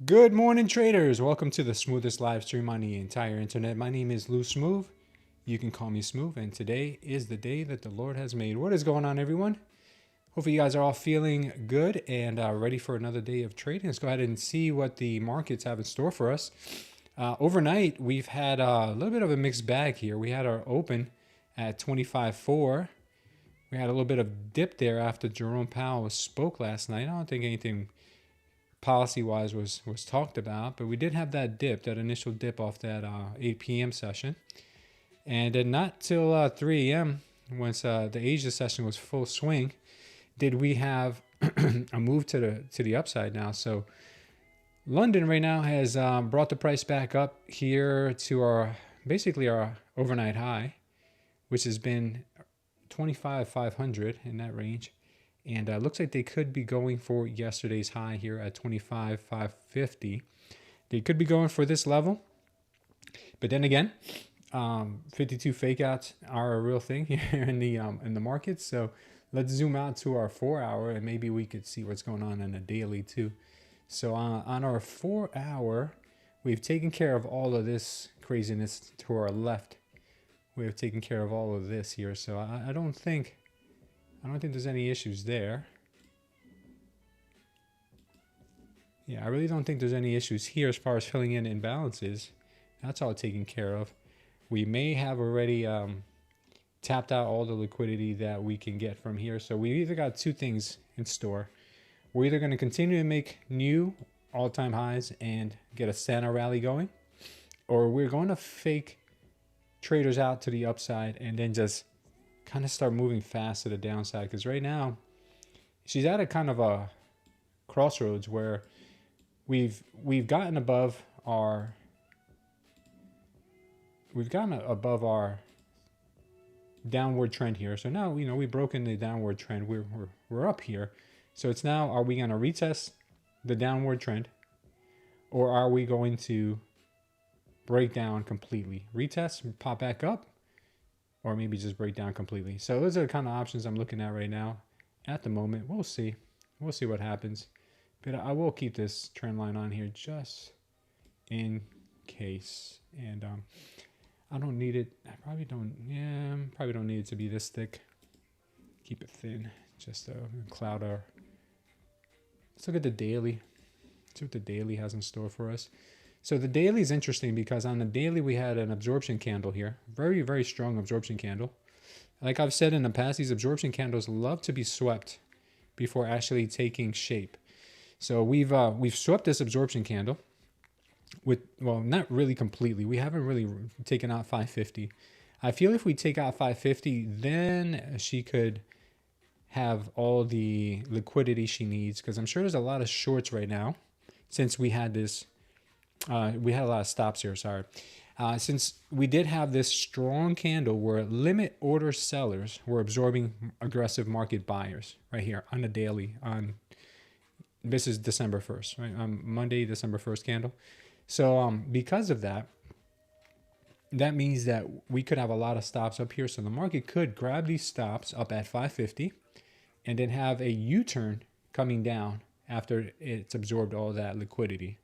Good morning, traders. Welcome to the smoothest live stream on the entire internet. My name is Lou Smooth. You can call me Smooth, and today is the day that the Lord has made. What is going on, everyone? Hopefully you guys are all feeling good and ready for another day of trading. Let's go ahead and see what the markets have in store for us. Overnight, we've had a little bit of a mixed bag here. We had our open at 25.4. We had a little bit of dip there after Jerome Powell spoke last night. I don't think anything policy-wise was talked about, but we did have that dip, that initial dip off that 8 p.m. session. And then not till 3 a.m., once the Asia session was full swing, did we have a move to the upside now. So London right now has brought the price back up here to basically our overnight high, which has been 25,500 in that range. And looks like they could be going for yesterday's high here at 25,550. They could be going for this level. But then again, 52 fakeouts are a real thing here in the market. So let's zoom out to our 4 hour and maybe we could see what's going on in the daily too. So on our 4 hour, we've taken care of all of this craziness to our left. We have taken care of all of this here. So I don't think there's any issues there. Yeah, I really don't think there's any issues here as far as filling in imbalances. That's all taken care of. We may have already tapped out all the liquidity that we can get from here. So we either got two things in store. We're either going to continue to make new all-time highs and get a Santa rally going, or we're going to fake traders out to the upside and then just kind of start moving fast to the downside. Because right now she's at a kind of a crossroads where we've gotten above our downward trend here. So now we've broken the downward trend. We're up here. So it's now, are we going to retest the downward trend, or are we going to break down completely, retest and pop back up, or maybe just break down completely? So those are the kind of options I'm looking at right now. At the moment, we'll see what happens, but I will keep this trend line on here just in case. And I don't need it. I probably don't. Yeah, probably don't need it to be this thick. Keep it thin, just to cloud our. Let's look at the daily. See what the daily has in store for us. So the daily is interesting because on the daily we had an absorption candle here. Very, very strong absorption candle. Like I've said in the past, these absorption candles love to be swept before actually taking shape. So we've swept this absorption candle with, well, not really completely. We haven't really taken out 550. I feel if we take out 550, then she could have all the liquidity she needs, because I'm sure there's a lot of shorts right now since we had this. We had a lot of stops here, sorry. Since we did have this strong candle where limit order sellers were absorbing aggressive market buyers right here on the daily. This is December 1st, right? Monday, December 1st candle. So because of that, that means that we could have a lot of stops up here. So the market could grab these stops up at 550 and then have a U-turn coming down after it's absorbed all that liquidity.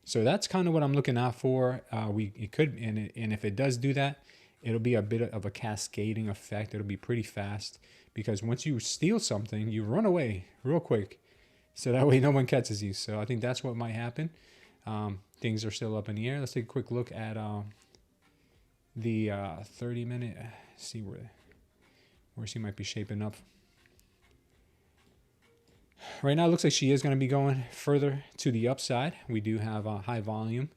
So that's kind of what I'm looking out for. It could, and if it does do that, it'll be a bit of a cascading effect. It'll be pretty fast, because once you steal something, you run away real quick, so that way no one catches you. So I think that's what might happen. Things are still up in the air. Let's take a quick look at the 30-minute. See where she might be shaping up. Right now, it looks like she is going to be going further to the upside. We do have a high volume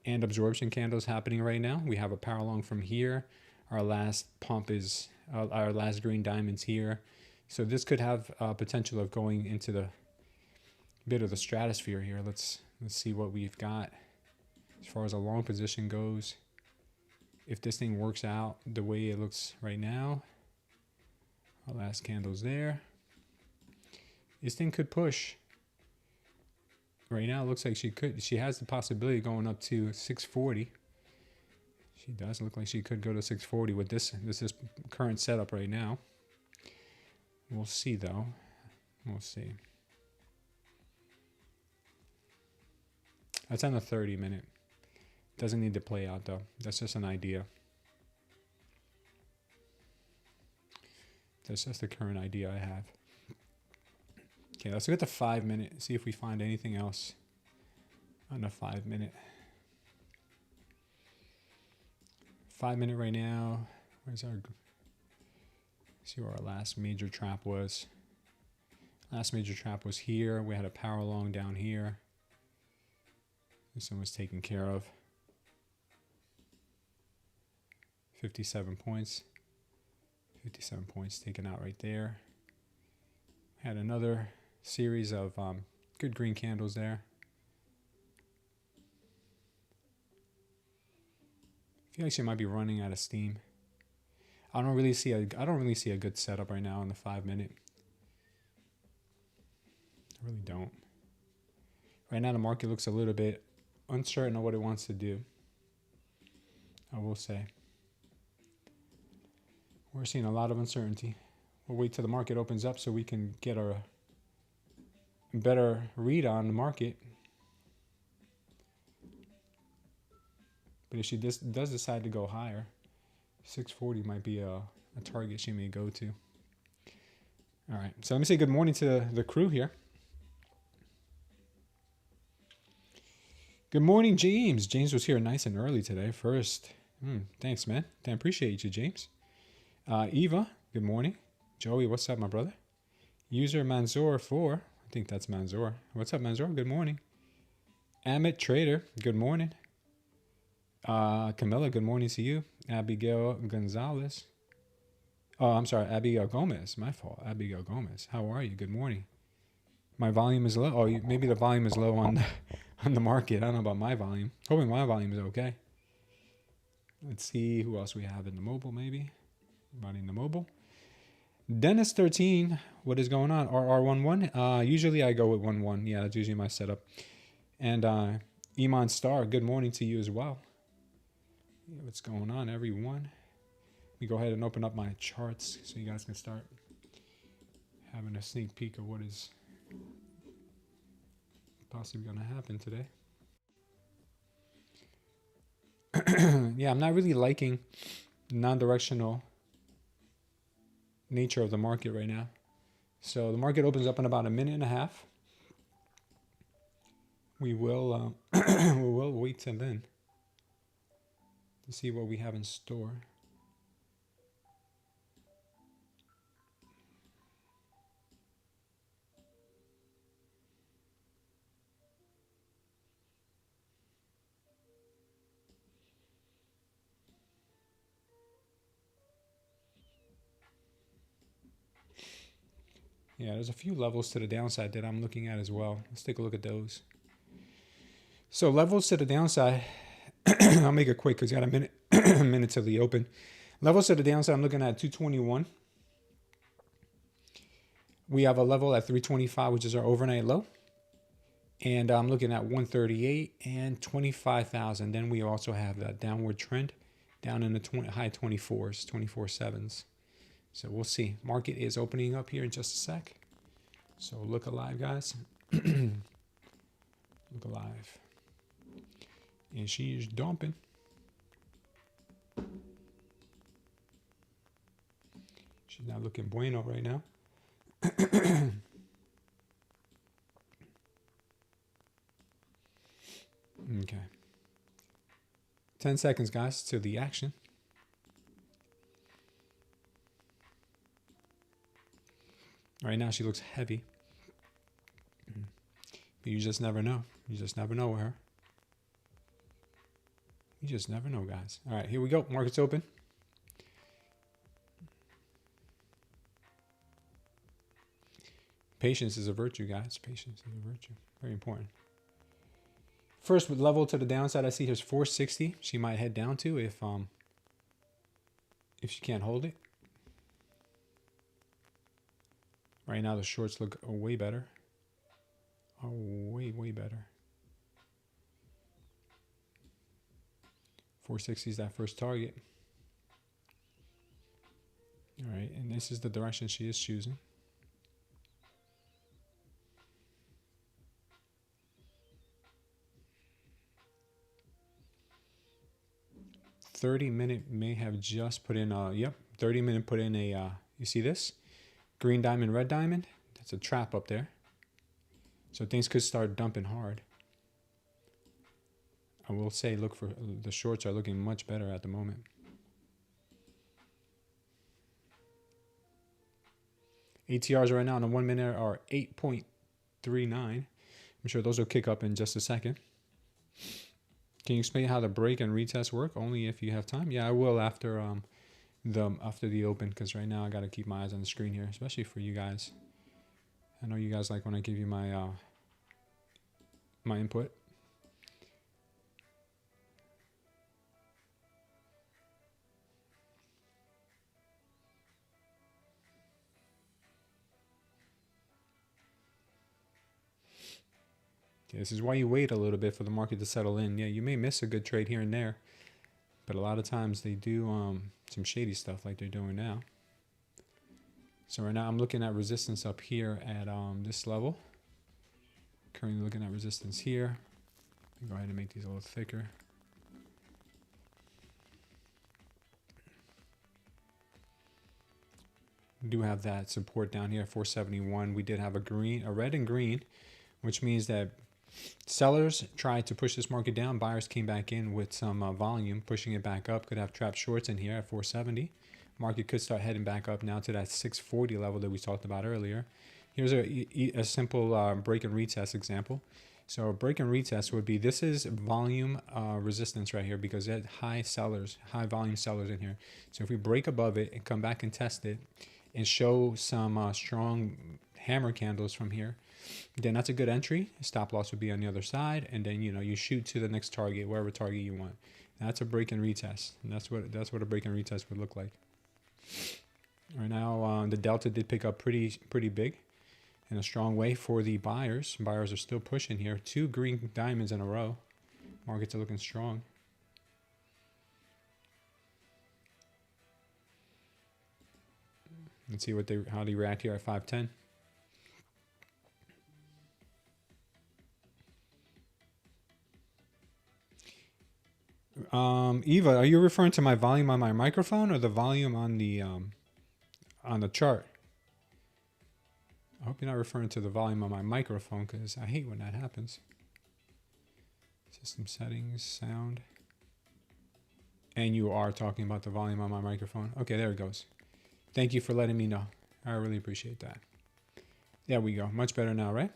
and absorption candles happening right now. We have a power long from here. Our last pump is our last green diamonds here. So this could have potential of going into the bit of the stratosphere here. Let's see what we've got as far as a long position goes. If this thing works out the way it looks right now, our last candle's there. This thing could push. Right now, it looks like she has the possibility of going up to 640. She does look like she could go to 640 with this is current setup right now. We'll see though. We'll see. That's on the 30-minute. Doesn't need to play out though. That's just an idea. That's just the current idea I have. Okay, let's look at the 5-minute. See if we find anything else on the 5-minute. 5-minute right now. Where's our? See where our last major trap was. Last major trap was here. We had a power long down here. This one was taken care of. 57 points. 57 points taken out right there. Had another series of good green candles there. I feel like she might be running out of steam. I don't really see a good setup right now in the 5-minute. I really don't. Right now the market looks a little bit uncertain of what it wants to do. I will say. We're seeing a lot of uncertainty. We'll wait till the market opens up so we can get a better read on the market. But if she does decide to go higher, 640 might be a target she may go to. All right, so let me say good morning to the crew here. Good morning, James. James was here nice and early today. First, thanks, man. I appreciate you, James. Eva, good morning. Joey, what's up, my brother? User Manzor4, I think that's Manzor. What's up, Manzor? Good morning. Amit Trader, good morning. Camilla, good morning to you. Abigail Gonzalez. Oh, I'm sorry, Abigail Gomez. My fault, Abigail Gomez. How are you? Good morning. My volume is low. Oh, maybe the volume is low on the market. I don't know about my volume. Hoping my volume is okay. Let's see who else we have in the mobile, maybe. Anybody in the mobile? Dennis 13. What is going on? RR11. Usually I go with 11. Yeah, that's usually my setup. And Iman Star. Good morning to you as well. Yeah, what's going on, everyone? Let me go ahead and open up my charts so you guys can start having a sneak peek of what is possibly going to happen today. Yeah, I'm not really liking non-directional nature of the market right now. So the market opens up in about a minute and a half. We will we will wait till then to see what we have in store. Yeah, there's a few levels to the downside that I'm looking at as well. Let's take a look at those. So levels to the downside, I'll make it quick because you got a minute, a minute till the open. Levels to the downside, I'm looking at 221. We have a level at 325, which is our overnight low. And I'm looking at 138 and 25,000. Then we also have that downward trend down in the high 24s, 24.7s. So we'll see. Market is opening up here in just a sec. So look alive, guys. Look alive. And she is dumping. She's not looking bueno right now. Okay. 10 seconds, guys, to the action. Right now, she looks heavy. But you just never know. You just never know with her. You just never know, guys. All right, here we go. Market's open. Patience is a virtue, guys. Patience is a virtue. Very important. First level to the downside, I see here's 460. She might head down to if she can't hold it. Right now, the shorts look way better. Oh, way better. 460 is that first target. All right, and this is the direction she is choosing. 30-minute may have just put in a, yep, 30-minute put in a, you see this? Green diamond, red diamond. That's a trap up there. So things could start dumping hard. I will say, look for the shorts are looking much better at the moment. ATRs right now on the 1 minute are 8.39. I'm sure those will kick up in just a second. Can you explain how the break and retest work? Only if you have time. Yeah, I will after the open, because right now I got to keep my eyes on the screen here, especially for you guys. I know you guys like when I give you my my input. This is why you wait a little bit for the market to settle in. Yeah, you may miss a good trade here and there, but a lot of times they do some shady stuff like they're doing now. So right now I'm looking at resistance up here at this level. Currently looking at resistance here. Go ahead and make these a little thicker. We do have that support down here, 471. We did have a red and green, which means that sellers tried to push this market down. Buyers came back in with some volume, pushing it back up. Could have trapped shorts in here at 470. Market could start heading back up now to that 640 level that we talked about earlier. Here's a simple break and retest example. So a break and retest would be, this is volume resistance right here, because it had high volume sellers in here. So if we break above it and come back and test it and show some strong hammer candles from here, then that's a good entry. Stop loss would be on the other side, and then you shoot to the next target, wherever target you want. That's a break and retest, and that's what a break and retest would look like. Right now, the delta did pick up pretty big in a strong way for the buyers. Buyers are still pushing here. 2 green diamonds in a row. Markets are looking strong. Let's see how they react here at 510. Eva, are you referring to my volume on my microphone or the volume on the chart? I hope you're not referring to the volume on my microphone, because I hate when that happens. System settings, sound. And you are talking about the volume on my microphone. Okay, there it goes. Thank you for letting me know. I really appreciate that. There we go. Much better now, right?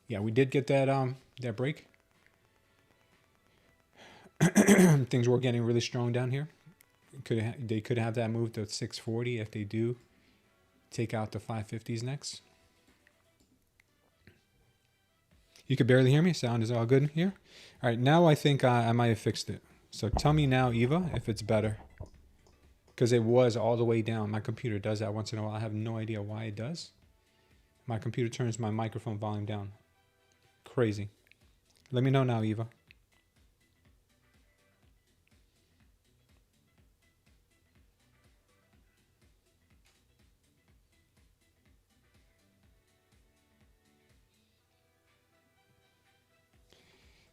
Yeah, we did get that break. Things were getting really strong down here. They could have that move to 640 if they do take out the 550s next. You could barely hear me. Sound is all good here. All right, now I think I might have fixed it. So tell me now, Eva, if it's better. Because it was all the way down. My computer does that once in a while. I have no idea why it does. My computer turns my microphone volume down. Crazy. Let me know now, Eva.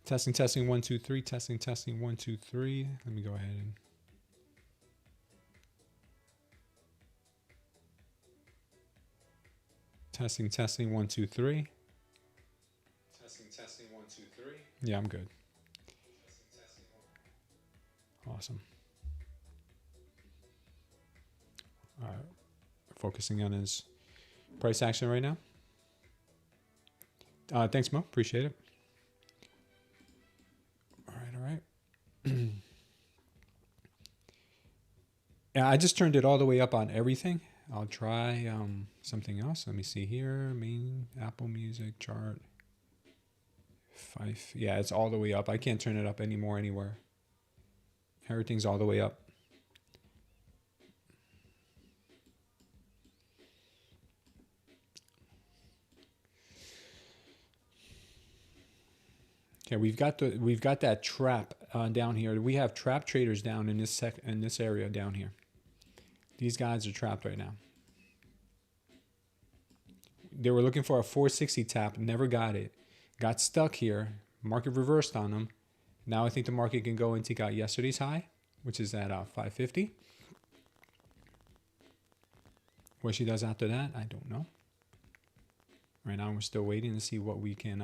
Testing, 1, 2, 3. Testing, 1, 2, 3. Let me go ahead and. Testing, 1, 2, 3. Testing, 1, 2, 3. Yeah, I'm good. Testing, 1. Awesome. All right. Focusing on his price action right now. Thanks, Mo. Appreciate it. Yeah, I just turned it all the way up on everything. I'll try something else. Let me see here. Main Apple Music chart. Yeah, it's all the way up. I can't turn it up anymore anywhere. Everything's all the way up. Okay, we've got that trap down here. We have trap traders down in this area down here. These guys are trapped right now. They were looking for a 460 tap, never got it. Got stuck here. Market reversed on them. Now I think the market can go and take out yesterday's high, which is at 550. What she does after that, I don't know. Right now we're still waiting to see what we can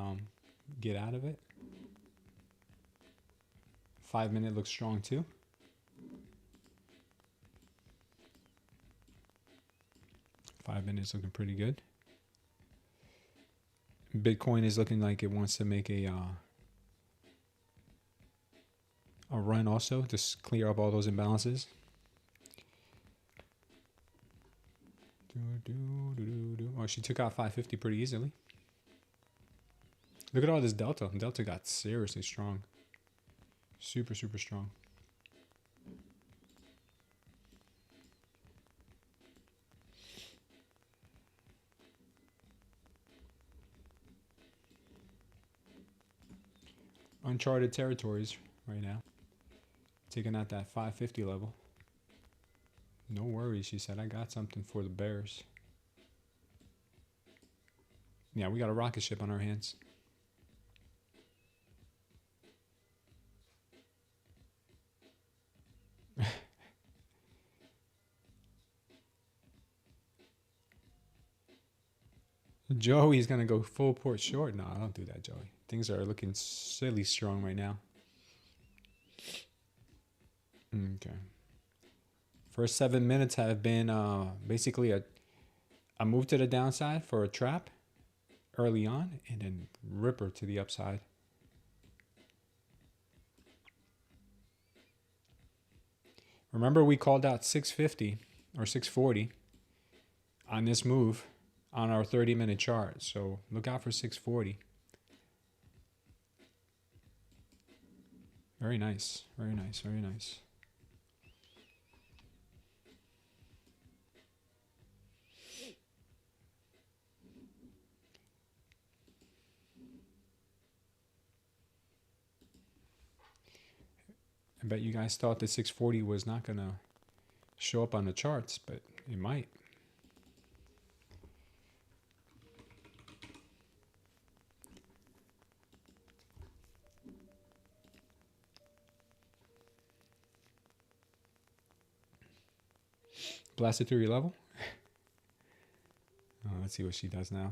get out of it. 5 minute looks strong too. Five minutes looking pretty good. Bitcoin is looking like it wants to make a run also to clear up all those imbalances. Oh, she took out 550 pretty easily. Look at all this delta. Delta got seriously strong. Super, super strong. Uncharted territories right now. Taking out that 550 level. No worries, she said. I got something for the bears. Yeah, we got a rocket ship on our hands. Joey's going to go full port short. No, don't do that, Joey. Things are looking silly strong right now. Okay. First 7 minutes have been basically a move to the downside for a trap early on, and then ripper to the upside. Remember, we called out 650 or 640 on this move on our 30-minute chart. So look out for 640. Very nice. Very nice. Very nice. I bet you guys thought that 640 was not going to show up on the charts, but it might. Blasted through your level. Oh, let's see what she does now.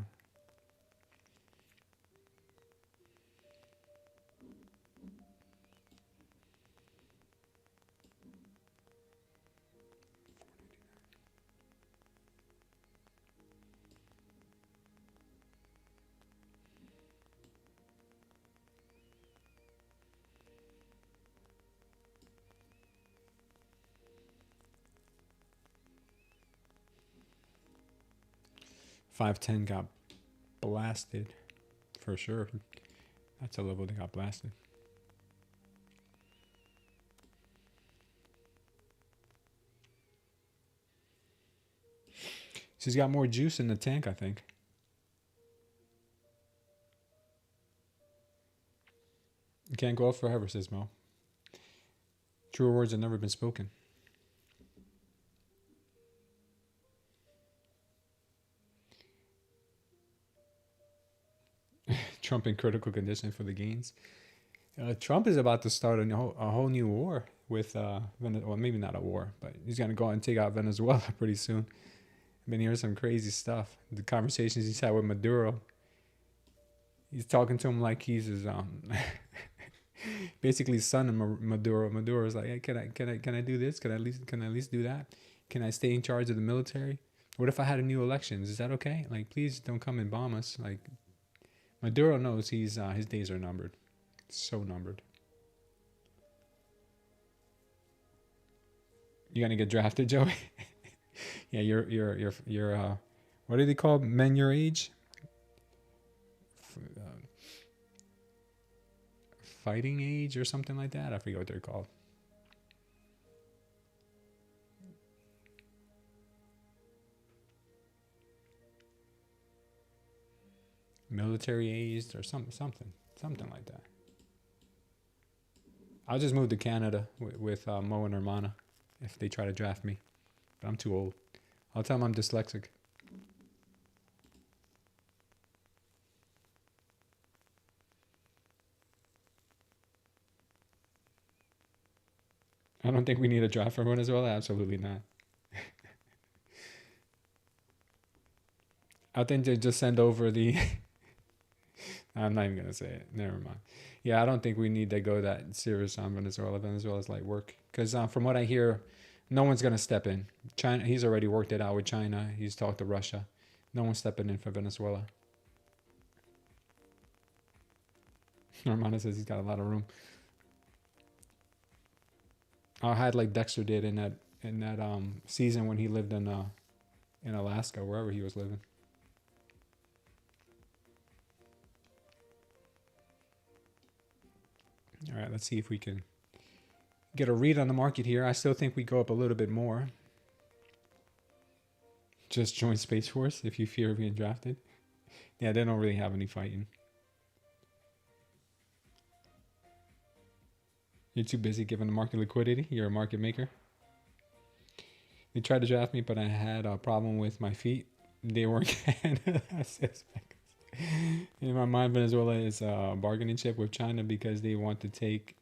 $5.10 got blasted for sure. That's a level that got blasted. She's got more juice in the tank, I think. You can't go up forever, says Mo. Truer words have never been spoken. Trump in critical condition for the gains. Trump is about to start a whole new war with Venezuela. Well, maybe not a war, but he's going to go out and take out Venezuela pretty soon. I've been hearing some crazy stuff. The conversations he's had with Maduro. He's talking to him like he's his basically son of Maduro. Maduro's like, hey, can I do this? Can I at least do that? Can I stay in charge of the military? What if I had a new elections? Is that okay? Like, please don't come and bomb us. Like, Maduro knows his days are numbered. So numbered. You gonna get drafted, Joey? Yeah, you're what do they call men your age? Fighting age or something like that. I forget what they're called. Military aged or something like that. I'll just move to Canada with Mo and Hermana if they try to draft me. But I'm too old. I'll tell them I'm dyslexic. I don't think we need a draft from Venezuela. Absolutely not. I think they just send over the... I'm not even going to say it. Never mind. Yeah, I don't think we need to go that serious on Venezuela. Venezuela's light work. Because from what I hear, no one's going to step in. China, he's already worked it out with China. He's talked to Russia. No one's stepping in for Venezuela. Armando says he's got a lot of room. I had like Dexter did in that season when he lived in Alaska, wherever he was living. All right, let's see if we can get a read on the market here. I still think we go up a little bit more. Just join Space Force if you fear being drafted. Yeah, they don't really have any fighting. You're too busy giving the market liquidity. You're a market maker. They tried to draft me, but I had a problem with my feet. They weren't Canada. In my mind, Venezuela is a bargaining chip with China because they want to take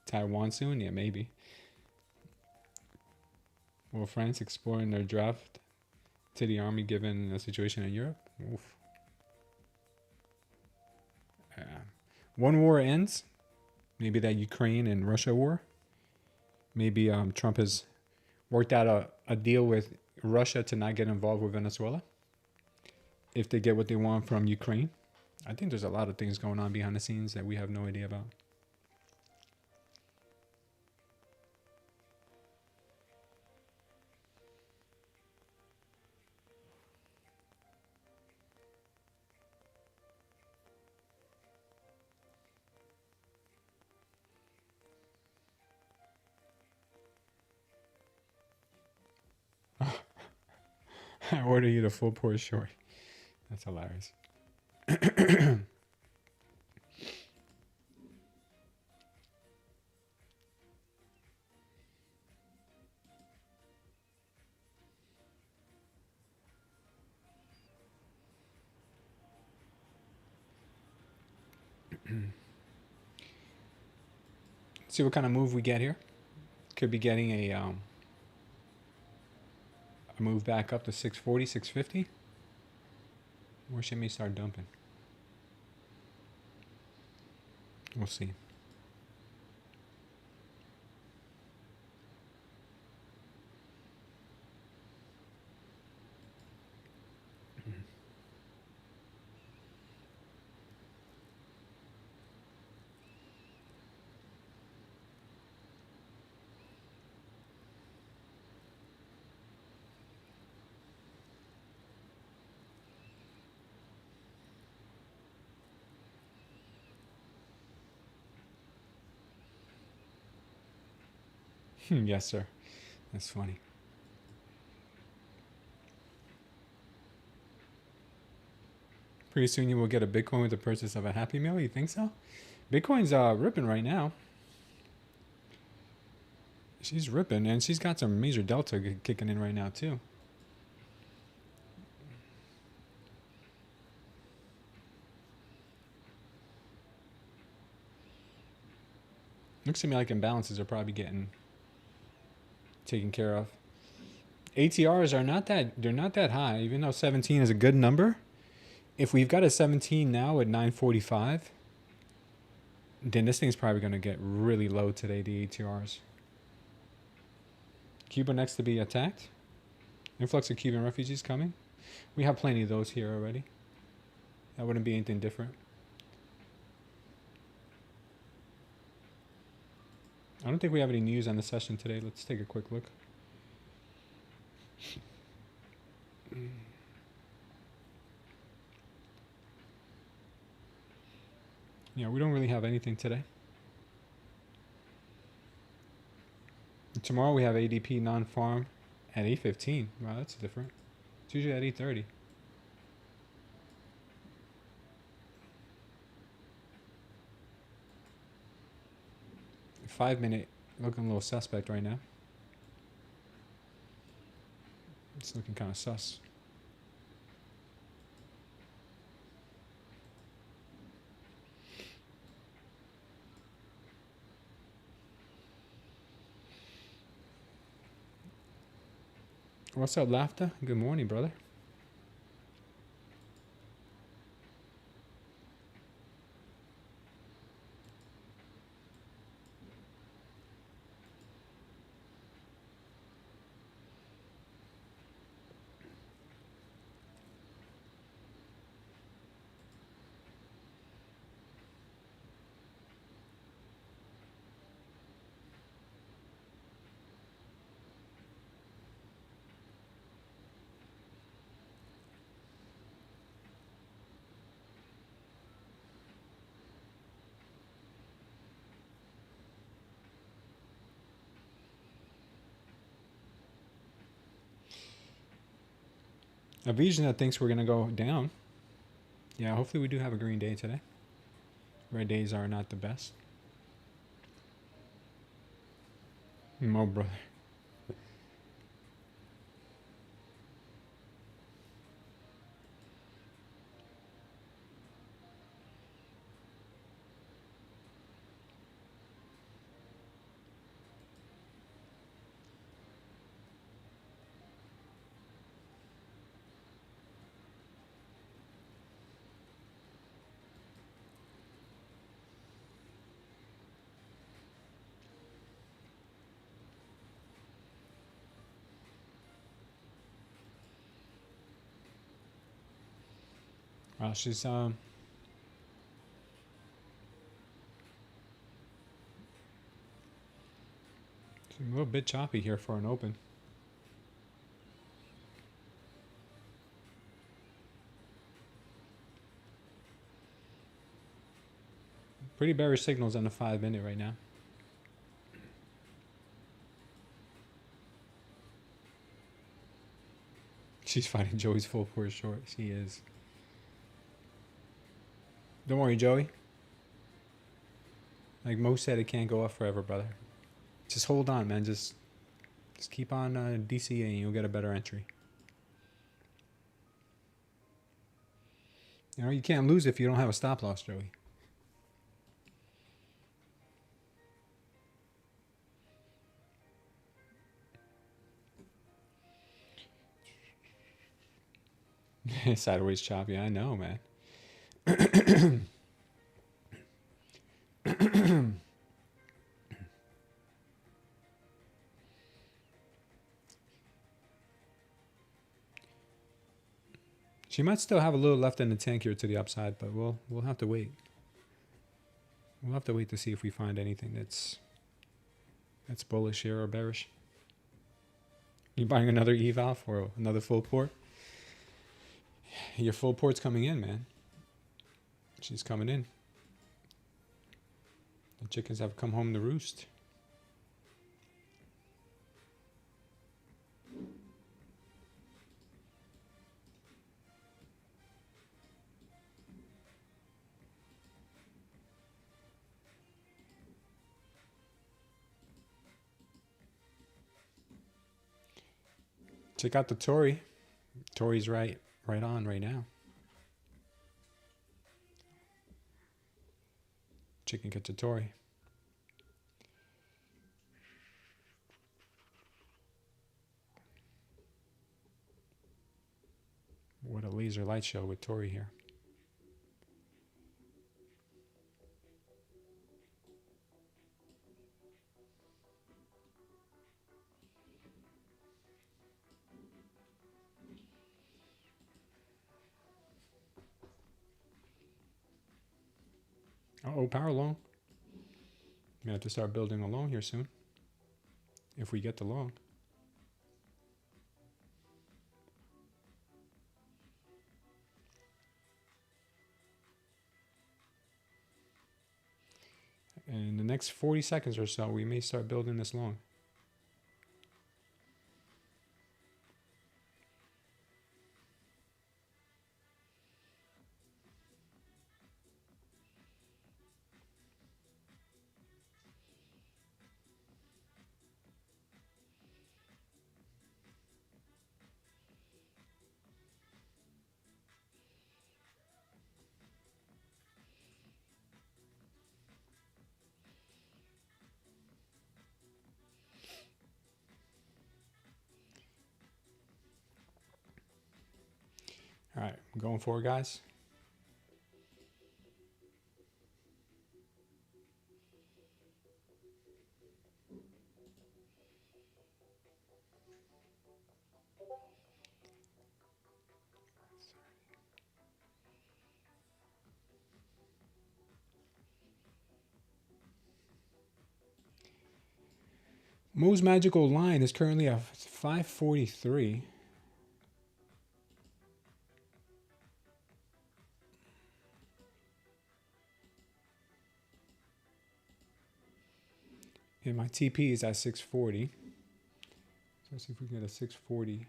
Taiwan soon. Yeah, maybe. Will France exploring their draft to the army given the situation in Europe? Oof. One war ends. Maybe that Ukraine and Russia war. Maybe Trump has worked out a deal with Russia to not get involved with Venezuela. If they get what they want from Ukraine. I think there's a lot of things going on behind the scenes that we have no idea about. I order you the full pour short. That's hilarious. See what kind of move we get here. Could be getting a move back up to 640, 650. Or she may start dumping. We'll see. Yes, sir. That's funny. Pretty soon you will get a Bitcoin with the purchase of a Happy Meal. You think so? Bitcoin's ripping right now. She's ripping, and she's got some major delta kicking in right now too. Looks to me like imbalances are probably getting taken care of. ATRs are not that high, even though 17 is a good number. If we've got a 17 now at 945, then this thing's probably going to get really low today, the ATRs. Cuba next to be attacked. Influx of Cuban refugees coming. We have plenty of those here already. That wouldn't be anything different. I don't think we have any news on the session today. Let's take a quick look. Yeah, we don't really have anything today. Tomorrow we have ADP non-farm at 8:15. Wow, that's different. It's usually at 8:30. Five-minute looking a little suspect right now. It's looking kind of sus. What's up, Laughter? Good morning, brother. A vision that thinks we're going to go down. Yeah, hopefully we do have a green day today. Red days are not the best. No, brother. She's a little bit choppy here for an open. Pretty bearish signals on the 5-minute right now. She's fighting Joey's full port short. She is. Don't worry, Joey. Like Mo said, it can't go up forever, brother. Just hold on, man. Just keep on DCA and you'll get a better entry. You know, you can't lose if you don't have a stop loss, Joey. Sideways chop. Yeah, I know, man. She might still have a little left in the tank here to the upside, but we'll have to wait. We'll have to wait to see if we find anything that's bullish here or bearish. You buying another eval for another full port? Your full port's coming in, man. She's coming in. The chickens have come home to roost. Check out the Tory. Tory's right on right now. Chicken gets a Tory. What a laser light show with Tory here. Uh-oh, power long. We have to start building a long here soon. If we get the long. In the next 40 seconds or so, we may start building this long. All right, I'm going for it, guys. Mo's magical line is currently at 543. And my TP is at 640. So let's see if we can get a 640.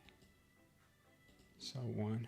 So one.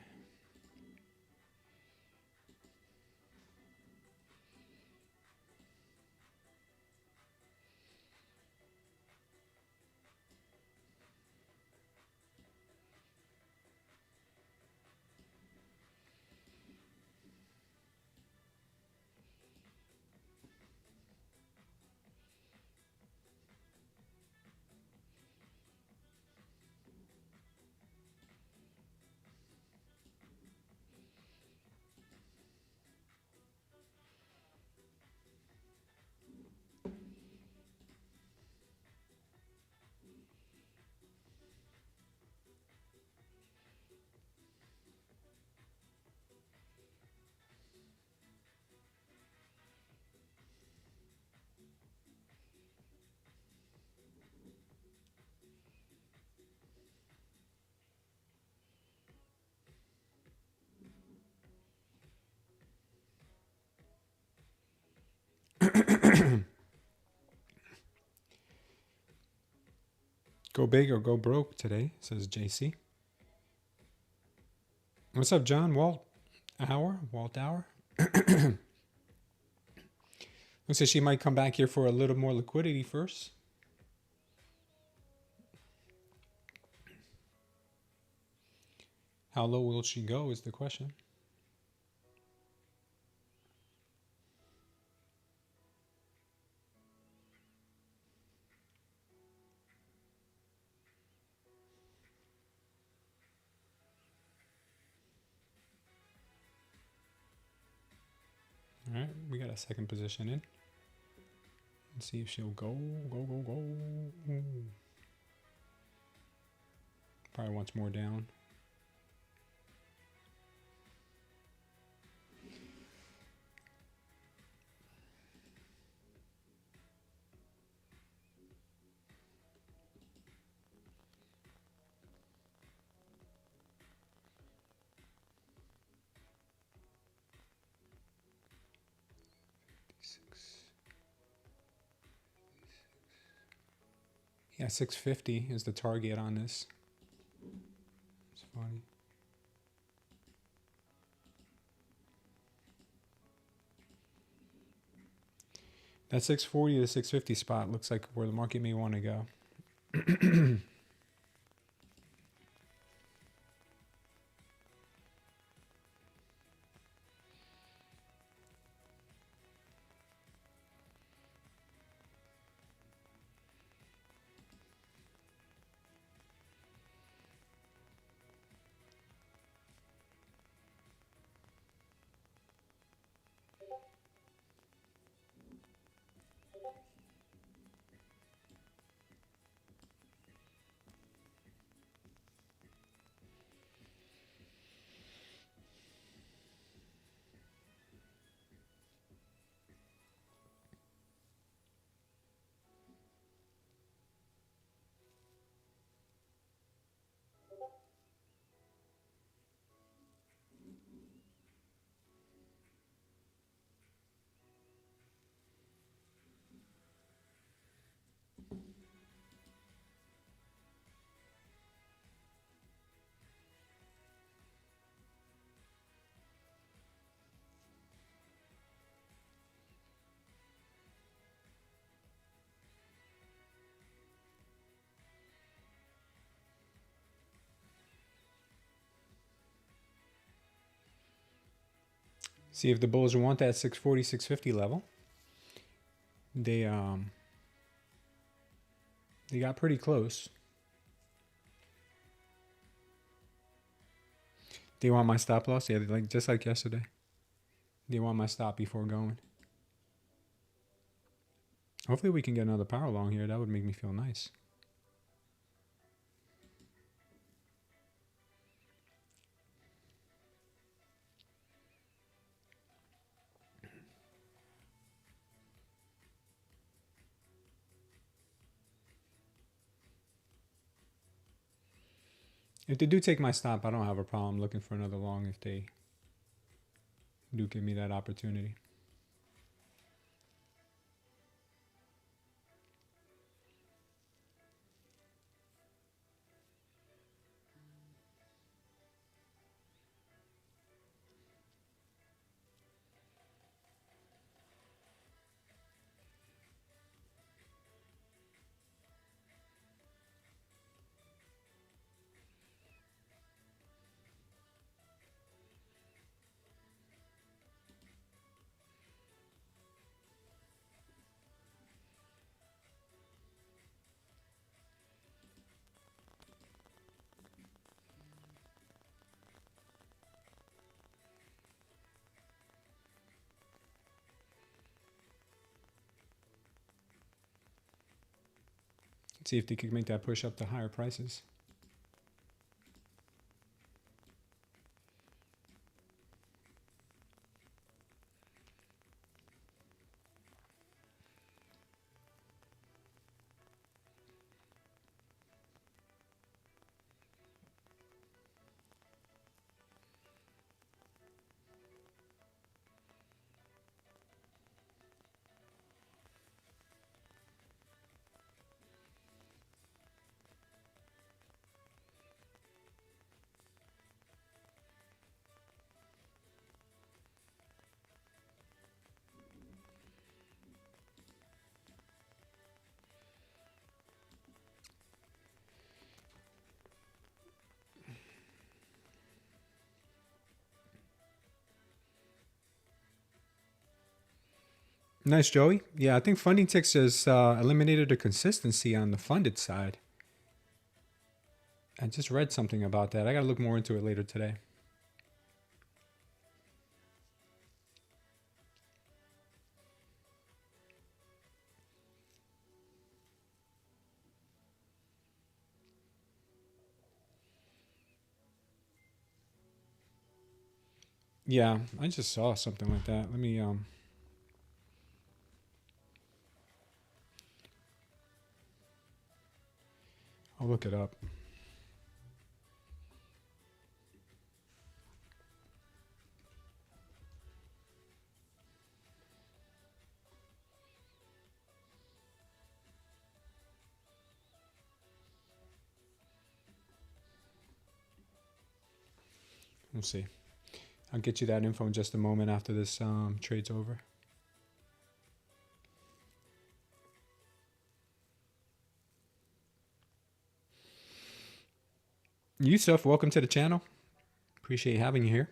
Go big or go broke today, says JC. What's up, John? Walt Hour? Looks like she might come back here for a little more liquidity first. How low will she go is the question. All right, we got a second position in. Let's see if she'll go. Probably wants more down. Yeah, 650 is the target on this. It's funny. That 640 to 650 spot looks like where the market may want to go. See if the bulls want that 640, 650 level. They got pretty close. Do you want my stop loss? Yeah, like just like yesterday. Do you want my stop before going? Hopefully we can get another power long here. That would make me feel nice. If they do take my stop, I don't have a problem looking for another long if they do give me that opportunity. See if they could make that push up to higher prices. Nice, Joey. Yeah, I think funding ticks has eliminated the consistency on the funded side. I just read something about that. I got to look more into it later today. Yeah, I just saw something like that. Let me I'll look it up. We'll see. I'll get you that info in just a moment after this trade's over. Yusuf, welcome to the channel. Appreciate having you here.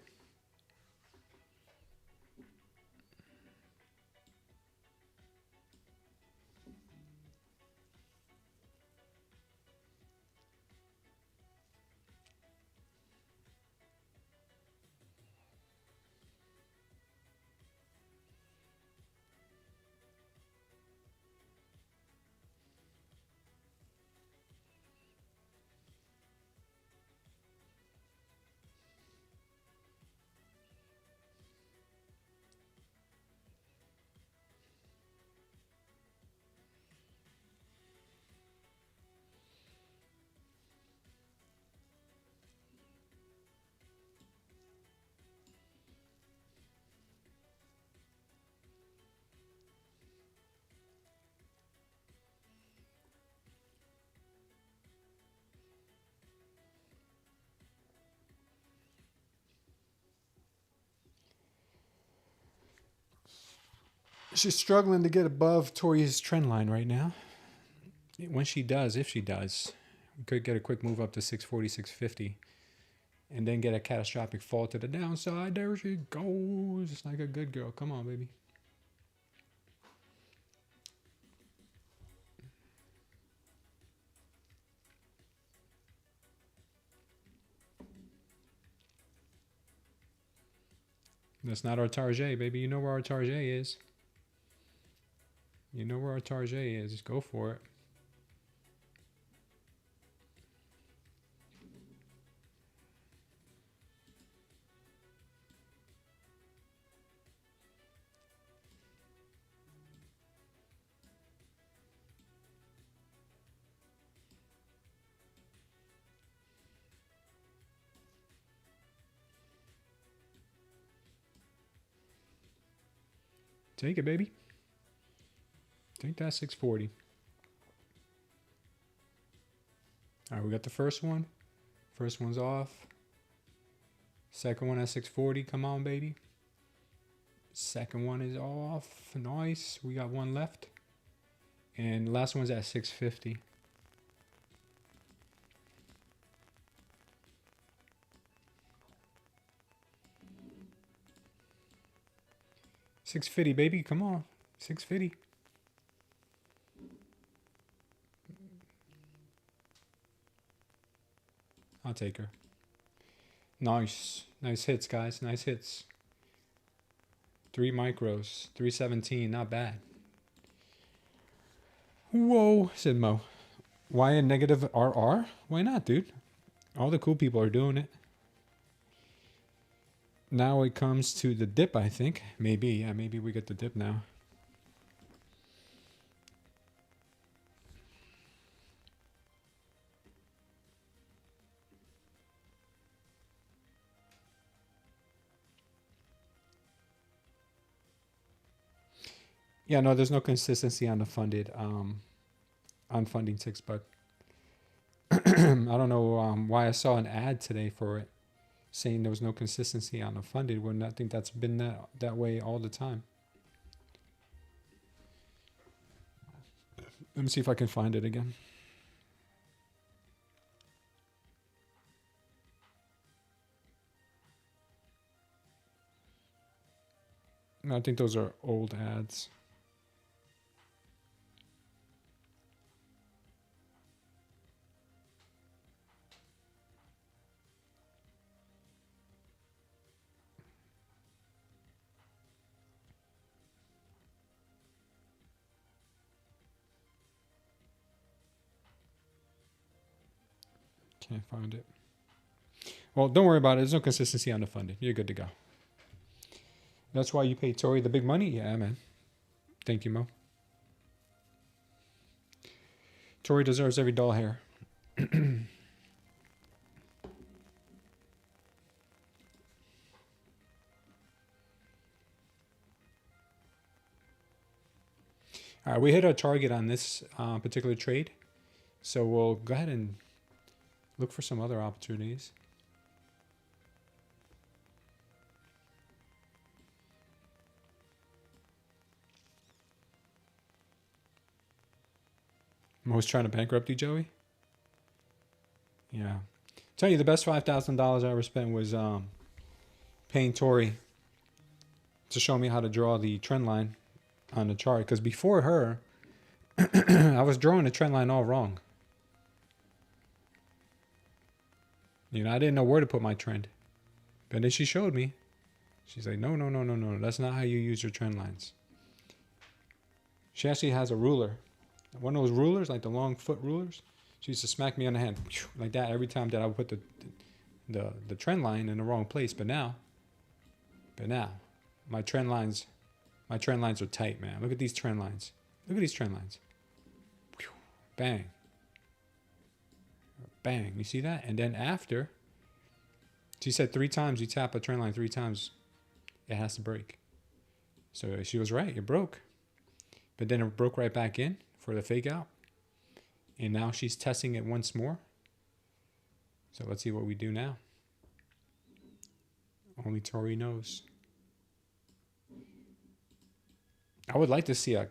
She's struggling to get above Tori's trend line right now. When she does, if she does, we could get a quick move up to 640, 650, and then get a catastrophic fall to the downside. There she goes, like a good girl. Come on, baby. That's not our target, baby. You know where our target is. You know where our target is. Just go for it. Take it, baby. Take that 640. All right, we got the first one. First one's off. Second one at 640. Come on, baby. Second one is off. Nice. We got one left. And the last one's at 650. $650, baby. Come on. $650. I'll take her. Nice. Nice hits, guys. Nice hits. 3 micros. 317. Not bad. Whoa, said Mo. Why a negative RR? Why not, dude? All the cool people are doing it. Now it comes to the dip, I think. Maybe. Yeah, maybe we get the dip now. Yeah, no, there's no consistency on the funded, on funding ticks, but I don't know why I saw an ad today for it saying there was no consistency on the funded when I think that's been that way all the time. Let me see if I can find it again. No, I think those are old ads. Can't find it. Well, don't worry about it. There's no consistency on the funded. You're good to go. That's why you pay Tori the big money? Yeah, man. Thank you, Mo. Tori deserves every doll hair. All right, we hit our target on this particular trade. So we'll go ahead and look for some other opportunities. Mo's trying to bankrupt you, Joey? Yeah. Tell you the best $5,000 I ever spent was paying Tori to show me how to draw the trend line on the chart. Because before her, I was drawing the trend line all wrong. You know, I didn't know where to put my trend. But then she showed me. She's like, no. That's not how you use your trend lines. She actually has a ruler. One of those rulers, like the long foot rulers. She used to smack me on the hand like that every time that I would put the trend line in the wrong place. But now, my trend lines are tight, man. Look at these trend lines. Look at these trend lines. Bang. Bang. You see that? And then after, she said 3 times you tap a trend line 3 times, it has to break. So she was right. It broke. But then it broke right back in for the fake out. And now she's testing it once more. So let's see what we do now. Only Tori knows. I would like to see a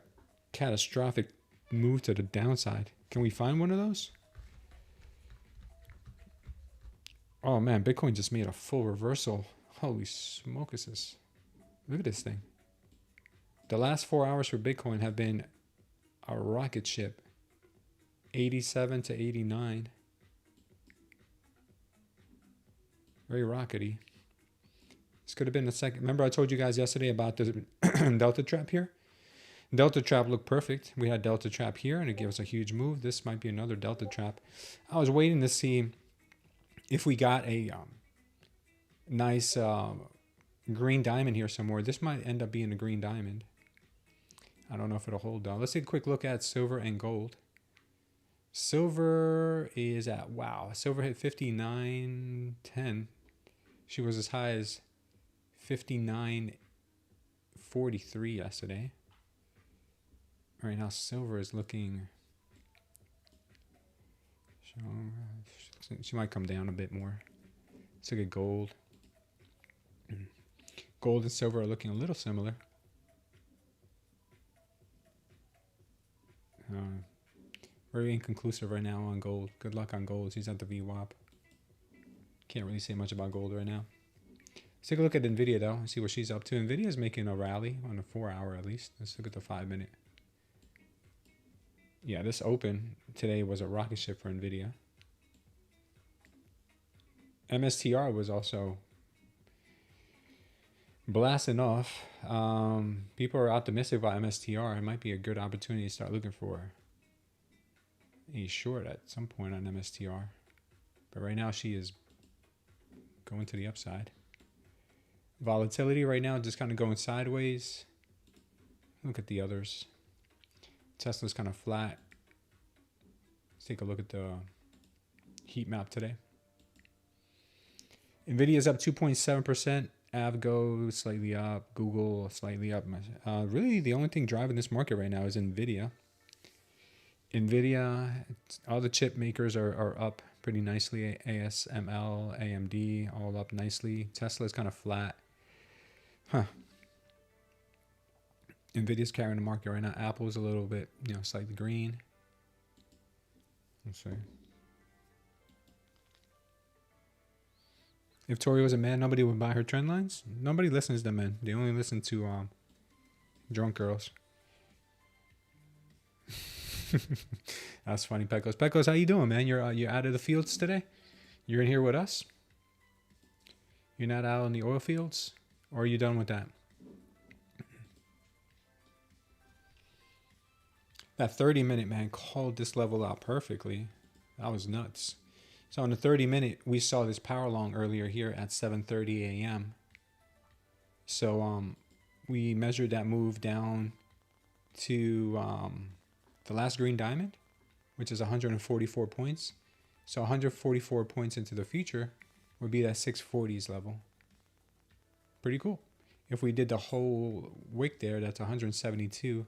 catastrophic move to the downside. Can we find one of those? Oh man, Bitcoin just made a full reversal. Holy smokeses. Look at this thing. The last 4 hours for Bitcoin have been a rocket ship. 87 to 89. Very rockety. This could have been the second. Remember I told you guys yesterday about the Delta trap here? Delta trap looked perfect. We had Delta trap here and it gave us a huge move. This might be another Delta trap. I was waiting to see if we got a nice green diamond here somewhere. This might end up being a green diamond. I don't know if it'll hold though. Let's take a quick look at silver and gold. Silver is at, wow, silver hit 59.10. She was as high as 59.43 yesterday. Right now, silver is looking. She might come down a bit more. Let's look at gold. Gold and silver are looking a little similar. Very inconclusive right now on gold. Good luck on gold. She's at the VWAP. Can't really say much about gold right now. Let's take a look at Nvidia though and see what she's up to. Nvidia is making a rally on a 4 hour at least. Let's look at the 5 minute. Yeah, this open today was a rocket ship for Nvidia. MSTR was also blasting off. People are optimistic about MSTR. It might be a good opportunity to start looking for a short at some point on MSTR. But right now she is going to the upside. Volatility right now just kind of going sideways. Look at the others. Tesla's kind of flat. Let's take a look at the heat map today. Nvidia's up 2.7%. Avgo slightly up. Google slightly up. Really, the only thing driving this market right now is Nvidia. Nvidia, all the chip makers are up pretty nicely. ASML, AMD, all up nicely. Tesla's kind of flat. Nvidia's carrying the market right now. Apple's a little bit, slightly green. Let's see. If Tori was a man, nobody would buy her trend lines. Nobody listens to men. They only listen to drunk girls. That's funny, Pecos. Pecos, how you doing, man? You're out of the fields today? You're in here with us? You're not out in the oil fields? Or are you done with that? That 30-minute, man, called this level out perfectly. That was nuts. So on the 30-minute, we saw this power long earlier here at 7:30 a.m. So we measured that move down to the last green diamond, which is 144 points. So 144 points into the future would be that 640s level. Pretty cool. If we did the whole wick there, that's 172.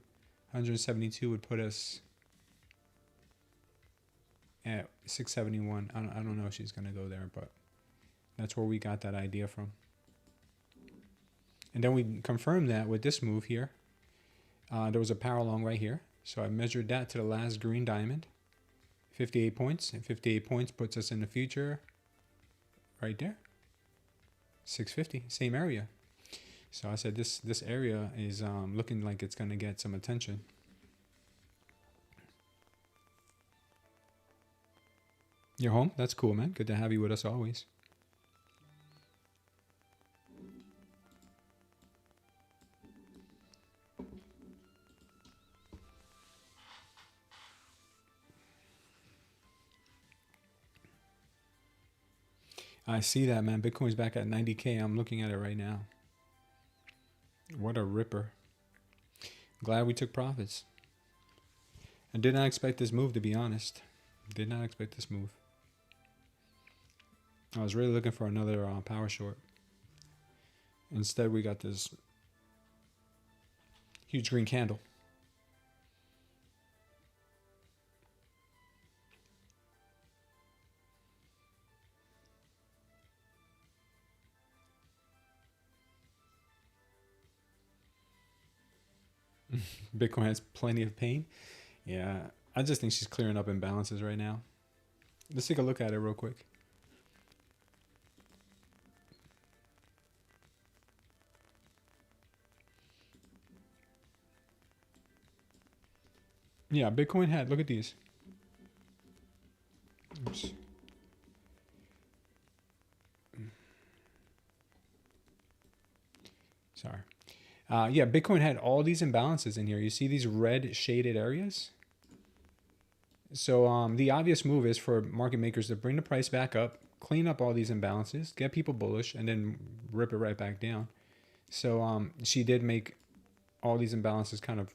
172 would put us at 671. I don't know if she's going to go there, but that's where we got that idea from. And then we confirmed that with this move here. There was a power long right here. So I measured that to the last green diamond. 58 points. And 58 points puts us in the future right there. 650, same area. So I said this area is looking like it's going to get some attention. You're home? That's cool, man. Good to have you with us always. I see that, man. Bitcoin's back at 90K. I'm looking at it right now. What a ripper. Glad we took profits. I did not expect this move, to be honest. Did not expect this move. I was really looking for another power short. Instead, we got this huge green candle. Bitcoin has plenty of pain. Yeah, I just think she's clearing up imbalances right now. Let's take a look at it real quick. Yeah, Bitcoin had, look at these. Oops. Sorry. Yeah, Bitcoin had all these imbalances in here. You see these red shaded areas? So the obvious move is for market makers to bring the price back up, clean up all these imbalances, get people bullish, and then rip it right back down. So she did make all these imbalances kind of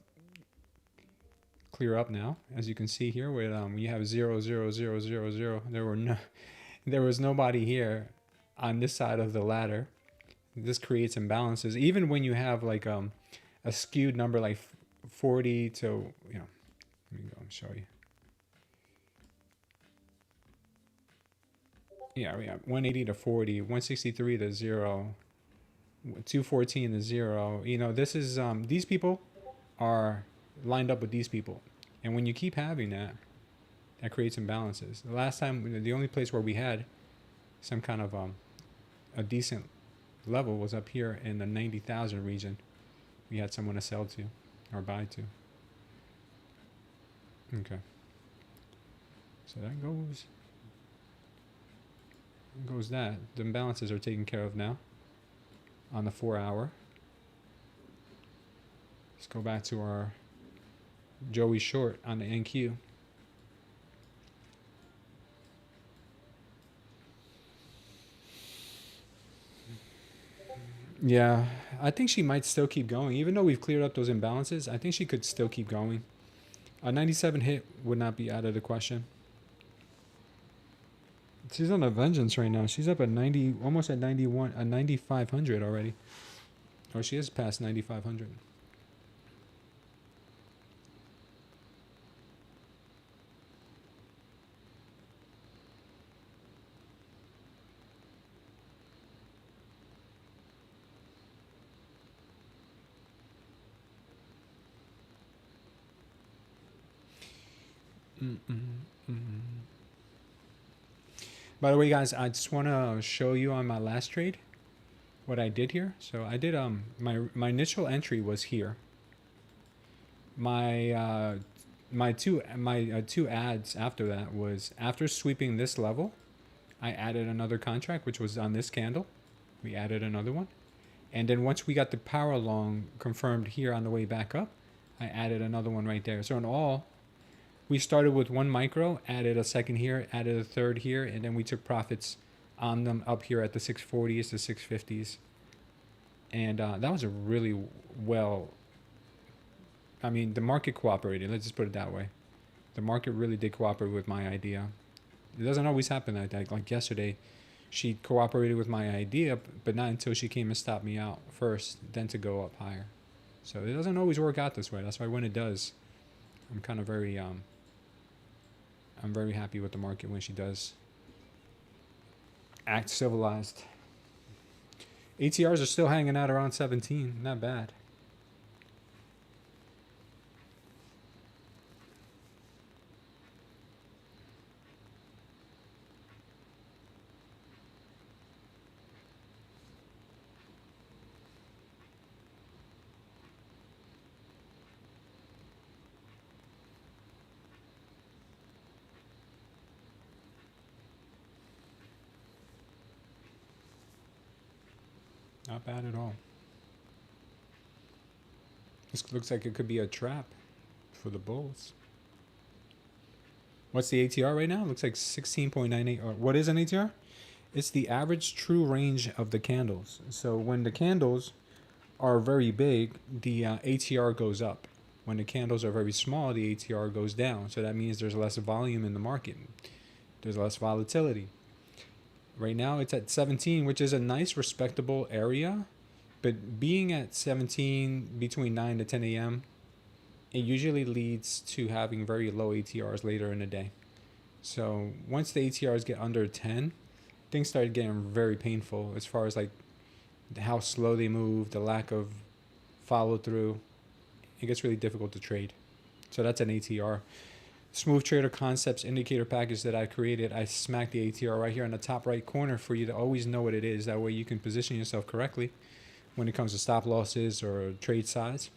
clear up now, as you can see here. With you have 0, 0, 0, 0, 0. There was nobody here on this side of the ladder. This creates imbalances, even when you have like a skewed number like 40 to, you know, let me go and show you. Yeah, we have 180 to 40, 163 to 0, 214 to 0. You know, this is these people are lined up with these people, and when you keep having that, that creates imbalances. The last time, the only place where we had some kind of a decent level was up here in the 90,000 region. We had someone to sell to or buy to. Okay, so that goes that. The imbalances are taken care of now on the 4 hour. Let's go back to our Joey short on the NQ. Yeah, I think she might still keep going. Even though we've cleared up those imbalances, I think she could still keep going. A 97 hit would not be out of the question. She's on a vengeance right now. She's up at 90, almost at 91, 9,500 already. Or she is past 9,500. By the way, guys, I just want to show you on my last trade what I did here. So I did my initial entry was here. My two ads after that was after sweeping this level, I added another contract, which was on this candle. We added another one, and then once we got the power long confirmed here on the way back up, I added another one right there. So in all, we started with one micro, added a second here, added a third here, and then we took profits on them up here at the 640s to 650s. And that was a really well, I mean, the market cooperated. Let's just put it that way. The market really did cooperate with my idea. It doesn't always happen like that. Like yesterday, she cooperated with my idea, but not until she came and stopped me out first, then to go up higher. So it doesn't always work out this way. That's why when it does, I'm kind of very, I'm very happy with the market when she does act civilized. ATRs are still hanging out around 17. Not bad. Not bad at all. This looks like it could be a trap for the bulls. What's the ATR right now? It looks like 16.98. Or what is an ATR? It's the average true range of the candles. So when the candles are very big, the ATR goes up. When the candles are very small, the ATR goes down. So that means there's less volume in the market. There's less volatility. Right now it's at 17, which is a nice respectable area, but being at 17 between 9 to 10 a.m., it usually leads to having very low ATRs later in the day. So once the ATRs get under 10, things start getting very painful as far as like how slow they move, the lack of follow through. It gets really difficult to trade. So that's an ATR. Smooth Trader Concepts indicator package that I created, I smacked the ATR right here in the top right corner for you to always know what it is. That way you can position yourself correctly when it comes to stop losses or trade size.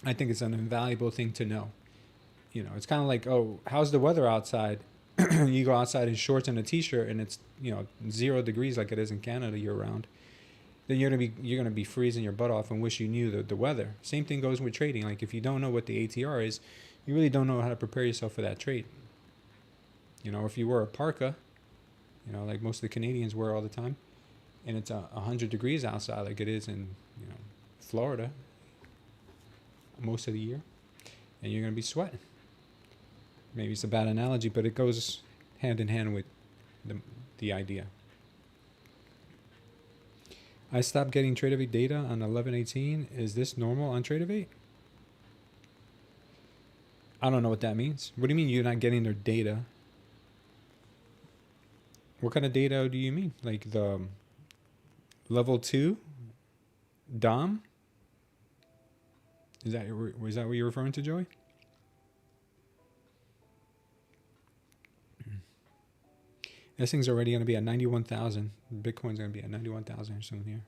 I think it's an invaluable thing to know. You know, it's kind of like, oh, how's the weather outside? You go outside in shorts and a t-shirt and it's, you know, 0 degrees like it is in Canada year round. then you're gonna be freezing your butt off and wish you knew the weather. Same thing goes with trading. Like if you don't know what the ATR is, you really don't know how to prepare yourself for that trade. You know, if you wear a parka, you know, like most of the Canadians wear all the time, and it's 100 degrees outside, like it is in, you know, Florida most of the year, and you're gonna be sweating. Maybe it's a bad analogy, but it goes hand in hand with the idea. I stopped getting Tradeify data on 11/18. Is this normal on Tradeify? I don't know what that means. What do you mean you're not getting their data? What kind of data do you mean? Like the level 2 DOM? Is that what you're referring to, Joey? This thing's already going to be at 91,000. Bitcoin's going to be at 91,000 soon here.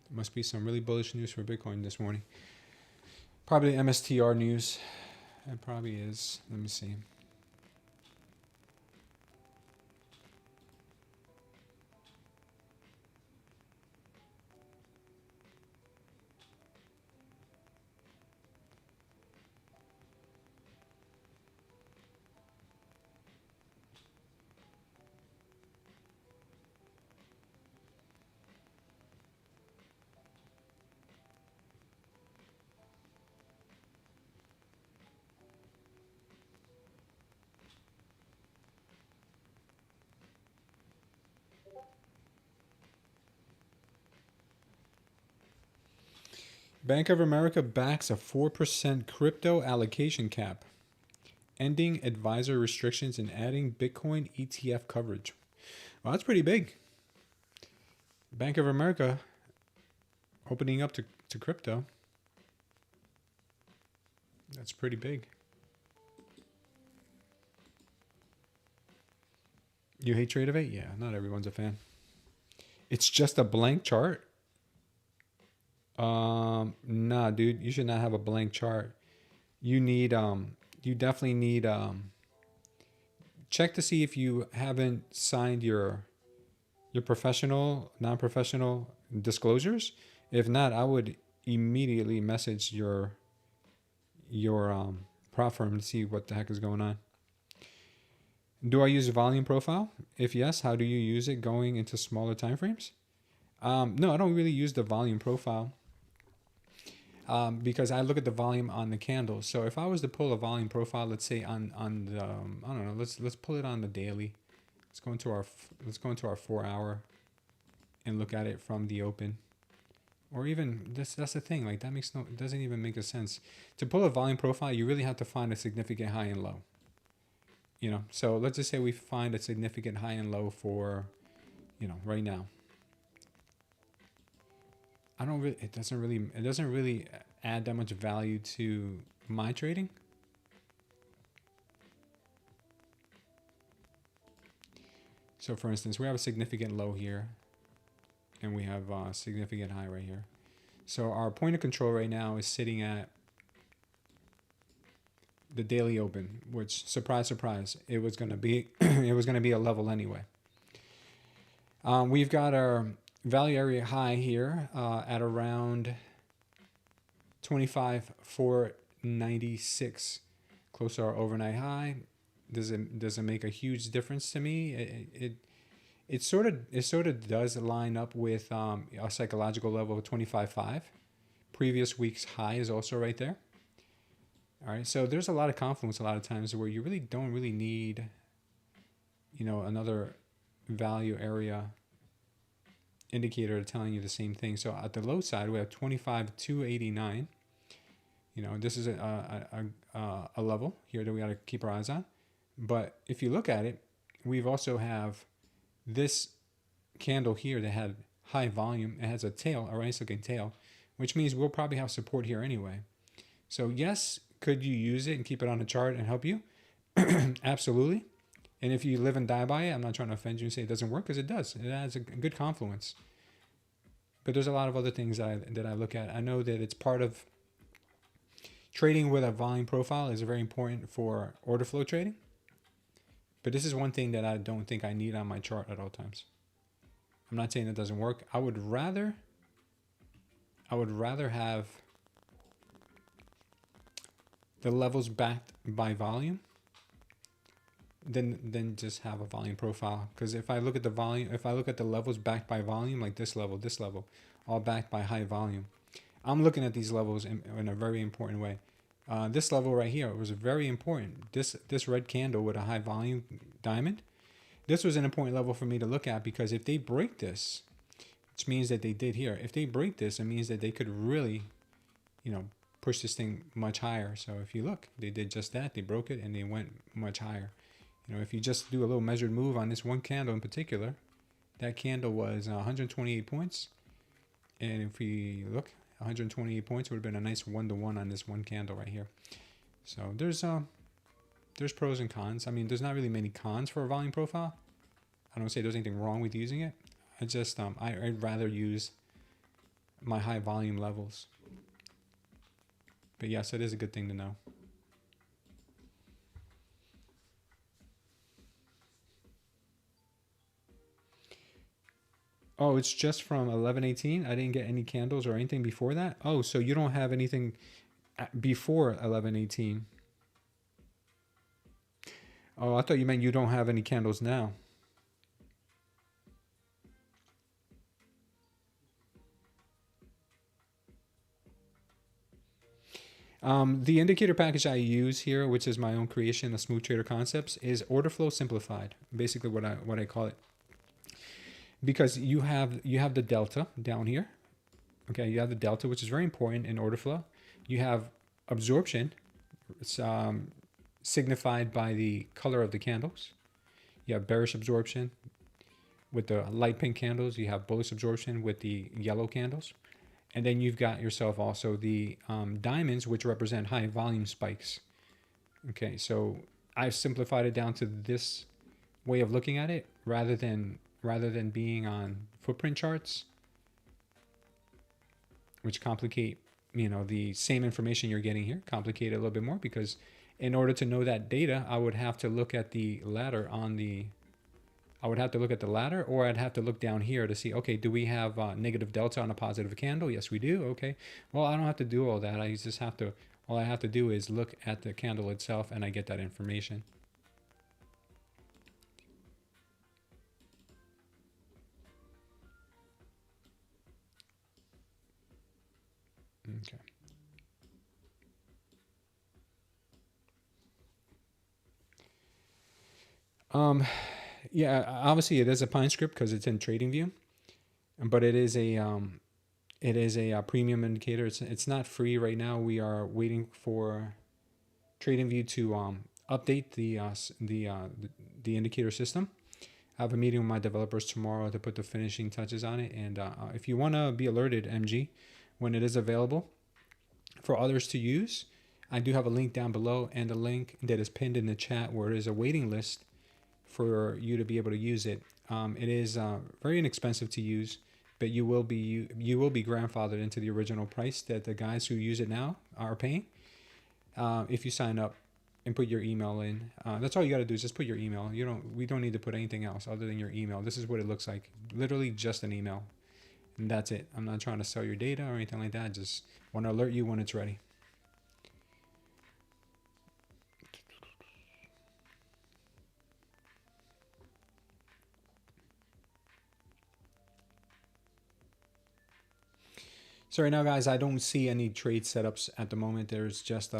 There must be some really bullish news for Bitcoin this morning. Probably MSTR news. It probably is. Let me see. Bank of America backs a 4% crypto allocation cap, ending advisor restrictions and adding Bitcoin ETF coverage. Well, that's pretty big. Bank of America opening up to crypto. That's pretty big. You hate Tradeify? Yeah, not everyone's a fan. It's just a blank chart. Nah, dude, you should not have a blank chart. You need, you definitely need, check to see if you haven't signed your professional, non-professional disclosures. If not, I would immediately message your prop firm to see what the heck is going on. Do I use a volume profile? If yes, how do you use it going into smaller time frames? No, I don't really use the volume profile. Because I look at the volume on the candles. So if I was to pull a volume profile, let's say on the I don't know, let's pull it on the daily. Let's go into our 4 hour and look at it from the open. Or even that's the thing, like it doesn't even make a sense. To pull a volume profile, you really have to find a significant high and low. You know, so let's just say we find a significant high and low for, you know, right now. It doesn't really add that much value to my trading. So for instance, we have a significant low here and we have a significant high right here. So our point of control right now is sitting at the daily open, which surprise, surprise, it was going to be, it was going to be a level anyway. We've got our value area high here at around 25,496, close to our overnight high. Does it make a huge difference to me? It sort of does line up with a psychological level of 25.5. Previous week's high is also right there. All right, so there's a lot of confluence a lot of times where you really don't really need, you know, another value area indicator telling you the same thing. So at the low side, we have 25,289. You know, this is a level here that we got to keep our eyes on. But if you look at it, we've also have this candle here that had high volume. It has a tail, a nice looking tail, which means we'll probably have support here anyway. So yes, could you use it and keep it on the chart and help you? Absolutely. And if you live and die by it, I'm not trying to offend you and say it doesn't work, because it does. It has a good confluence. But there's a lot of other things that I look at. I know that it's part of trading with a volume profile is very important for order flow trading. But this is one thing that I don't think I need on my chart at all times. I'm not saying that doesn't work. I would rather have the levels backed by volume than just have a volume profile. Because if I look at the volume, if I look at the levels backed by volume, like this level, all backed by high volume, I'm looking at these levels in a very important way. This level right here was very important. This red candle with a high volume diamond, this was an important level for me to look at, because if they break this, which means that they did here, if they break this, it means that they could really, you know, push this thing much higher. So if you look, they did just that. They broke it and they went much higher. You know, if you just do a little measured move on this one candle in particular, that candle was 128 points. And if we look, 128 points would have been a nice 1-to-1 on this one candle right here. So there's pros and cons. I mean, there's not really many cons for a volume profile. I don't say there's anything wrong with using it. I just I'd rather use my high volume levels. But yes, it is a good thing to know. Oh, it's just from 11:18. I didn't get any candles or anything before that. Oh, so you don't have anything before 11:18. Oh, I thought you meant you don't have any candles now. The indicator package I use here, which is my own creation, the Smooth Trader Concepts, is order flow simplified. Basically, what I call it, because you have the delta down here. Okay, you have the delta, which is very important in order flow. You have absorption, it's signified by the color of the candles. You have bearish absorption with the light pink candles. You have bullish absorption with the yellow candles. And then you've got yourself also the diamonds, which represent high volume spikes. Okay, so I've simplified it down to this way of looking at it, rather than being on footprint charts, which complicate, you know, the same information you're getting here, complicate it a little bit more, because in order to know that data, I would have to look at the ladder on the, or I'd have to look down here to see, okay, do we have negative delta on a positive candle? Yes, we do. Okay. Well, I don't have to do all that. I just have to, all I have to do is look at the candle itself and I get that information. Okay. Yeah, obviously it is a Pine script because it's in TradingView, but it is a premium indicator. It's not free right now. We are waiting for TradingView to update the indicator system. I have a meeting with my developers tomorrow to put the finishing touches on it. And if you want to be alerted, MG, when it is available for others to use, I do have a link down below and a link that is pinned in the chat where it is a waiting list for you to be able to use it. It is very inexpensive to use, but you will be grandfathered into the original price that the guys who use it now are paying. If you sign up and put your email in, that's all you got to do is just put your email. We don't need to put anything else other than your email. This is what it looks like, literally just an email, and that's it. I'm not trying to sell your data or anything like that. I just want to alert you when it's ready. So right now, guys, I don't see any trade setups at the moment. There's just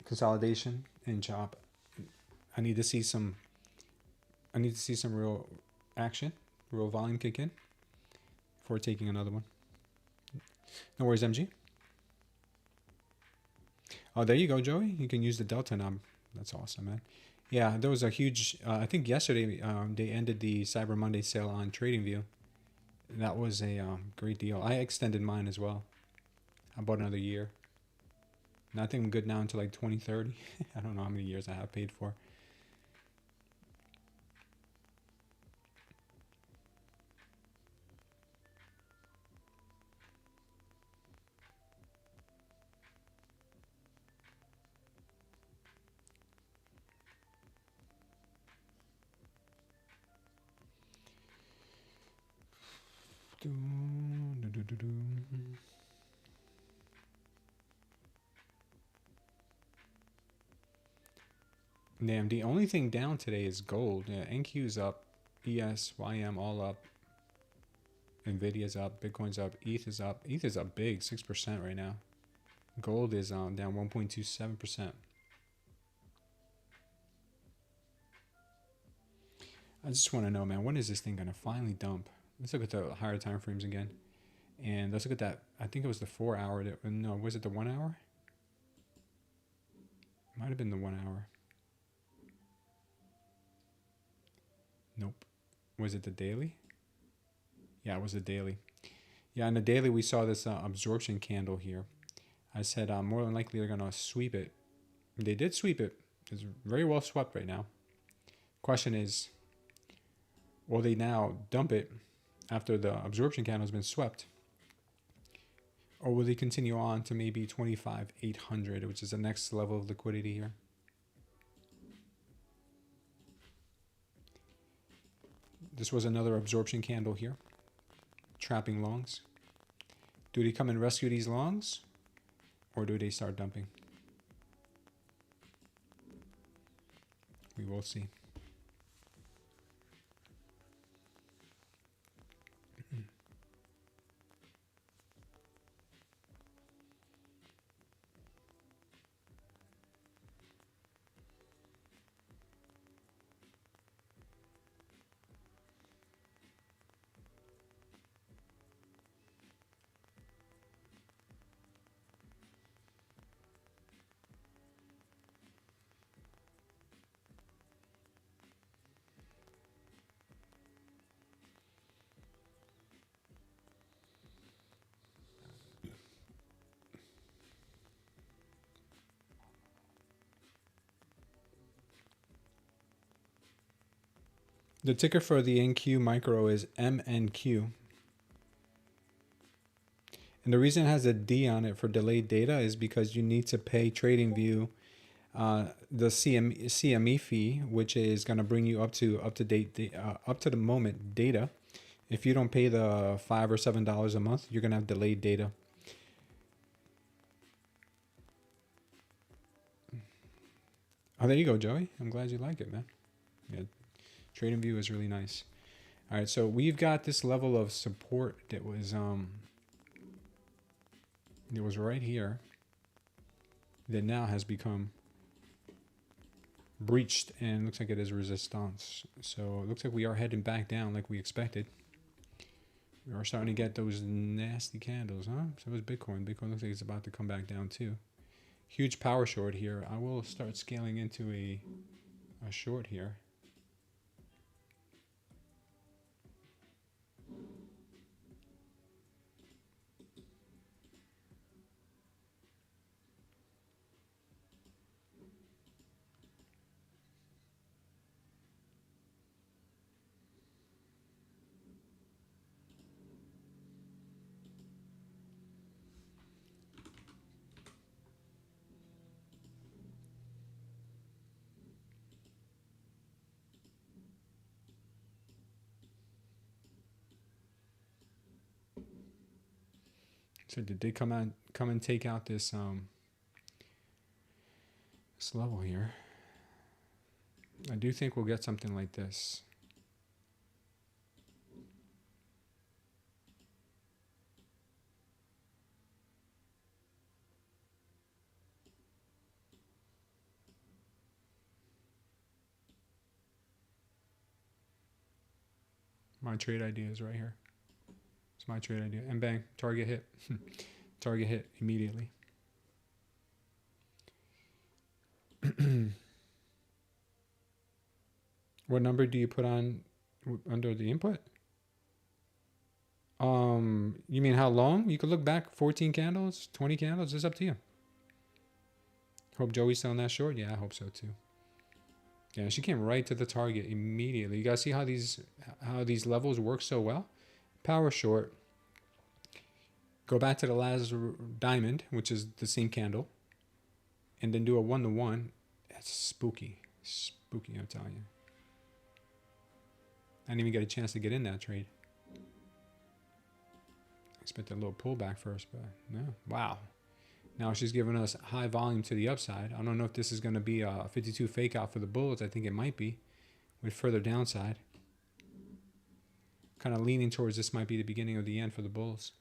consolidation and chop. I need to see some real action, real volume kick in before taking another one. No worries, MG. Oh, there you go, Joey. You can use the delta knob. That's awesome, man. Yeah, there was a huge, I think yesterday they ended the Cyber Monday sale on TradingView. That was a great deal. I extended mine as well. I bought another year. And I think I'm good now until like 2030. I don't know how many years I have paid for. Damn, the only thing down today is gold. Yeah, NQ's up, ES, YM all up. Nvidia's up, Bitcoin's up, ETH is up. ETH is up big, 6% right now. Gold is down 1.27%. I just want to know, man, when is this thing going to finally dump? Let's look at the higher time frames again. And let's look at that. I think it was the 4 hour. No, was it the 1 hour? Might have been the 1 hour. Nope. Was it the daily? Yeah, it was the daily. Yeah, in the daily, we saw this absorption candle here. I said more than likely they're going to sweep it. They did sweep it. It's very well swept right now. Question is, will they now dump it after the absorption candle has been swept? Or will they continue on to maybe 25,800, which is the next level of liquidity here? This was another absorption candle here, trapping longs. Do they come and rescue these longs, or do they start dumping? We will see. The ticker for the NQ micro is MNQ. And the reason it has a D on it for delayed data is because you need to pay TradingView the CME fee, which is going to bring you up to the moment data. If you don't pay the $5 or $7 a month, you're going to have delayed data. Oh, there you go, Joey. I'm glad you like it, man. Yeah. TradingView is really nice. All right, so we've got this level of support that was right here that now has become breached, and looks like it is resistance. So it looks like we are heading back down like we expected. We are starting to get those nasty candles, huh? So is Bitcoin. Bitcoin looks like it's about to come back down too. Huge power short here. I will start scaling into a short here. So did they come and take out this this level here? I do think we'll get something like this. My trade idea is right here. It's my trade idea. And bang, target hit. Target hit immediately. What number do you put on under the input? You mean how long? You could look back 14 candles, 20 candles. It's up to you. Hope Joey's selling that short. Yeah, I hope so too. Yeah, she came right to the target immediately. You guys see how these levels work so well? Power short. Go back to the last diamond, which is the same candle, and then do a 1-to-1. That's spooky. Spooky, I'm telling you. I didn't even get a chance to get in that trade. Expect a little pullback first, but no. Wow. Now she's giving us high volume to the upside. I don't know if this is going to be a 52 fake out for the bulls. I think it might be with further downside. Kind of leaning towards this might be the beginning of the end for the bulls.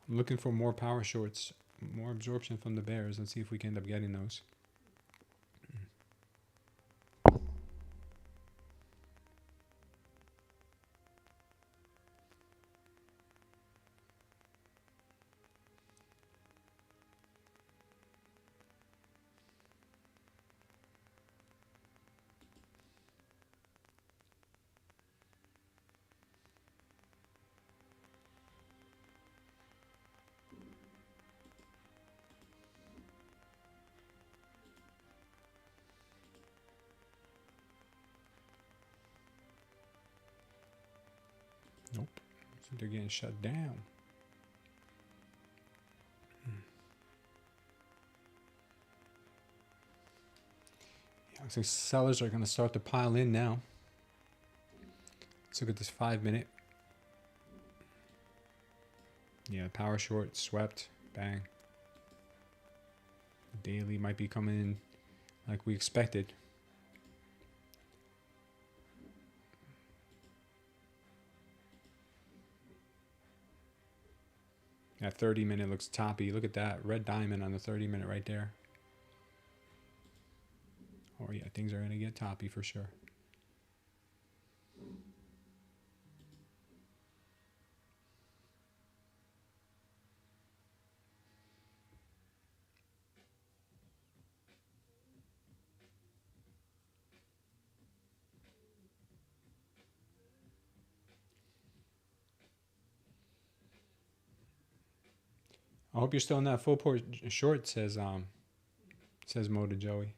I'm looking for more power shorts, more absorption from the bears. Let's see if we can end up getting those. Nope. So they're getting shut down. Yeah, looks like sellers are going to start to pile in now. Let's look at this 5 minute. Yeah, power short, swept, bang. The daily might be coming in like we expected. That 30 minute looks toppy. Look at that red diamond on the 30 minute right there. Oh yeah, things are going to get toppy for sure. I hope you're still in that full port short, says Mo to Joey.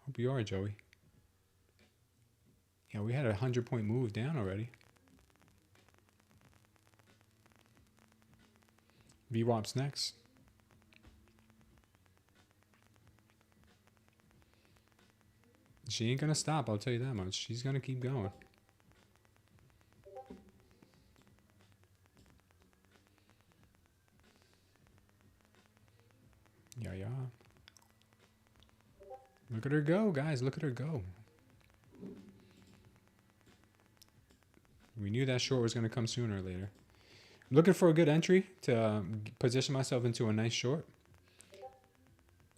Hope you are, Joey. Yeah, we had a 100-point move down already. VWAP's next. She ain't gonna stop, I'll tell you that much. She's gonna keep going. Yeah, yeah. Look at her go, guys. Look at her go. We knew that short was going to come sooner or later. I'm looking for a good entry to position myself into a nice short.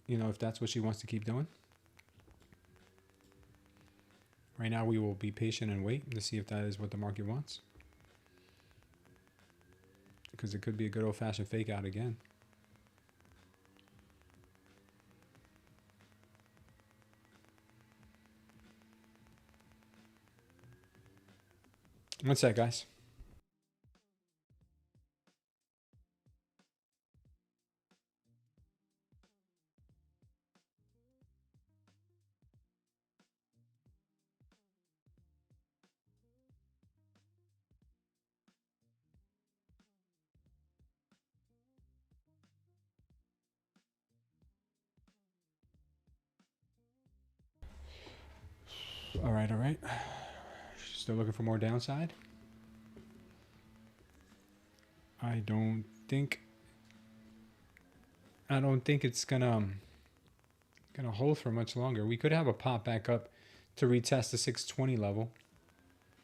You know, if that's what she wants to keep doing. Right now, we will be patient and wait to see if that is what the market wants. Because it could be a good old-fashioned fake out again. One sec, guys. All right, all right. Still looking for more downside. I don't think it's gonna hold for much longer. We could have a pop back up to retest the 620 level,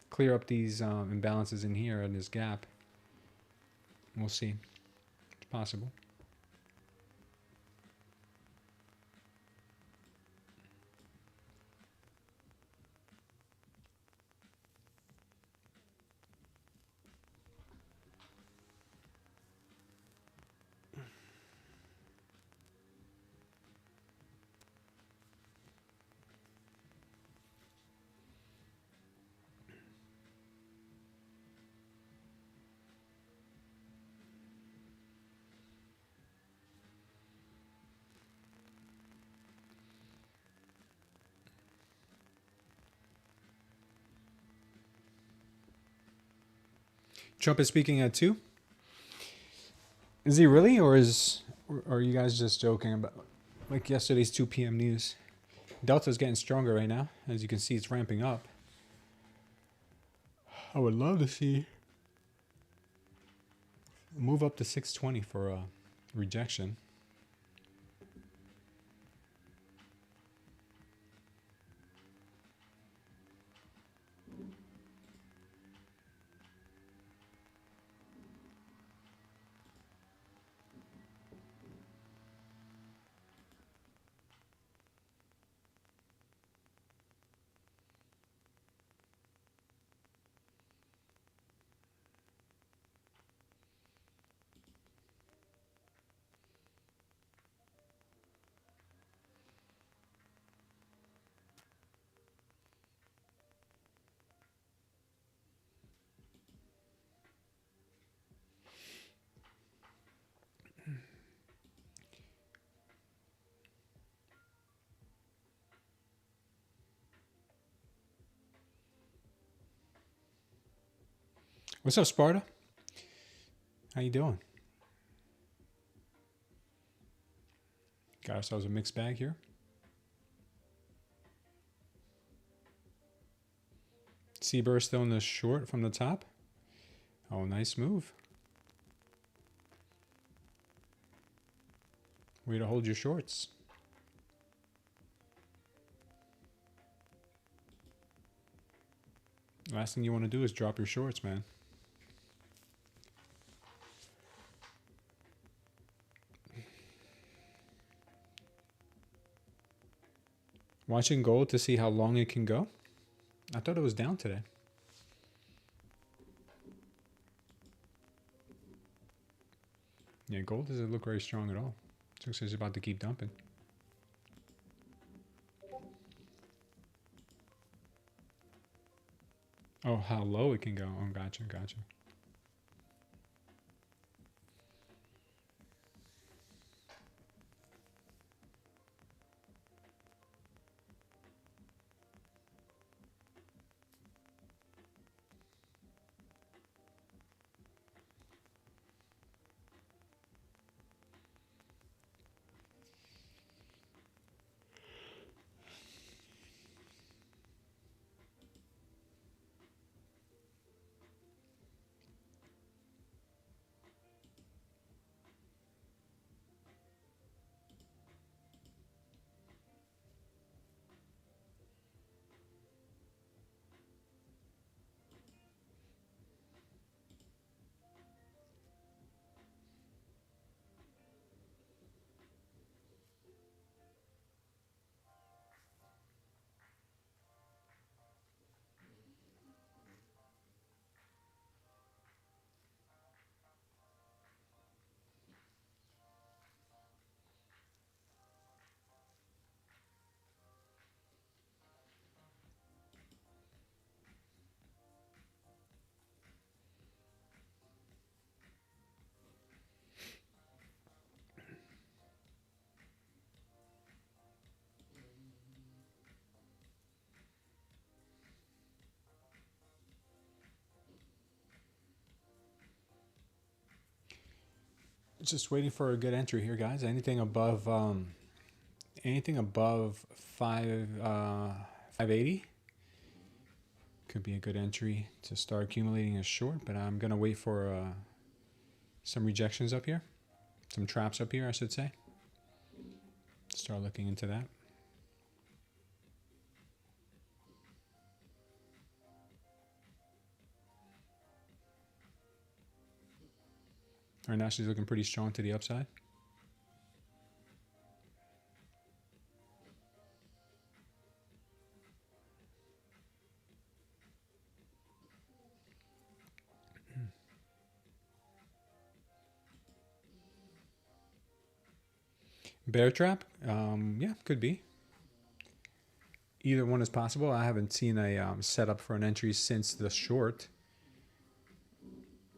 clear up these imbalances in here in this gap. We'll see. It's possible. Trump is speaking at 2. Is he really, or are you guys just joking about like yesterday's 2 p.m. news? Delta's getting stronger right now. As you can see, it's ramping up. I would love to see a move up to 620 for a rejection. What's up, Sparta? How you doing? Got ourselves a mixed bag here. Seaburst still in the short from the top. Oh, nice move. Way to hold your shorts. Last thing you want to do is drop your shorts, man. Watching gold to see how long it can go. I thought it was down today. Yeah, gold doesn't look very strong at all. It looks like it's about to keep dumping. Oh, how low it can go. Oh, gotcha, gotcha. Just waiting for a good entry here, guys. Anything above 580 could be a good entry to start accumulating a short, but I'm gonna wait for some rejections up here, some traps up here, I should say. Start looking into that. Right now she's looking pretty strong to the upside. Bear trap? Yeah, could be. Either one is possible. I haven't seen a setup for an entry since the short.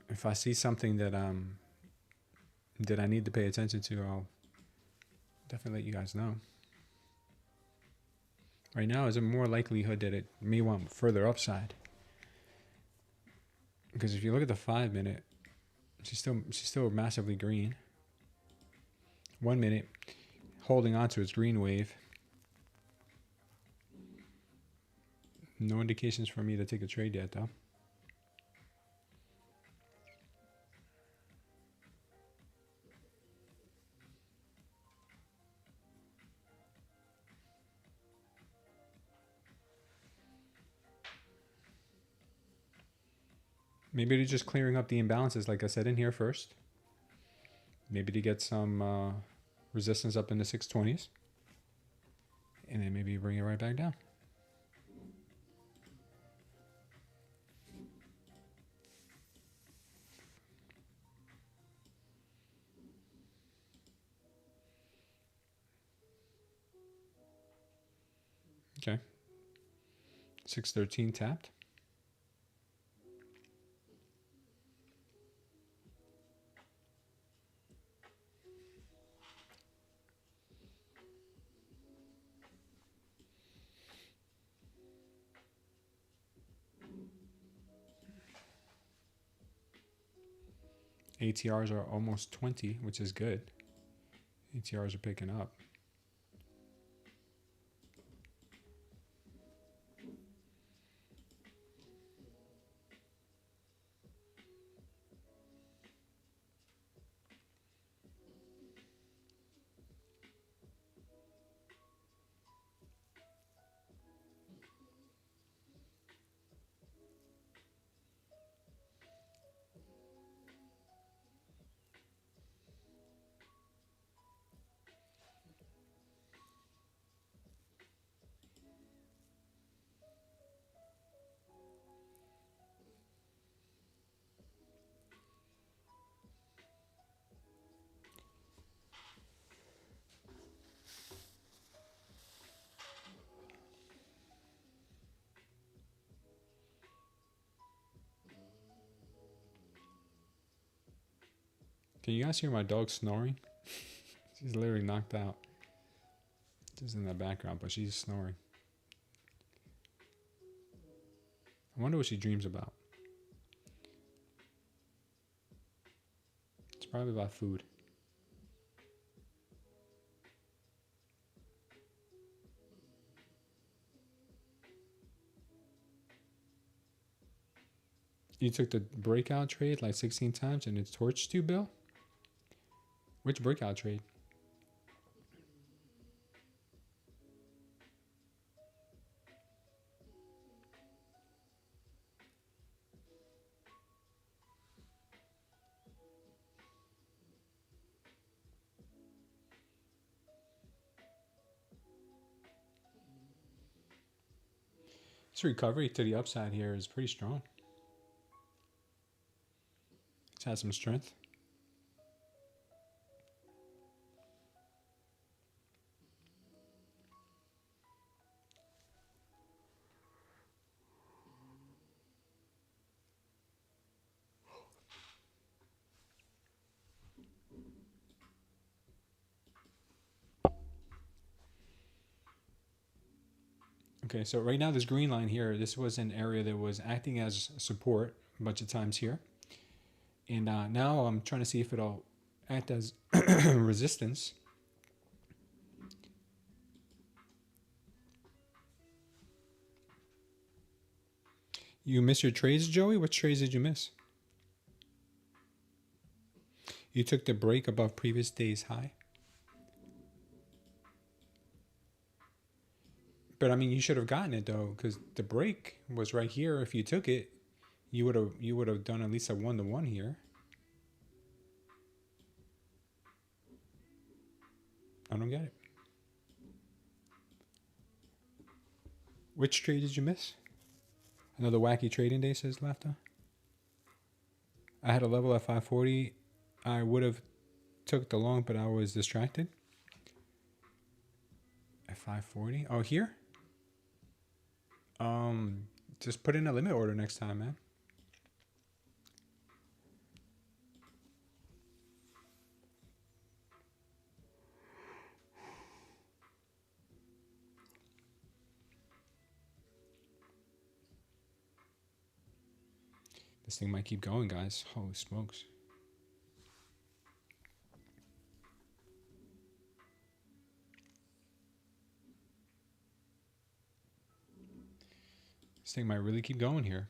If I see something that I need to pay attention to, I'll definitely let you guys know. Right now, is a more likelihood that it may want further upside. Because if you look at the 5 minute, she's still massively green. 1 minute, holding on to its green wave. No indications for me to take a trade yet, though. Maybe they're just clearing up the imbalances, like I said in here first. Maybe to get some resistance up in the 620s. And then maybe bring it right back down. Okay. 613 tapped. ATRs are almost 20, which is good. ATRs are picking up. Can you guys hear my dog snoring? She's literally knocked out. She's in the background, but she's snoring. I wonder what she dreams about. It's probably about food. You took the breakout trade like 16 times and it's torched you, Bill? Which breakout trade? This recovery to the upside here is pretty strong. It's had some strength. Okay, so right now this green line here, this was an area that was acting as support a bunch of times here. And now I'm trying to see if it'll act as resistance. You missed your trades, Joey? Which trades did you miss? You took the break above previous day's high. But I mean, you should have gotten it though, because the break was right here. If you took it, you would have done at least a 1-to-1 here. I don't get it. Which trade did you miss? Another wacky trading day, says Lefta. I had a level at 540. I would have took the long, but I was distracted. At 540. Oh, here? Just put in a limit order next time, man. This thing might keep going, guys. Holy smokes. This thing might really keep going here.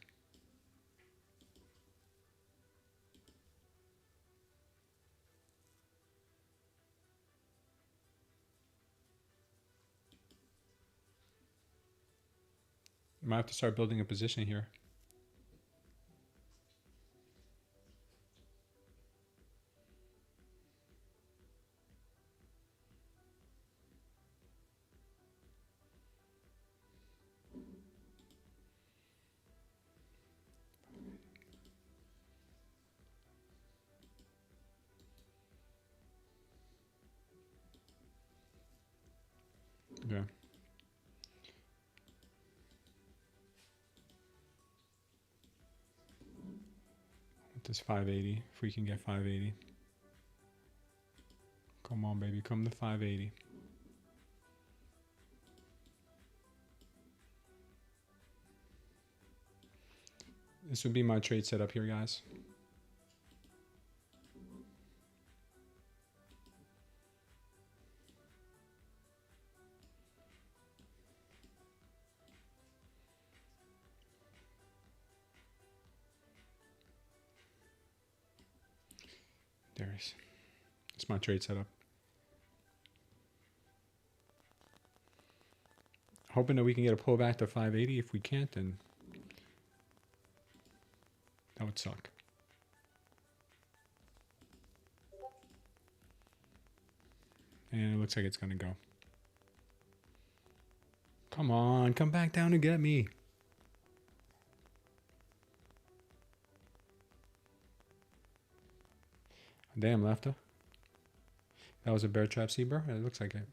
Might have to start building a position here. Yeah. With this 580, if we can get 580. Come on, baby, come to 580. This would be my trade setup here, guys. There is. It's my trade setup. Hoping that we can get a pullback to 580. If we can't, then that would suck. And it looks like it's going to go. Come on, come back down and get me. Damn, Lefta. That was a bear trap, see, bro? It looks like it.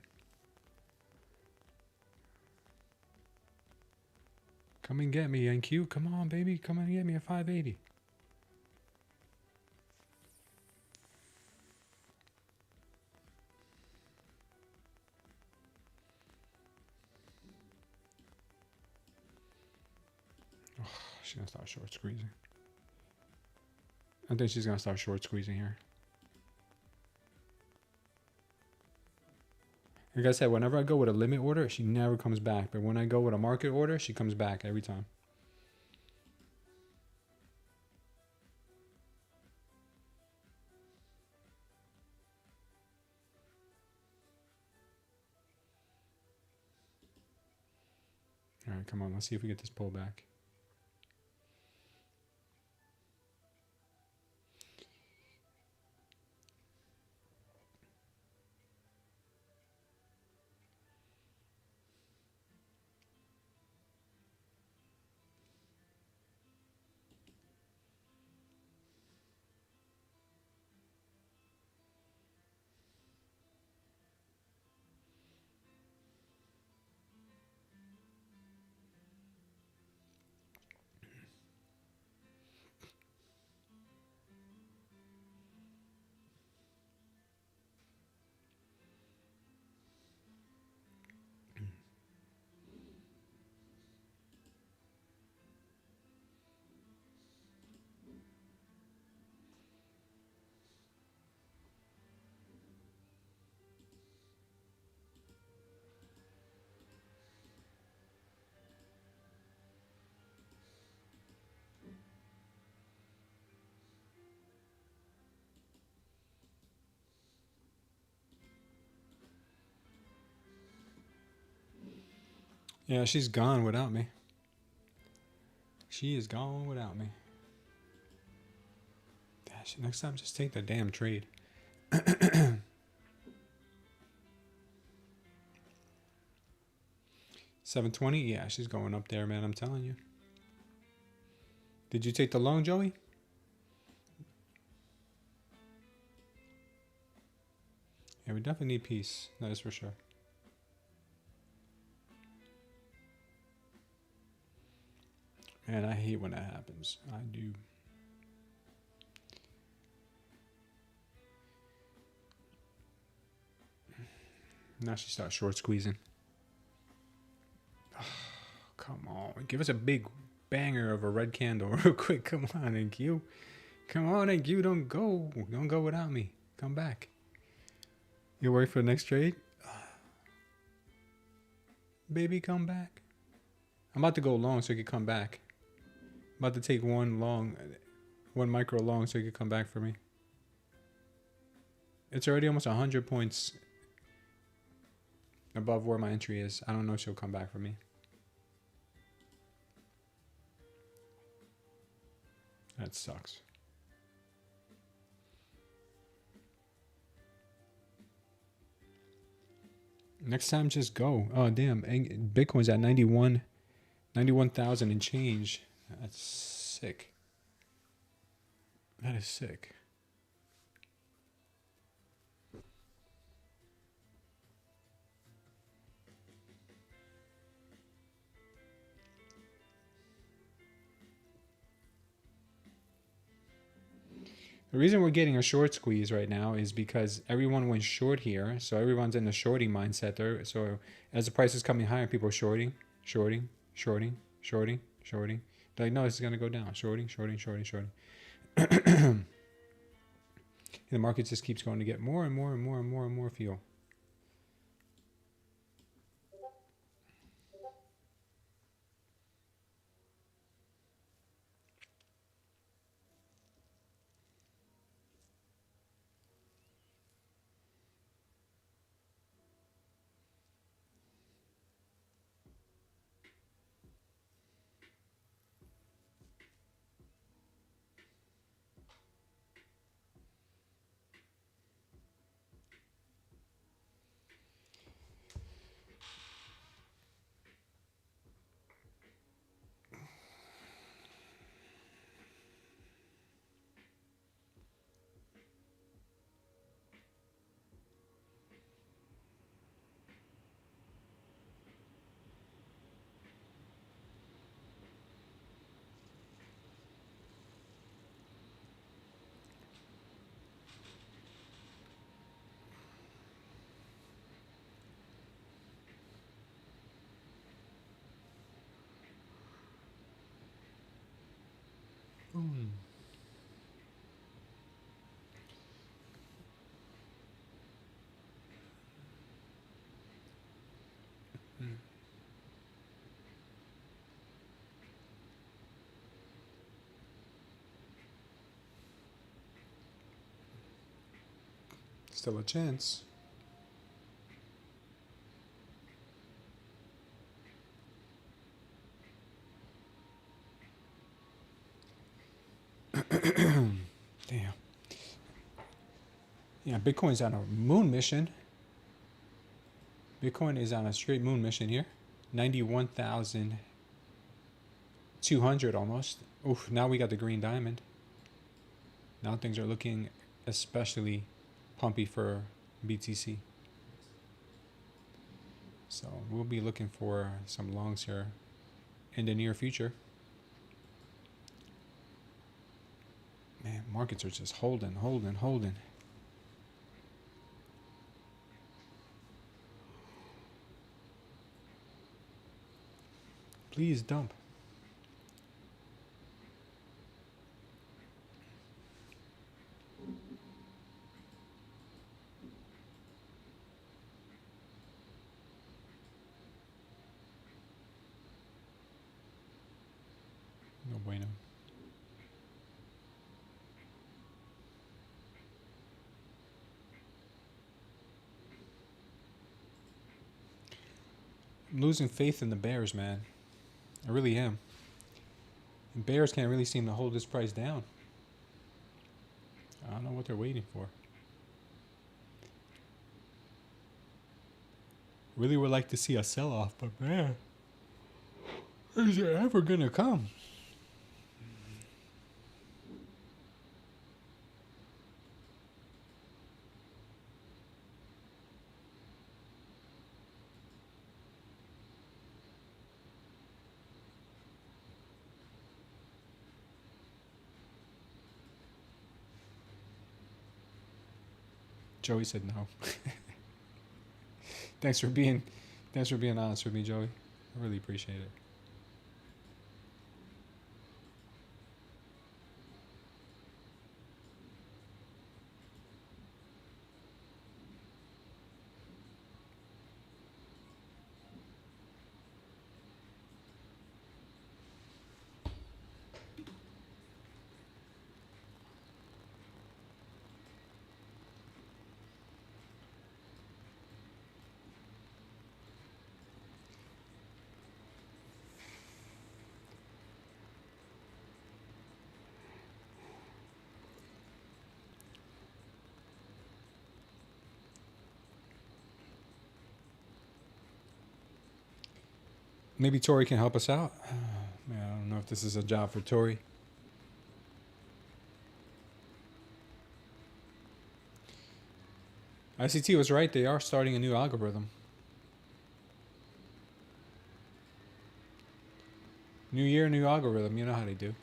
Come and get me, NQ. Come on, baby. Come and get me at 580. Oh, she's going to start short squeezing. I think she's going to start short squeezing here. Like I said, whenever I go with a limit order, she never comes back. But when I go with a market order, she comes back every time. All right, come on. Let's see if we get this pullback. Yeah, she's gone without me. She is gone without me. Dash, next time, just take the damn trade. 720? Yeah, she's going up there, man. I'm telling you. Did you take the long, Joey? Yeah, we definitely need peace. That is for sure. Man, I hate when that happens. I do. Now she starts short squeezing. Oh, come on. Give us a big banger of a red candle real quick. Come on, NQ. Come on, NQ. Don't go. Don't go without me. Come back. You wait for the next trade? Baby, come back. I'm about to go long so he can come back. I'm about to take one micro long so he can come back for me. It's already almost 100 points above where my entry is. I don't know if she'll come back for me. That sucks. Next time, just go. Oh, damn. Bitcoin's at 91,000 and change. That's sick. That is sick. The reason we're getting a short squeeze right now is because everyone went short here. So everyone's in the shorting mindset there. So as the price is coming higher, people are shorting. They're like, no, this is going to go down. Shorting. The market just keeps going to get more and more fuel. Still a chance. Damn. Yeah, Bitcoin's on a moon mission. Bitcoin is on a straight moon mission here. 91,200 almost. Oof, now we got the green diamond. Now things are looking especially pumpy for BTC. So we'll be looking for some longs here in the near future. Man, markets are just holding. Please dump. No bueno. I'm losing faith in the bears, man. I really am. And bears can't really seem to hold this price down. I don't know what they're waiting for. Really would like to see a sell-off, but man, is it ever gonna come? Joey said no. Thanks for being honest with me, Joey. I really appreciate it. Maybe Tori can help us out. Man, I don't know if this is a job for Tori. ICT was right. They are starting a new algorithm. New year, new algorithm. You know how they do.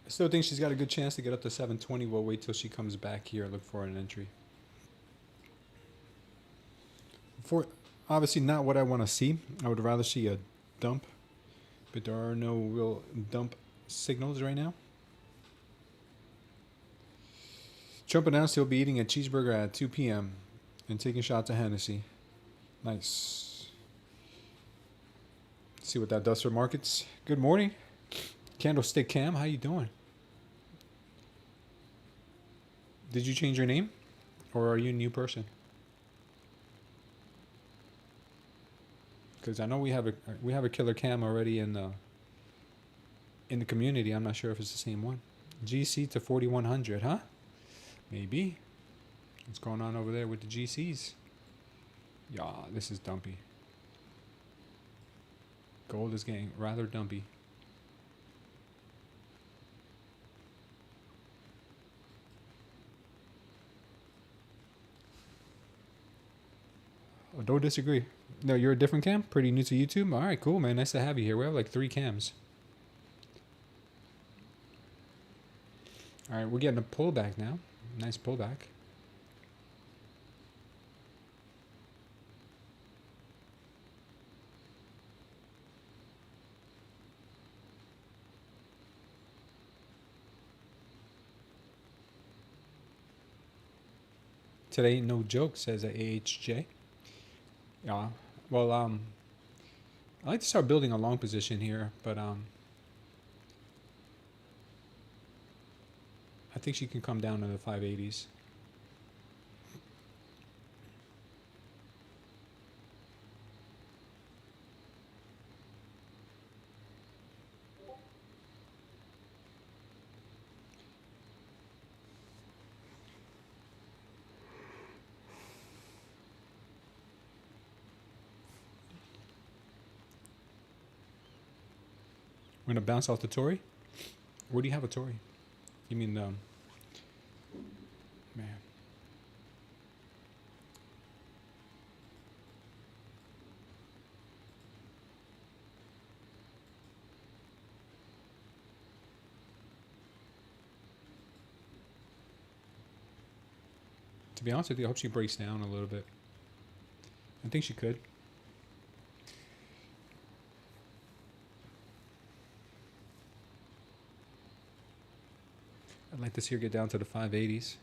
I still think she's got a good chance to get up to 720. We'll wait till she comes back here. Look for an entry. For obviously not what I want to see. I would rather see a dump, but there are no real dump signals right now. Trump announced he'll be eating a cheeseburger at 2 p.m. and taking shots of Hennessy. Nice. See what that does for markets. Good morning, Candlestick Cam. How you doing? Did you change your name, or are you a new person? Because I know we have a killer Cam already in the community. I'm not sure if it's the same one. GC to 4100, huh? Maybe. What's going on over there with the GCs? Yeah, this is dumpy. Gold is getting rather dumpy. Oh, don't disagree. No, you're a different Cam? Pretty new to YouTube? All right, cool, man. Nice to have you here. We have like 3 Cams. All right, we're getting a pullback now. Nice pullback. Today ain't no joke, says a AHJ. Yeah. Well, I like to start building a long position here, but I think she can come down to the 580s. We're gonna bounce off the Tory. Where do you have a Tory? You mean man? To be honest with you, I hope she breaks down a little bit. I think she could. I'd like to see her get down to the 580s.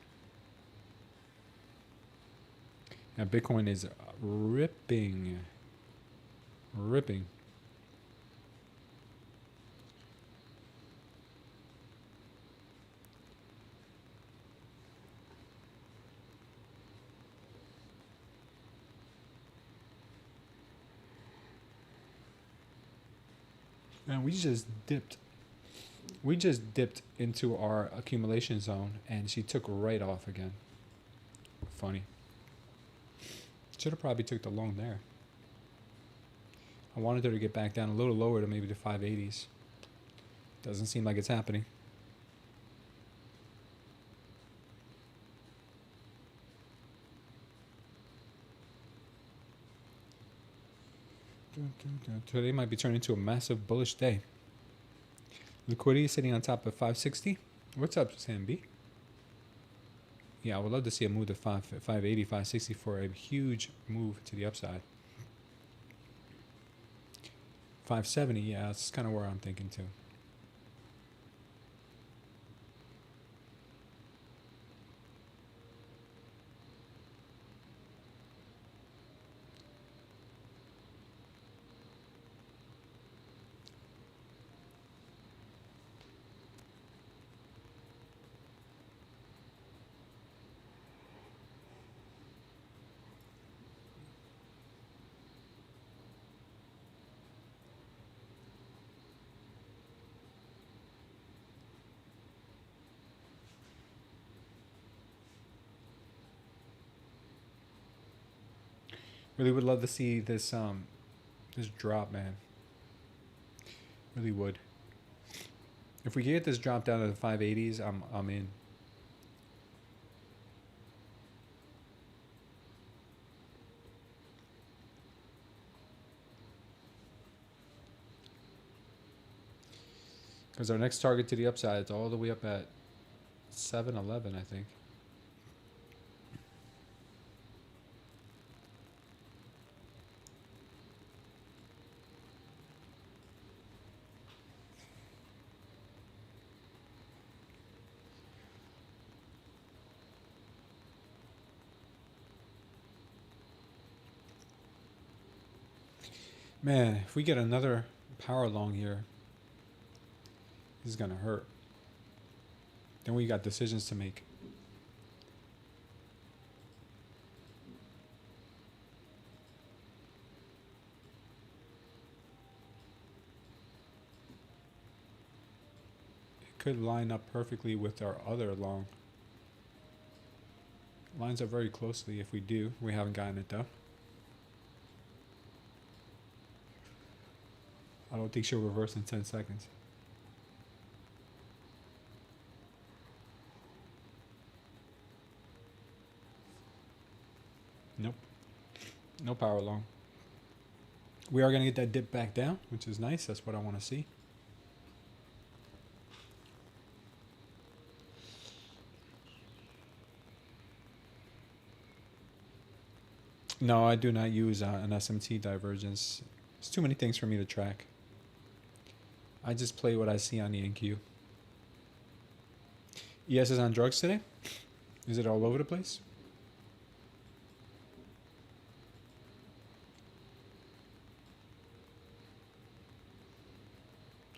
And Bitcoin is ripping. Ripping. And we just dipped. We just dipped into our accumulation zone, and she took right off again. Funny. Should have probably took the long there. I wanted her to get back down a little lower to maybe the 580s. Doesn't seem like it's happening. Today might be turning into a massive bullish day. Liquidity is sitting on top of 560. What's up, Sam B? Yeah, I would love to see a move to 580, 560 for a huge move to the upside. 570, yeah, that's kind of where I'm thinking too. Really would love to see this this drop, man. Really would. If we get this drop down to the 580s, I'm in. Because our next target to the upside is all the way up at 711, I think. Man, if we get another power long here, this is going to hurt. Then we got decisions to make. It could line up perfectly with our other long. Lines up very closely if we do. We haven't gotten it though. I don't think she'll reverse in 10 seconds. Nope. No power long. We are going to get that dip back down, which is nice. That's what I want to see. No, I do not use an SMT divergence. There's too many things for me to track. I just play what I see on the NQ. ES is on drugs today? Is it all over the place?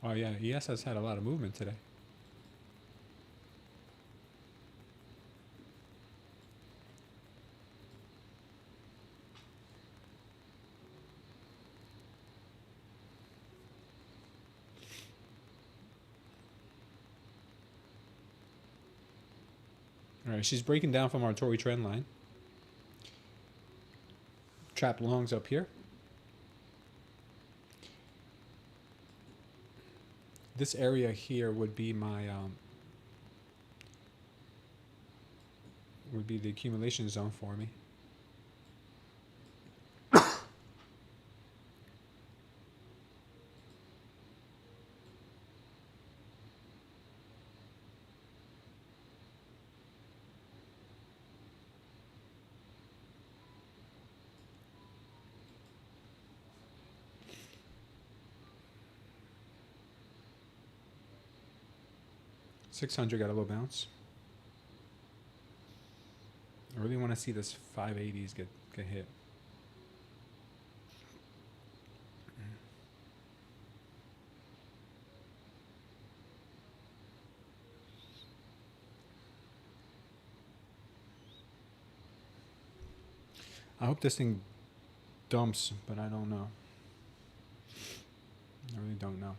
Oh yeah, ES has had a lot of movement today. All right, she's breaking down from our Tory trend line. Trap longs up here. This area here would be my would be the accumulation zone for me. $600 got a little bounce. I really want to see this 580s get hit. I hope this thing dumps, but I don't know. I really don't know.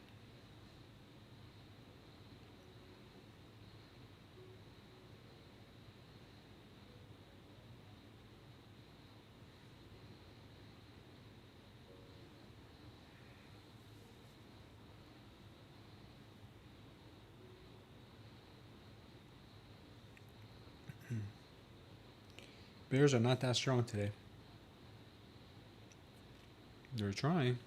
Bears are not that strong today. They're trying.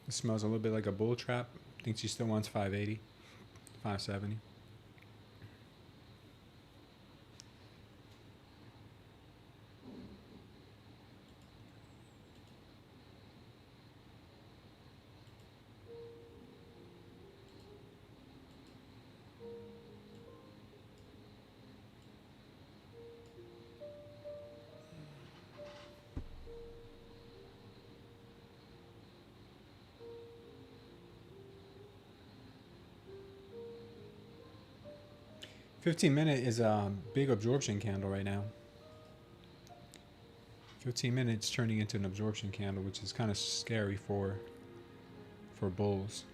It smells a little bit like a bull trap. Thinks he still wants 580, 570. $15-minute is a big absorption candle right now. 15 minutes turning into an absorption candle, which is kind of scary for bulls.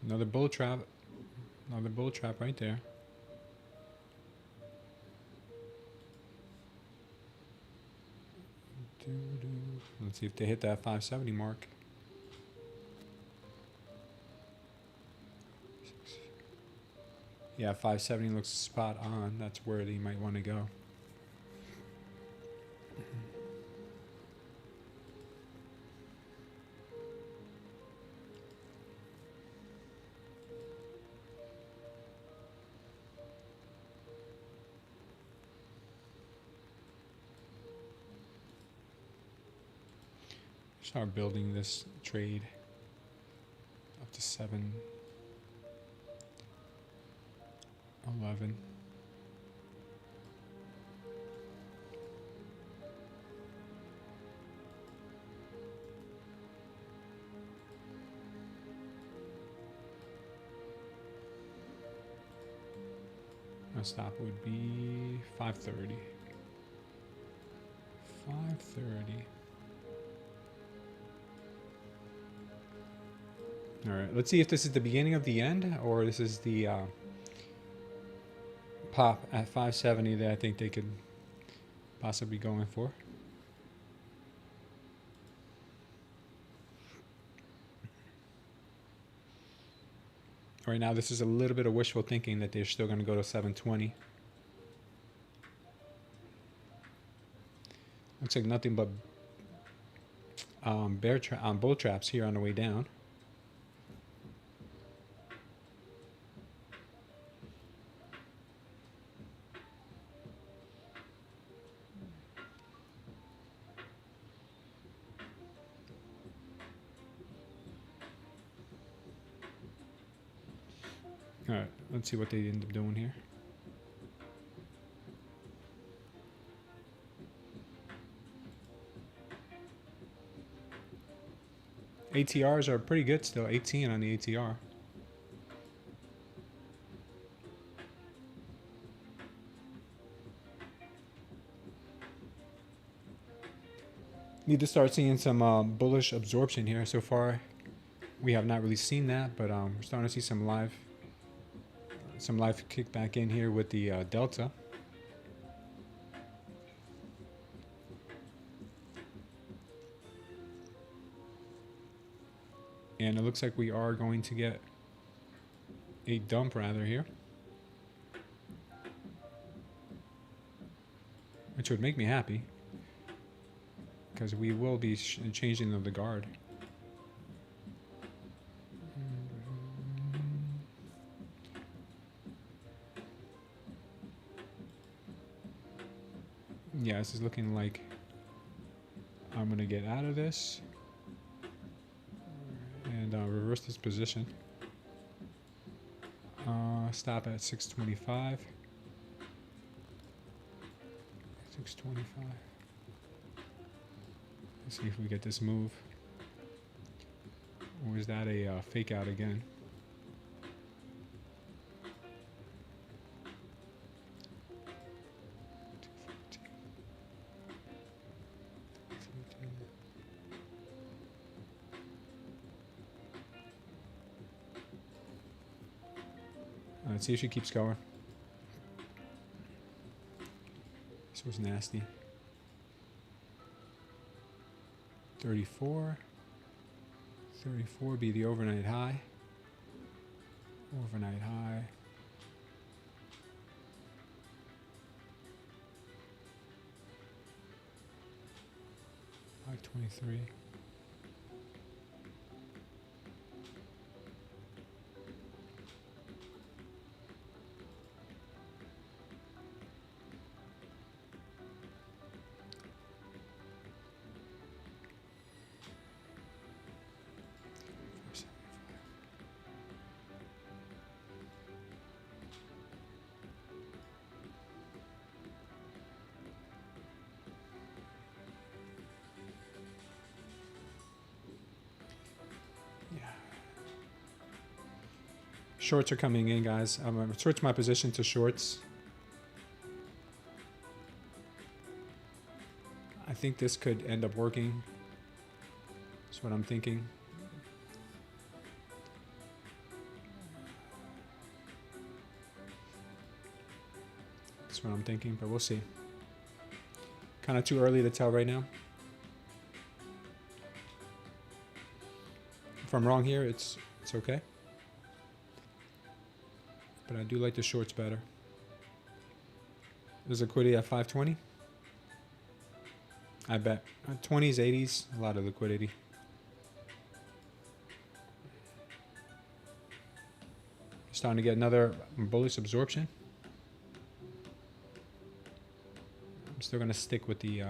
Another bull trap. Another bull trap right there. Let's see if they hit that 570 mark. Yeah, 570 looks spot on. That's where they might want to go. Start building this trade up to 711. My stop would be 530. 530. All right, let's see if this is the beginning of the end or this is the pop at 570 that I think they could possibly go in for. Right now, this is a little bit of wishful thinking that they're still going to go to 720. Looks like nothing but bull traps here on the way down. All right, let's see what they end up doing here. ATRs are pretty good still, 18 on the ATR. Need to start seeing some bullish absorption here. So far, we have not really seen that, but we're starting to see some live kickback in here with the Delta. And it looks like we are going to get a dump rather here, which would make me happy because we will be changing of the guard. Yeah, this is looking like I'm going to get out of this and reverse this position. Stop at 625. 625. Let's see if we get this move. Or is that a fake out again? Let's see if she keeps going. This was nasty. 34. 34 be the overnight high. Overnight high. $523. Shorts are coming in, guys. I'm going to switch my position to shorts. I think this could end up working. That's what I'm thinking. That's what I'm thinking, but we'll see. Kind of too early to tell right now. If I'm wrong here, it's okay. But I do like the shorts better. There's liquidity at 520. I bet 20s, 80s, a lot of liquidity. Starting to get another bullish absorption. I'm still going to stick with the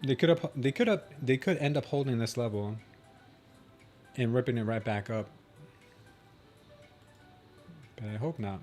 They could end up holding this level and ripping it right back up. But I hope not.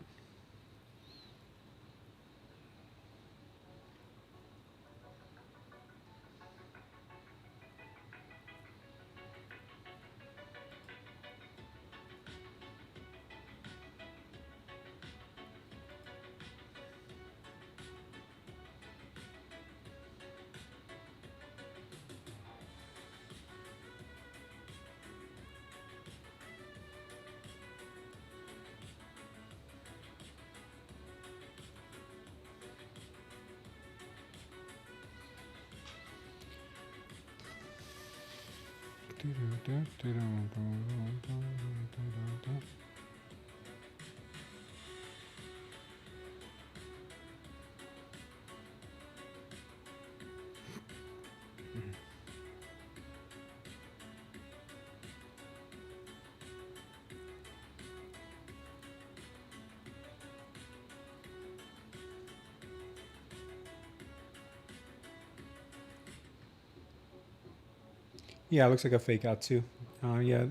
Yeah, it looks like a fake out too. Yeah,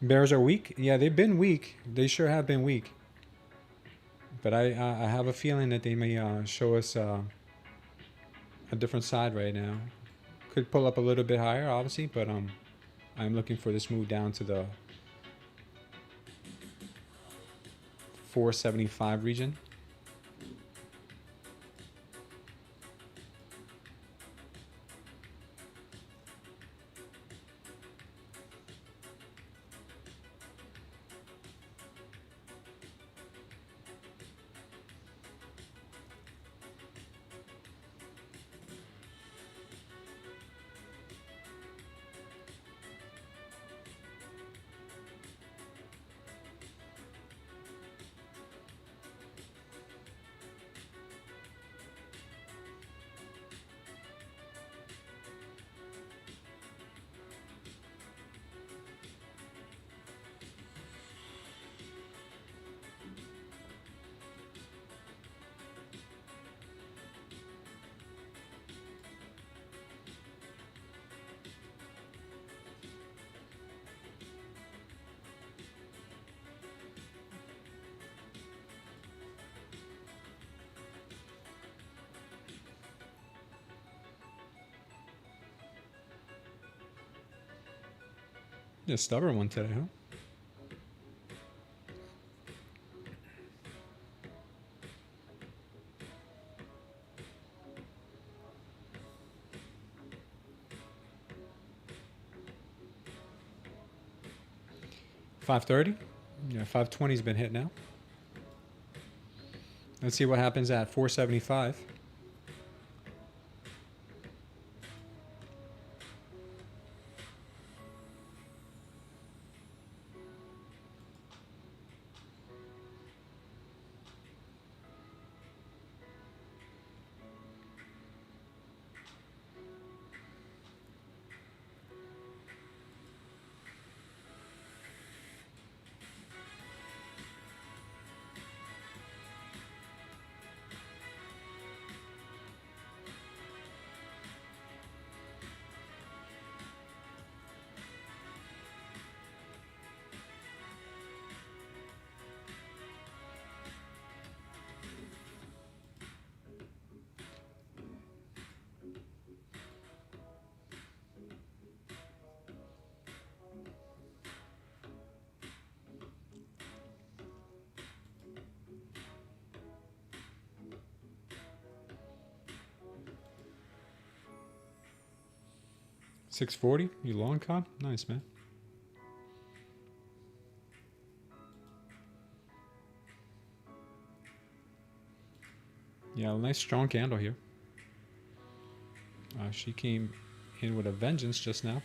bears are weak. Yeah, they've been weak. They sure have been weak. But I have a feeling that they may show us a different side right now. Could pull up a little bit higher, obviously, but I'm looking for this move down to the 475 region. Yeah, stubborn one today, huh? $530. Yeah, 520's been hit now. Let's see what happens at 475. $640. You long con? Nice, man. Yeah, a nice strong candle here. She came in with a vengeance just now.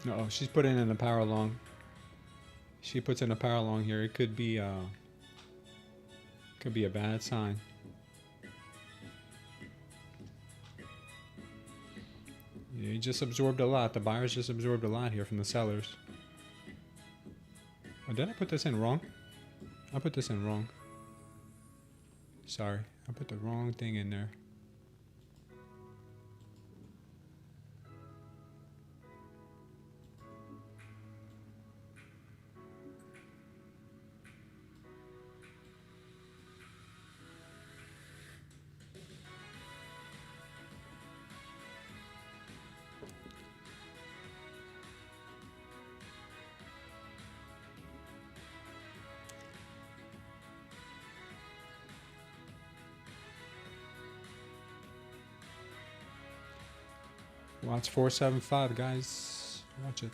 Uh-oh, she's putting in a power long. She puts in a power long here. It could be a bad sign. Yeah, you just absorbed a lot. The buyers just absorbed a lot here from the sellers. Oh, did I put this in wrong? I put this in wrong. Sorry, I put the wrong thing in there. Watch 475, guys. Watch it.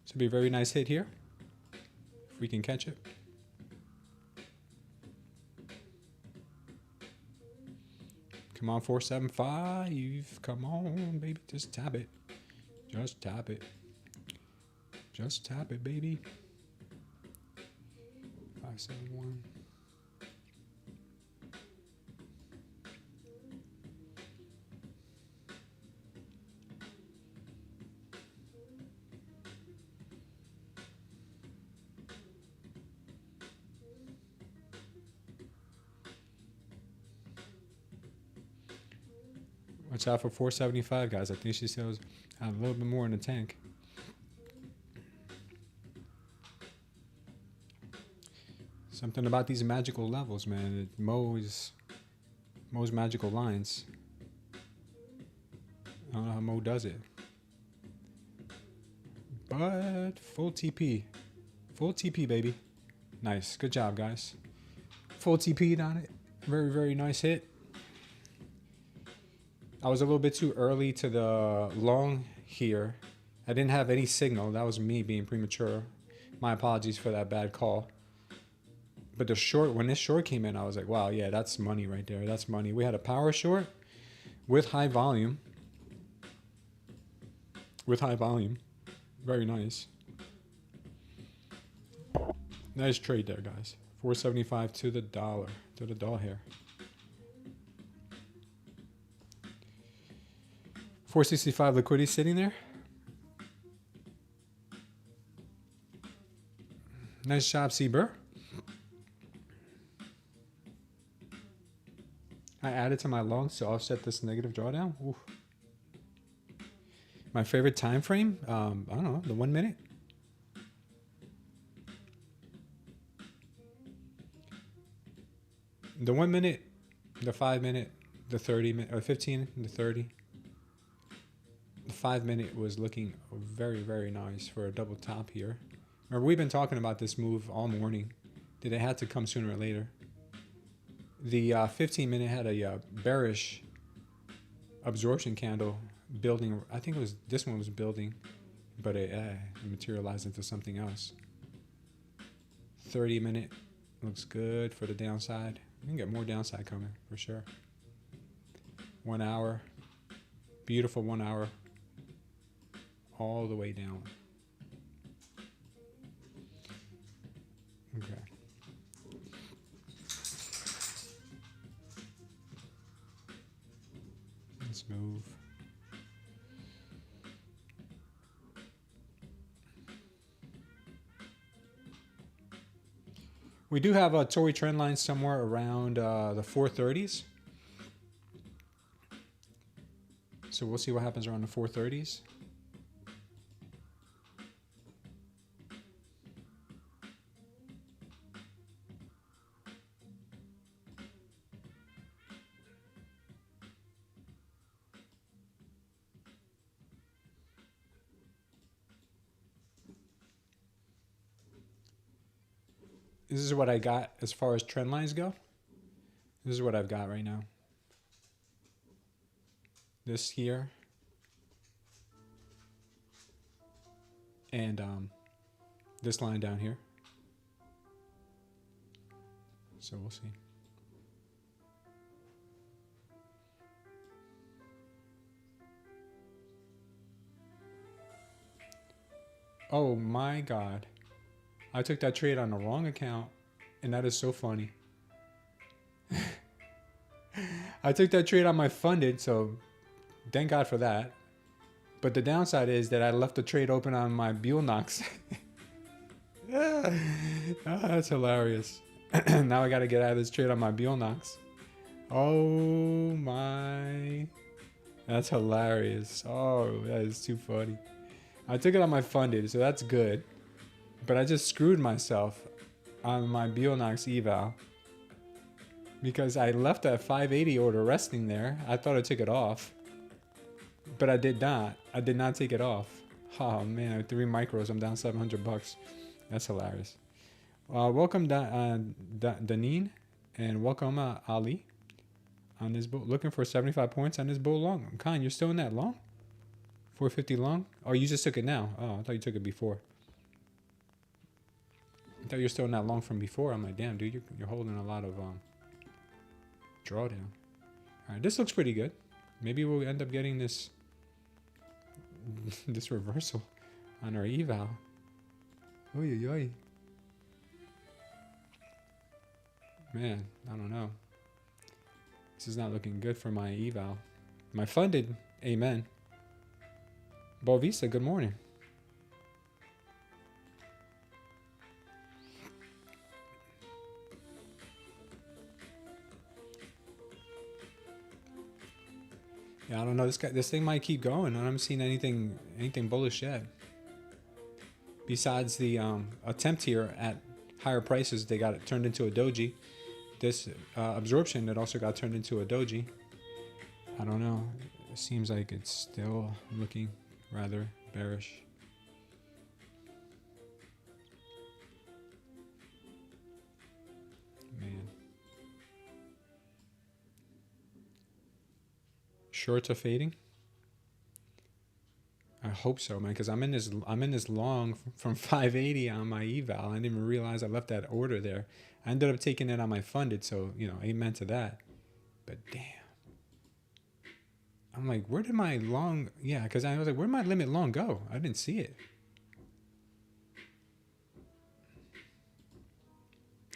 Should be a very nice hit here, if we can catch it. Come on, 475. Come on, baby. Just tap it. Just tap it. Just tap it, baby. 571. Watch out for 475, guys. I think she still has a little bit more in the tank. Something about these magical levels, man. It mows magical lines. I don't know how Mo does it. But full TP. Full TP, baby. Nice. Good job, guys. Full TP on it. Very, very nice hit. I was a little bit too early to the long here. I didn't have any signal. That was me being premature. My apologies for that bad call. But the short, when this short came in, I was like, wow, yeah, that's money right there. That's money. We had a power short with high volume. With high volume. Very nice. Nice trade there, guys. 475 to the dollar. To the doll hair. 465 liquidity sitting there. Nice job, Seaber. I added to my longs to offset this negative drawdown. Oof. My favorite time frame, I don't know, the 1 minute. The 1 minute, the 5 minute, the 30 minute, or 15, the 30. The 5 minute was looking very, very nice for a double top here. Remember, we've been talking about this move all morning. That it had to come sooner or later. The 15 minute had a bearish absorption candle building. I think it was this one was building, but it materialized into something else. 30 minute looks good for the downside. We can get more downside coming for sure. 1 hour, beautiful 1 hour. All the way down. Okay. Let's move. We do have a Tory trend line somewhere around the 430s. So we'll see what happens around the 430s. This is what I got as far as trend lines go. This is what I've got right now. This here. And this line down here. So we'll see. Oh my God. I took that trade on the wrong account, and that is so funny. I took that trade on my funded, so thank God for that. But the downside is that I left the trade open on my Bulenox. That's hilarious. Now I got to get out of this trade on my Bulenox. Oh my. That's hilarious. Oh, that is too funny. I took it on my funded, so that's good. But I just screwed myself on my Bulenox eval because I left that 580 order resting there. I thought I took it off, but I did not. I did not take it off. Oh man, 3 micros. I'm down $700. That's hilarious. Welcome, Danine, and welcome, Ali, on this bull. Looking for 75 points on this bull long. Khan, you're still in that long? 450 long? Oh, you just took it now. Oh, I thought you took it before. I thought you were still in that long from before. I'm like, damn, dude, you're holding a lot of drawdown. All right, this looks pretty good. Maybe we'll end up getting this this reversal on our eval. Oy, oy, oy. Man, I don't know. This is not looking good for my eval. My funded, amen. Bovisa, good morning. Yeah, I don't know. This thing might keep going. I haven't seen anything bullish yet. Besides the attempt here at higher prices, they got it turned into a doji. This absorption, it also got turned into a doji. I don't know. It seems like it's still looking rather bearish. Man. Shorts are fading. I hope so, man, because I'm in this long from 580 on my eval. I didn't even realize I left that order there. I ended up taking it on my funded, so you know, amen to that. But damn, I'm like, where did my long? Yeah, because I was like, where'd my limit long go? I didn't see it.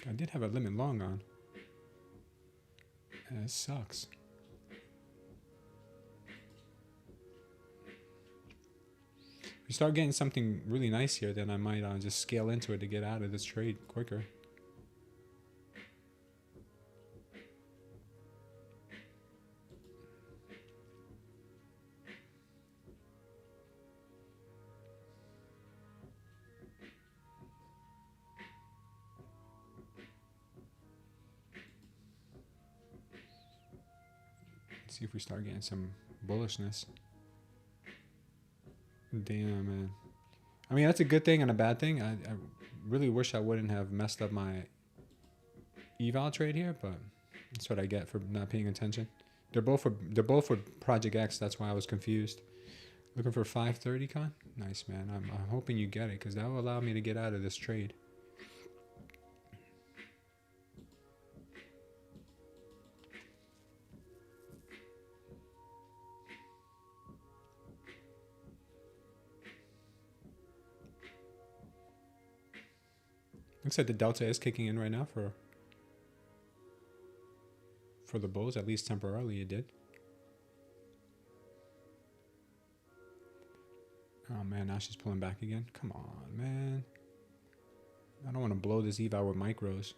I did have a limit long on. And it sucks. If we start getting something really nice here, then I might just scale into it to get out of this trade quicker. Let's see if we start getting some bullishness. Damn, man. I mean, that's a good thing and a bad thing. I really wish I wouldn't have messed up my eval trade here, but that's what I get for not paying attention. They're both for Project X. That's why I was confused. Looking for 530, Con? Nice, man. I'm hoping you get it because that will allow me to get out of this trade. Looks like the delta is kicking in right now for the bulls, at least temporarily it did. Oh man, now she's pulling back again. Come on, man. I don't want to blow this eval with micros.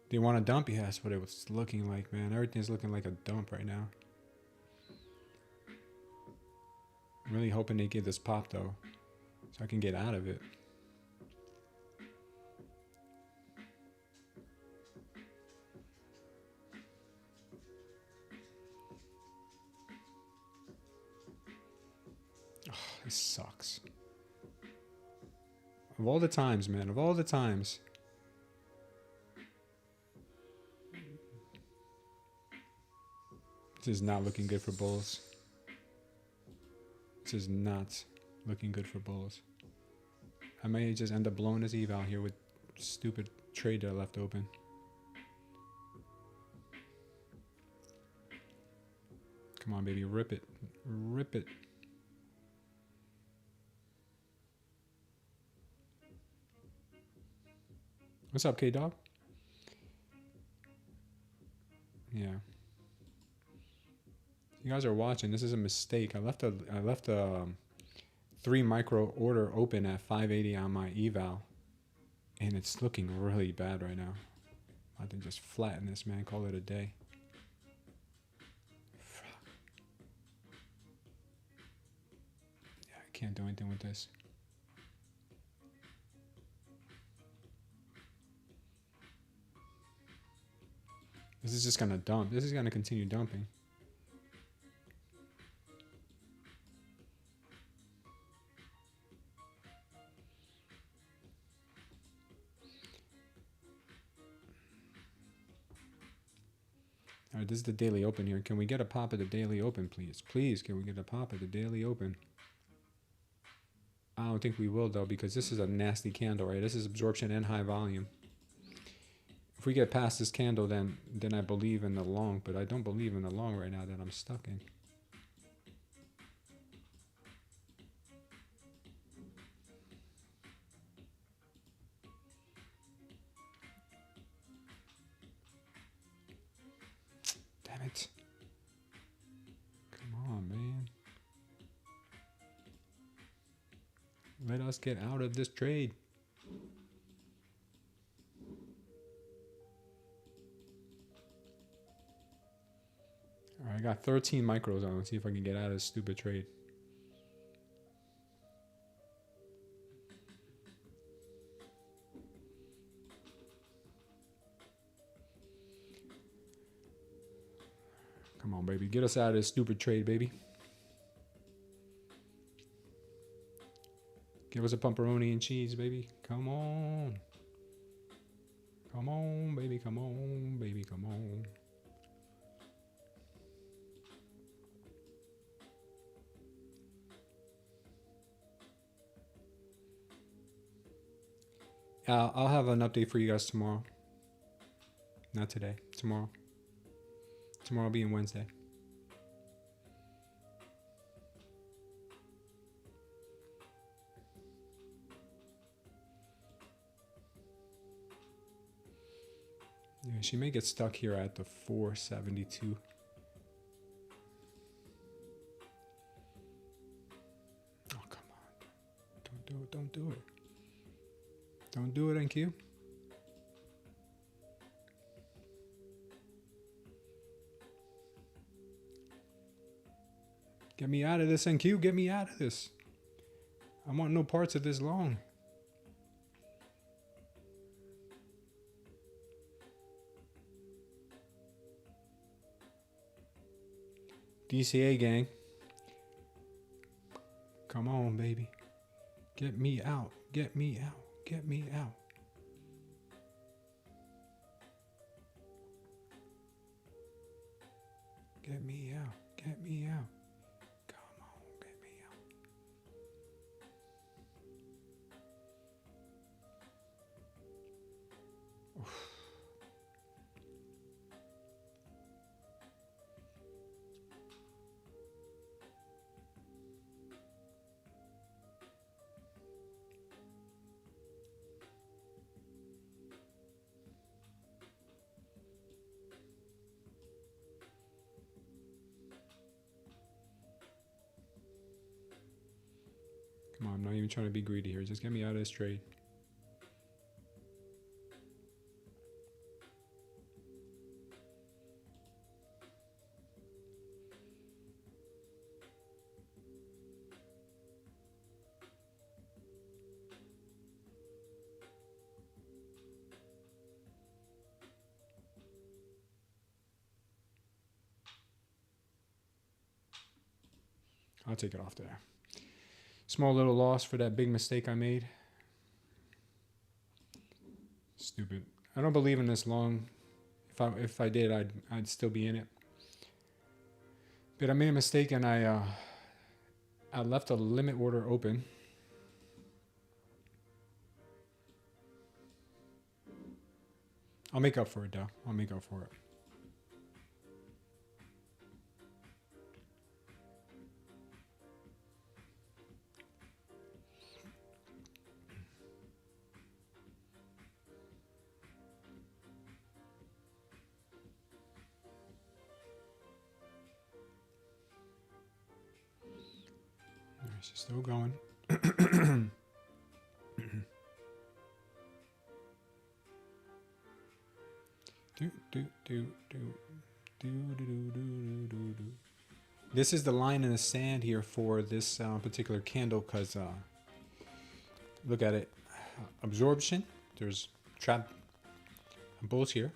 Do you want to dump? Yeah, that's what it was looking like, man. Everything's looking like a dump right now. I'm really hoping they get this pop though, so I can get out of it. Oh, this sucks. Of all the times, man, of all the times. This is not looking good for bulls. This is not looking good for bulls. I may just end up blowing this eval here with stupid trade that I left open. Come on, baby, rip it. Rip it. What's up, K-Dog? Yeah. You guys are watching. This is a mistake. I left a 3 micro order open at 580 on my eval, and it's looking really bad right now. I think just flatten this, man. Call it a day. Yeah, I can't do anything with this. This is just gonna dump. This is gonna continue dumping. All right, this is the daily open here. Can we get a pop at the daily open, please? Please, can we get a pop at the daily open? I don't think we will, though, because this is a nasty candle, right? This is absorption and high volume. If we get past this candle, then I believe in the long, but I don't believe in the long right now that I'm stuck in. Damn it. Come on, man. Let us get out of this trade. All right, I got 13 micros on. Let's see if I can get out of this stupid trade. Come on, baby. Get us out of this stupid trade, baby. Give us a pepperoni and cheese, baby. Come on. Come on, baby. Come on, baby. Come on. I'll have an update for you guys tomorrow. Not today. Tomorrow. Tomorrow being Wednesday. Yeah, she may get stuck here at the 472. Oh, come on. Don't do it. Don't do it. Don't do it, NQ. Get me out of this, NQ. Get me out of this. I want no parts of this long. DCA gang. Come on, baby. Get me out. Get me out. Get me out. Get me out. Get me out. Come on, get me out. Oof. Come on, I'm not even trying to be greedy here. Just get me out of this trade. I'll take it off there. Small little loss for that big mistake I made. Stupid. I don't believe in this long. If I did, I'd still be in it. But I made a mistake and I left a limit order open. I'll make up for it though. I'll make up for it. She's still going. This is the line in the sand here for this particular candle because look at it. Absorption. There's trap bulls here.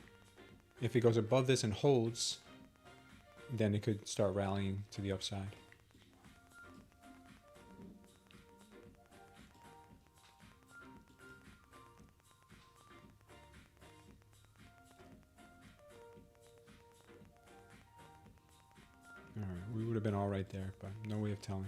If it goes above this and holds, then it could start rallying to the upside. All right, we would have been all right there, but no way of telling.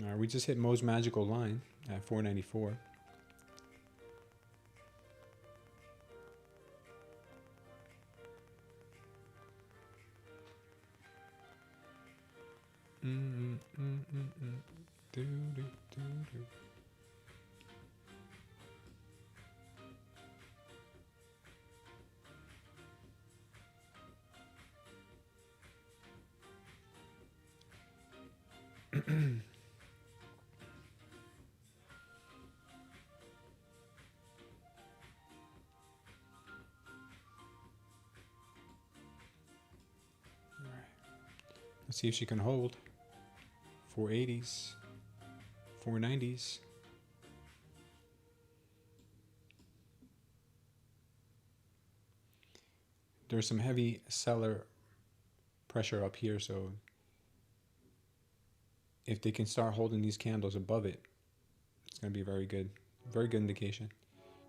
All right, we just hit Mo's magical line at 494. Let's see if she can hold. 480s, 490s. There's some heavy seller pressure up here, so if they can start holding these candles above it, it's going to be very good indication.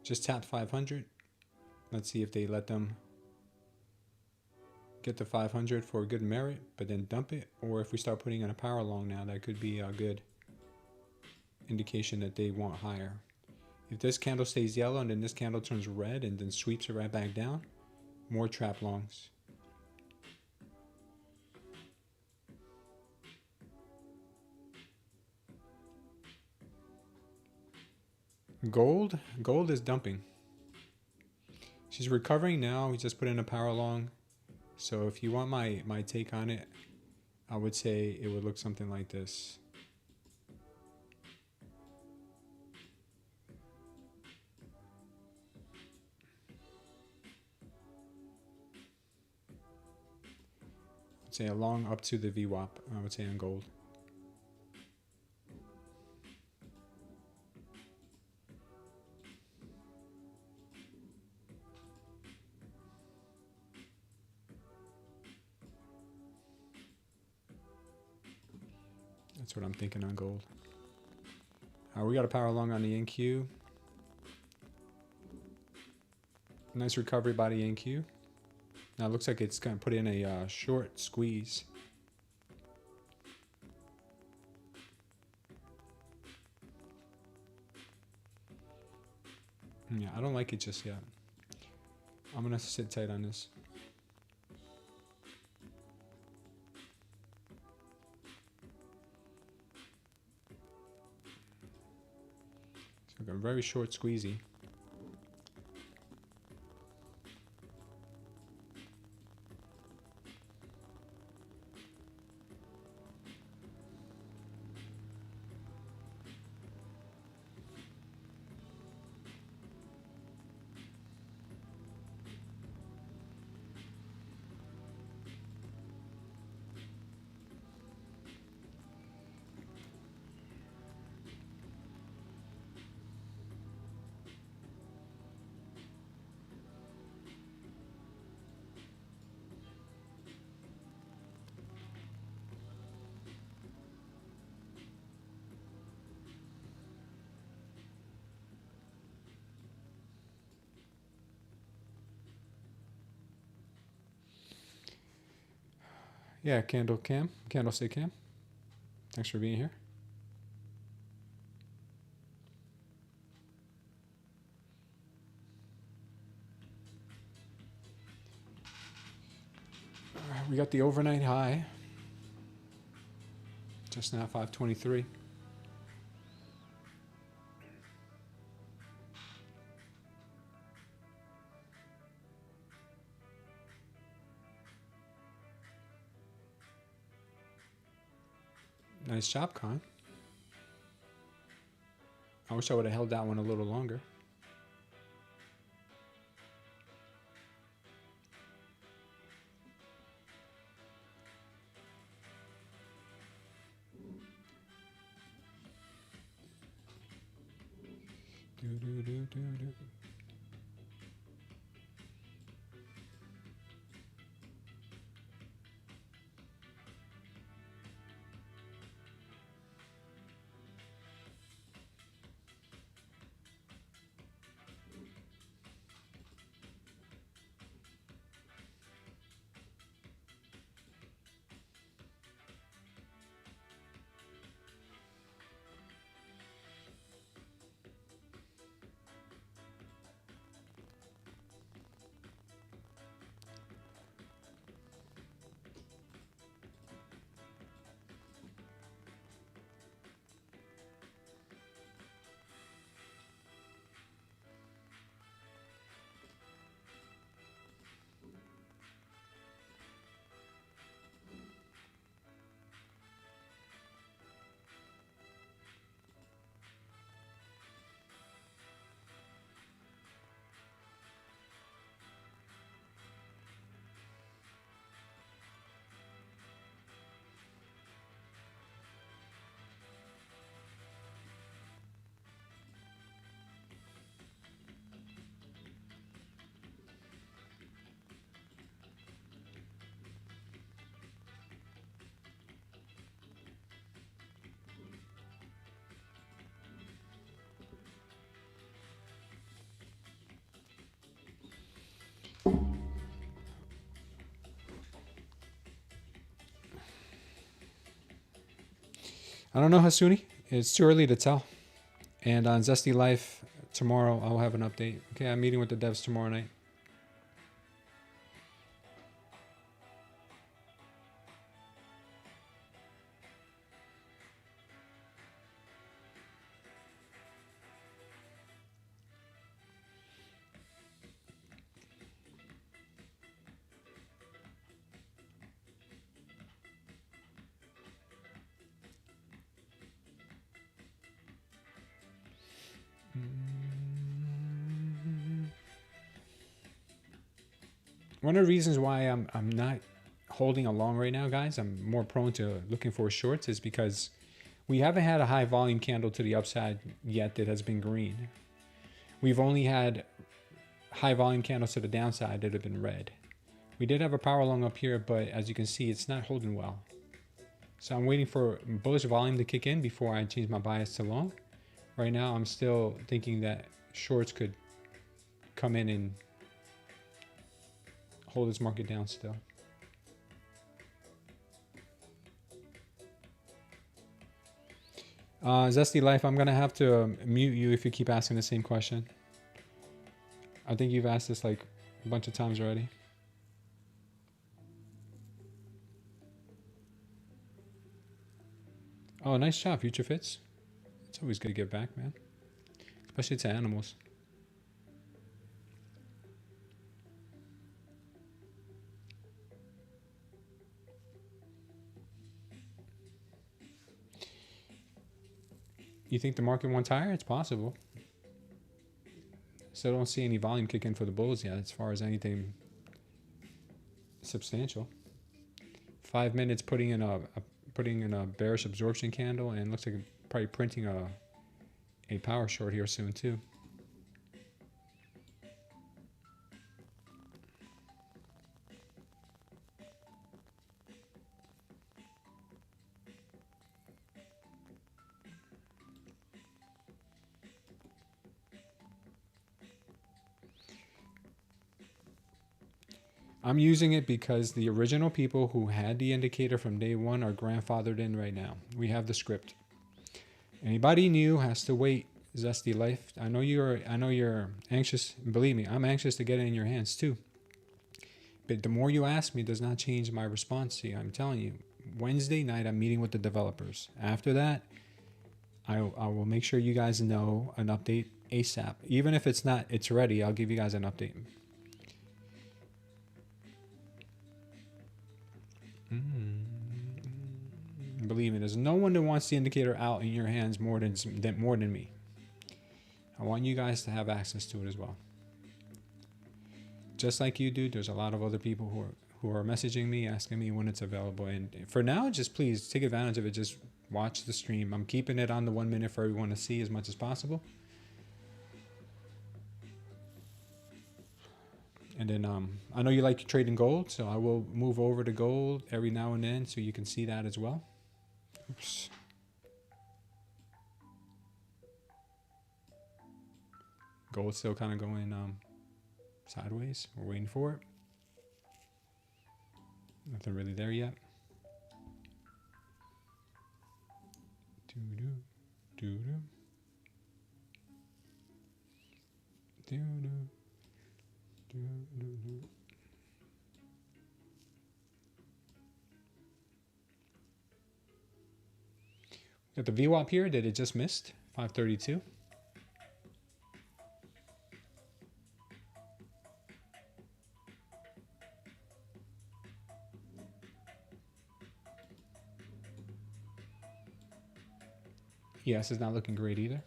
Just tapped 500. Let's see if they let them get to 500 for a good merit, but then dump it, or if we start putting in a power long now, that could be a good indication that they want higher. If this candle stays yellow and then this candle turns red and then sweeps it right back down, more trap longs. Gold is dumping. She's recovering now. We just put in a power long. So if you want my take on it, I would say it would look something like this. I'd say a long up to the VWAP, I would say on gold. That's what I'm thinking on gold. We got a power long on the NQ. Nice recovery by the NQ. Now it looks like it's going to put in a short squeeze. Yeah, I don't like it just yet. I'm going to sit tight on this. A very short squeezy. Yeah, Candlestick Cam. Thanks for being here. All right, we got the overnight high. Just now 523. Nice job, Con. I wish I would have held that one a little longer. I don't know, Hasuni. It's too early to tell. And on Zesty Life tomorrow, I'll have an update. Okay, I'm meeting with the devs tomorrow night. One of the reasons why I'm not holding a long right now, guys, I'm more prone to looking for shorts, is because we haven't had a high volume candle to the upside yet that has been green. We've only had high volume candles to the downside that have been red. We did have a power long up here, but as you can see, it's not holding well. So I'm waiting for bullish volume to kick in before I change my bias to long. Right now, I'm still thinking that shorts could come in and hold this market down still. Zesty Life, I'm gonna have to mute you if you keep asking the same question. I think you've asked this like a bunch of times already. Oh, nice job, Future Fits. It's always good to get back, man. Especially to animals. You think the market wants higher? It's possible. Still don't see any volume kick in for the bulls yet as far as anything substantial. 5 minutes putting in a bearish absorption candle, and looks like probably printing a power short here soon too. I'm using it because the original people who had the indicator from day one are grandfathered in right now. We have the script. Anybody new has to wait. Zesty Life, I know you're anxious. Believe me, I'm anxious to get it in your hands too. But the more you ask me does not change my response to you. I'm telling you, Wednesday night I'm meeting with the developers. After that, I will make sure you guys know an update ASAP. Even if it's ready, I'll give you guys an update. Believe me, there's no one that wants the indicator out in your hands more than me. I want you guys to have access to it as well. Just like you do, there's a lot of other people who are messaging me, asking me when it's available. And for now, just please take advantage of it. Just watch the stream. I'm keeping it on the 1 minute for everyone to see as much as possible. And then I know you like trading gold, so I will move over to gold every now and then so you can see that as well. Oops. Gold's still kind of going sideways. We're waiting for it. Nothing really there yet. Doo-doo, doo-doo. Doo-doo, doo-doo-doo. Got the VWAP here that it just missed, 532. ES is not looking great either.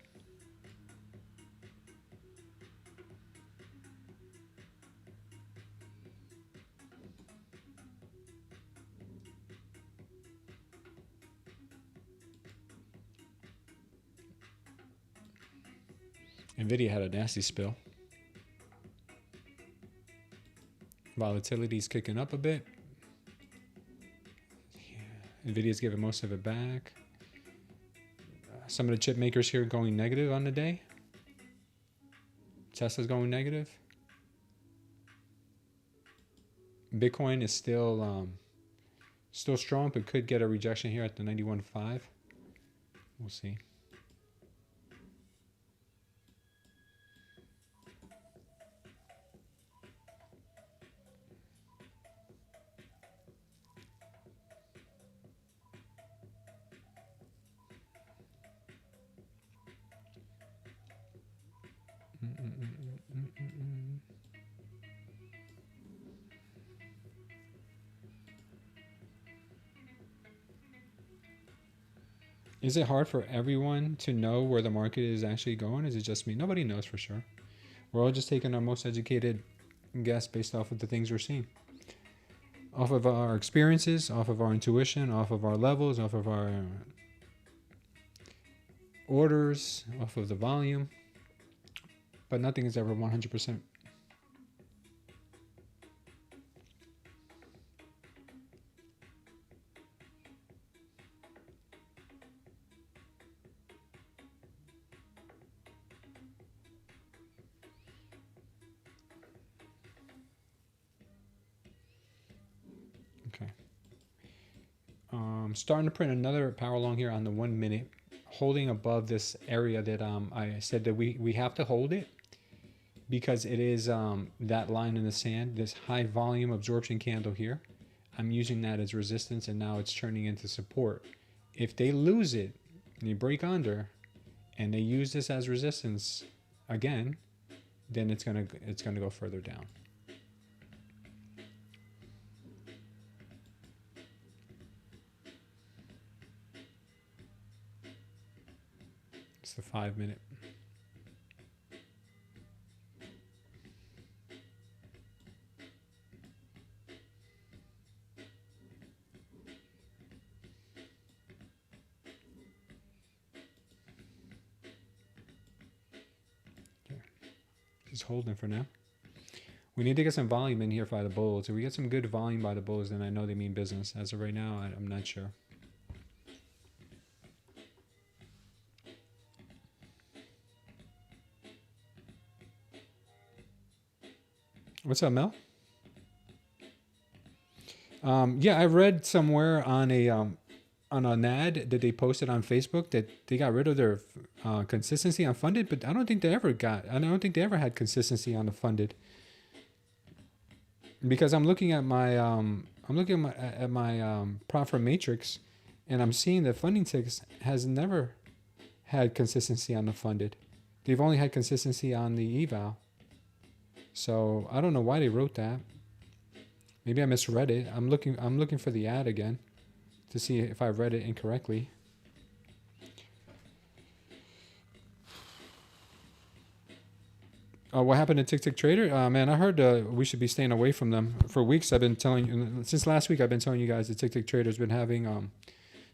NVIDIA had a nasty spill. Volatility's kicking up a bit. Yeah. NVIDIA's giving most of it back. Some of the chip makers here going negative on the day. Tesla's going negative. Bitcoin is still strong, but could get a rejection here at the 91.5. We'll see. Is it hard for everyone to know where the market is actually going? Is it just me? Nobody knows for sure. We're all just taking our most educated guess based off of the things we're seeing. Off of our experiences, off of our intuition, off of our levels, off of our orders, off of the volume. But nothing is ever 100%. Okay. Starting to print another power long here on the 1 minute, holding above this area that I said that we have to hold it because it is that line in the sand, this high volume absorption candle here. I'm using that as resistance, and now it's turning into support. If they lose it and they break under and they use this as resistance again, then it's gonna go further down. It's the 5 minute. Just holding for now. We need to get some volume in here by the bulls. If we get some good volume by the bulls, then I know they mean business. As of right now, I'm not sure. What's up, Mel? Yeah, I read somewhere on an ad that they posted on Facebook that they got rid of their consistency on funded, but I don't think they ever had consistency on the funded. Because I'm looking at my profit matrix, and I'm seeing that funding ticks has never had consistency on the funded. They've only had consistency on the eval. So I don't know why they wrote that. Maybe I misread it. I'm looking for the ad again to see if I read it incorrectly. What happened to Tick Tick Trader? Man, I heard we should be staying away from them. For weeks, I've been telling you, since last week, I've been telling you guys that Tick Tick Trader's been having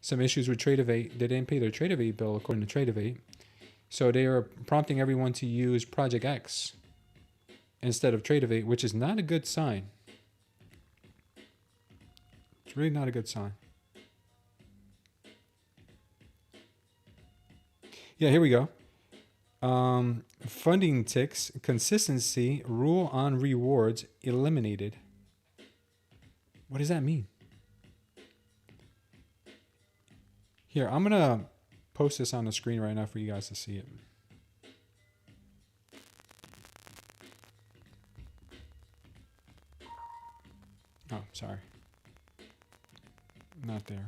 some issues with Tradeify. They didn't pay their Tradeify bill according to Tradeify. So they are prompting everyone to use Project X. instead of Tradeify, which is not a good sign. It's really not a good sign. Yeah, here we go. Funding ticks, consistency, rule on rewards eliminated. What does that mean? Here, I'm going to post this on the screen right now for you guys to see it. Oh, sorry. Not there.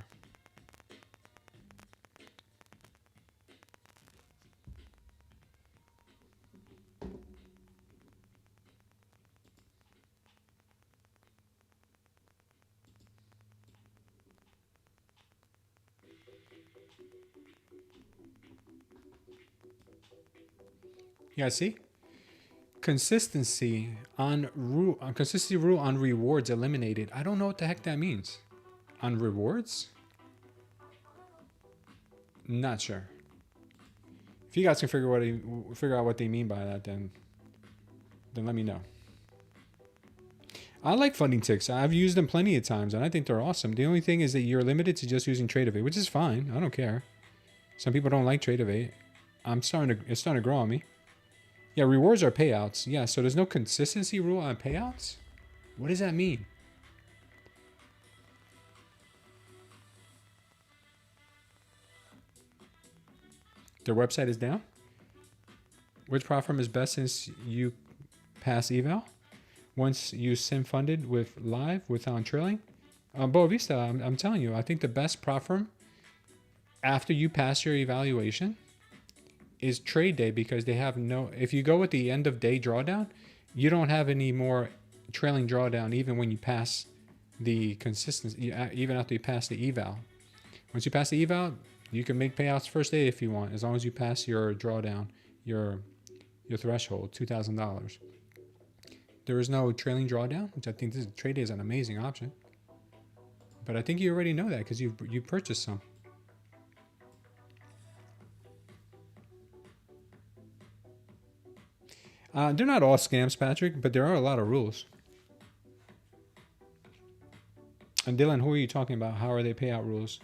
You guys see? Consistency rule on rewards eliminated. I don't know what the heck that means. On rewards? Not sure. If you guys can figure out what they mean by that, then let me know. I like funding ticks. I've used them plenty of times, and I think they're awesome. The only thing is that you're limited to just using Tradeify, which is fine. I don't care. Some people don't like Tradeify. It's starting to grow on me. Yeah, rewards are payouts. Yeah, so there's no consistency rule on payouts? What does that mean? Their website is down? Which platform is best since you pass eval? Once you sim funded with live without trailing? Boa Vista, I'm telling you, I think the best platform after you pass your evaluation is Tradeday, because they have no, if you go with the end of day drawdown, you don't have any more trailing drawdown even when you pass the consistency, even after you pass the eval. Once you pass the eval, you can make payouts first day if you want, as long as you pass your drawdown, your threshold, $2,000. There is no trailing drawdown, which I think Tradeday is an amazing option. But I think you already know that because you purchased some. They're not all scams, Patrick, but there are a lot of rules. And Dylan, who are you talking about? How are they payout rules?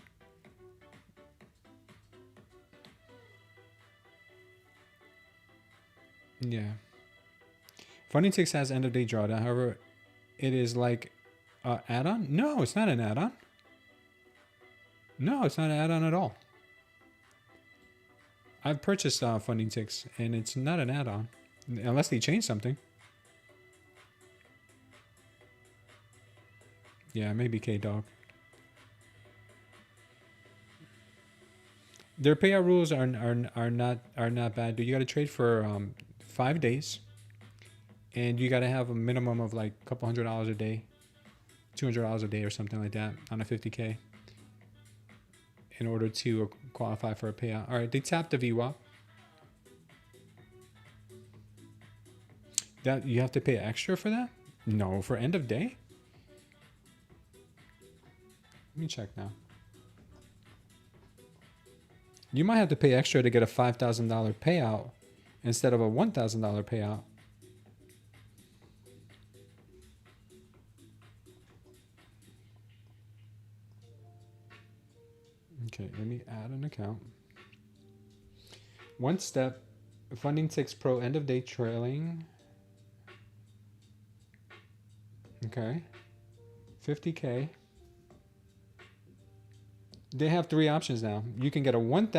Yeah. Funding ticks has end of day drawdown. However, it is like an add-on? No, it's not an add-on. No, it's not an add-on at all. I've purchased funding ticks, and it's not an add-on. Unless they change something. Yeah, maybe K-Dog. Their payout rules are not bad. Dude, you got to trade for 5 days, and you got to have a minimum of like a couple $100 a day, $200 a day or something like that on a 50K in order to qualify for a payout. All right, they tapped the VWAP. That you have to pay extra for that? No, for end of day? Let me check now. You might have to pay extra to get a $5,000 payout instead of a $1,000 payout. Okay, let me add an account. One step, funding ticks pro end of day trailing. Okay, 50K. They have 3 options now. You can get a $1,000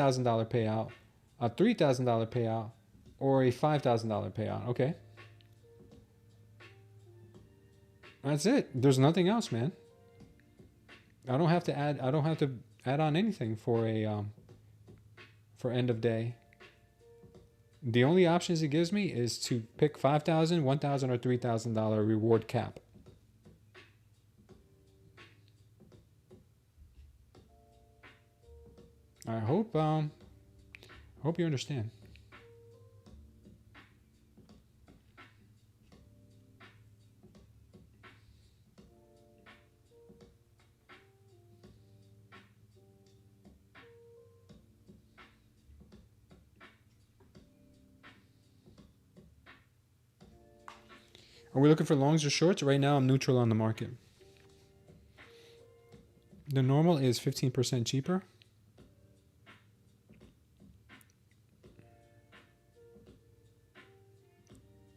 payout, a $3,000 payout, or a $5,000 payout. Okay. That's it. There's nothing else, man. I don't have to add on anything for a for end of day. The only options it gives me is to pick $5,000, $1,000, or $3,000 reward cap. I hope you understand. Are we looking for longs or shorts? Right now, I'm neutral on the market. The normal is 15% cheaper.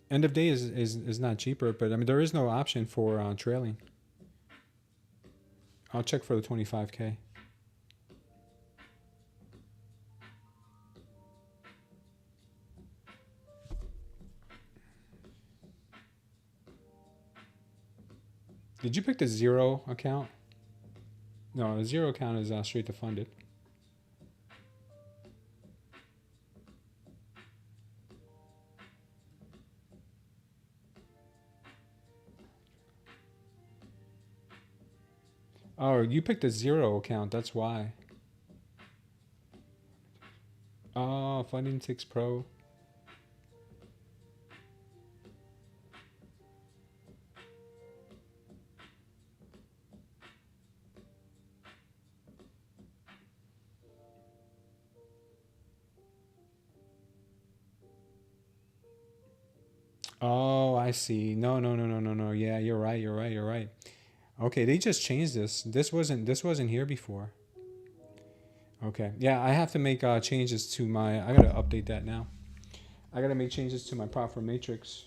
End of day is not cheaper, but I mean, there is no option for trailing. I'll check for the 25K. Did you pick the zero account? No, the zero account is straight to funded. Oh, you picked the zero account. That's why. Oh, Funding 6 Pro. Oh, I see. No. Yeah, you're right. Okay, they just changed this. This wasn't here before. Okay. Yeah, I have to make changes to my, I gotta update that now. I gotta make changes to my profit matrix.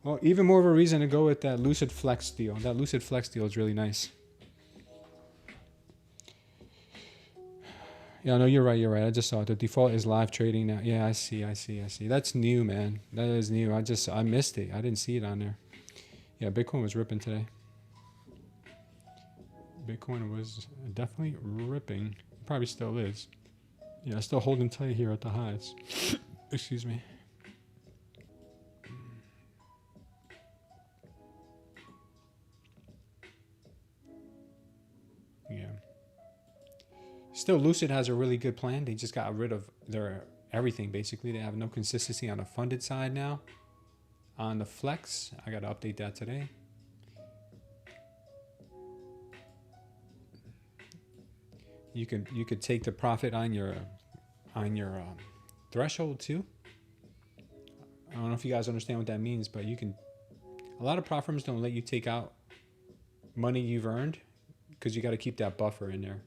Well, even more of a reason to go with that Lucid Flex deal. That Lucid Flex deal is really nice. Yeah, no, you're right. I just saw it. The default is live trading now. Yeah, I see. That's new, man. That is new. I missed it. I didn't see it on there. Yeah, Bitcoin was ripping today. Bitcoin was definitely ripping. Probably still is. Yeah, still holding tight here at the highs. Excuse me. Yeah. Still, Lucid has a really good plan. They just got rid of their everything, basically. They have no consistency on the funded side now. On the Flex, I got to update that today. You could take the profit on your threshold too. I don't know if you guys understand what that means, but you can. A lot of prop firms don't let you take out money you've earned because you got to keep that buffer in there.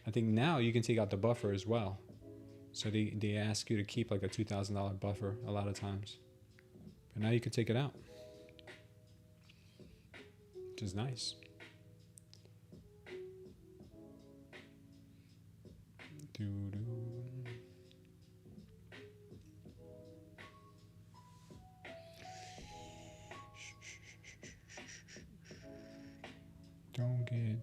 I think now you can take out the buffer as well. So they ask you to keep like a $2,000 buffer a lot of times. But now you can take it out, which is nice. Don't get.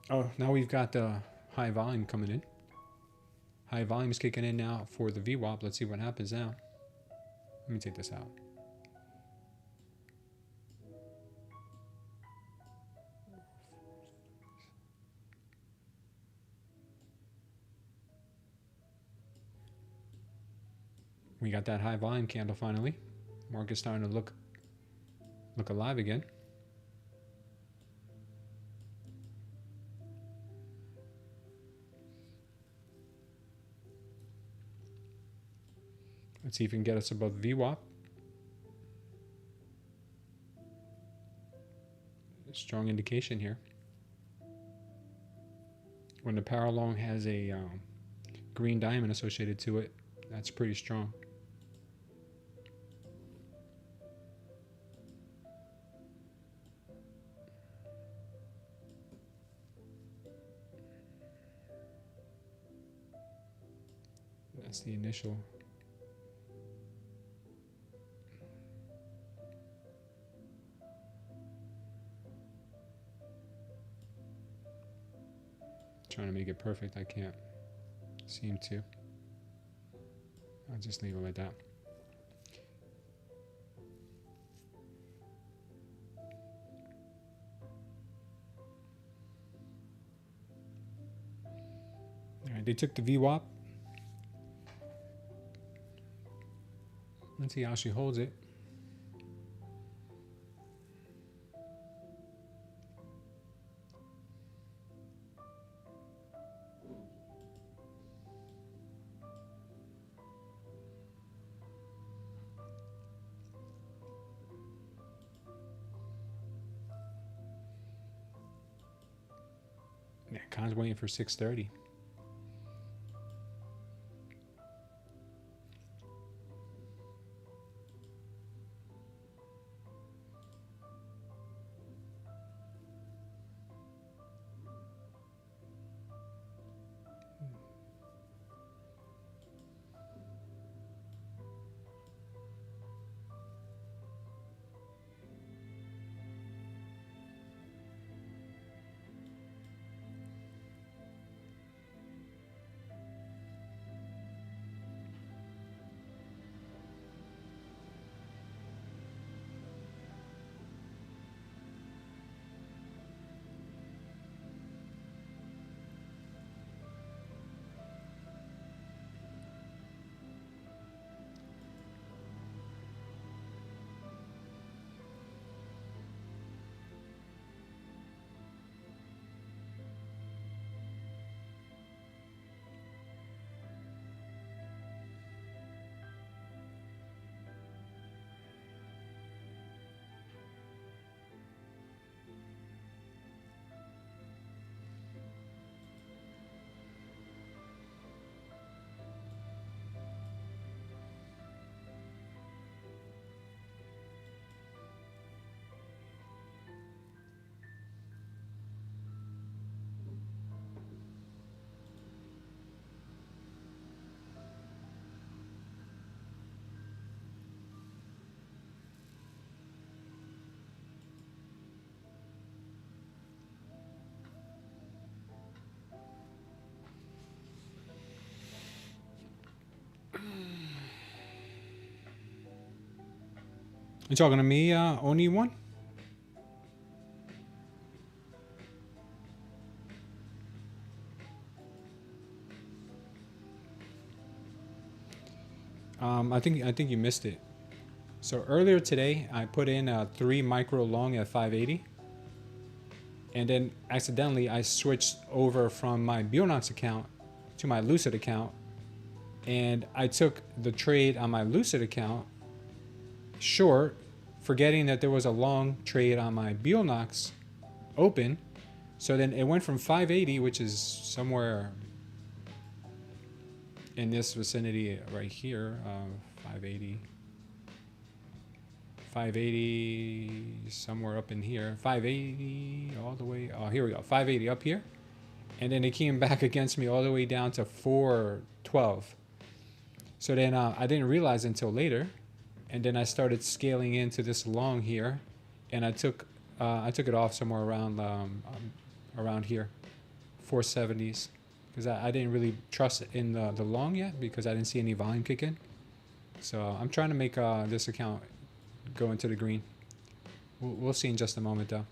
Oh, now we've got the high volume coming in. High volume is kicking in now for the VWAP. Let's see what happens now. Let me take this out. We got that high volume candle finally. Market's starting to look alive again. Let's see if we can get us above VWAP. Strong indication here. When the power long has a green diamond associated to it, that's pretty strong. That's the initial. Trying to make it perfect, I can't seem to. I'll just leave it like that. All right, they took the VWAP. Let's see how she holds it. Yeah, Con's waiting for 630. You talking to me, Oni one? I think you missed it. So earlier today, I put in a 3 micro long at 580, and then accidentally I switched over from my Bulenox account to my Lucid account, and I took the trade on my Lucid account short, forgetting that there was a long trade on my Bulenox open. So then it went from 580, which is somewhere in this vicinity right here, 580, somewhere up in here, 580 all the way, oh, here we go, 580 up here. And then it came back against me all the way down to 412. So then I didn't realize until later. And then I started scaling into this long here, and I took it off somewhere around here, 470s, because I didn't really trust in the long yet because I didn't see any volume kick in. So I'm trying to make this account go into the green. We'll see in just a moment though.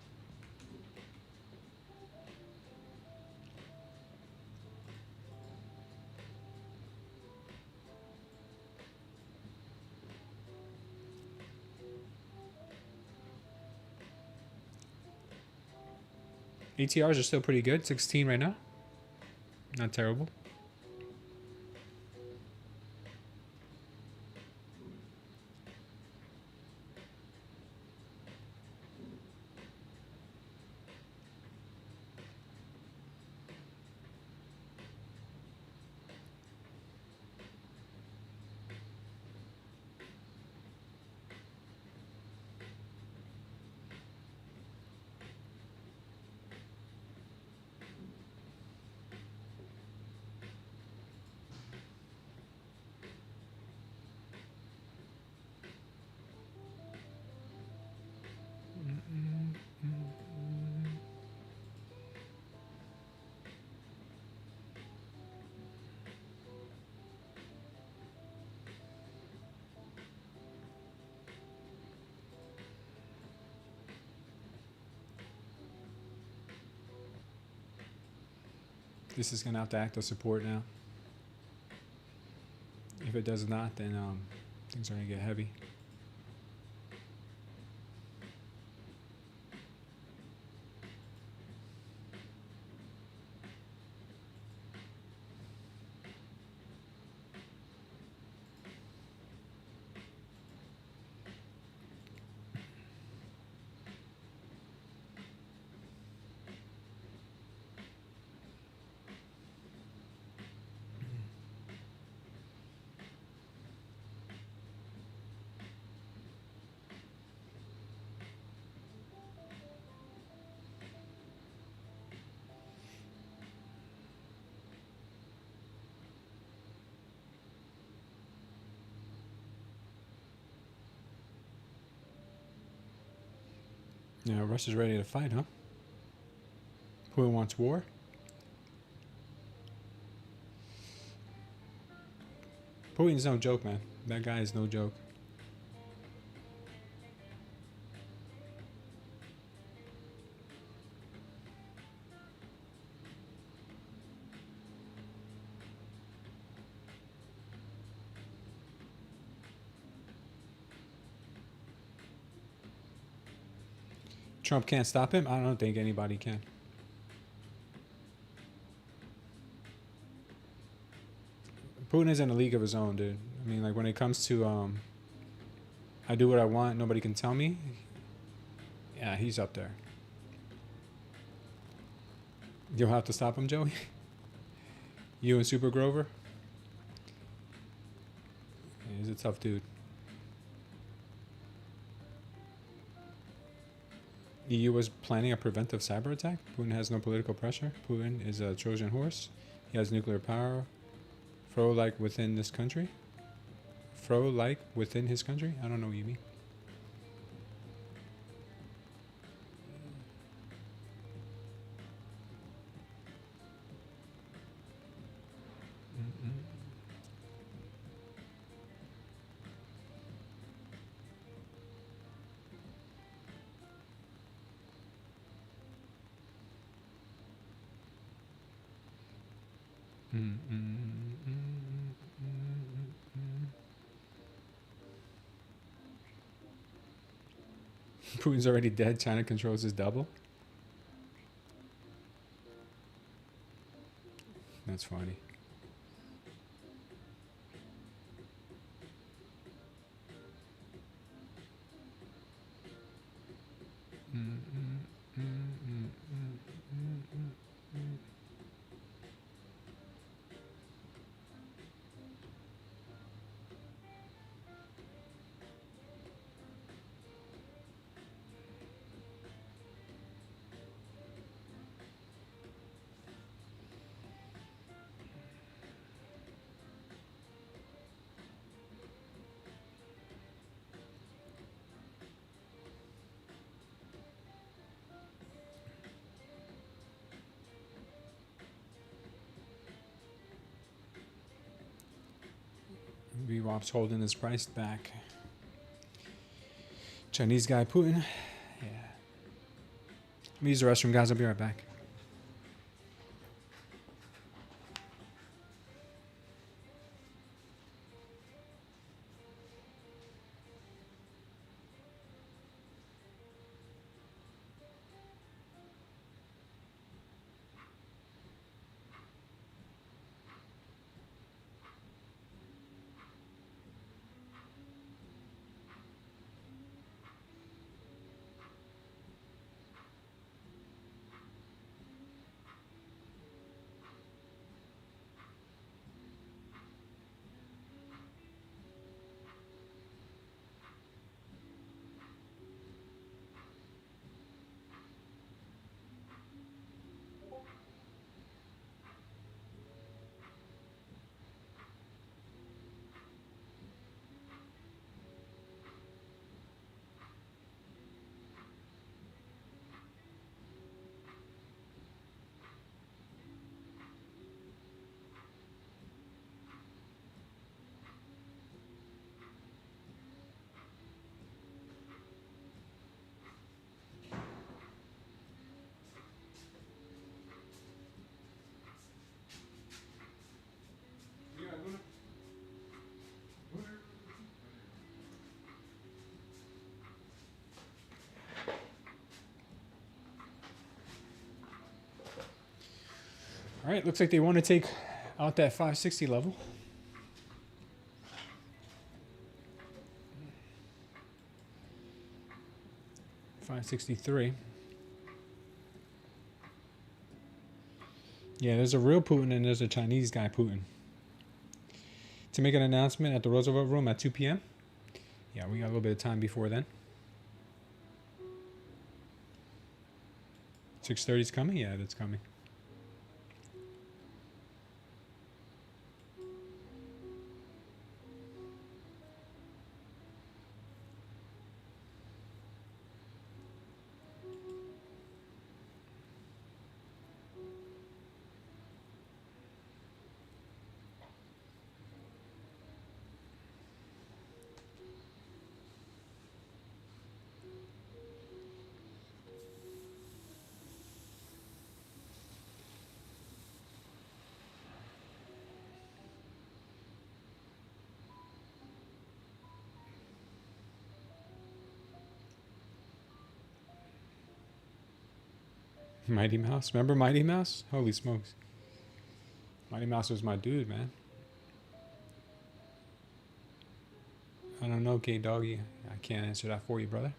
ATRs are still pretty good, 16 right now. Not terrible. This is gonna have to act as support now. If it does not, then things are gonna get heavy. Yeah, Russia's ready to fight, huh? Putin wants war? Putin's no joke, man. That guy is no joke. Trump can't stop him? I don't think anybody can. Putin is in a league of his own, dude. I mean, like, when it comes to I do what I want, nobody can tell me. Yeah, he's up there. You'll have to stop him, Joey? You and Super Grover? Yeah, he's a tough dude. EU was planning a preventive cyber attack. Putin has no political pressure. Putin is a Trojan horse. He has nuclear power. Fro-like within this country? Fro-like within his country? I don't know what you mean. Putin's already dead. China controls his double. That's funny. VWAP's holding his price back. Chinese guy Putin. Yeah. Let me use the restroom, guys. I'll be right back. All right, looks like they want to take out that 560 level. $563. Yeah, there's a real Putin and there's a Chinese guy Putin. To make an announcement at the Roosevelt Room at 2 p.m. Yeah, we got a little bit of time before then. 6:30 is coming? Yeah, that's coming. Mighty Mouse. Remember Mighty Mouse? Holy smokes. Mighty Mouse was my dude, man. I don't know, K-Doggy. I can't answer that for you, brother.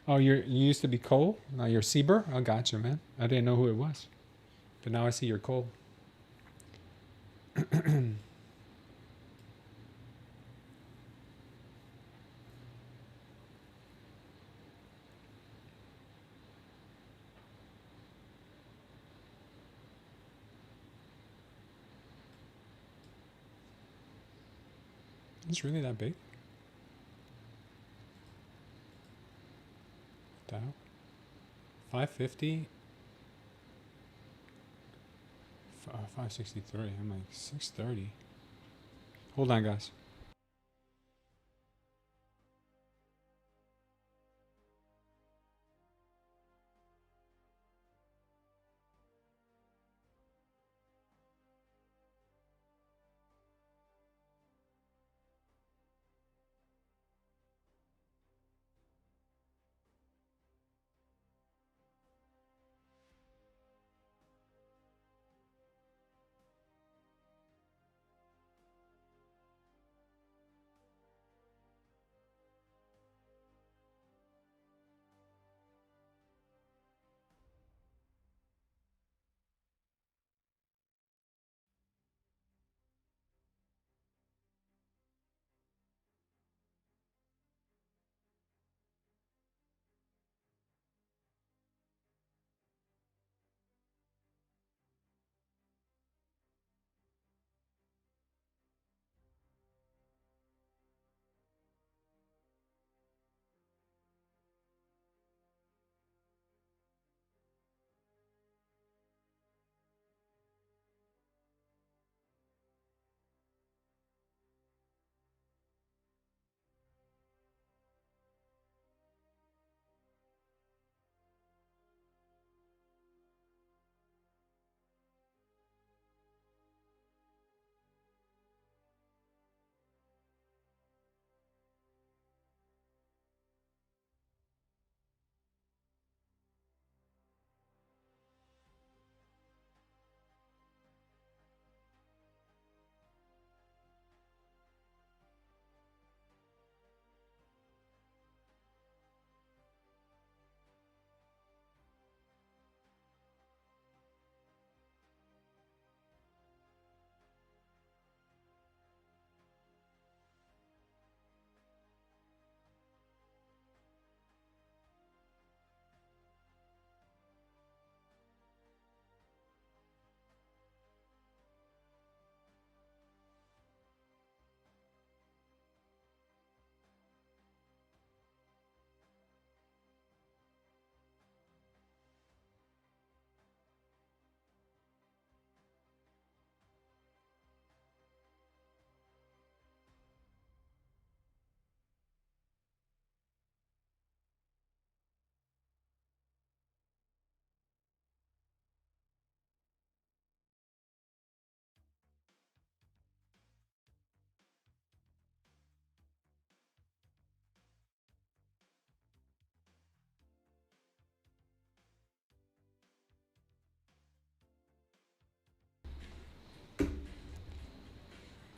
Oh, you used to be Cole? Now you're Sieber? I gotcha, man. I didn't know who it was. But now I see you're Cole. It's really that big? Dow? 550? 563. I'm like 630. Hold on, guys.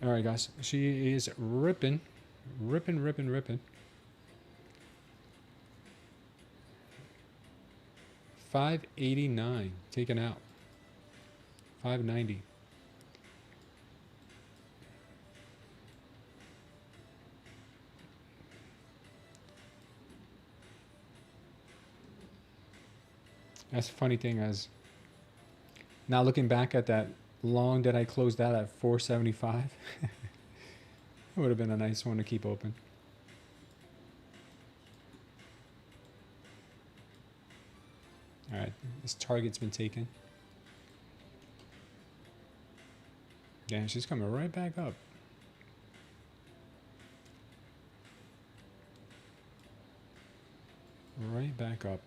All right, guys. She is ripping. 589 taken out. 590. That's the funny thing, as now looking back at that long that I closed out at 475. It would have been a nice one to keep open. All right, this target's been taken. Damn, she's coming right back up. Right back up.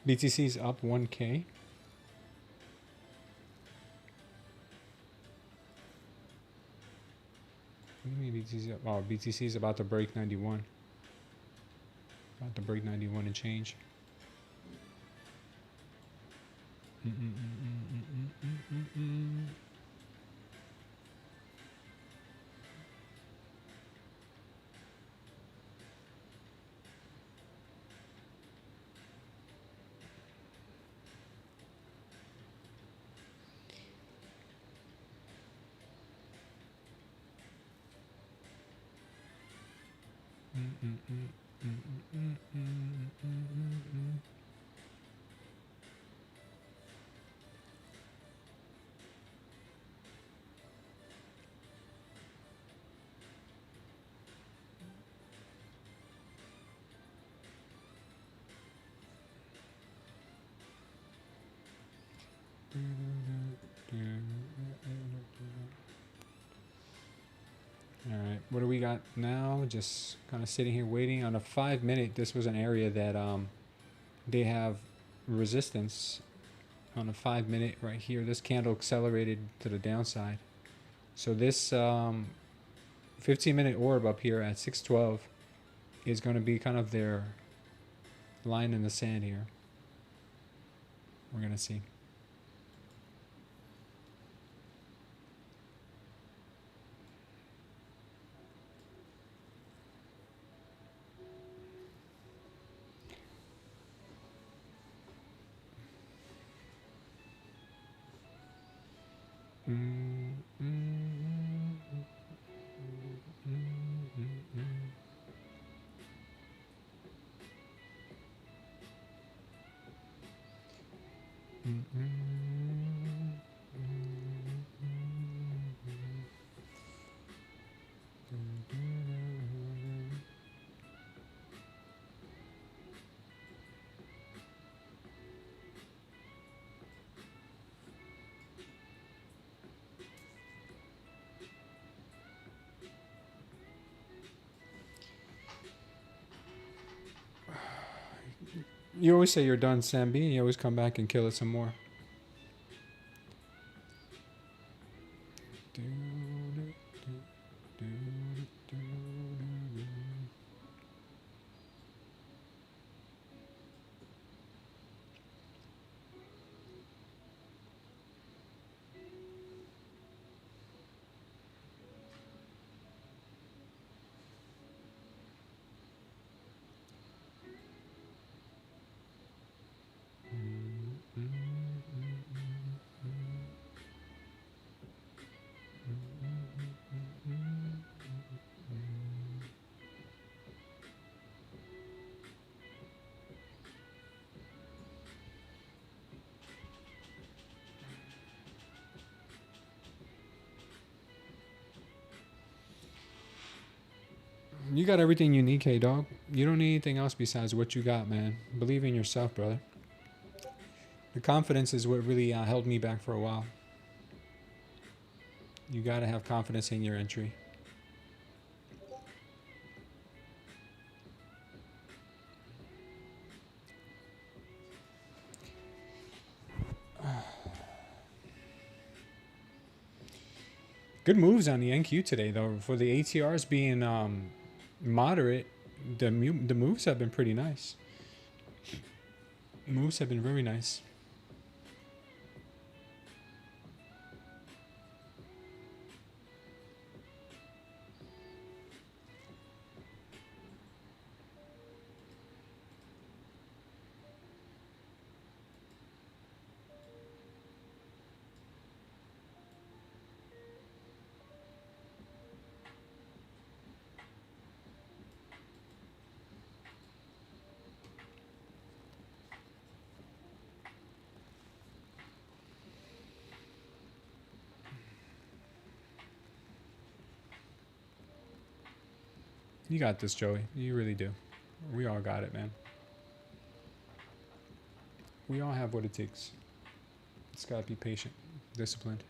BTC's up 1K. BTC's up. Oh, BTC's about to break 91. About to break 91 and change. All right, what do we got now? Just kind of sitting here waiting on a 5 minute. This was an area that they have resistance on a 5 minute right here. This candle accelerated to the downside. So this 15-minute orb up here at 612 is going to be kind of their line in the sand here. We're going to see. You always say you're done, Sam B, and you always come back and kill it some more. You got everything you need, K-Dog. You don't need anything else besides what you got, man. Believe in yourself, brother. The confidence is what really held me back for a while. You got to have confidence in your entry. Good moves on the NQ today, though. For the ATRs being moderate, the moves have been pretty nice. Moves have been very nice. You got this, Joey. You really do. We all got it, man. We all have what it takes. Just gotta be patient, disciplined.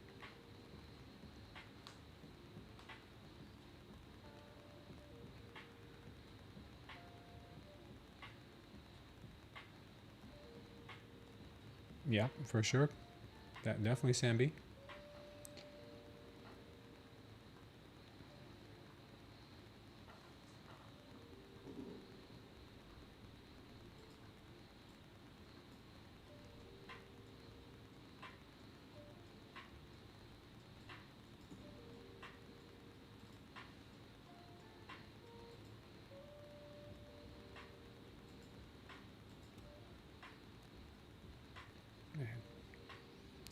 Yeah, for sure. That definitely Sambi.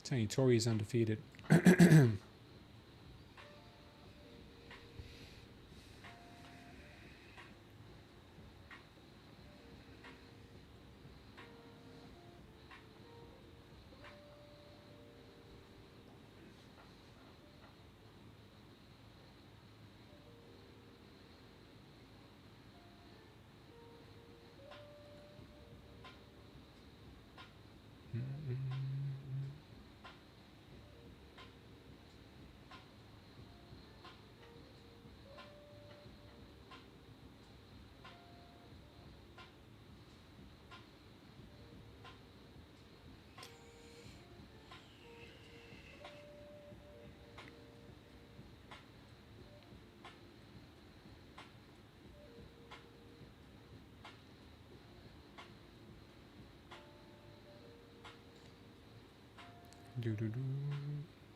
Telling you, Tori is undefeated.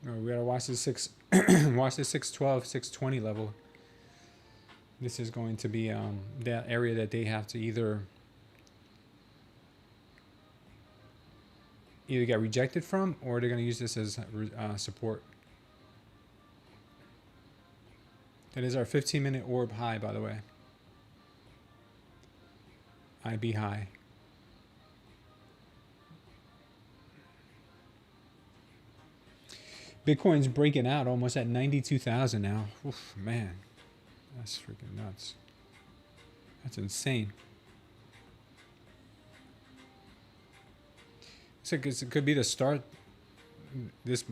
Oh, we gotta watch the watch the 612, 620 level. This is going to be that area that they have to either get rejected from, or they're gonna use this as support. That is our 15-minute orb high, by the way. IB high. Bitcoin's breaking out almost at 92,000 now. Oof, man, that's freaking nuts. That's insane. So it could be the start. This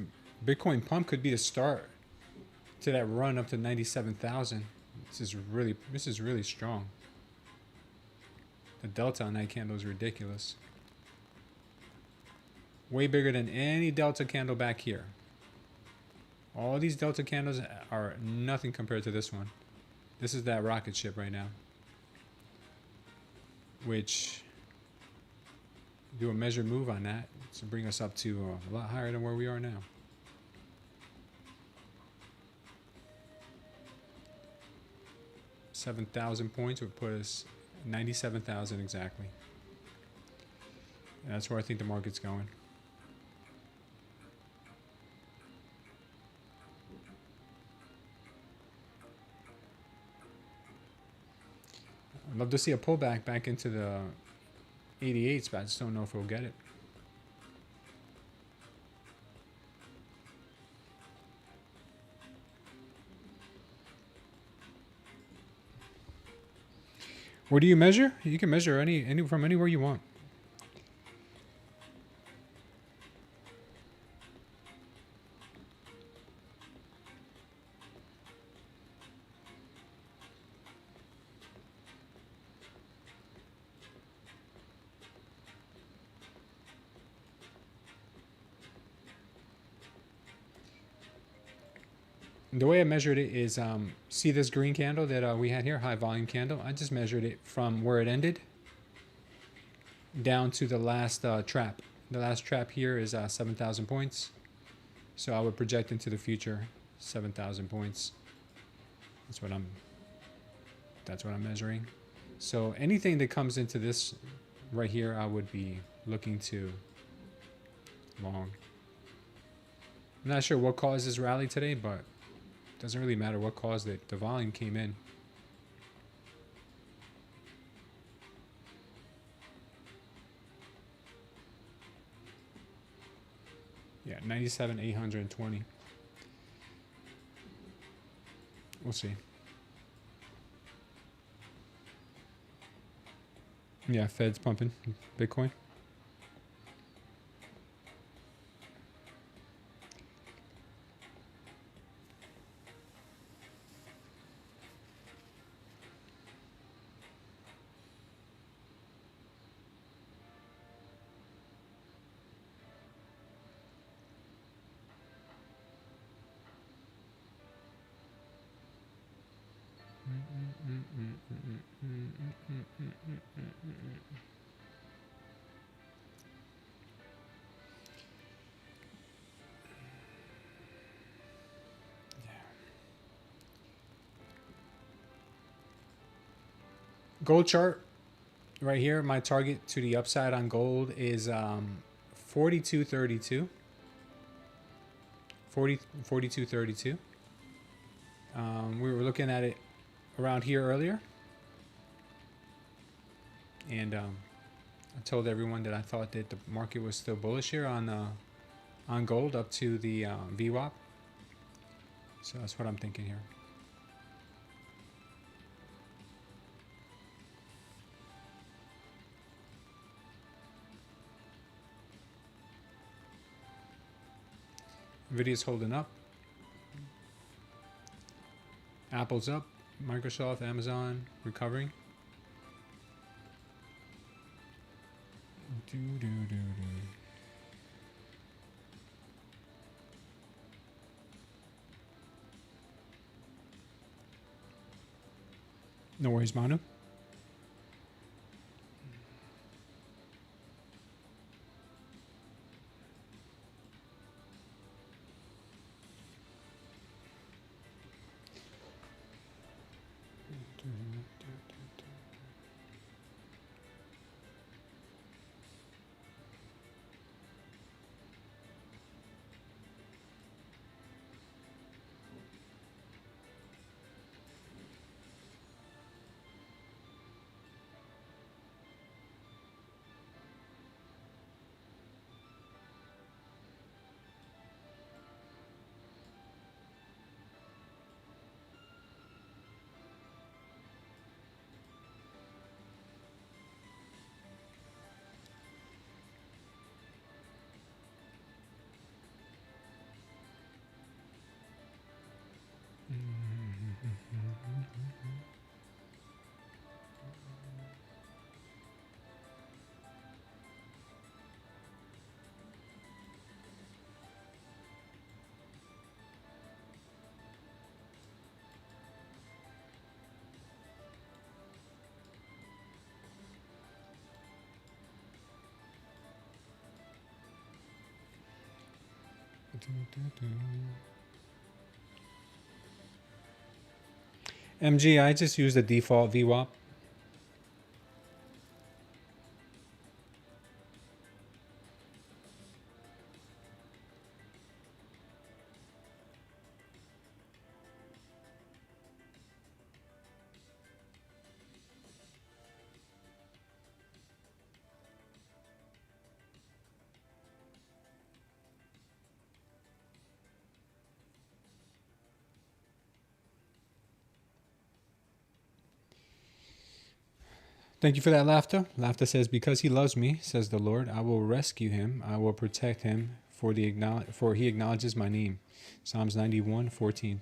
Bitcoin pump could be the start to that run up to 97,000. This is really strong. The delta on that candle is ridiculous. Way bigger than any delta candle back here. All these delta candles are nothing compared to this one. This is that rocket ship right now, which do a measured move on that to bring us up to a lot higher than where we are now. $7,000 points would put us 97,000 exactly. And that's where I think the market's going. I'd love to see a pullback back into the 88s, but I just don't know if we'll get it. Where do you measure? You can measure any from anywhere you want. The way I measured it is, see this green candle that we had here, high volume candle? I just measured it from where it ended down to the last trap. The last trap here is 7,000 points. So I would project into the future 7,000 points. That's what I'm measuring. So anything that comes into this right here, I would be looking to long. I'm not sure what caused this rally today, but doesn't really matter what caused it. The volume came in. Yeah, 97,820. We'll see. Yeah, Fed's pumping Bitcoin. Gold chart right here. My target to the upside on gold is 42.32. 42.32. We were looking at it around here earlier, and I told everyone that I thought that the market was still bullish here on gold up to the VWAP. So that's what I'm thinking here. Nvidia's holding up. Apple's up. Microsoft, Amazon recovering. No worries, Manu. MG, I just use the default VWAP. Thank you for that, Laughter. Laughter says, because he loves me, says the Lord, I will rescue him. I will protect him, for he acknowledges my name. Psalms 91:14.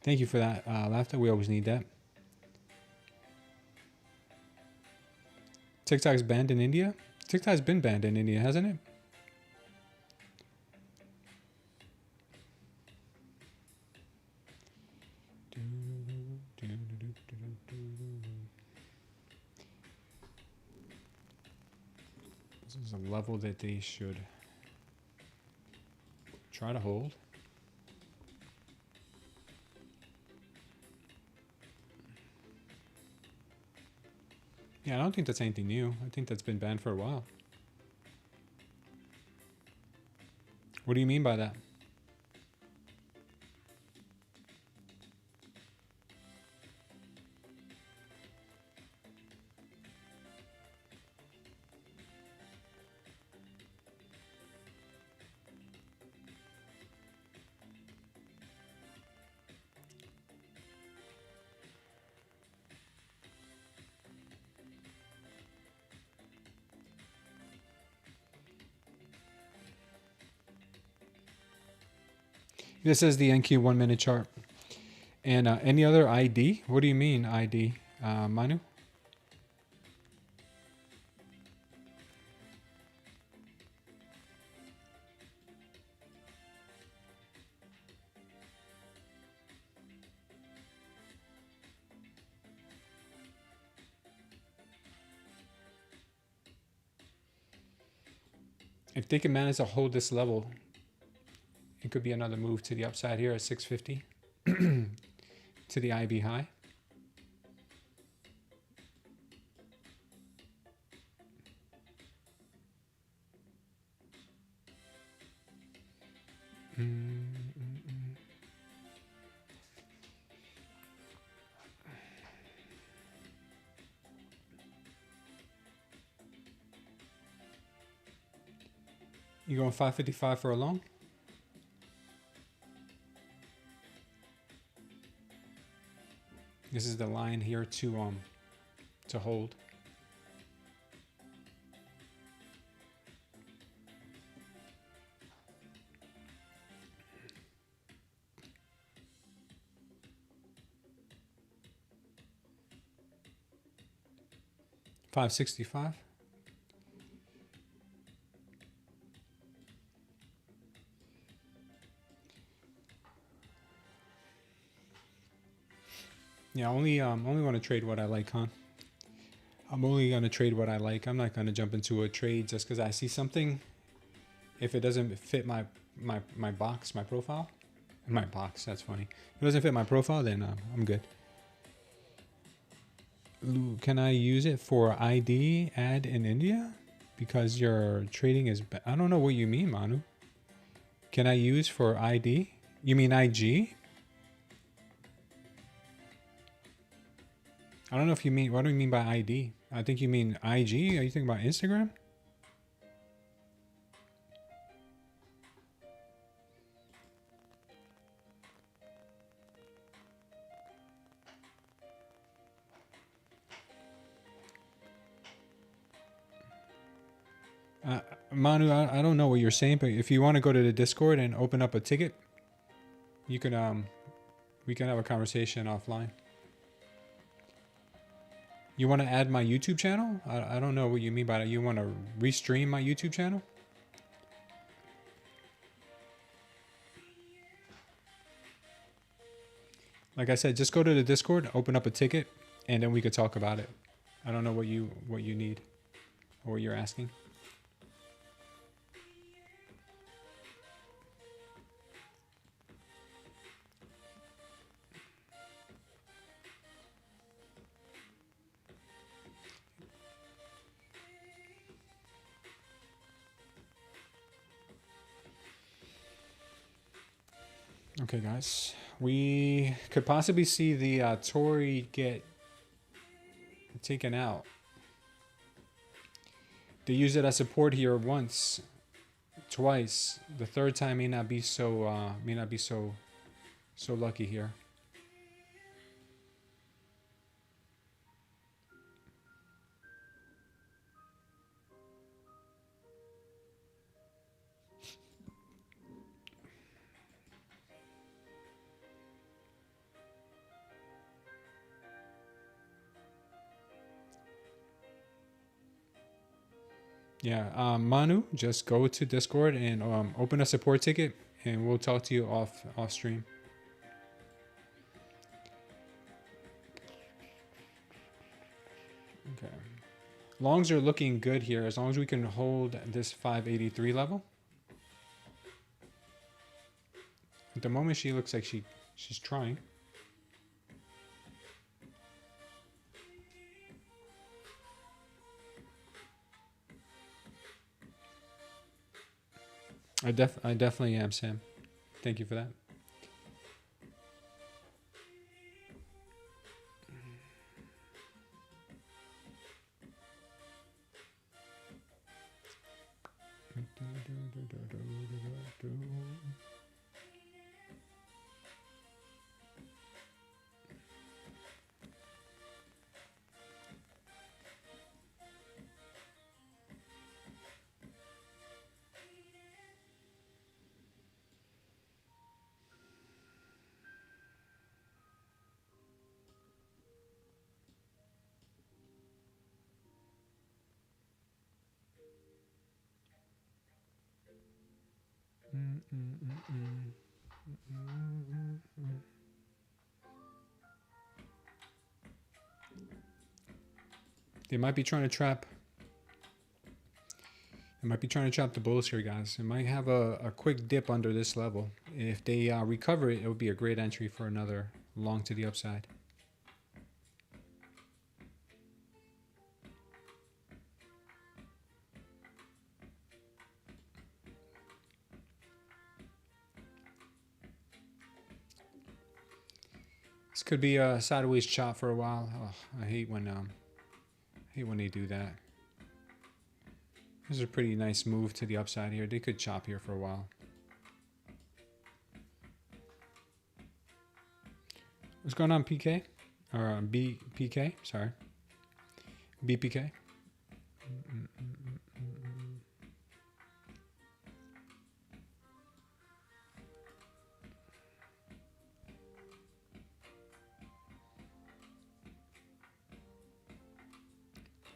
Thank you for that, Laughter. We always need that. TikTok's banned in India? TikTok's been banned in India, hasn't it? This is a level that they should try to hold. Yeah, I don't think that's anything new. I think that's been banned for a while. What do you mean by that? This is the NQ 1 minute chart. And any other ID? What do you mean ID, Manu? If they can manage to hold this level, it could be another move to the upside here at 650 to the IB high. You going 555 for a long? This is the line here to hold. $565. Yeah, only want to trade what I like, huh? I'm only gonna trade what I like. I'm not gonna jump into a trade just because I see something. If it doesn't fit my box, my profile, my box. That's funny. If it doesn't fit my profile, then I'm good. Can I use it for ID ad in India? Because your trading is. I don't know what you mean, Manu. Can I use for ID? You mean IG? I don't know if you mean, what do you mean by ID? I think you mean IG. Are you thinking about Instagram? Manu, I don't know what you're saying, but if you want to go to the Discord and open up a ticket, you can, we can have a conversation offline. You want to add my YouTube channel? I don't know what you mean by that. You want to restream my YouTube channel? Like I said, just go to the Discord, open up a ticket, and then we could talk about it. I don't know what you need or what you're asking. Okay, guys, we could possibly see the Tory get taken out. They use it as support here once, twice. The third time may not be so lucky here. Yeah, Manu, just go to Discord and open a support ticket, and we'll talk to you off stream. Okay. Longs are looking good here as long as we can hold this 583 level. At the moment, she looks like she's trying. I definitely am, Sam. Thank you for that. They might be trying to trap. They might be trying to trap the bulls here, guys. It might have a quick dip under this level. If they recover it, it would be a great entry for another long to the upside. This could be a sideways chop for a while. Oh, I hate when they do that. This is a pretty nice move to the upside here. They could chop here for a while. What's going on, PK? Or BPK? Sorry. BPK.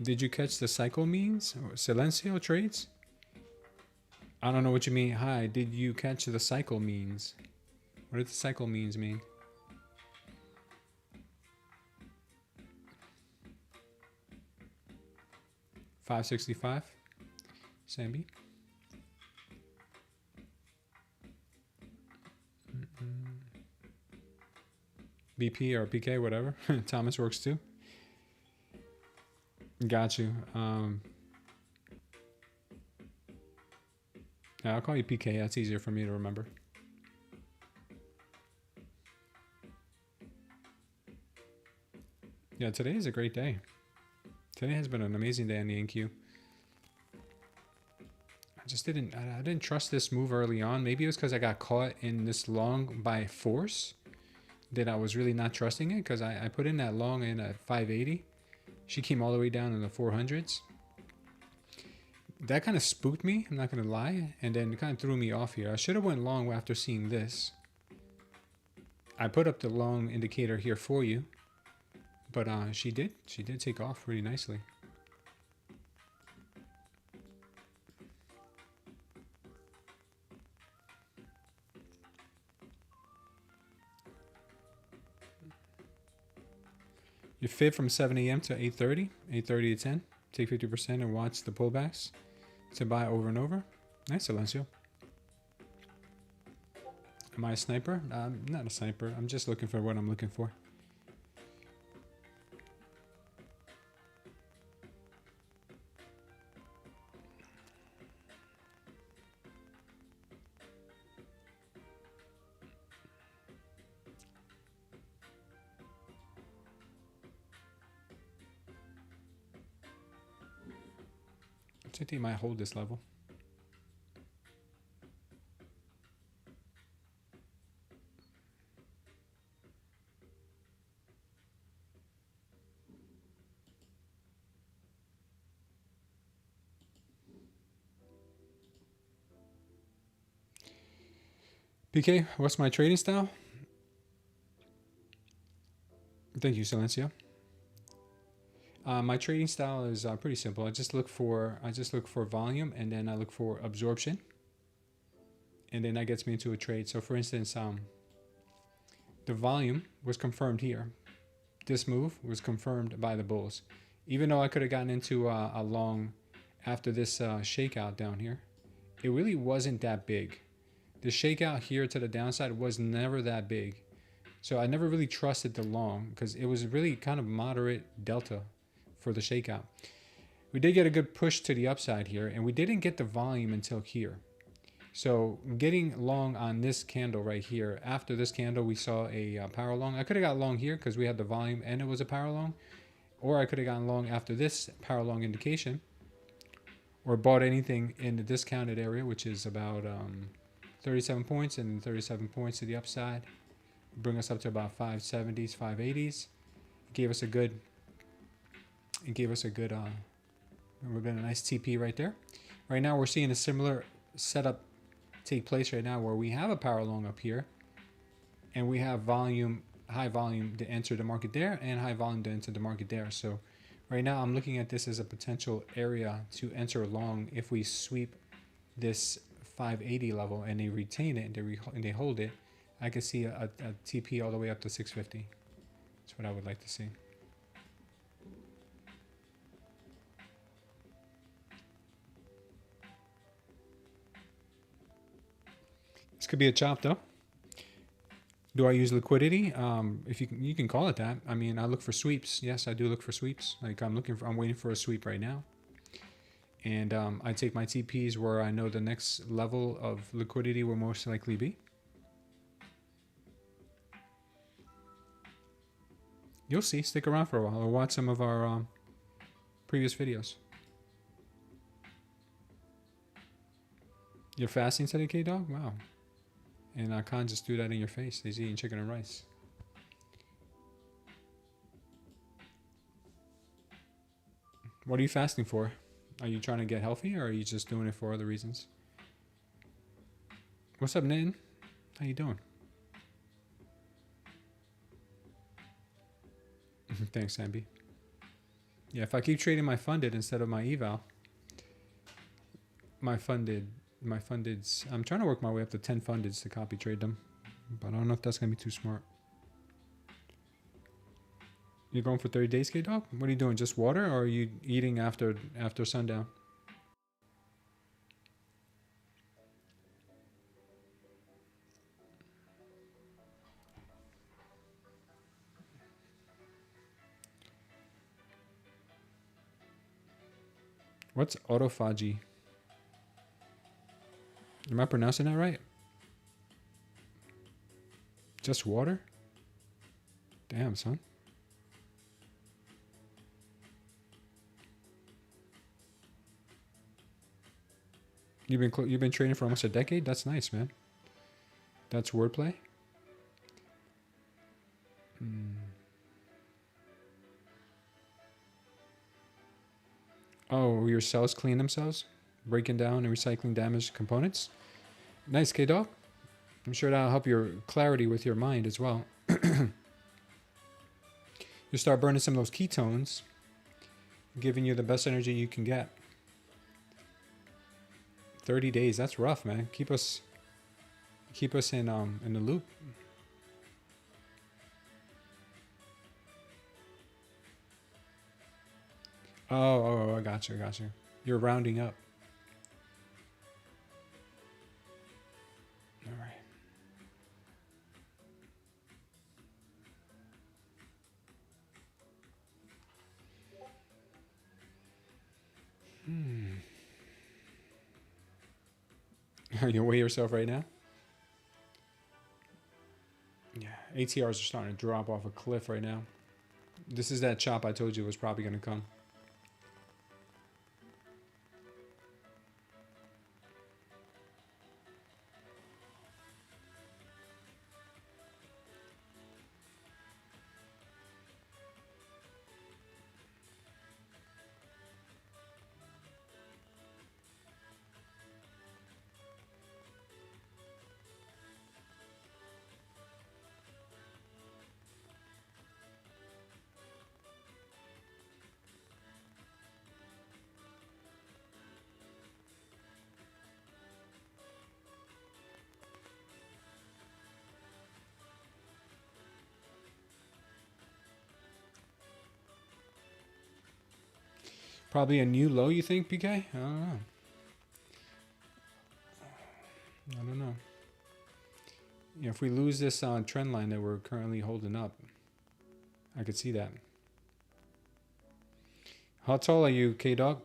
Did you catch the cycle means? Silencio trades? I don't know what you mean. Hi, did you catch the cycle means? What does the cycle means mean? $5.65. Sambi. BP or PK, whatever. Thomas works too. Got you. Yeah, I'll call you PK. That's easier for me to remember. Yeah, today is a great day. Today has been an amazing day on the NQ. I didn't trust this move early on. Maybe it was because I got caught in this long by force that I was really not trusting it, because I put in that long in at 580. She came all the way down in the 400s. That kind of spooked me, I'm not going to lie, and then it kind of threw me off here. I should have went long after seeing this. I put up the long indicator here for you, but she did take off pretty nicely. You fit from 7 a.m. to 8:30, 8:30 to 10. Take 50% and watch the pullbacks to buy over and over. Nice, Silencio. Am I a sniper? I'm not a sniper. I'm just looking for what I'm looking for. I think they might hold this level. PK, what's my trading style? Thank you, Silencio. My trading style is pretty simple. I just look for volume, and then I look for absorption, and then that gets me into a trade. So for instance, the volume was confirmed here. This move was confirmed by the bulls, even though I could have gotten into a long after this shakeout down here. It really wasn't that big. The shakeout here to the downside was never that big, so I never really trusted the long because it was really kind of moderate delta for the shakeout. We did get a good push to the upside here, and we didn't get the volume until here. So getting long on this candle right here, after this candle we saw a power long. I could have got long here because we had the volume and it was a power long, or I could have gotten long after this power long indication, or bought anything in the discounted area, which is about 37 points, and 37 points to the upside bring us up to about 570s, 580s. It gave us a good we've got a nice TP right there. Right now we're seeing a similar setup take place right now, where we have a power long up here, and we have volume, high volume to enter the market there, and high volume to enter the market there. So right now I'm looking at this as a potential area to enter long if we sweep this 580 level and they retain it and they hold it. I could see a TP all the way up to 650. That's what I would like to see. This could be a chop though. Do I use liquidity? If you can call it that. I mean, I look for sweeps. Yes, I do look for sweeps. Like I'm waiting for a sweep right now. And I take my TPs where I know the next level of liquidity will most likely be. You'll see. Stick around for a while or watch some of our previous videos. You're fasting today, K-Dog? Wow. And I can't just do that in your face. He's eating chicken and rice. What are you fasting for? Are you trying to get healthy, or are you just doing it for other reasons? What's up, Nin? How you doing? Thanks, Samby. Yeah, if I keep trading my funded instead of my eval, my fundeds, I'm trying to work my way up to 10 fundeds to copy trade them, but I don't know if that's going to be too smart. You going for 30 days, K-Dog? What are you doing? Just water, or are you eating after sundown? What's autophagy? Am I pronouncing that right? Just water? Damn, son. You've been trading for almost a decade? That's nice, man. That's wordplay. Oh, your cells clean themselves? Breaking down and recycling damaged components? Nice, K-Dog. I'm sure that'll help your clarity with your mind as well. You start burning some of those ketones, giving you the best energy you can get. 30 days, that's rough, man. Keep us in the loop. Oh, I got you. You're rounding up. All right. You weigh yourself right now? Yeah, ATRs are starting to drop off a cliff right now. This is that chop I told you was probably going to come. Probably a new low, you think, PK? I don't know. Yeah, if we lose this trend line that we're currently holding up, I could see that. How tall are you, K-Dog?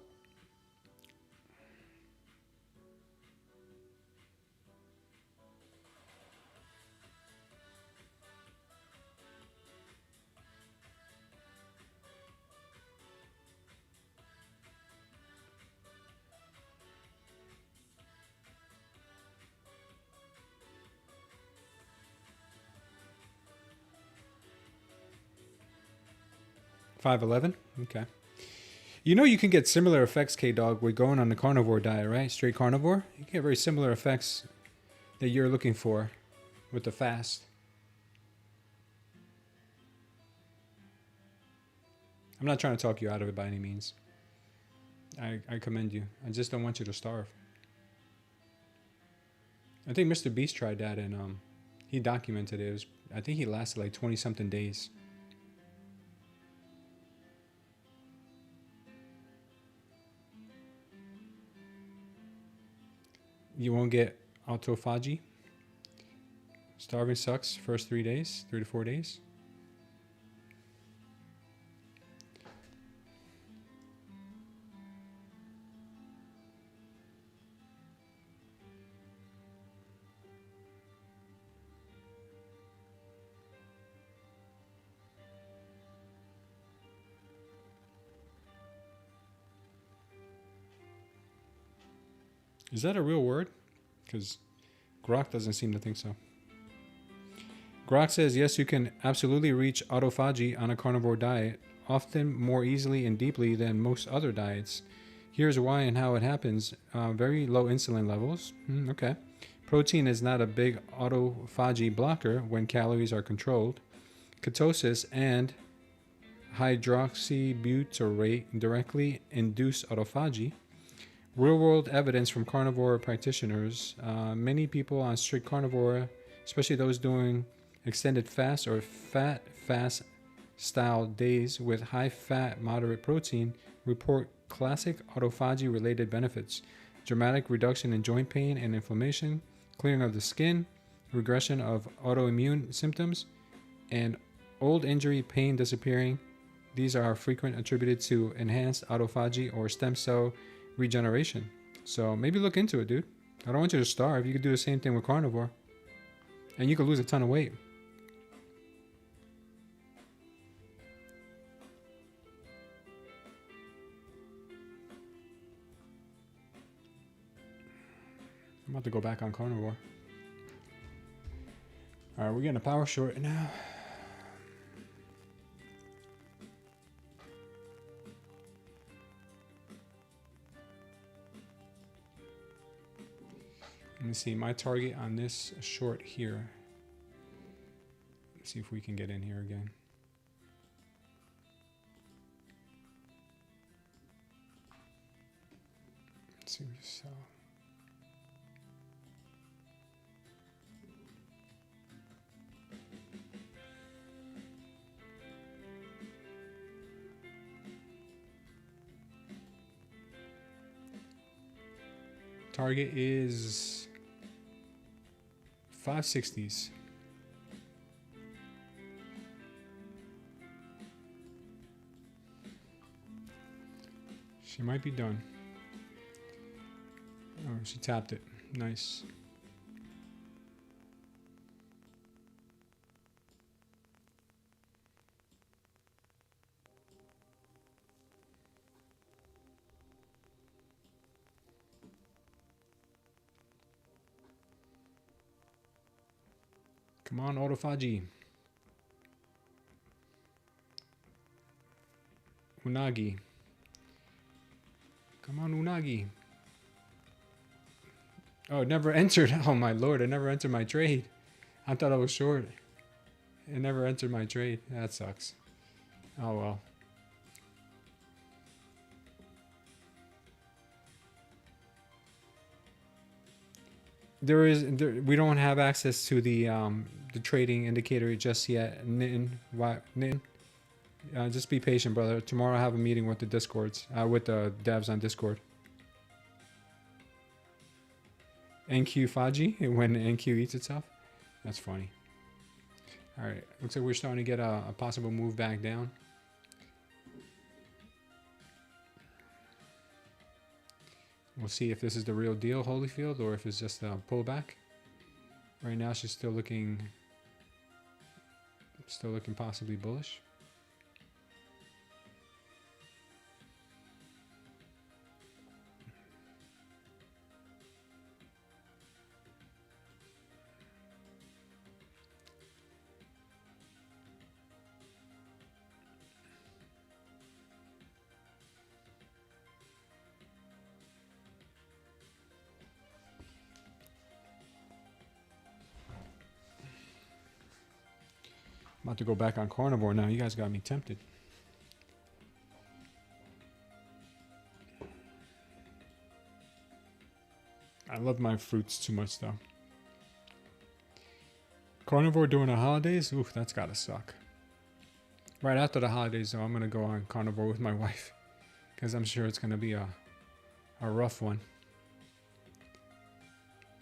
$5.11? Okay. You know you can get similar effects, K-Dog, with going on the carnivore diet, right? Straight carnivore. You get very similar effects that you're looking for with the fast. I'm not trying to talk you out of it by any means. I commend you. I just don't want you to starve. I think Mr. Beast tried that, and he documented it. It was, I think he lasted like 20-something days. You won't get autophagy. Starving sucks first 3 days, 3 to 4 days. Is that a real word? Because Grok doesn't seem to think so. Grok says, yes, you can absolutely reach autophagy on a carnivore diet, often more easily and deeply than most other diets. Here's why and how it happens. Very low insulin levels. Okay. Protein is not a big autophagy blocker when calories are controlled. Ketosis and hydroxybutyrate directly induce autophagy. Real-world evidence from carnivore practitioners. Many people on strict carnivore, especially those doing extended fast or fat fast style days with high fat, moderate protein, report classic autophagy-related benefits. Dramatic reduction in joint pain and inflammation, clearing of the skin, regression of autoimmune symptoms, and old injury pain disappearing. These are frequent attributed to enhanced autophagy or stem cell regeneration. So maybe look into it, dude. I don't want you to starve. You could do the same thing with carnivore, and you could lose a ton of weight. I'm about to go back on carnivore. All right, we're getting a power short now. Let me see my target on this short here. Let's see if we can get in here again. Let's see what you sell. Target is 560s. She might be done. Oh, she tapped it. Nice. Come on, autophagy. Unagi. Come on, Unagi. Oh, it never entered. Oh my lord, it never entered my trade. I thought I was short. It never entered my trade. That sucks. Oh well. We don't have access to the trading indicator just yet. Nitten. Just be patient, brother. Tomorrow I have a meeting with the Discords, with the devs on Discord. NQ Faji, when NQ eats itself. That's funny. All right, looks like we're starting to get a possible move back down. We'll see if this is the real deal, Holyfield, or if it's just a pullback. Right now, she's still looking possibly bullish. I'm about to go back on carnivore now. You guys got me tempted. I love my fruits too much though. Carnivore during the holidays? Oof, that's gotta suck. Right after the holidays though, I'm gonna go on carnivore with my wife. Because I'm sure it's gonna be a rough one.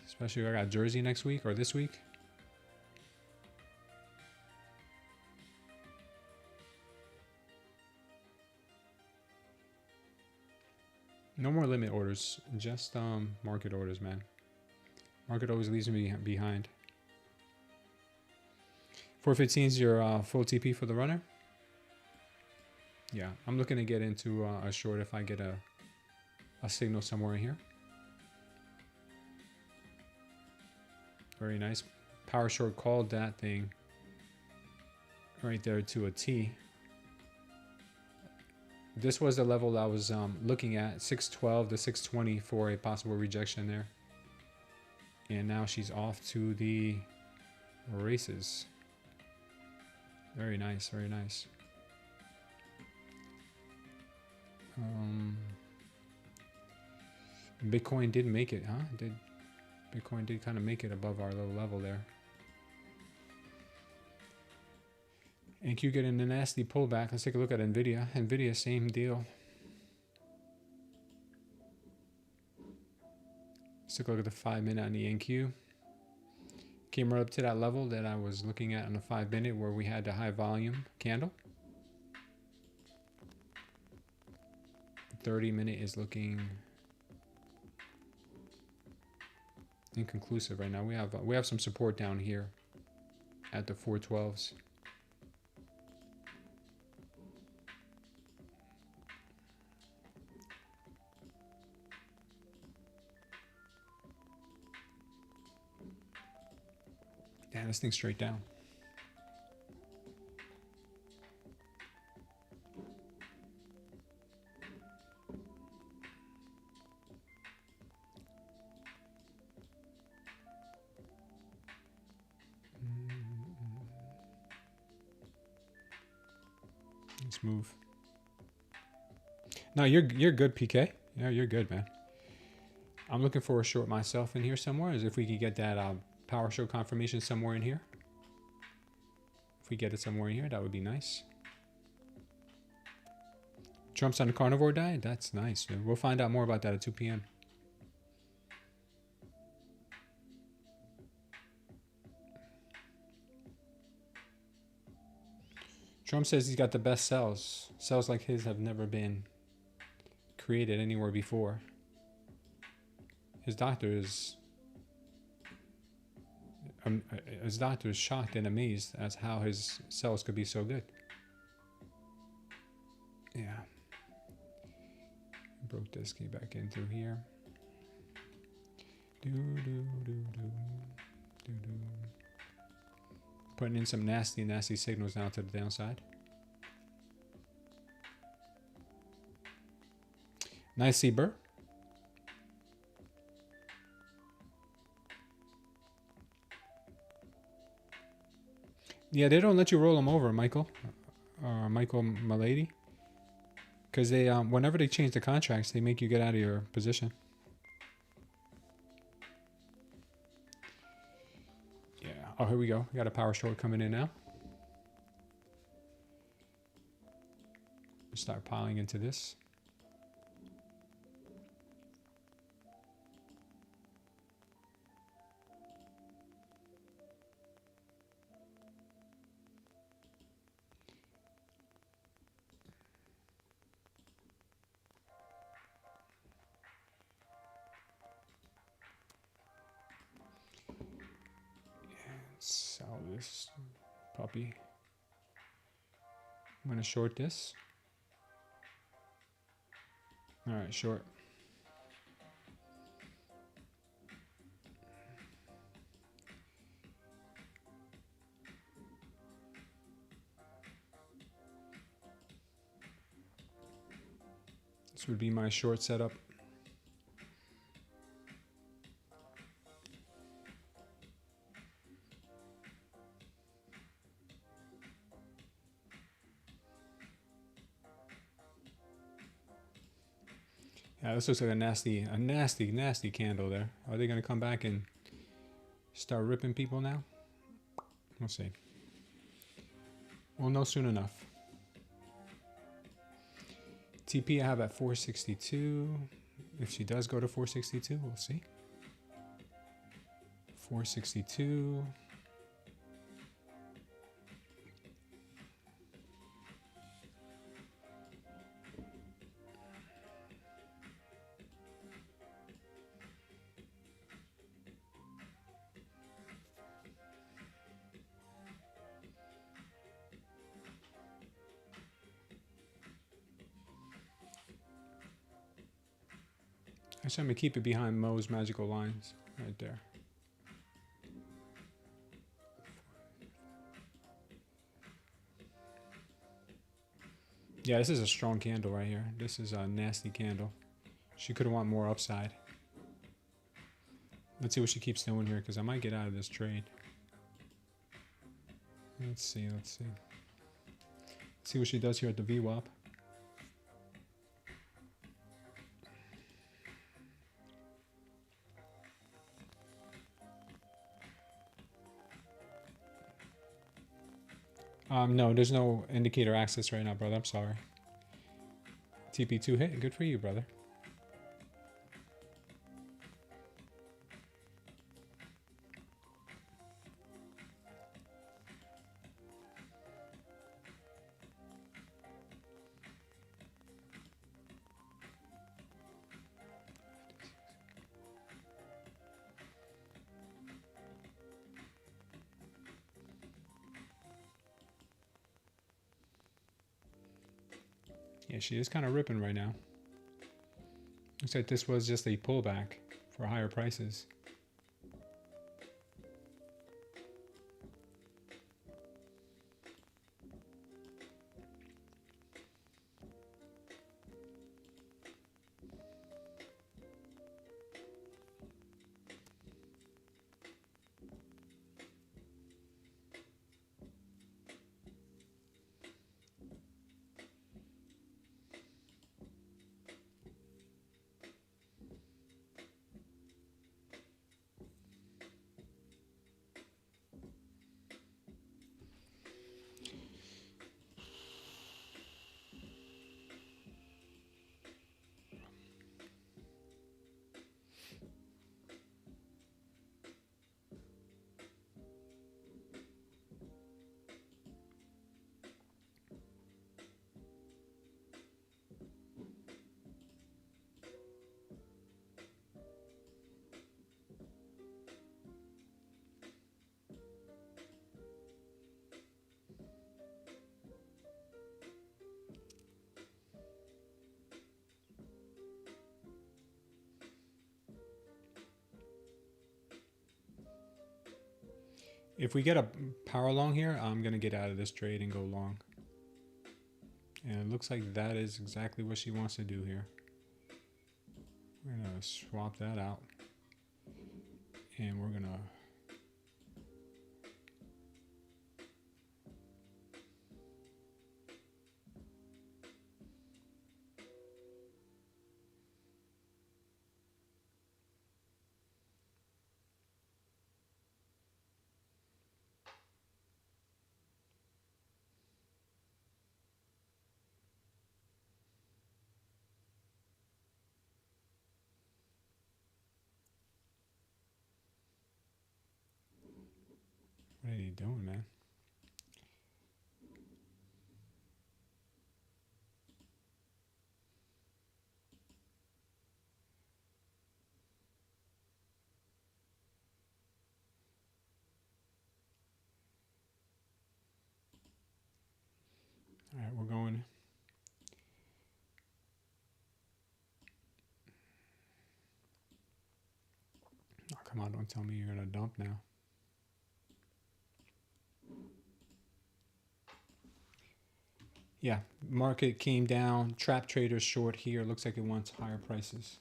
Especially if I got Jersey next week or this week. No more limit orders, just market orders, man. Market always leaves me behind. 415 is your full TP for the runner. Yeah, I'm looking to get into a short if I get a signal somewhere in here. Very nice. Power short called that thing right there to a T. This was the level I was looking at, 612 to 620 for a possible rejection there. And now she's off to the races. Very nice, very nice. Bitcoin did make it, huh? Bitcoin did kind of make it above our little level there. NQ getting a nasty pullback. Let's take a look at Nvidia. Nvidia, same deal. Let's take a look at the 5-minute on the NQ. Came right up to that level that I was looking at on the 5-minute where we had the high volume candle. 30-minute is looking inconclusive right now. We have some support down here at the 412s. Damn, this thing's straight down. Let's move. No, you're good, PK. Yeah, you're good, man. I'm looking for a short myself in here somewhere. As if we could get that power show confirmation somewhere in here. If we get it somewhere in here, that would be nice. Trump's on the carnivore diet? That's nice. We'll find out more about that at 2 p.m. Trump says he's got the best cells. Cells like his have never been created anywhere before. His doctor is shocked and amazed as how his cells could be so good. Yeah. Broke this, came back in through here. Putting in some nasty signals now to the downside. Nice Seabird. Yeah, they don't let you roll them over, Michael. Michael Malady. Because they, whenever they change the contracts, they make you get out of your position. Yeah. Oh, here we go. We got a power short coming in now. Start piling into this. Sell this puppy. I'm gonna short this. All right, short. This would be my short setup. Yeah, this looks like a nasty candle there. Are they gonna come back and start ripping people now? We'll see. We'll know soon enough. TP I have at 462. If she does go to 462, we'll see. 462. Actually, I'm going to keep it behind Mo's magical lines right there. Yeah, this is a strong candle right here. This is a nasty candle. She could have want more upside. Let's see what she keeps doing here, because I might get out of this trade. Let's see. Let's see what she does here at the VWAP. No, there's no indicator access right now, brother. I'm sorry. TP2 hit. Good for you, brother. Yeah, she is kind of ripping right now. Looks like this was just a pullback for higher prices. If we get a power long here, I'm going to get out of this trade and go long. And it looks like that is exactly what she wants to do here. We're going to swap that out. And we're going to... What are you doing, man? All right, we're going. Oh, come on, don't tell me you're gonna dump now. Yeah, market came down. Trap traders short here. Looks like it wants higher prices.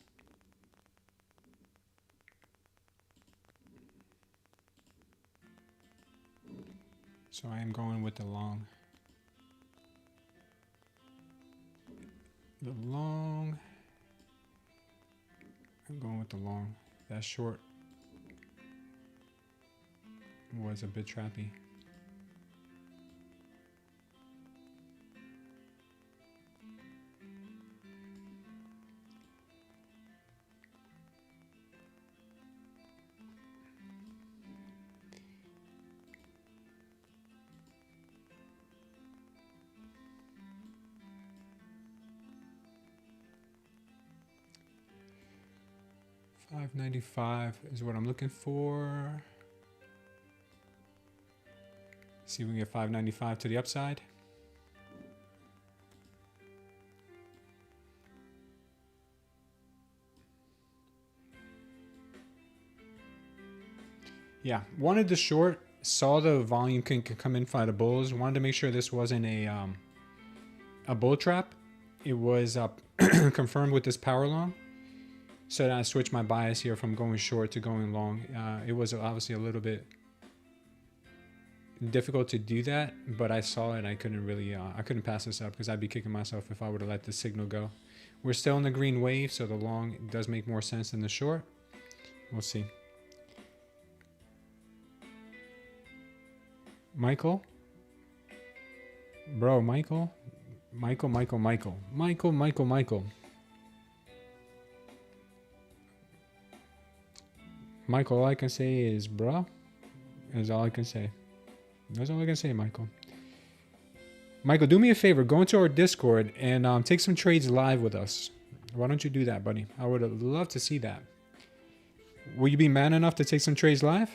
So I am going with the long. The long. I'm going with the long. That short was a bit trappy. $5.95 is what I'm looking for. See if we can get $5.95 to the upside. Yeah, wanted the short. Saw the volume can come in by the bulls. Wanted to make sure this wasn't a bull trap. It was confirmed with this power long. So then I switched my bias here from going short to going long. It was obviously a little bit difficult to do that, but I saw it and I couldn't really, I couldn't pass this up because I'd be kicking myself if I would have let the signal go. We're still in the green wave, so the long does make more sense than the short. We'll see. Michael? Bro, Michael? Michael. Michael, all I can say is, bro. That's all I can say. That's all I can say, Michael. Michael, do me a favor. Go into our Discord and take some trades live with us. Why don't you do that, buddy? I would love to see that. Will you be man enough to take some trades live?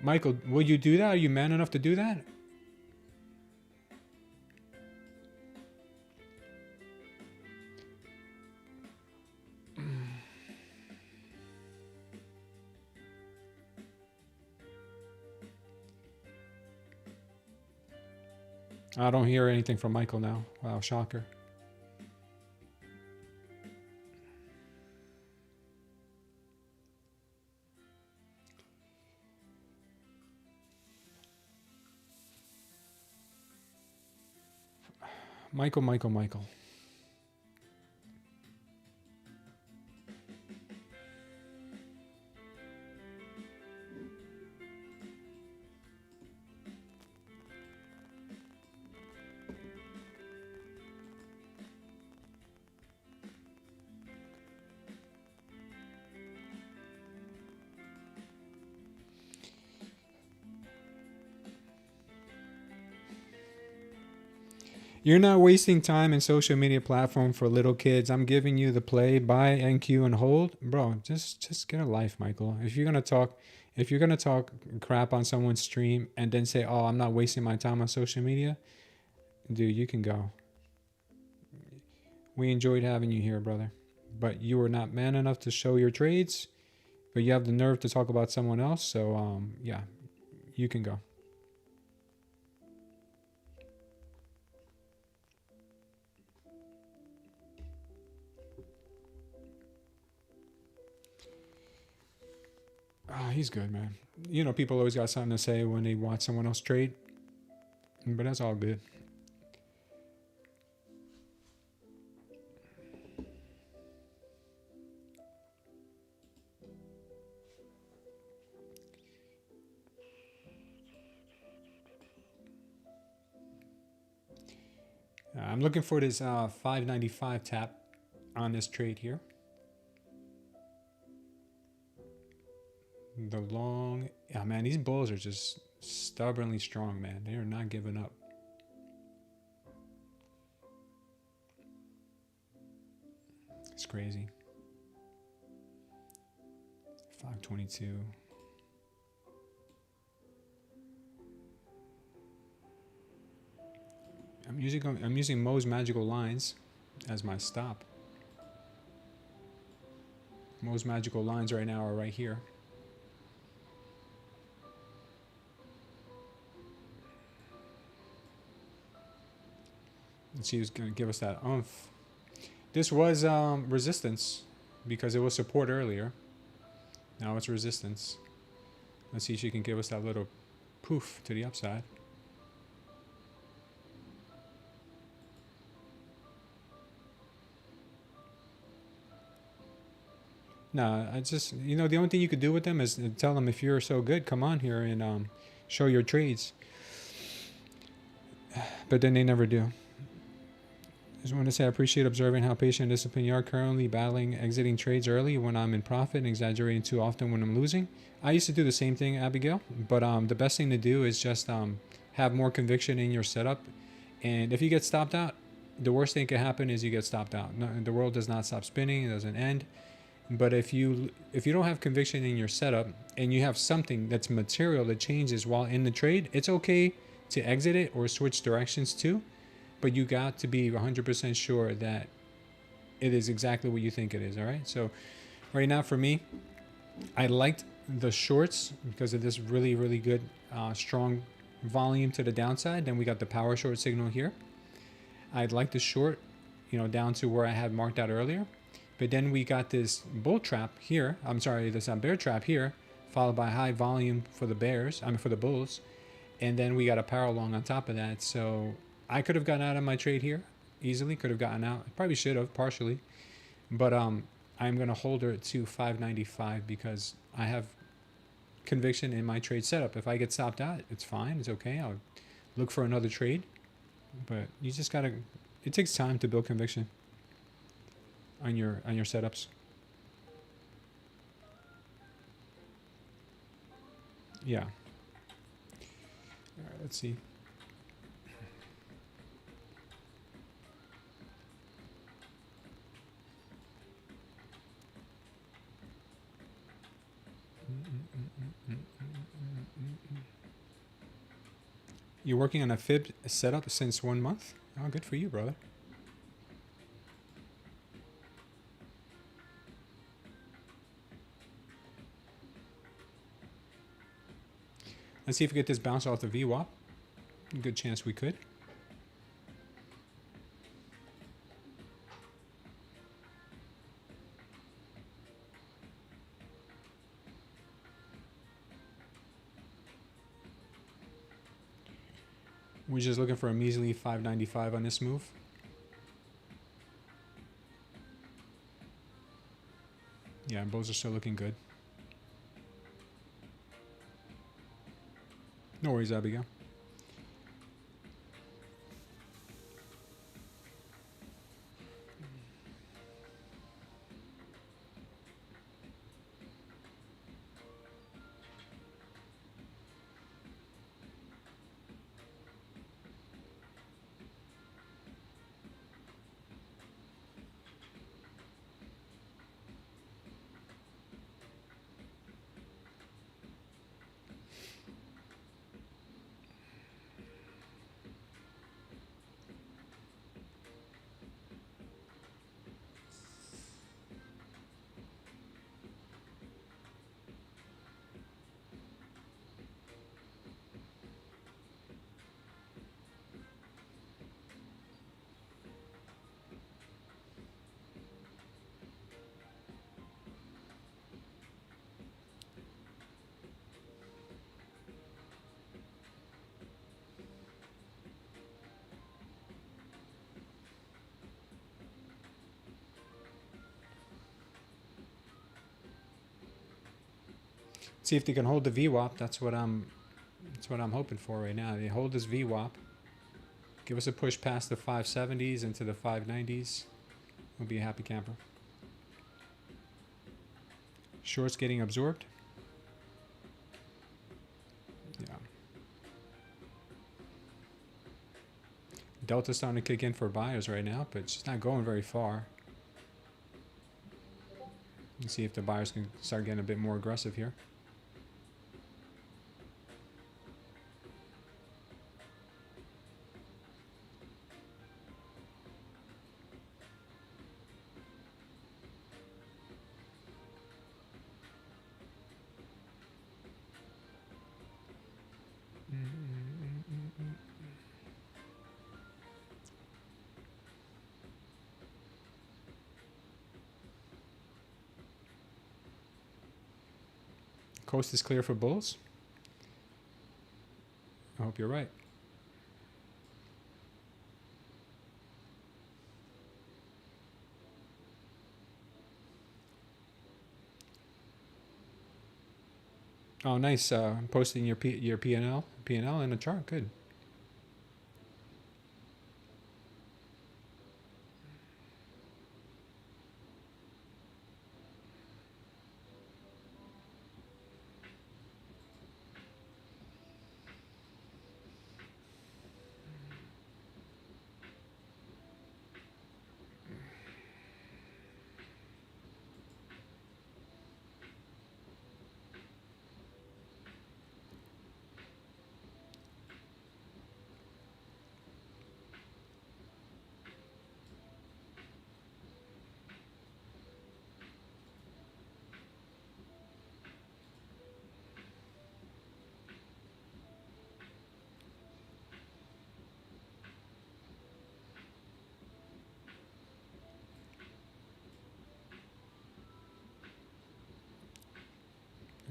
Michael, will you do that? Are you man enough to do that? I don't hear anything from Michael now. Wow, shocker. Michael. You're not wasting time in social media platform for little kids. I'm giving you the play, buy, NQ, and hold. Bro, just get a life, Michael. If you're gonna talk crap on someone's stream and then say, oh, I'm not wasting my time on social media, dude, you can go. We enjoyed having you here, brother. But you were not man enough to show your trades, but you have the nerve to talk about someone else, so yeah, you can go. Oh, he's good, man. You know, people always got something to say when they watch someone else trade, but that's all good. I'm looking for this 595 tap on this trade here. The long, yeah, man, these bulls are just stubbornly strong, man. They are not giving up. It's crazy. 522. I'm using Mo's magical lines as my stop. Mo's magical lines right now are right here. Let's see who's going to give us that oomph. This was resistance because it was support earlier. Now it's resistance. Let's see if she can give us that little poof to the upside. No, I just, you know, the only thing you could do with them is tell them, if you're so good, come on here and show your trades. But then they never do. Just want to say I appreciate observing how patient and disciplined you are, currently battling exiting trades early when I'm in profit and exaggerating too often when I'm losing. I used to do the same thing, Abigail, but the best thing to do is just have more conviction in your setup. And if you get stopped out, the worst thing that can happen is you get stopped out. No, the world does not stop spinning. It doesn't end. But if you don't have conviction in your setup and you have something that's material that changes while in the trade, it's okay to exit it or switch directions too. But you got to be 100% sure that it is exactly what you think it is. All right. So right now for me, I liked the shorts because of this really, really good, strong volume to the downside. Then we got the power short signal here. I'd like the short, you know, down to where I had marked out earlier. But then we got this bull trap here. I'm sorry, this bear trap here, followed by high volume for the bears. I mean, for the bulls. And then we got a power long on top of that. So I could have gotten out of my trade here easily. Could have gotten out. Probably should have partially. But I'm going to hold her to 595 because I have conviction in my trade setup. If I get stopped out, it's fine. It's okay. I'll look for another trade. But you just got to, it takes time to build conviction on your setups. Yeah. All right, let's see. You're working on a fib setup since 1 month? Oh, good for you, brother. Let's see if we get this bounce off the VWAP. Good chance we could. We're just looking for a measly 595 on this move. Yeah, bulls are still looking good. No worries, Abigail. See if they can hold the VWAP. That's what I'm hoping for right now. They hold this VWAP. Give us a push past the 570s into the 590s. We'll be a happy camper. Shorts getting absorbed. Delta's starting to kick in for buyers right now, but it's just not going very far. Let's see if the buyers can start getting a bit more aggressive here. Coast is clear for bulls. I hope you're right. Oh, nice. Posting your P&L in the chart. Good.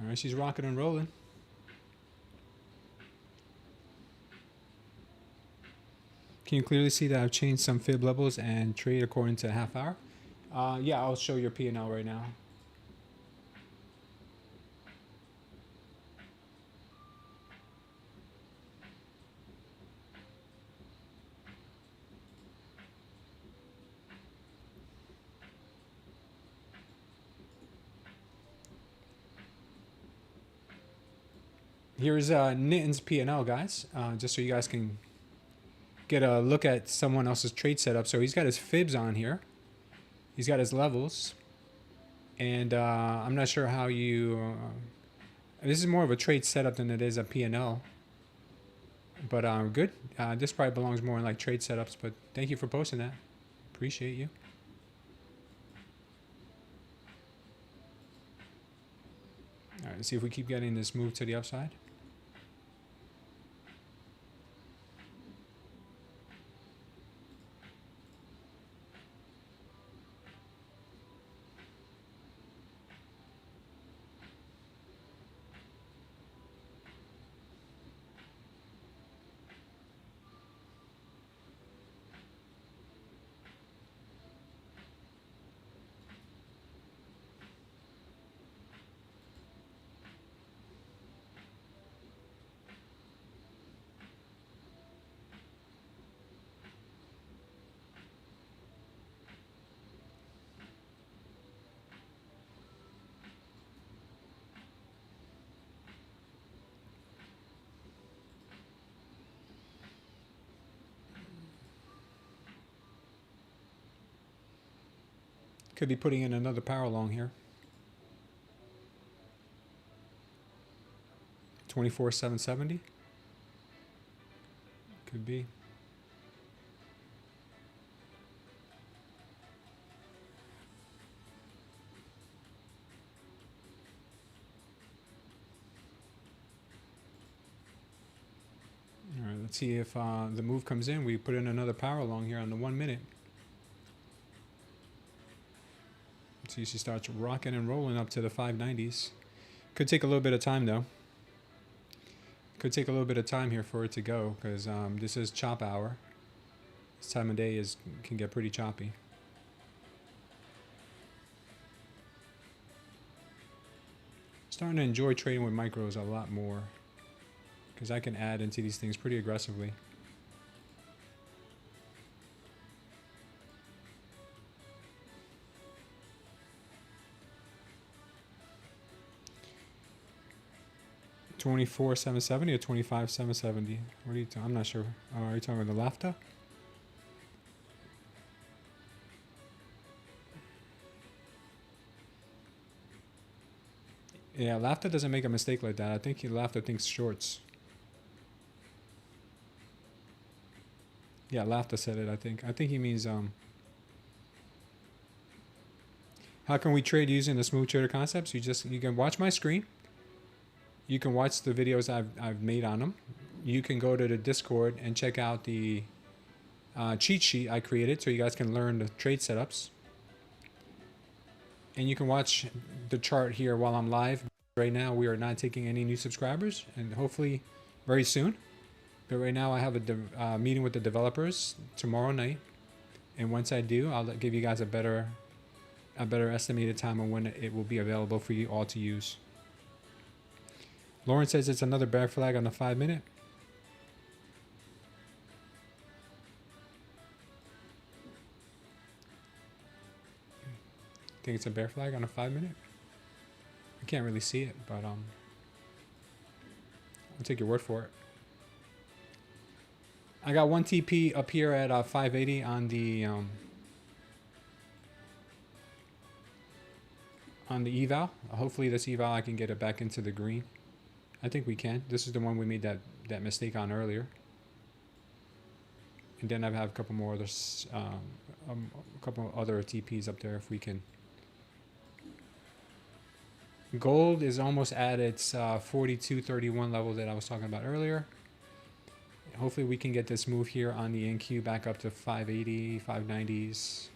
All right, she's rocking and rolling. Can you clearly see that I've changed some fib levels and trade according to half hour? Yeah, I'll show your P&L right now. Here's Nitin's P&L, guys, just so you guys can get a look at someone else's trade setup. So he's got his fibs on here. He's got his levels. And I'm not sure how you... this is more of a trade setup than it is a P&L. But good. This probably belongs more in like trade setups. But thank you for posting that. Appreciate you. All right, let's see if we keep getting this move to the upside. Could be putting in another power long here. 24,770. Could be. All right, let's see if the move comes in. We put in another power long here on the 1 minute. See, she starts rocking and rolling up to the 590s. Could take a little bit of time though. Could take a little bit of time here for it to go because this is chop hour. This time of day can get pretty choppy. Starting to enjoy trading with micros a lot more because I can add into these things pretty aggressively. $24,770 or $25,770? What are you? I'm not sure. Are you talking about the LAFTA? Yeah, Laughter doesn't make a mistake like that. I think Laughter thinks shorts. Yeah, Laughter said it, I think. I think he means, how can we trade using the Smooth Trader concepts? You can watch my screen. You can watch the videos I've made on them. You can go to the Discord and check out the cheat sheet I created so you guys can learn the trade setups. And you can watch the chart here while I'm live. Right now, we are not taking any new subscribers, and hopefully very soon. But right now, I have a meeting with the developers tomorrow night. And once I do, I'll give you guys a better estimated time on when it will be available for you all to use. Lauren says it's another bear flag on the 5-minute. Think it's a bear flag on a 5-minute? I can't really see it, but I'll take your word for it. I got one TP up here at 580 on the eval. Hopefully this eval I can get it back into the green. I think we can. This is the one we made that mistake on earlier. And then I have a couple more others, a couple other TPs up there if we can. Gold is almost at its 42.31 level that I was talking about earlier. Hopefully we can get this move here on the NQ back up to 580, 590s.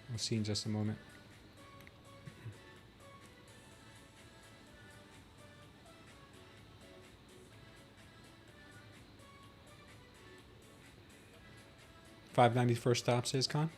We'll see in just a moment. $590 first stop, says Con.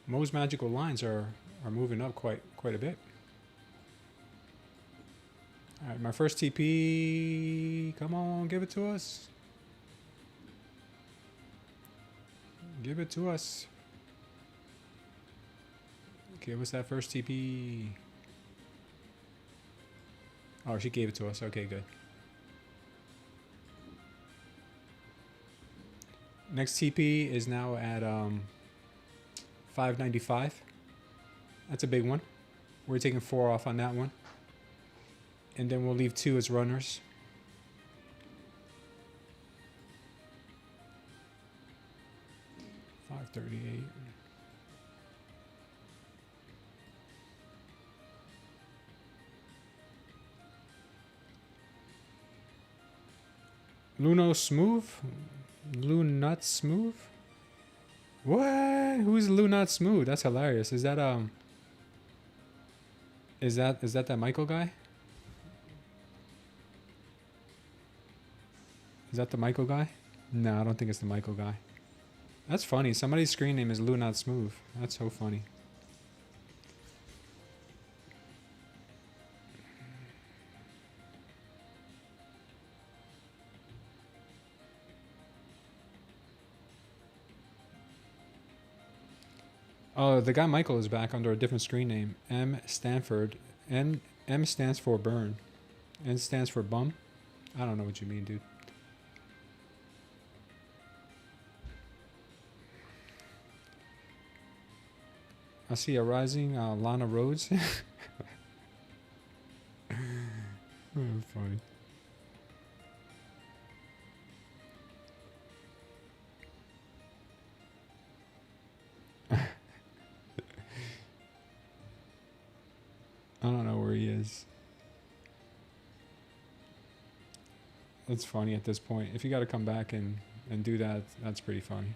Most magical lines are moving up quite a bit. All right, my first TP. Come on, give it to us. Give it to us. Give us that first TP. Oh, she gave it to us. Okay, good. Next TP is now at 595. That's a big one. We're taking 4 off on that one. And then we'll leave 2 as runners. $538. Luno Smooth? Lunut Smooth? What? Who's Lunut Smooth? That's hilarious. Is that is that Michael guy? Is that the Michael guy? No, I don't think it's the Michael guy. That's funny. Somebody's screen name is Lunut Smooth. That's so funny. Oh, the guy Michael is back under a different screen name. M Stanford. M stands for burn. N stands for bum. I don't know what you mean, dude. I see a rising Lana Rhodes. Oh, funny. I don't know where he is. It's funny at this point. If you got to come back and do that, that's pretty funny.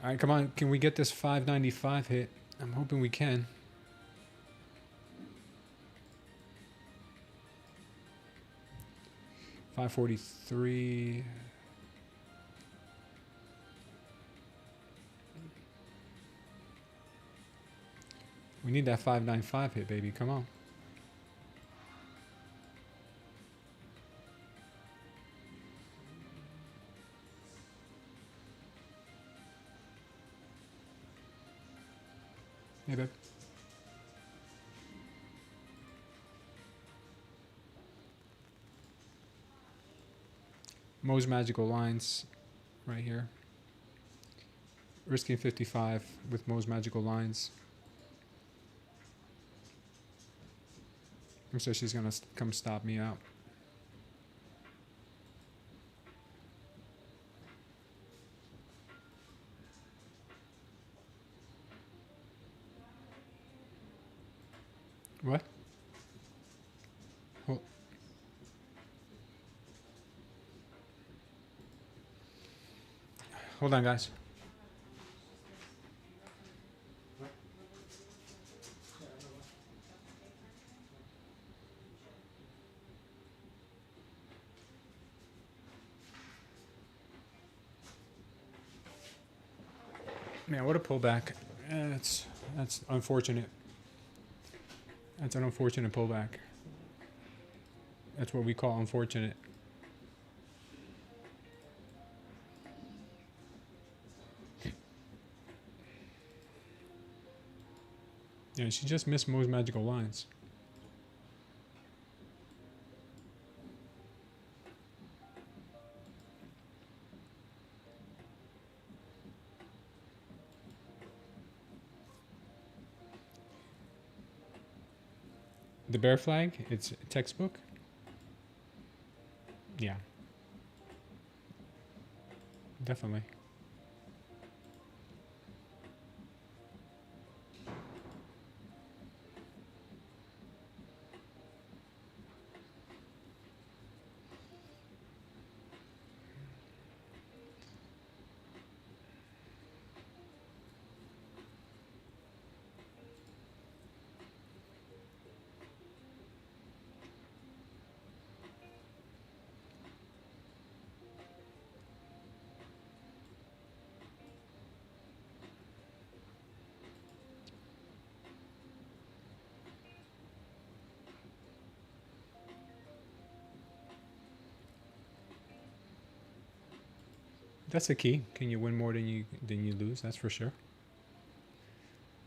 All right, come on. Can we get this 595 hit? I'm hoping we can. $543. We need that 595 hit, baby. Come on. Hey, babe. Mo's magical lines right here. Risking 55 with Mo's magical lines. Looks like she's gonna come stop me out. What? Hold on, guys. Man, what a pullback. That's unfortunate. That's an unfortunate pullback. That's what we call unfortunate. Yeah, she just missed Mo's magical lines. The bear flag, it's textbook. Yeah. Definitely. That's the key. Can you win more than you lose? That's for sure.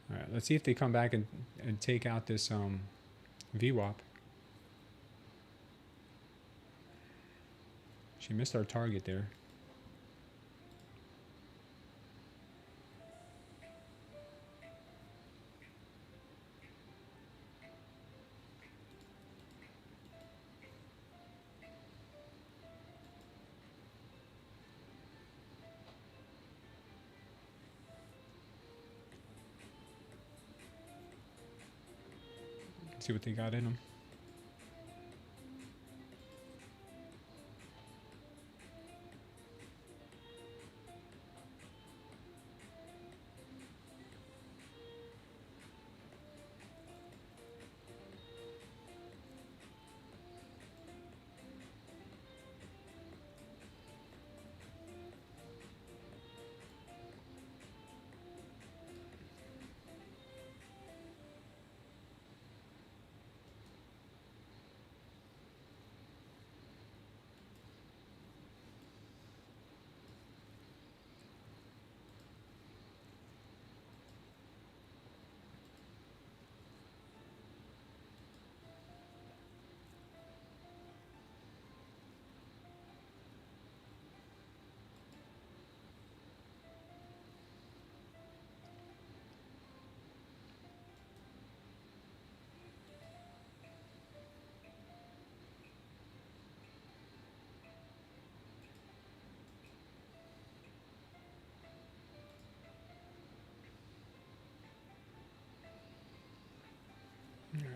All right, let's see if they come back and take out this VWAP. She missed our target there. See what they got in them.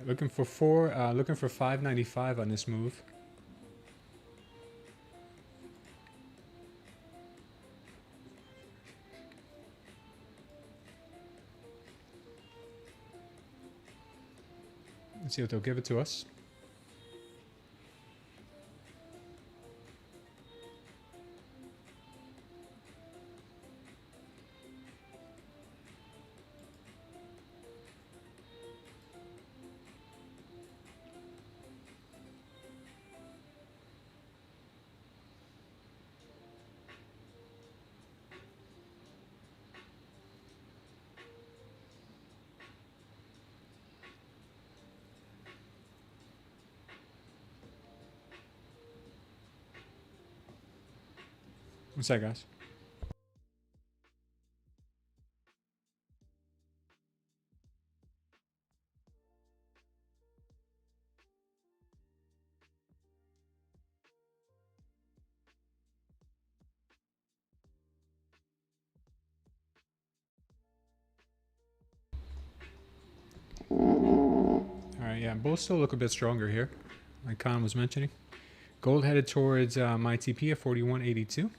Looking for 595 on this move. Let's see what they'll give it to us. What's that, guys? Alright, yeah, both still look a bit stronger here, like Khan was mentioning. Gold headed towards my TP at 41.82.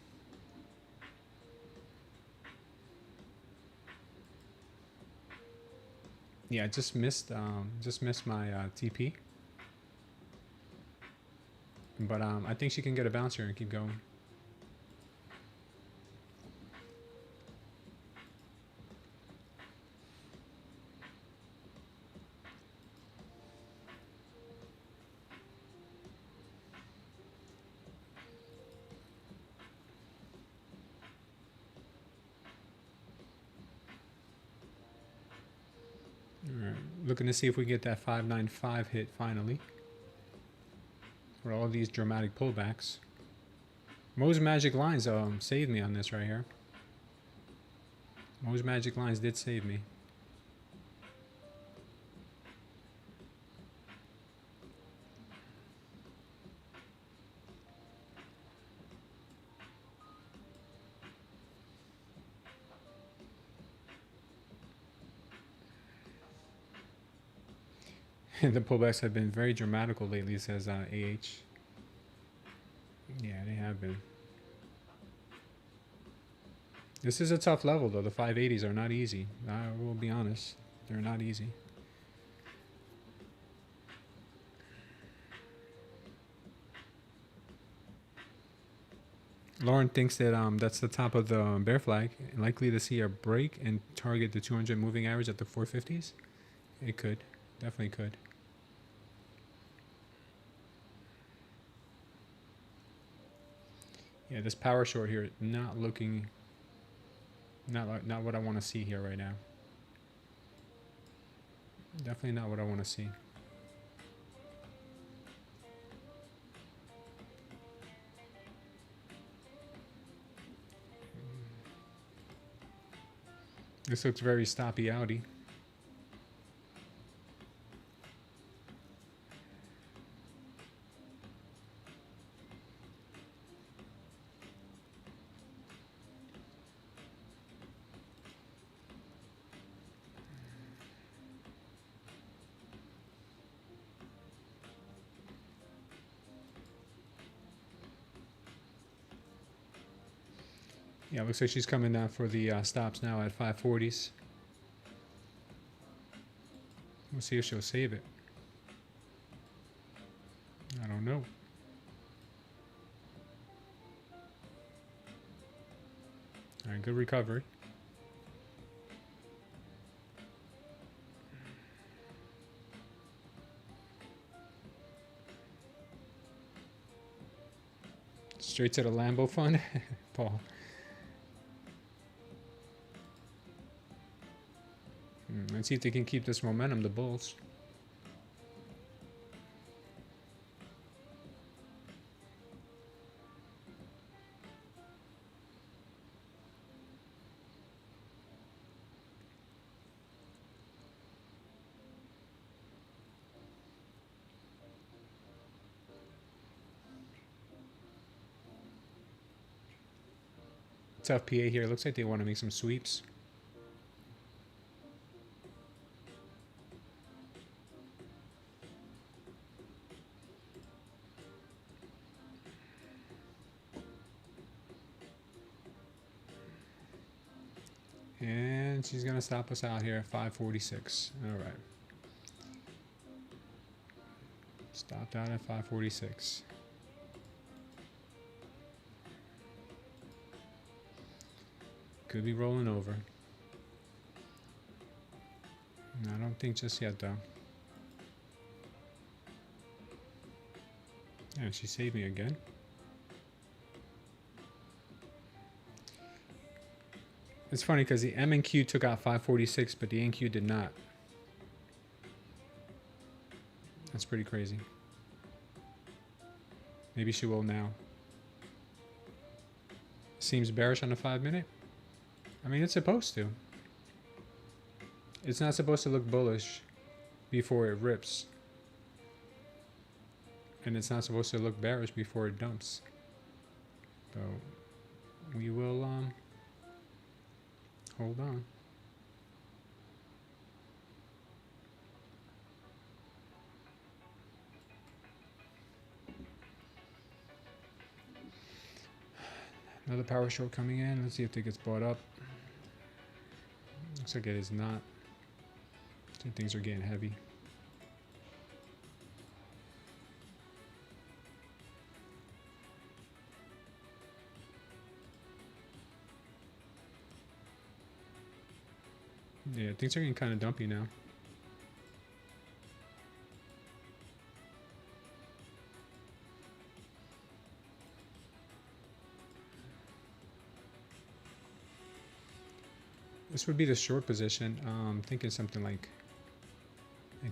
Yeah, I just missed my TP. But I think she can get a bounce here and keep going. Alright, looking to see if we get that 595 hit finally. For all these dramatic pullbacks. Mo's Magic Lines saved me on this right here. Mo's Magic Lines did save me. The pullbacks have been very dramatical lately, says AH. Yeah, they have been. This is a tough level, though. The 580s are not easy. I will be honest. They're not easy. Lauren thinks that that's the top of the bear flag. Likely to see a break and target the 200 moving average at the 450s. It could. Definitely could. Yeah, this power short here, not looking, not what I want to see here right now. Definitely not what I want to see. This looks very stoppy outy. Yeah, looks like she's coming down for the stops now at 540s. We'll see if she'll save it. I don't know. All right, good recovery. Straight to the Lambo fund, Paul. Let's see if they can keep this momentum, the Bulls. Tough PA here. Looks like they want to make some sweeps. And she's going to stop us out here at 546. All right. Stopped out at 546. Could be rolling over. I don't think just yet, though. Yeah, she saved me again. It's funny because the M and Q took out 546, but the NQ did not. That's pretty crazy. Maybe she will now. Seems bearish on the 5-minute. I mean, it's supposed to. It's not supposed to look bullish before it rips. And it's not supposed to look bearish before it dumps. So we will hold on. Another power short coming in. Let's see if it gets bought up. Looks like it is not. So things are getting heavy. Yeah, things are getting kind of dumpy now. This would be the short position. I'm thinking something like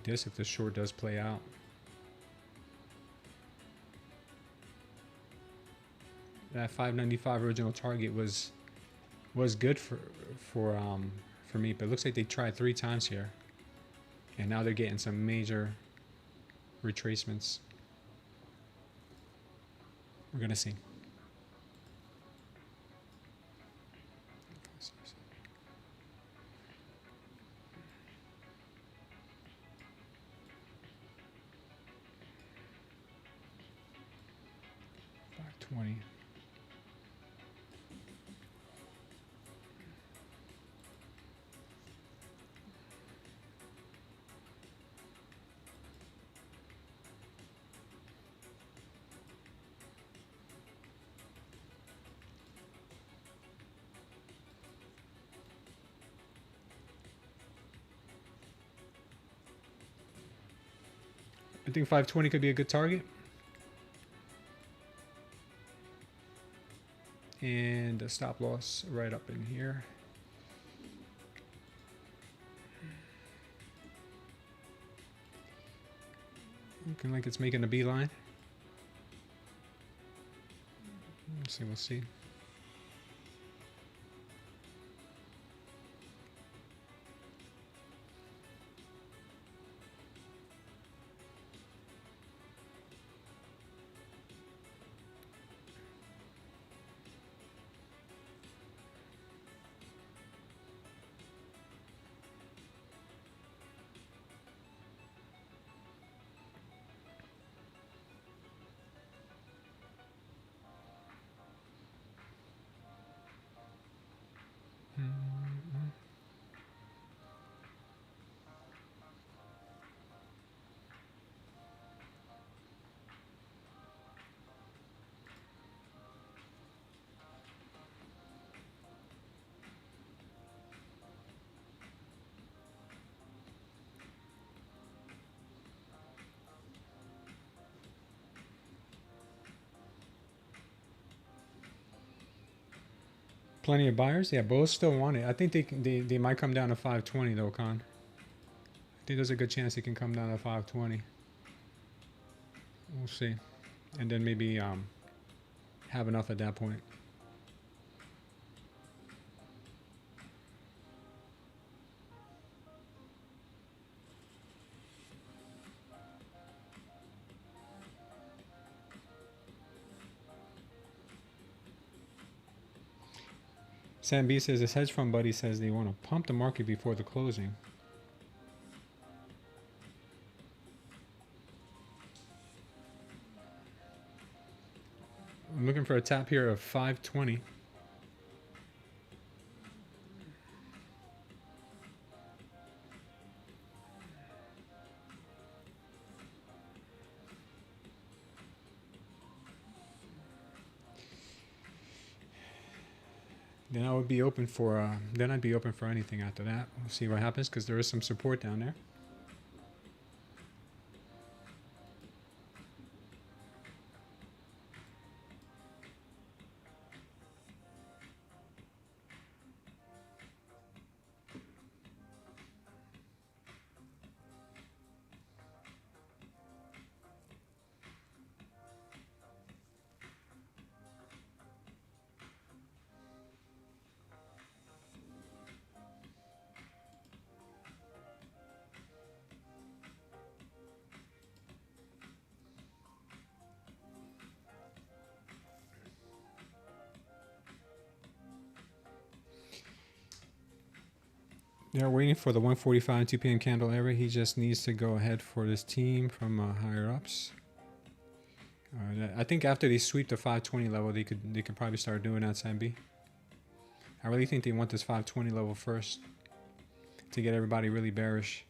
this if the short does play out. That 595 original target was good for me, but it looks like they tried 3 times here, and now they're getting some major retracements. We're gonna see. $5.20. I think 520 could be a good target. And a stop loss right up in here. Looking like it's making a beeline. We'll see. Plenty of buyers. Yeah, bulls still want it. I think they might come down to 520 though, Con. I think there's a good chance it can come down to 520. We'll see, and then maybe have enough at that point. Sam B says, this hedge fund buddy says they want to pump the market before the closing. I'm looking for a tap here of 520. Then I would be open for, then I'd be open for anything after that. We'll see what happens because there is some support down there. They're waiting for the 145 2 p.m. candle area. He just needs to go ahead for this team from higher ups. I think after they sweep the 520 level, they could probably start doing that, Sambi. I really think they want this 520 level first to get everybody really bearish.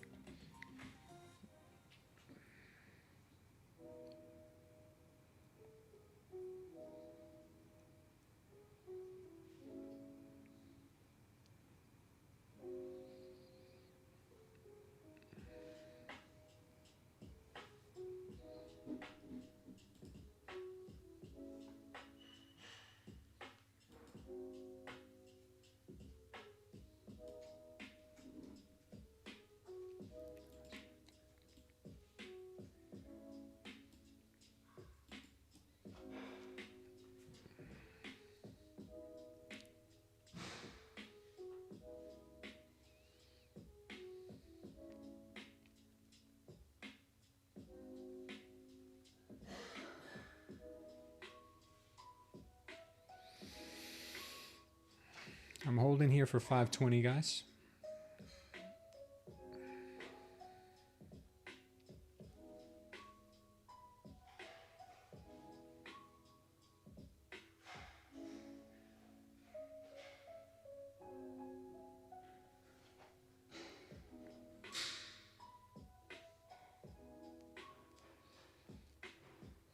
I'm holding here for 520, guys.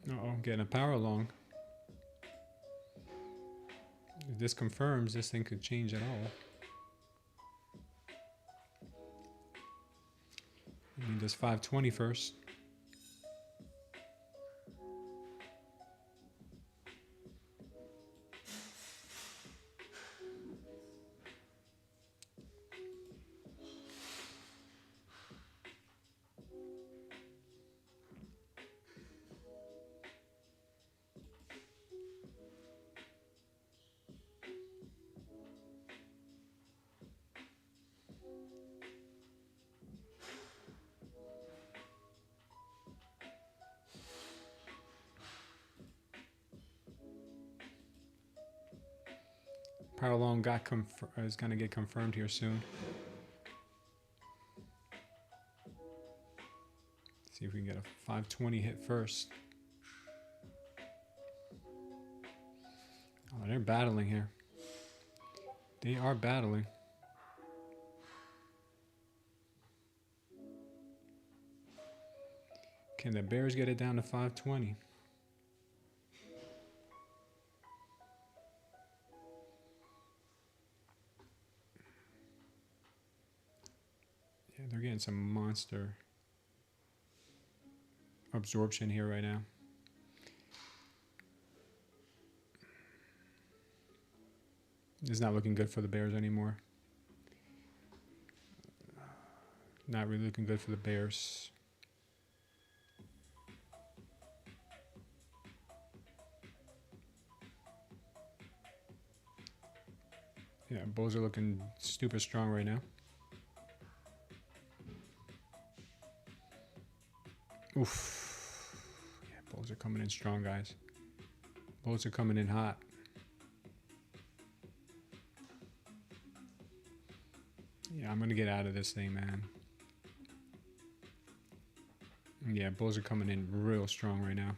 Uh-oh, getting a power long. If this confirms, this thing could change at all. I mean, this 520 first. Power long is going to get confirmed here soon. See if we can get a 520 hit first. Oh, they're battling here. They are battling. Can the bears get it down to 520? Yeah, they're getting some monster absorption here right now. It's not looking good for the bears anymore. Not really looking good for the bears. Yeah, bulls are looking stupid strong right now. Oof. Yeah, bulls are coming in strong, guys. Bulls are coming in hot. Yeah, I'm going to get out of this thing, man. Yeah, bulls are coming in real strong right now.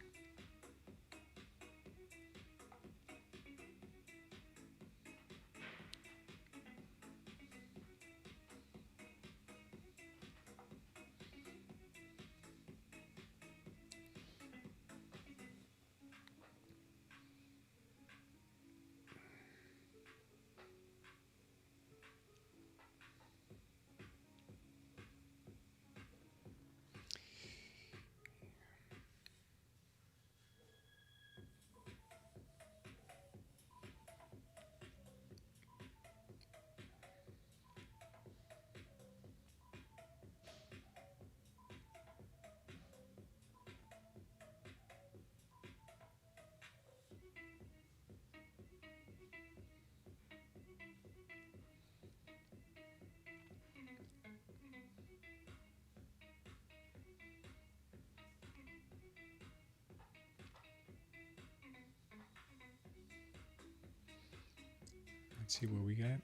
Let's see what we got.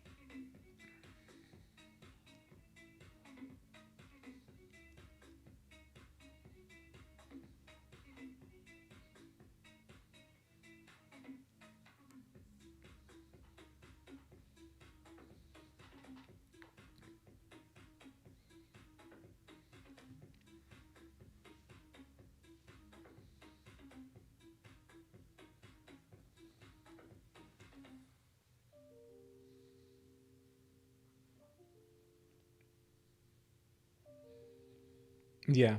Yeah,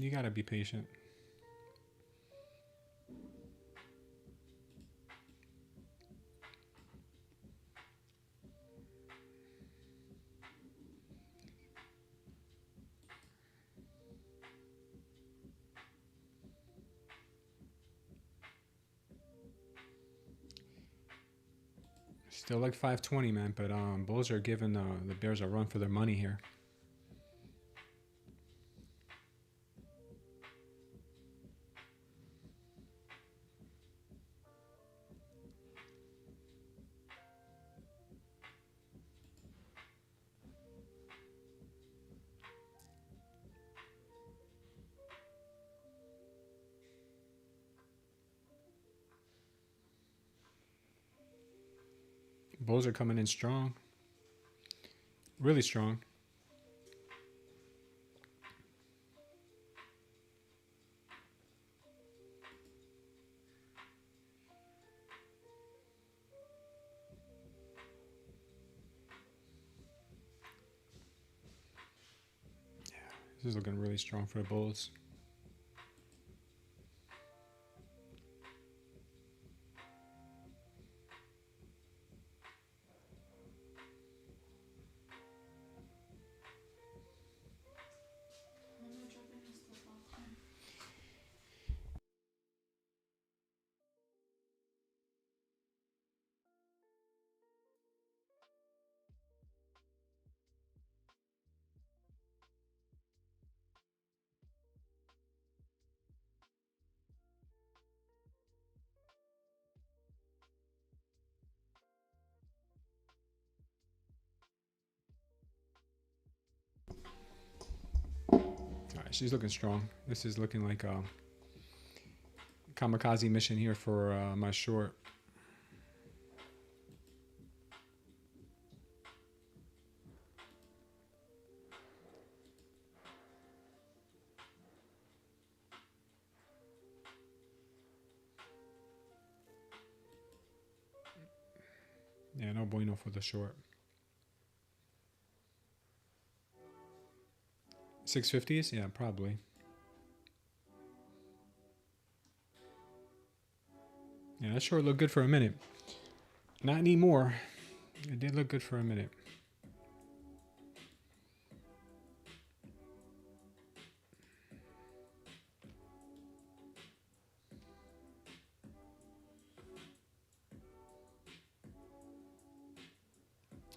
you gotta be patient. Still like 520, man, but bulls are giving the bears a run for their money here. Bulls are coming in strong, really strong. This is looking really strong for the bulls. All right, she's looking strong. This is looking like a kamikaze mission here for my short. Yeah, no bueno for the short. 650s? Yeah, probably. Yeah, that short looked good for a minute. Not anymore. It did look good for a minute.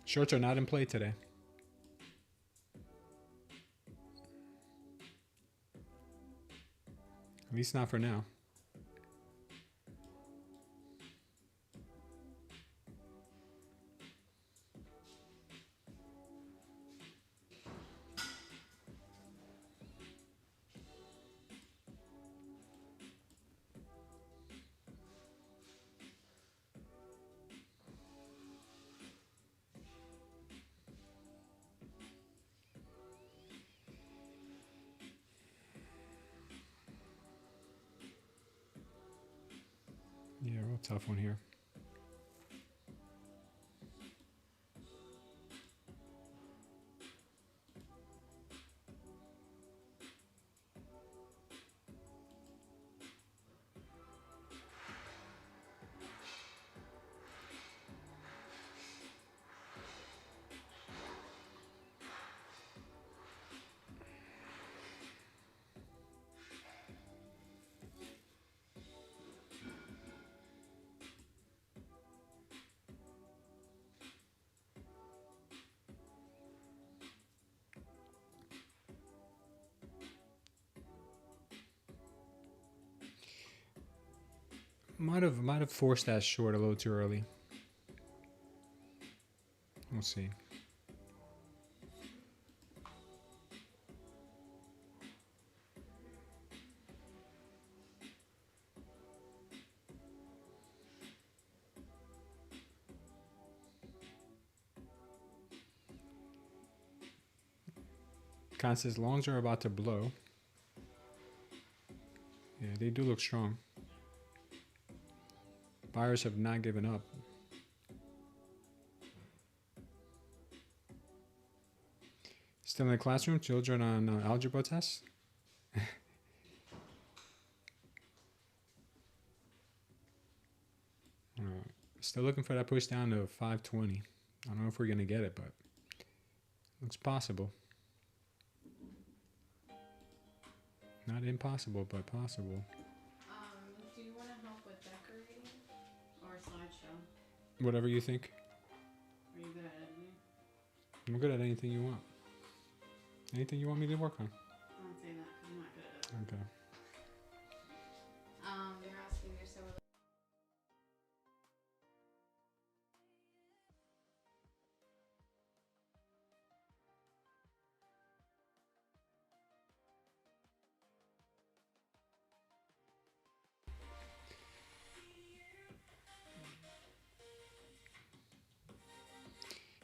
Shorts are not in play today. At least not for now. Yeah, real tough one here. Might have forced that short a little too early. We'll see. Constance longs are about to blow. Yeah, they do look strong. Buyers have not given up. Still in the classroom, children on algebra tests. Still looking for that push down to 520. I don't know if we're going to get it, but looks possible. Not impossible, but possible. Do you want to help with decorating or slideshow? Whatever you think. Are you good at editing? I'm good at anything you want. Anything you want me to work on. I won't say that because I'm not good at it. Okay. You're asking you're so.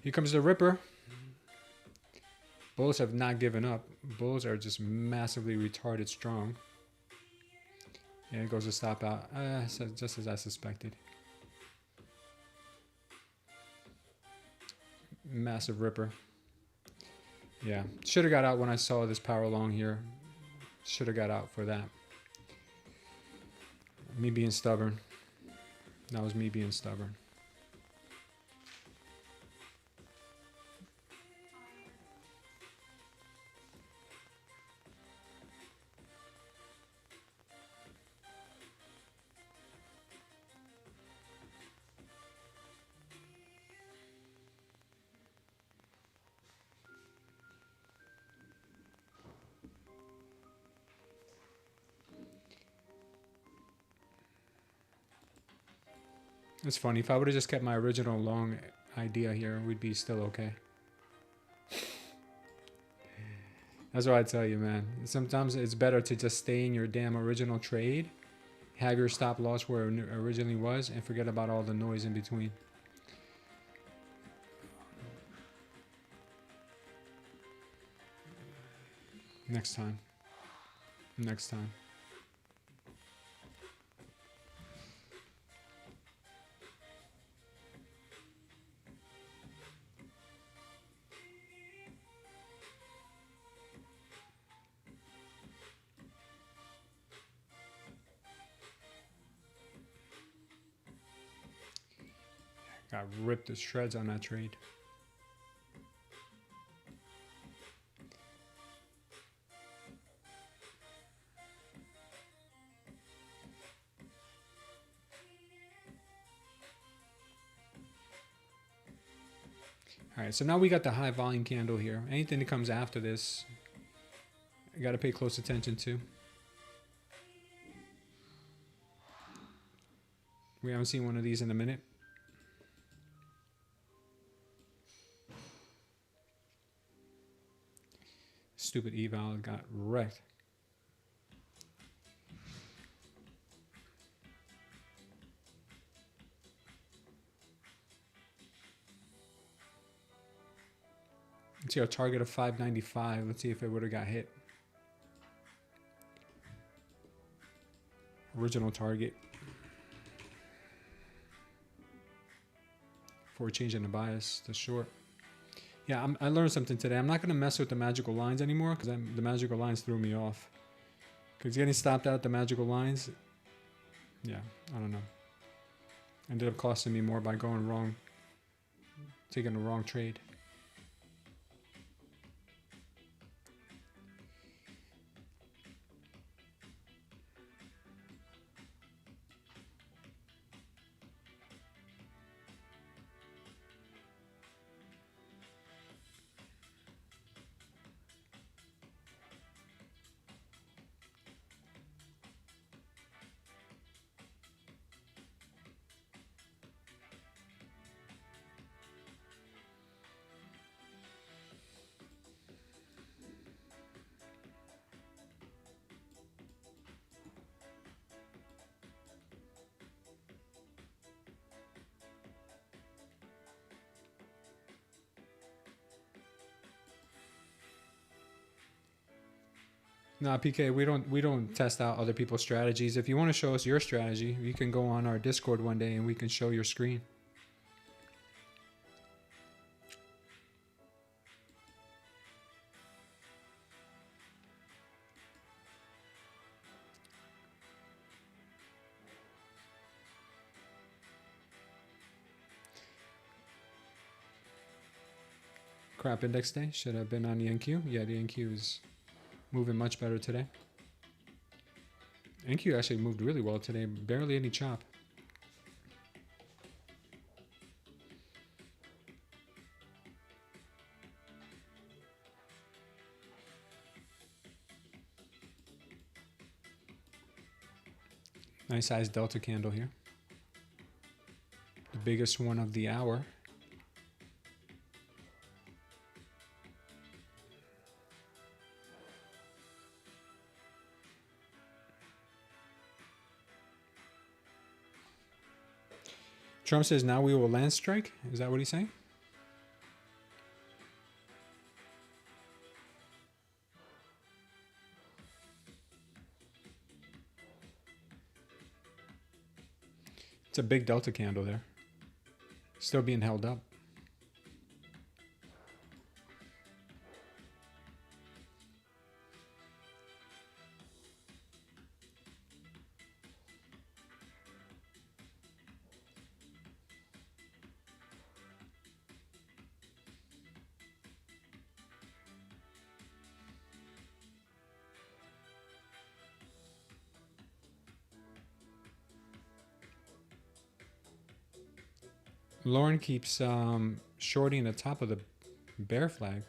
Here comes the Ripper. Bulls have not given up. Bulls are just massively retarded strong. And it goes to stop out. So just as I suspected. Massive Ripper. Yeah. Should have got out when I saw this power long here. Should have got out for that. Me being stubborn. That was me being stubborn. It's funny. If I would have just kept my original long idea here, we'd be still okay. That's what I tell you, man. Sometimes it's better to just stay in your damn original trade, have your stop loss where it originally was, and forget about all the noise in between. Next time. Next time. Got ripped to shreds on that trade. All right, so now we got the high volume candle here. Anything that comes after this, I got to pay close attention to. We haven't seen one of these in a minute. Stupid eval got wrecked. Let's see our target of 595. Let's see if it would have got hit. Original target. Before changing the bias to short. Yeah, I learned something today. I'm not going to mess with the magical lines anymore because the magical lines threw me off. Because getting stopped out at the magical lines, yeah, I don't know. Ended up costing me more by going wrong, taking the wrong trade. Nah, PK, we don't test out other people's strategies. If you want to show us your strategy, you can go on our Discord one day and we can show your screen. Crap index day. Should have been on the NQ. Yeah, the NQ is moving much better today. NQ actually moved really well today. Barely any chop. Nice size delta candle here. The biggest one of the hour. Trump says now we will land strike. Is that what he's saying? It's a big delta candle there. Still being held up. Lauren keeps shorting the top of the bear flag.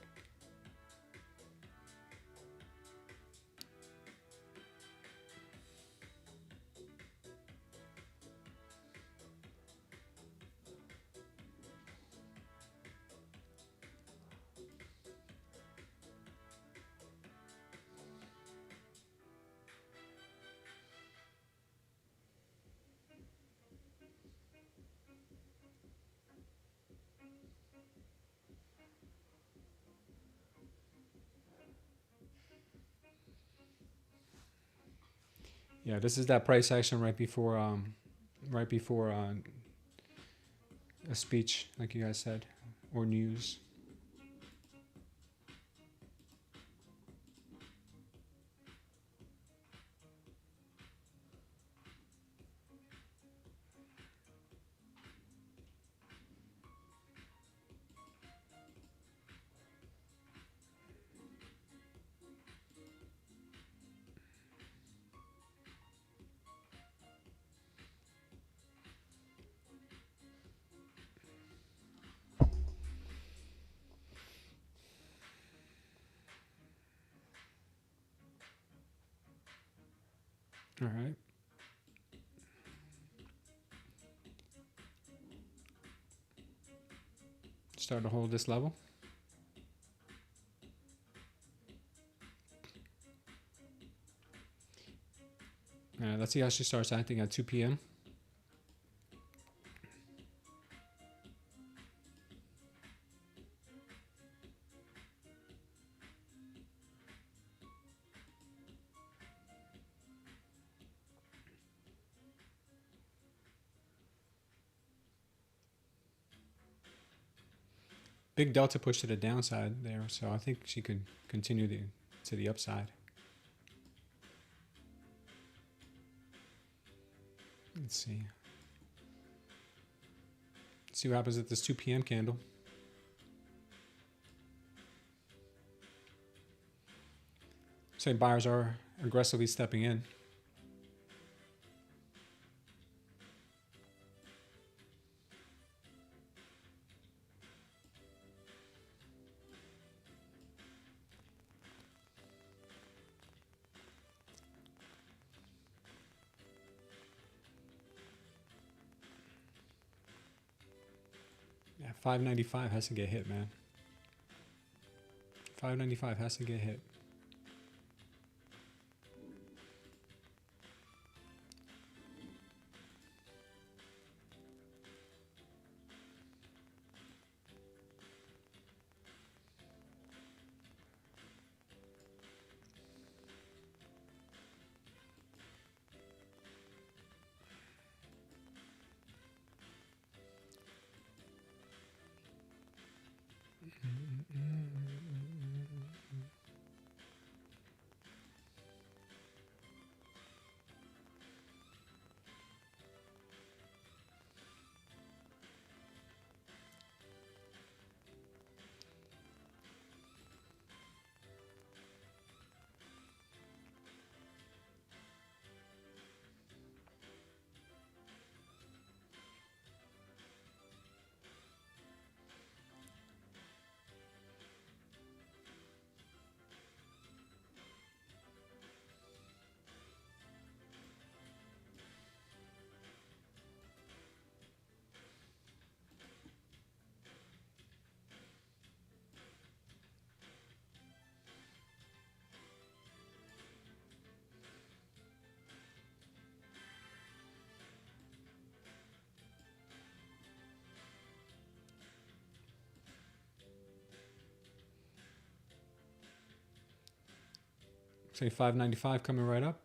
Yeah, this is that price action right before a speech, like you guys said, or news. All right. Start to hold this level. Let's see how she starts acting at 2 p.m. Big delta push to the downside there, so I think she could continue to the upside. Let's see. Let's see what happens at this 2 p.m. candle. Say buyers are aggressively stepping in. Yeah, 595 has to get hit, man. 595 has to get hit. Say 595 coming right up.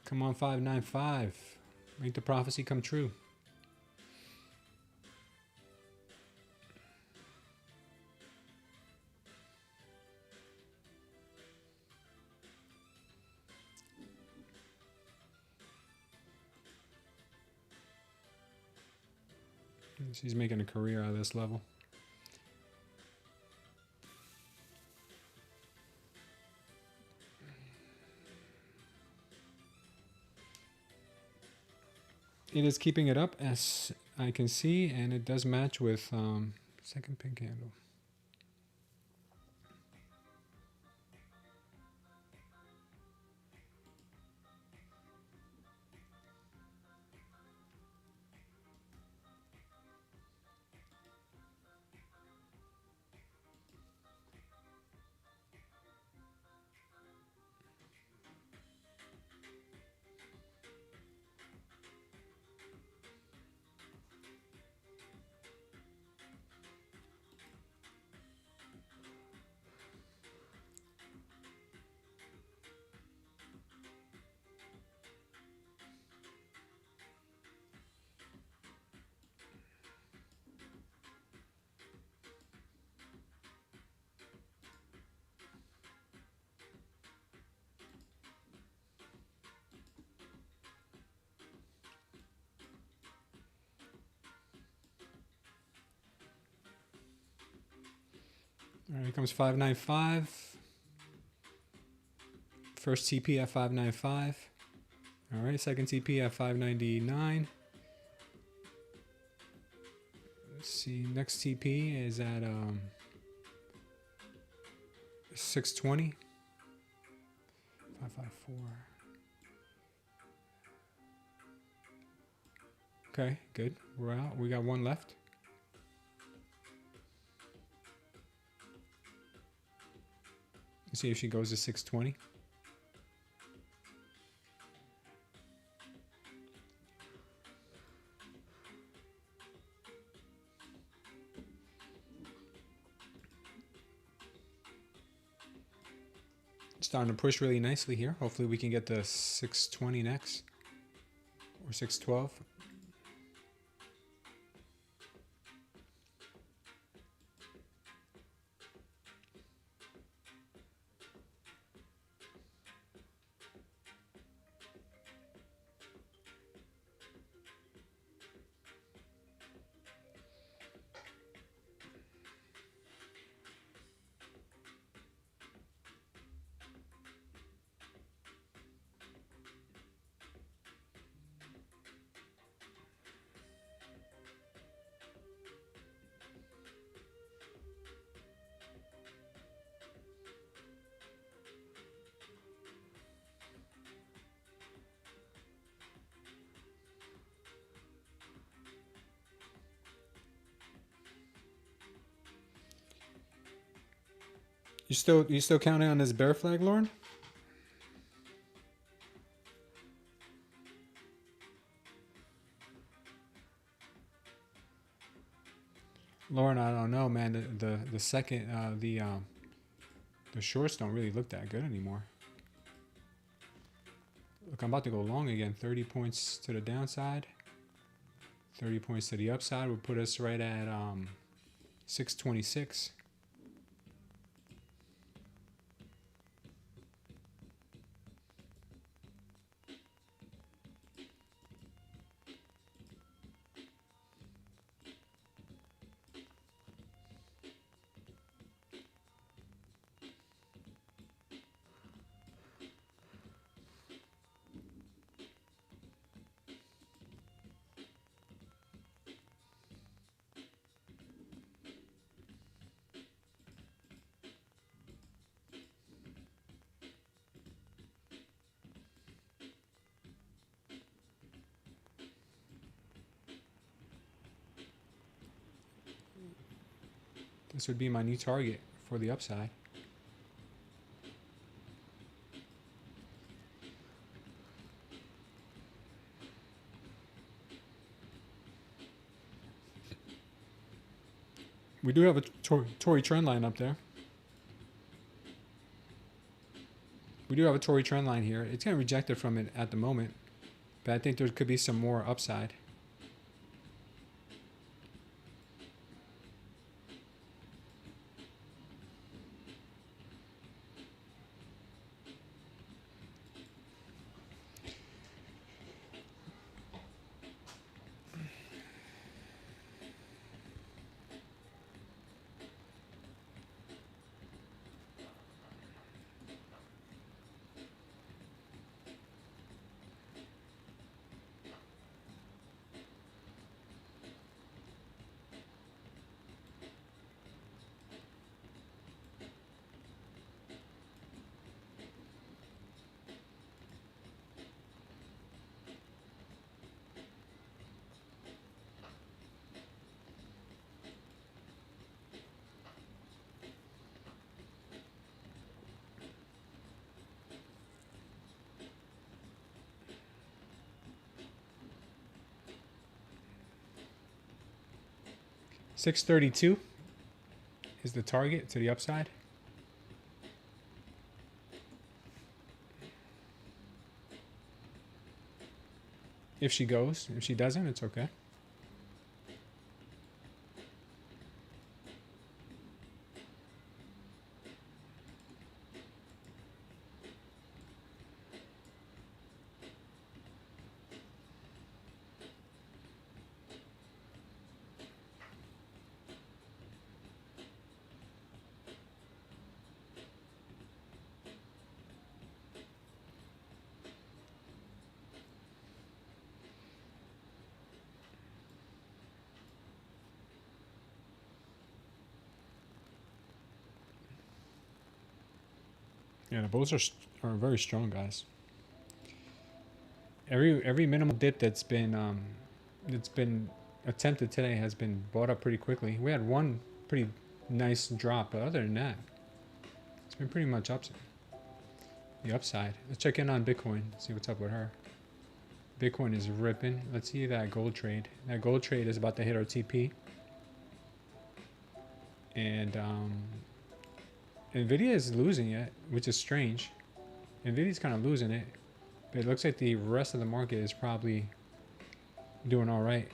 Come on, 595. Make the prophecy come true. He's making a career out of this level. It is keeping it up as I can see, and it does match with second pink candle. All right, here comes 595. First TP at 595. All right, second TP at 599. Let's see, next TP is at 620. 554. Okay, good. We're out. We got one left. Let's see if she goes to 620. Starting to push really nicely here. Hopefully we can get the 620 next. Or 612. You still counting on this bear flag, Lauren? Lauren, I don't know, man. The second the shorts don't really look that good anymore. Look, I'm about to go long again. 30 points to the downside. 30 points to the upside would put us right at 626. This would be my new target for the upside. We do have a Tory trend line up there. We do have a Tory trend line here. It's getting rejected from it at the moment, but I think there could be some more upside. $632 is the target to the upside. If she goes, if she doesn't, it's okay. Yeah, the bulls are very strong, guys. Every minimal dip that's been attempted today has been bought up pretty quickly. We had one pretty nice drop, but other than that, it's been pretty much the upside. Let's check in on Bitcoin, see what's up with her. Bitcoin is ripping. Let's see that gold trade. That gold trade is about to hit our TP. And Nvidia is losing it, which is strange. Nvidia's kind of losing it, but it looks like the rest of the market is probably doing all right.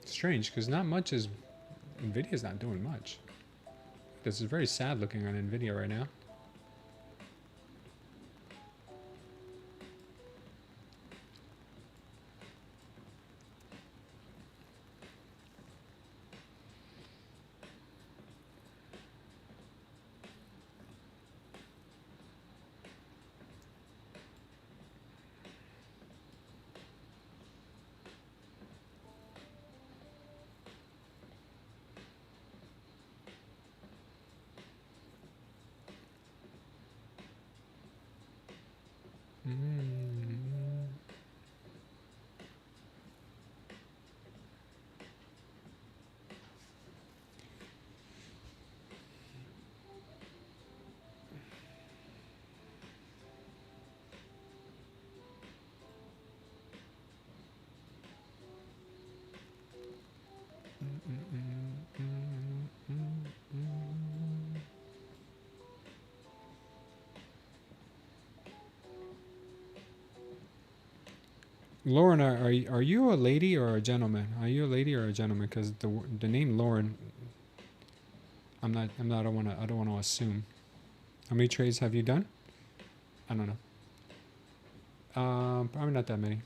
Strange, because not much is Nvidia's not doing much. This is very sad looking on Nvidia right now. Lauren, are you a lady or a gentleman? Are you a lady or a gentleman? Because the name Lauren, I don't want to assume. How many trades have you done? I don't know. Probably not that many.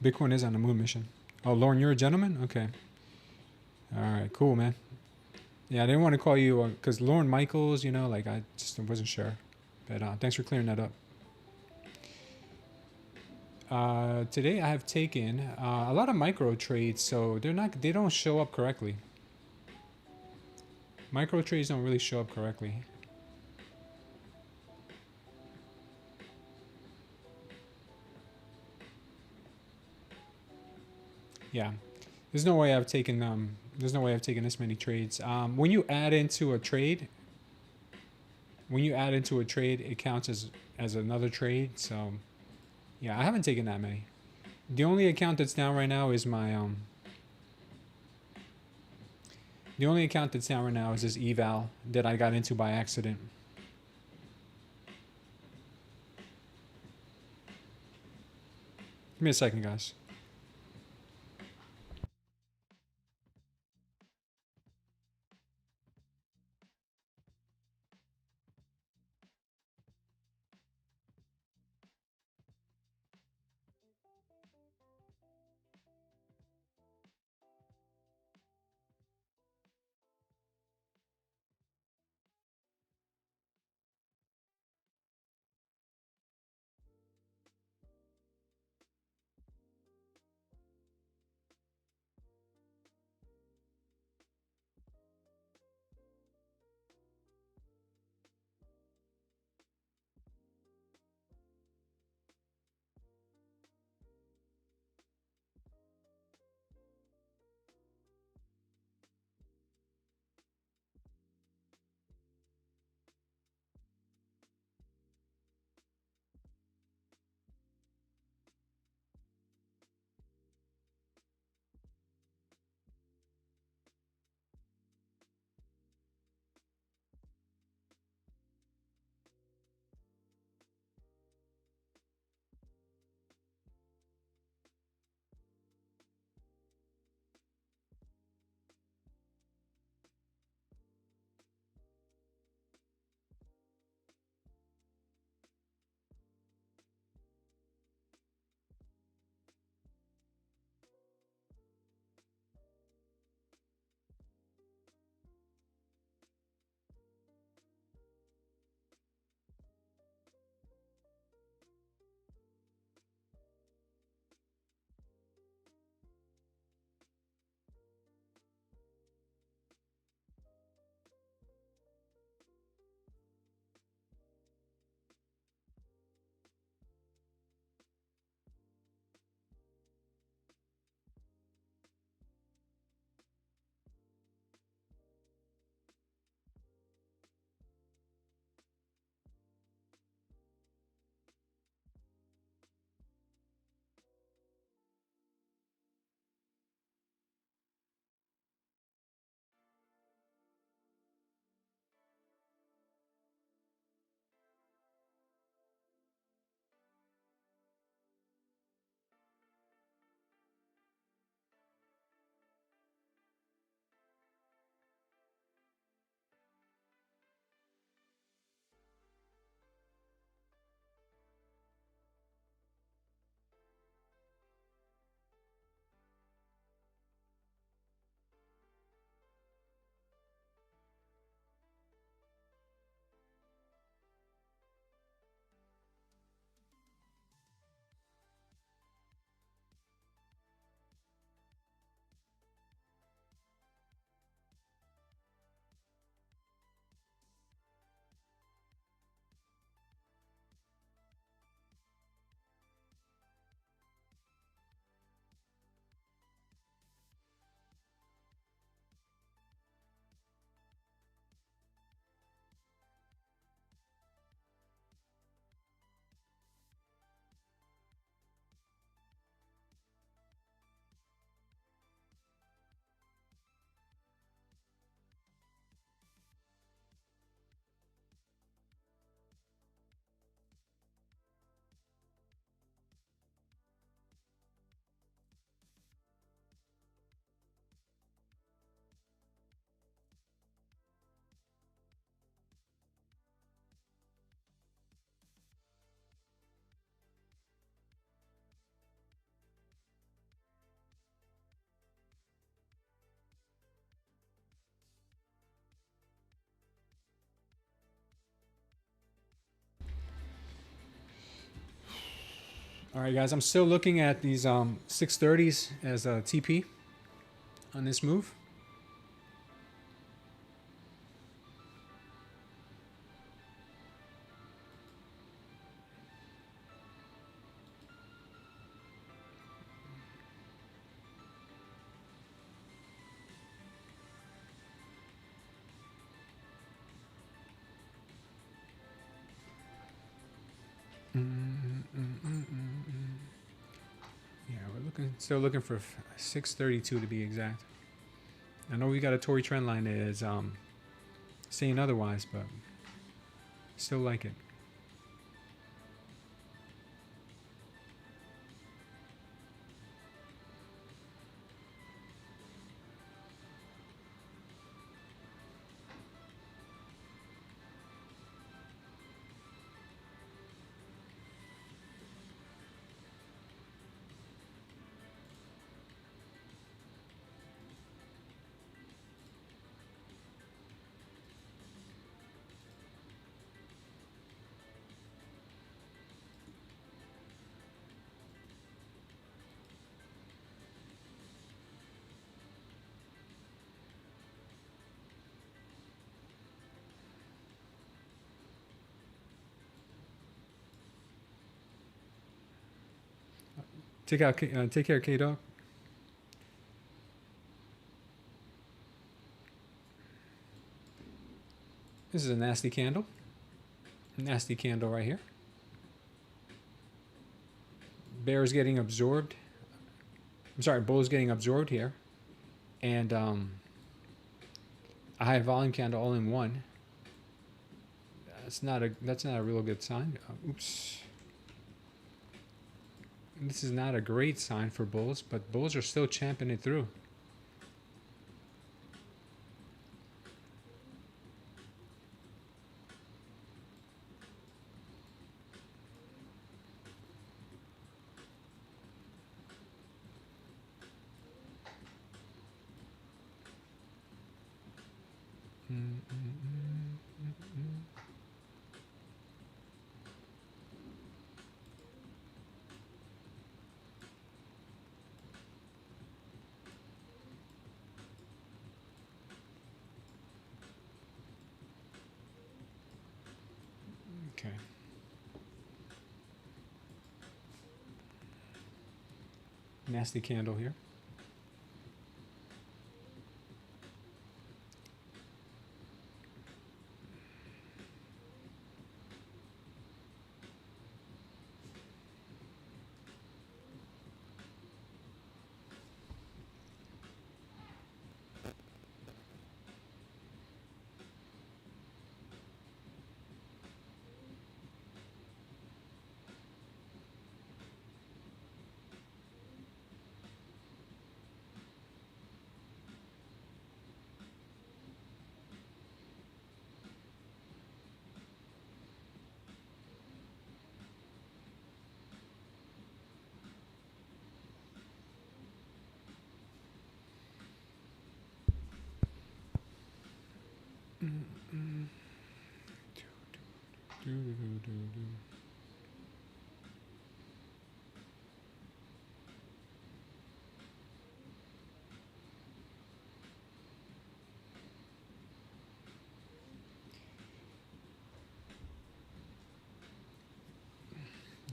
Bitcoin is on the moon mission. Oh, Lauren, you're a gentleman? Okay. All right, cool, man. Yeah, I didn't want to call you because Lauren Michaels, you know, like I just wasn't sure. But thanks for clearing that up. Today I have taken a lot of micro trades, so they don't show up correctly. Micro trades don't really show up correctly. Yeah, there's no way I've taken this many trades. When you add into a trade, it counts as another trade. So yeah, I haven't taken that many. The only account that's down right now is my the only account that's down right now is this eval that I got into by accident. Give me a second, guys. All right, guys, I'm still looking at these 630s as a TP on this move. Still looking for 632 to be exact. I know we got a Tory trend line that is saying otherwise, but still like it. Take care, K-Dog. This is a nasty candle. Nasty candle right here. Bear is getting absorbed. I'm sorry, bull is getting absorbed here. And a high volume candle all in one. That's not a real good sign. Oops. This is not a great sign for bulls, but bulls are still champing it through. Okay. Nasty candle here.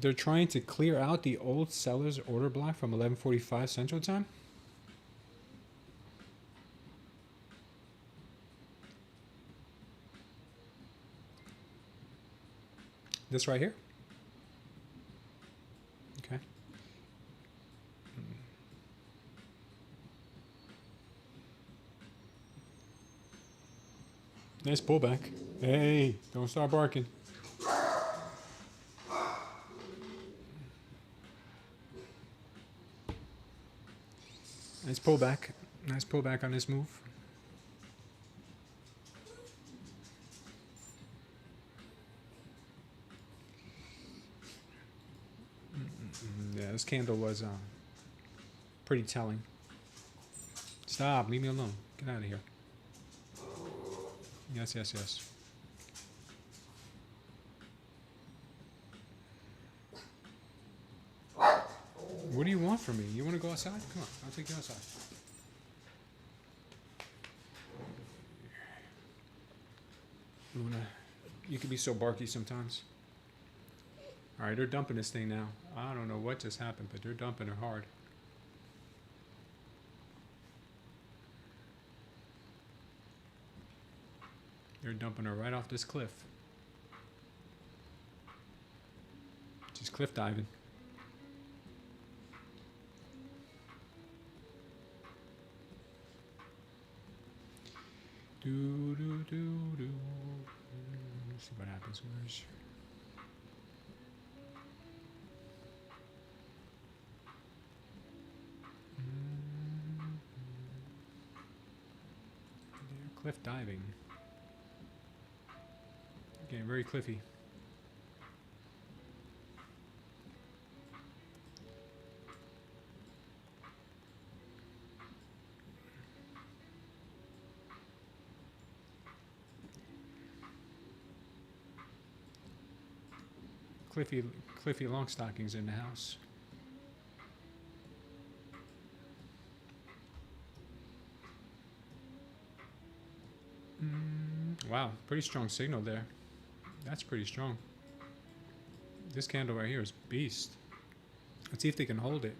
They're trying to clear out the old seller's order block from 11:45 Central Time. This right here. Okay. Nice pullback. Hey, don't start barking. Nice pullback. Nice pullback on this move. Yeah, this candle was pretty telling. Stop, leave me alone. Get out of here. Yes, yes, yes. What do you want from me? You want to go outside? Come on, I'll take you outside. Luna, you can be so barky sometimes. Alright, they're dumping this thing now. I don't know what just happened, but they're dumping her hard. They're dumping her right off this cliff. She's cliff diving. Do do do do. Let's see what happens. Where's cliff diving? Getting very cliffy. Cliffy long stockings in the house. Wow, pretty strong signal there. That's pretty strong. This candle right here is beast. Let's see if they can hold it.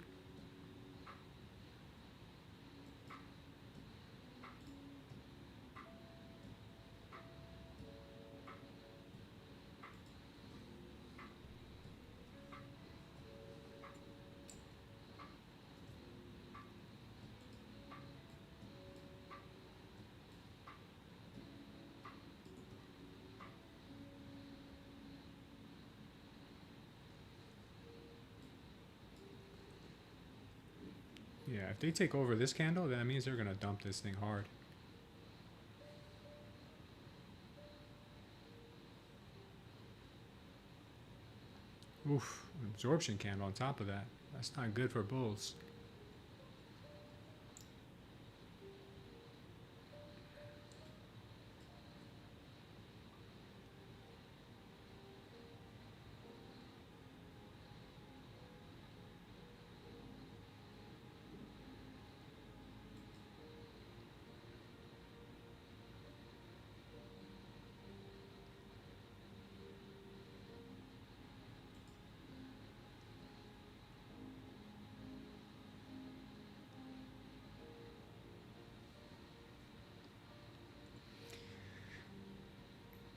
Yeah, if they take over this candle, then that means they're gonna dump this thing hard. Oof, an absorption candle on top of that. That's not good for bulls.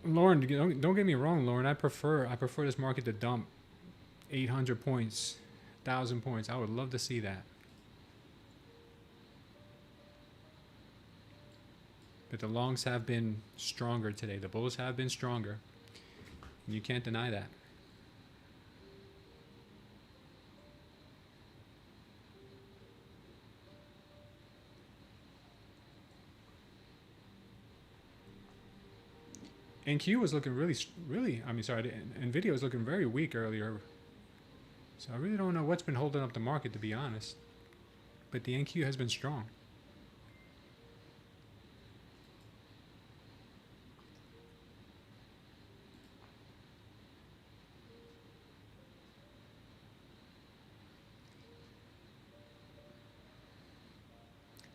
Lauren, don't get me wrong, Lauren. I prefer this market to dump 800 points, 1,000 points. I would love to see that. But the longs have been stronger today. The bulls have been stronger. You can't deny that. NQ was looking really, I mean, sorry, NVIDIA was looking very weak earlier. So I really don't know what's been holding up the market, to be honest. But the NQ has been strong.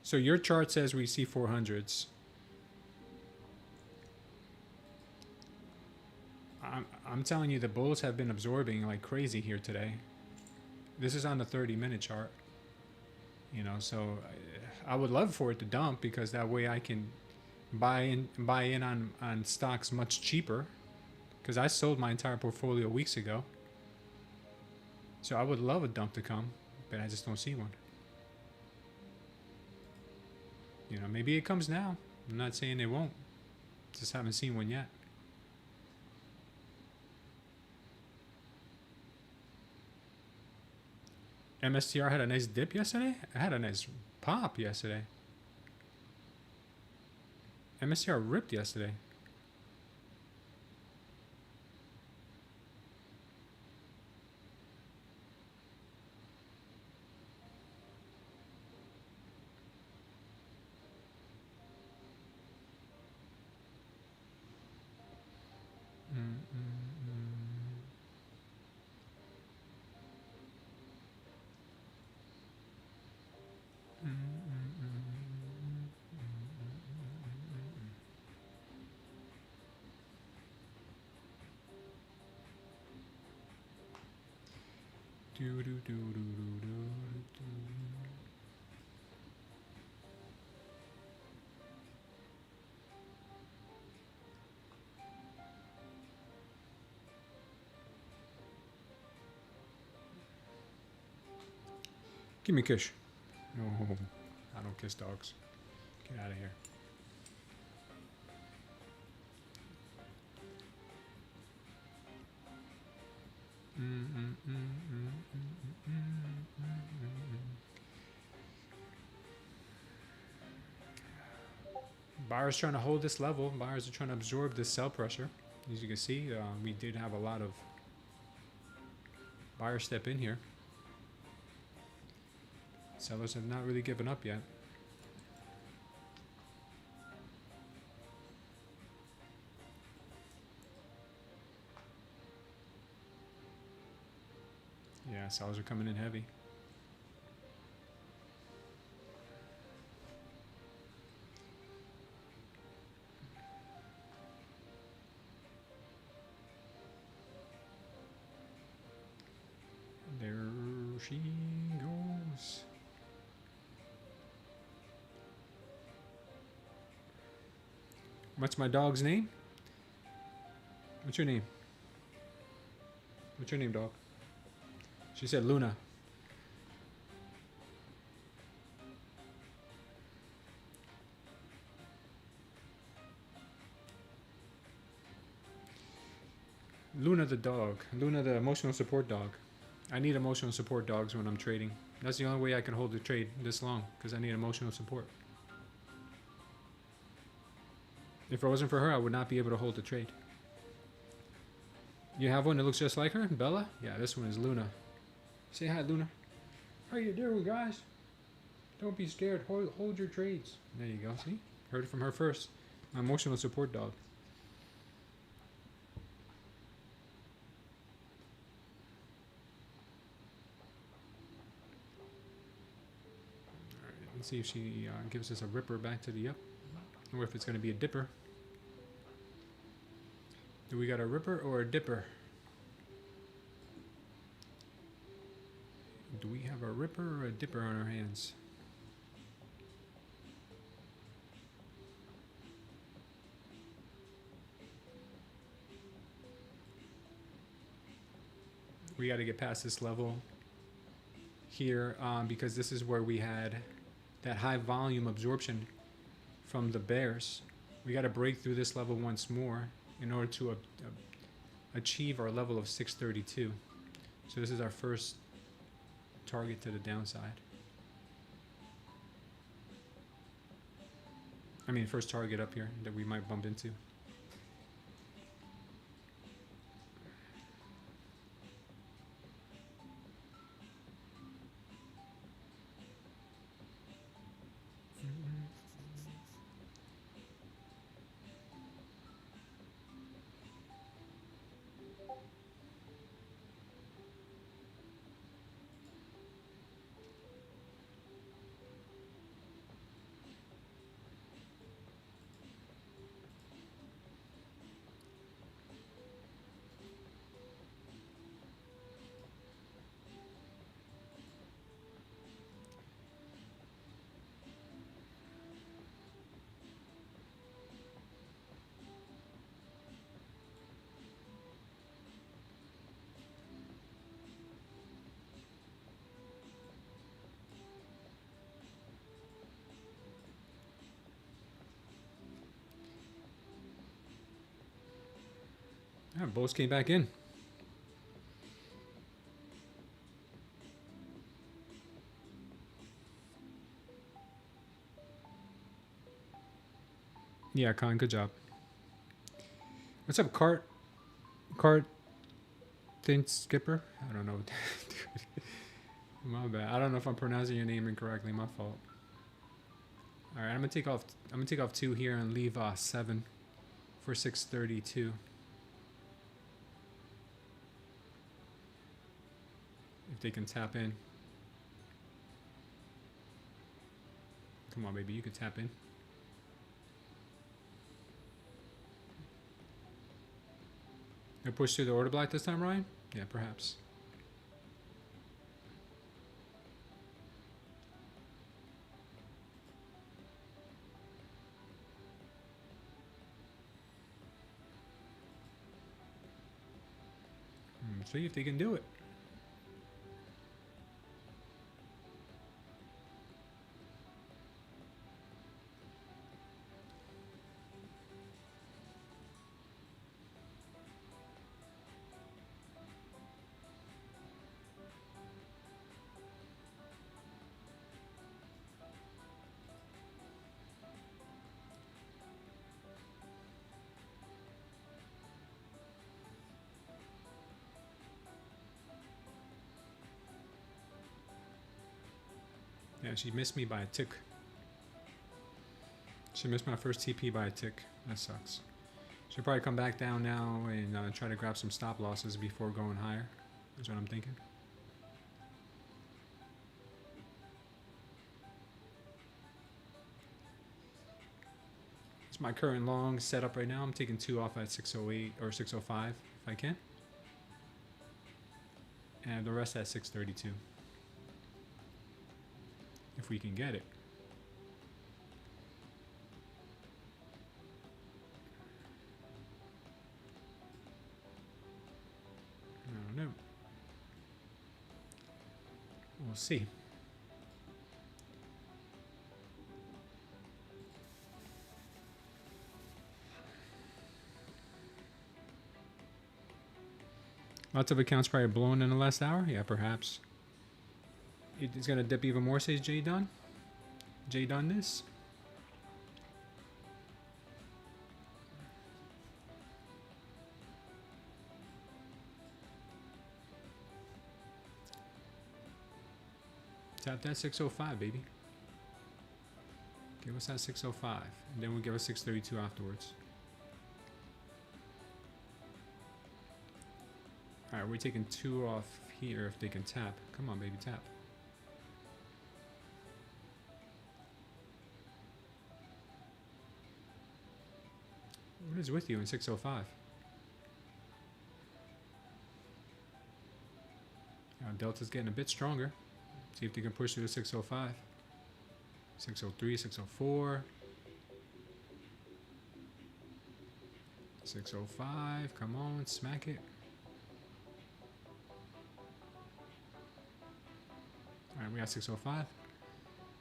So your chart says we see 400s. I'm telling you, the bulls have been absorbing like crazy here today. This is on the 30-minute chart. You know, so I would love for it to dump, because that way I can buy in on stocks much cheaper, because I sold my entire portfolio weeks ago. So I would love a dump to come, but I just don't see one. You know, maybe it comes now. I'm not saying it won't. Just haven't seen one yet. MSTR had a nice dip yesterday. It had a nice pop yesterday. MSTR ripped yesterday. Give me a kiss. No, I don't kiss dogs. Get out of here. Buyers trying to hold this level. Buyers are trying to absorb this sell pressure. As you can see, we did have a lot of buyers step in here. Sellers have not really given up yet. Yeah, sellers are coming in heavy. There she goes. What's my dog's name? What's your name? What's your name, dog? She said Luna. Luna the dog. Luna the emotional support dog. I need emotional support dogs when I'm trading. That's the only way I can hold the trade this long, because I need emotional support. If it wasn't for her, I would not be able to hold the trade. You have one that looks just like her? Bella? Yeah, this one is Luna. Say hi, Luna. How you doing, guys? Don't be scared. Hold your trades. There you go. See? Heard it from her first. My emotional support dog. Alright, let's see if she gives us a ripper back to the up. Or if it's going to be a dipper. Do we got a ripper or a dipper? Do we have a ripper or a dipper on our hands? We got to get past this level here because this is where we had that high volume absorption from the bears. We got to break through this level once more in order to achieve our level of 632. So this is our first target to the downside. I mean, first target up here that we might bump into. Yeah, bulls came back in. Yeah, Con, good job. What's up, Cart Thin Skipper? I don't know. My bad. I don't know if I'm pronouncing your name incorrectly. My fault. All right, I'm gonna take off 2 here and leave 7 for 632. If they can tap in. Come on, baby, you can tap in. They'll push through the order block this time, Ryan? Yeah, perhaps. See if they can do it. Yeah, she missed me by a tick. She missed my first TP by a tick. That sucks. She'll probably come back down now and try to grab some stop losses before going higher. That's what I'm thinking. It's my current long setup right now. I'm taking 2 off at 608 or 605 if I can. And the rest at 632. If we can get it. I don't know. We'll see. Lots of accounts probably blown in the last hour. Yeah, perhaps. It's going to dip even more, says Jay Dunn. Jay Dunn this. Tap that 605, baby. Give us that 605. And then we'll give us 632 afterwards. Alright, we're taking 2 off here if they can tap. Come on, baby, tap. What is with you in 605? Now Delta's getting a bit stronger. See if they can push through the 605. 603, 604. 605, come on, smack it. Alright, we got 605.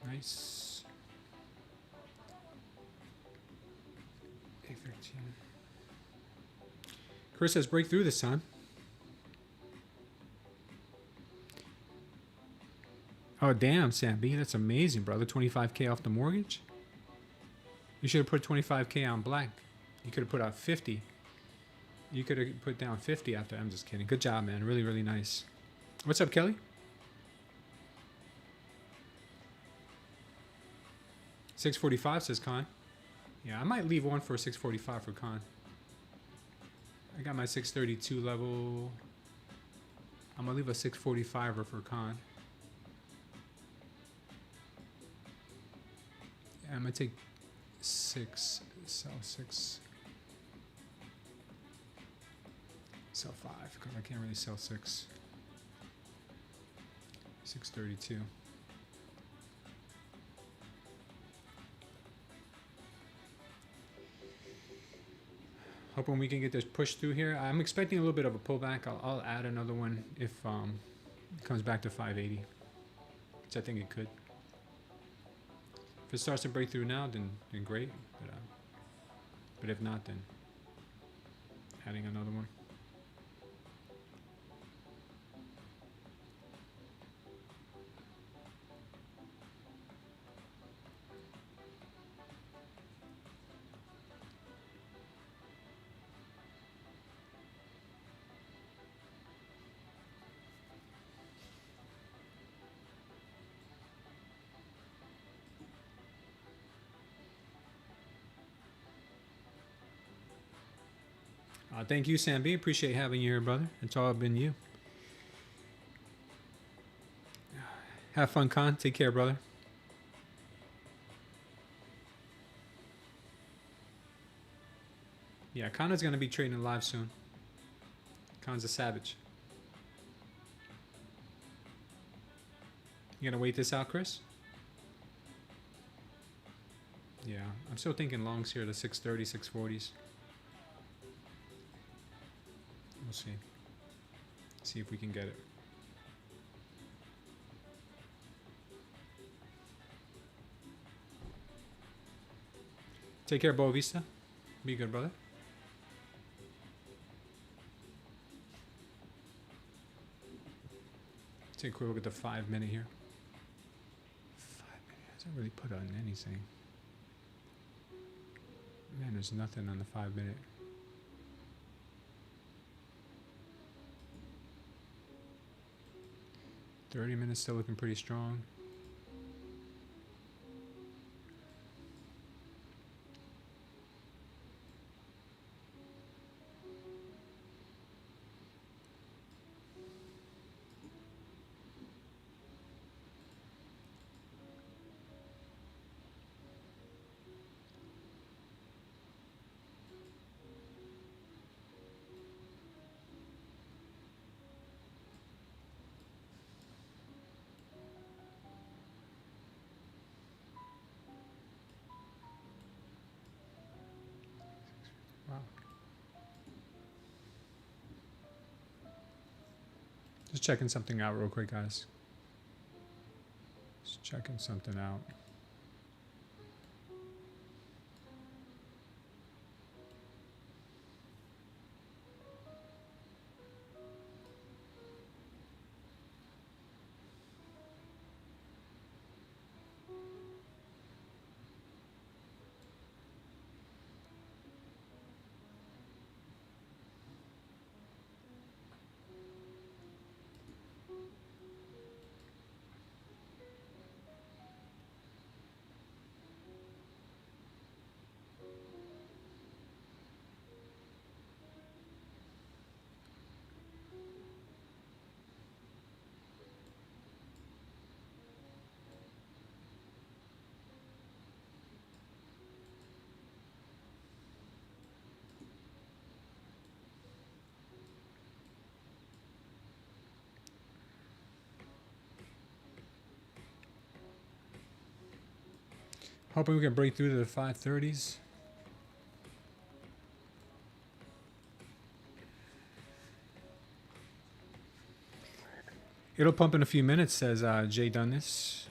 Nice. 813. Chris says break through this time. Oh, damn, Sam B. That's amazing, brother. 25K off the mortgage? You should have put 25K on black. You could have put out 50. You could have put down 50 after. I'm just kidding. Good job, man. Really, really nice. What's up, Kelly? 645 says Con. Yeah, I might leave one for 645 for Con. I got my 632 level. I'm going to leave a 645er for Con. I'm gonna take 6, sell 6, sell 5 because I can't really sell 6. 632. Hoping we can get this pushed through here. I'm expecting a little bit of a pullback. I'll add another one if it comes back to 580, which I think it could. If it starts to break through now, then great. But if not, then adding another one. Thank you, Sam B. Appreciate having you here, brother. It's all been you. Have fun, Con. Take care, brother. Yeah, Con is going to be trading live soon. Con's a savage. You going to wait this out, Chris? Yeah, I'm still thinking longs here, the 630, 640s. We'll see. See if we can get it. Take care, Boa Vista. Be good, brother. Take a quick look at the 5 minute here. 5 minute hasn't really put on anything. Man, there's nothing on the 5 minute. .30 minutes still looking pretty strong. Just checking something out real quick, guys. Just checking something out. Hoping we can break through to the 530s. It'll pump in a few minutes, says Jay Dunnis.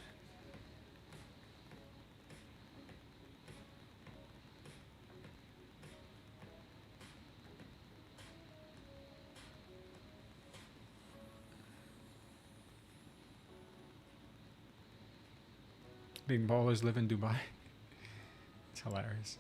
Big ballers live in Dubai. It's hilarious.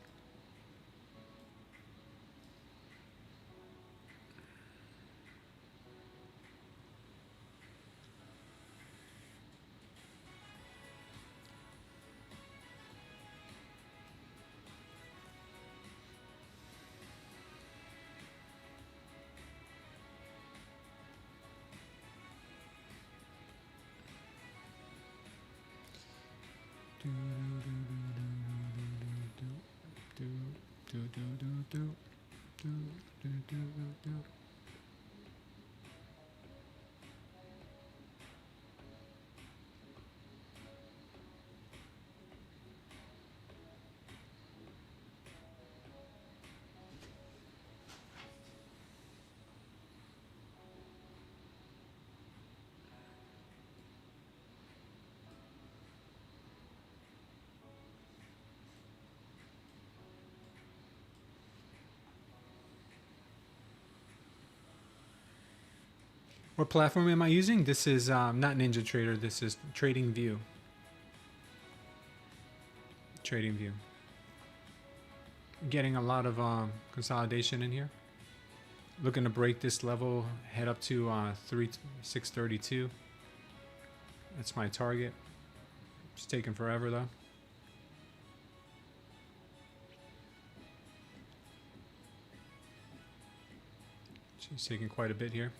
What platform am I using? This is not NinjaTrader. This is TradingView. TradingView. Getting a lot of consolidation in here. Looking to break this level, head up to 632. That's my target. It's taking forever though. She's taking quite a bit here.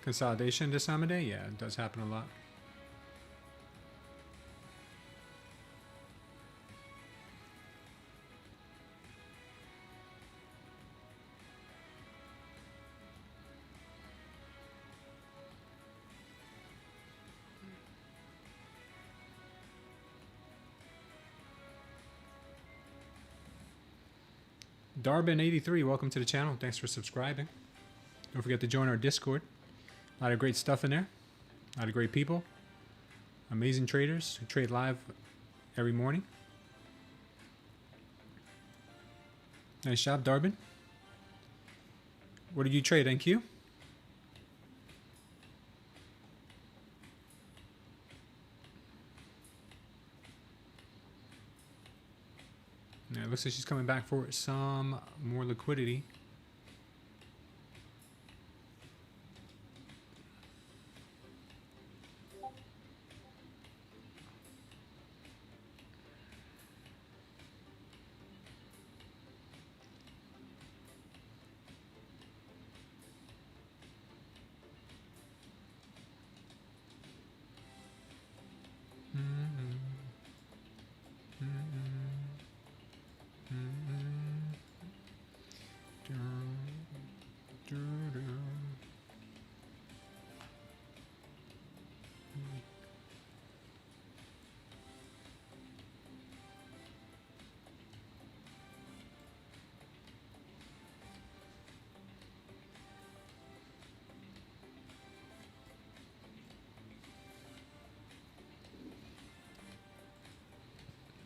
Consolidation this time of day? Yeah, it does happen a lot. Darbin83, welcome to the channel. Thanks for subscribing. Don't forget to join our Discord. A lot of great stuff in there. A lot of great people. Amazing traders who trade live every morning. Nice job, Darbin. What did you trade, NQ? Yeah, it looks like she's coming back for some more liquidity.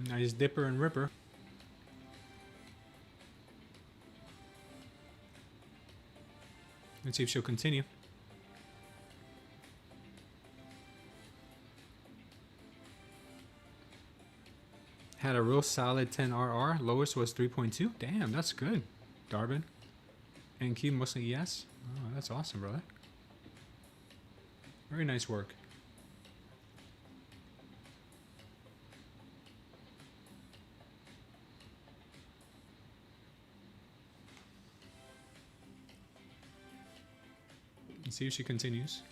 Nice dipper and ripper. Let's see if she'll continue. Had a real solid 10 RR. Lowest was 3.2. Damn, that's good, Darvin. NQ mostly yes. Oh, that's awesome, brother. Very nice work. Let's see if she continues.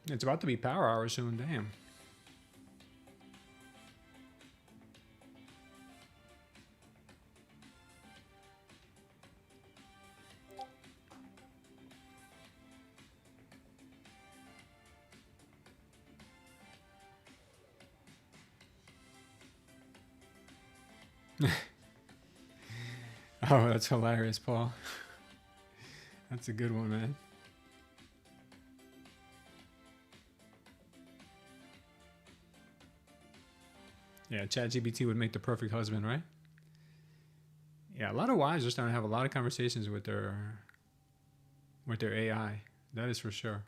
It's about to be power hour soon, damn. Oh, that's hilarious, Paul. That's a good one, man. Yeah, ChatGPT would make the perfect husband, right? Yeah, a lot of wives are starting to have a lot of conversations with their AI. That is for sure.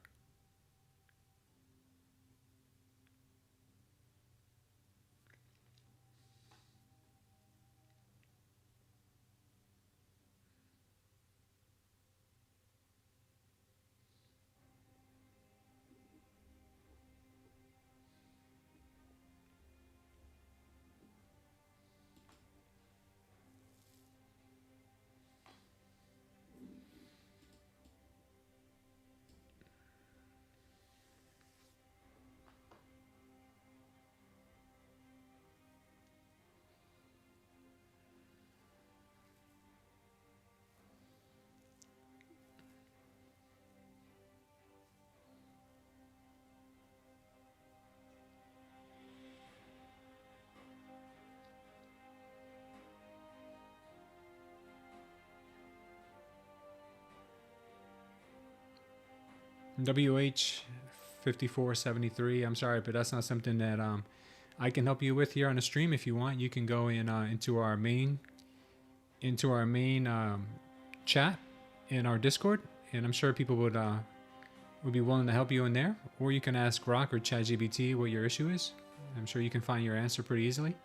WH 5473. I'm sorry, but that's not something that I can help you with here on the stream. If you want, you can go in into our main chat in our Discord, and I'm sure people would be willing to help you in there. Or you can ask Grok or ChatGPT what your issue is. I'm sure you can find your answer pretty easily.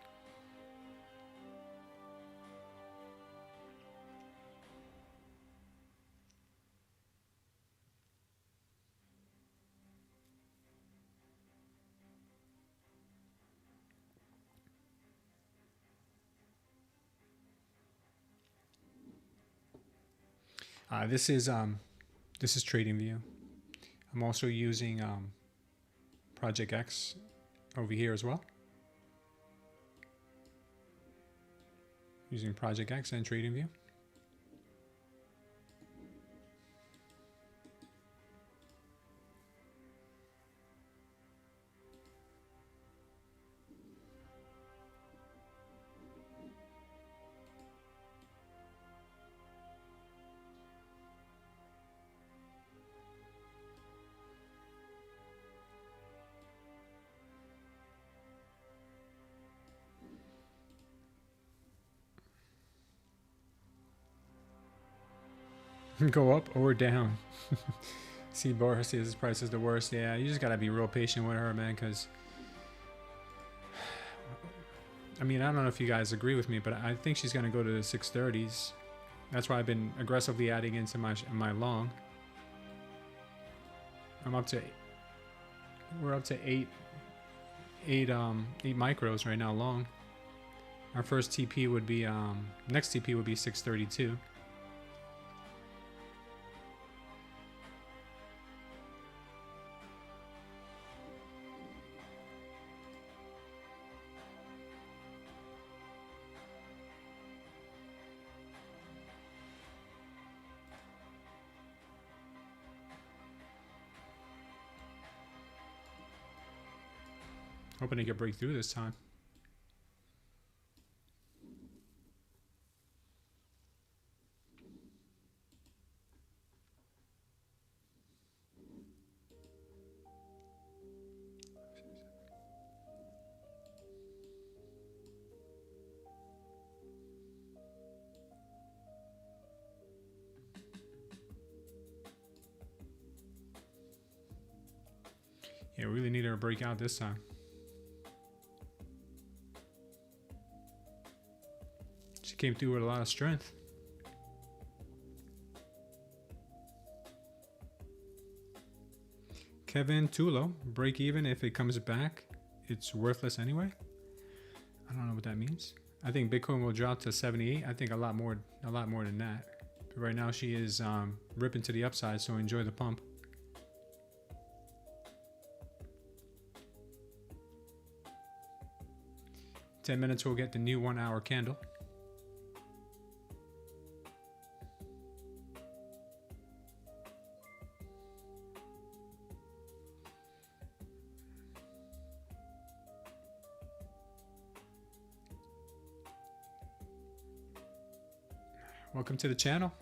This is TradingView. I'm also using Project X over here as well. Using Project X and TradingView. Go up or down. See, Boris says his price is the worst. Yeah, you just gotta be real patient with her, man, because I mean, I don't know if you guys agree with me, but I think she's gonna go to the 630s. That's why I've been aggressively adding into my long. We're up to eight micros right now long. Our first TP would be, next TP would be 632. Hoping to get breakthrough this time. Yeah, we really need her to break out this time. She came through with a lot of strength. Kevin Tulo, break even. If it comes back, it's worthless anyway. I don't know what that means. I think Bitcoin will drop to 78. I think a lot more than that. But right now she is ripping to the upside, so enjoy the pump. In 10 minutes we'll get the new 1 hour candle. Welcome to the channel.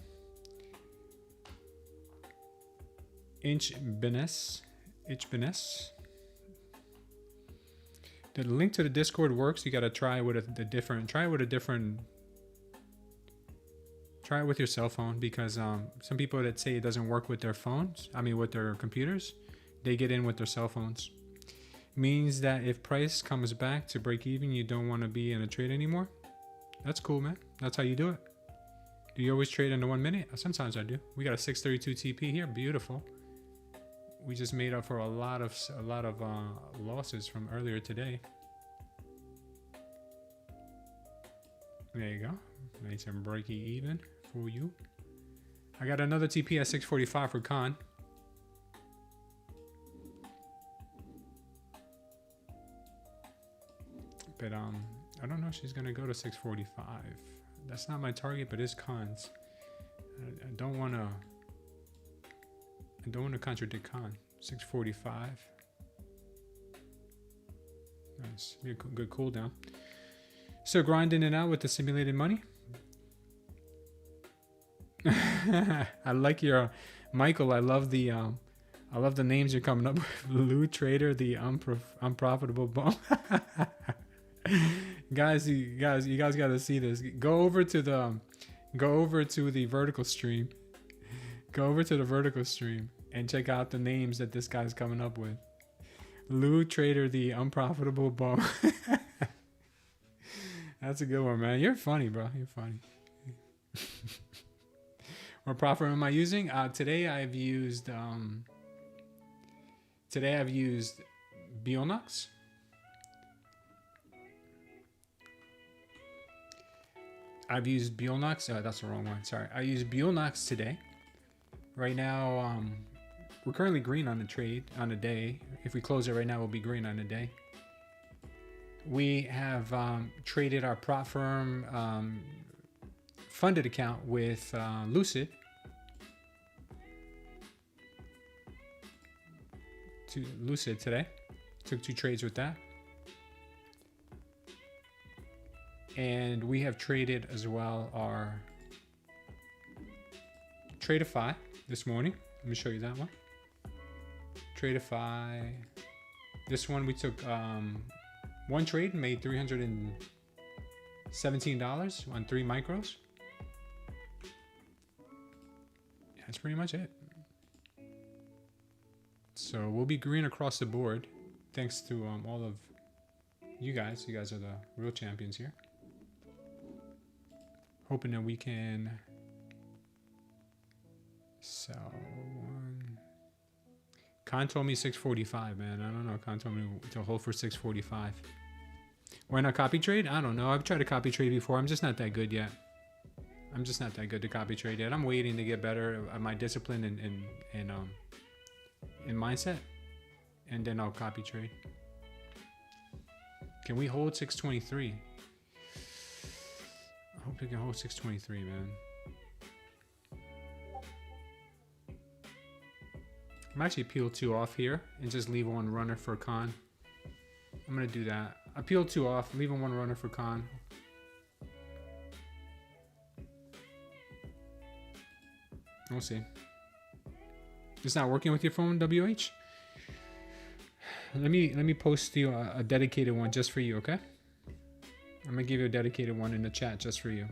Inch Benes. The link to the Discord works. You got to try it with try it with your cell phone, because some people that say it doesn't work with their phones, with their computers, they get in with their cell phones. Means that if price comes back to break even, you don't want to be in a trade anymore. That's cool, man. That's how you do it. Do you always trade in the 1 minute? Sometimes I do. We got a 632 TP here. Beautiful. We just made up for a lot of losses from earlier today. There you go. Nice and breaky even for you. I got another TP at 645 for Khan. But I don't know if she's gonna go to 645. That's not my target, but it's Khan's. I don't want to contradict Khan. 645. Nice. Be a good cooldown. So grinding it out with the simulated money. I like your Michael. I love the names you're coming up with. Lou Trader, the unprofitable bum. guys, you guys got to see this. Go over to the vertical stream. Go over to the vertical stream and check out the names that this guy's coming up with. Lou Trader, the unprofitable bum. That's a good one, man. You're funny, bro. You're funny. What profit am I using? Today I've used Bulenox. I've used Bulenox. That's the wrong one. Sorry. I used Bulenox today. Right now, we're currently green on the trade on the day. If we close it right now, we'll be green on the day. We have traded our prop firm funded account with Lucid. To Lucid today. Took 2 trades with that. And we have traded as well our Tradeify this morning. Let me show you that one. Tradeify. This one we took one trade and made $317 on 3 micros. Yeah, that's pretty much it. So we'll be green across the board, thanks to all of you guys. You guys are the real champions here. Hoping that we can sell one. Khan told me 645, man. I don't know. Khan told me to hold for 645. Why not copy trade? I don't know. I've tried to copy trade before. I'm just not that good yet. I'm just not that good to copy trade yet. I'm waiting to get better at my discipline and mindset, and then I'll copy trade. Can we hold 623? I hope we can hold 623, man. I'm actually peel 2 off here and just leave one runner for con. I'm gonna do that. I peel 2 off, leaving one runner for con. We'll see. It's not working with your phone, WH? Let me post you a dedicated one just for you, okay? I'm gonna give you a dedicated one in the chat just for you.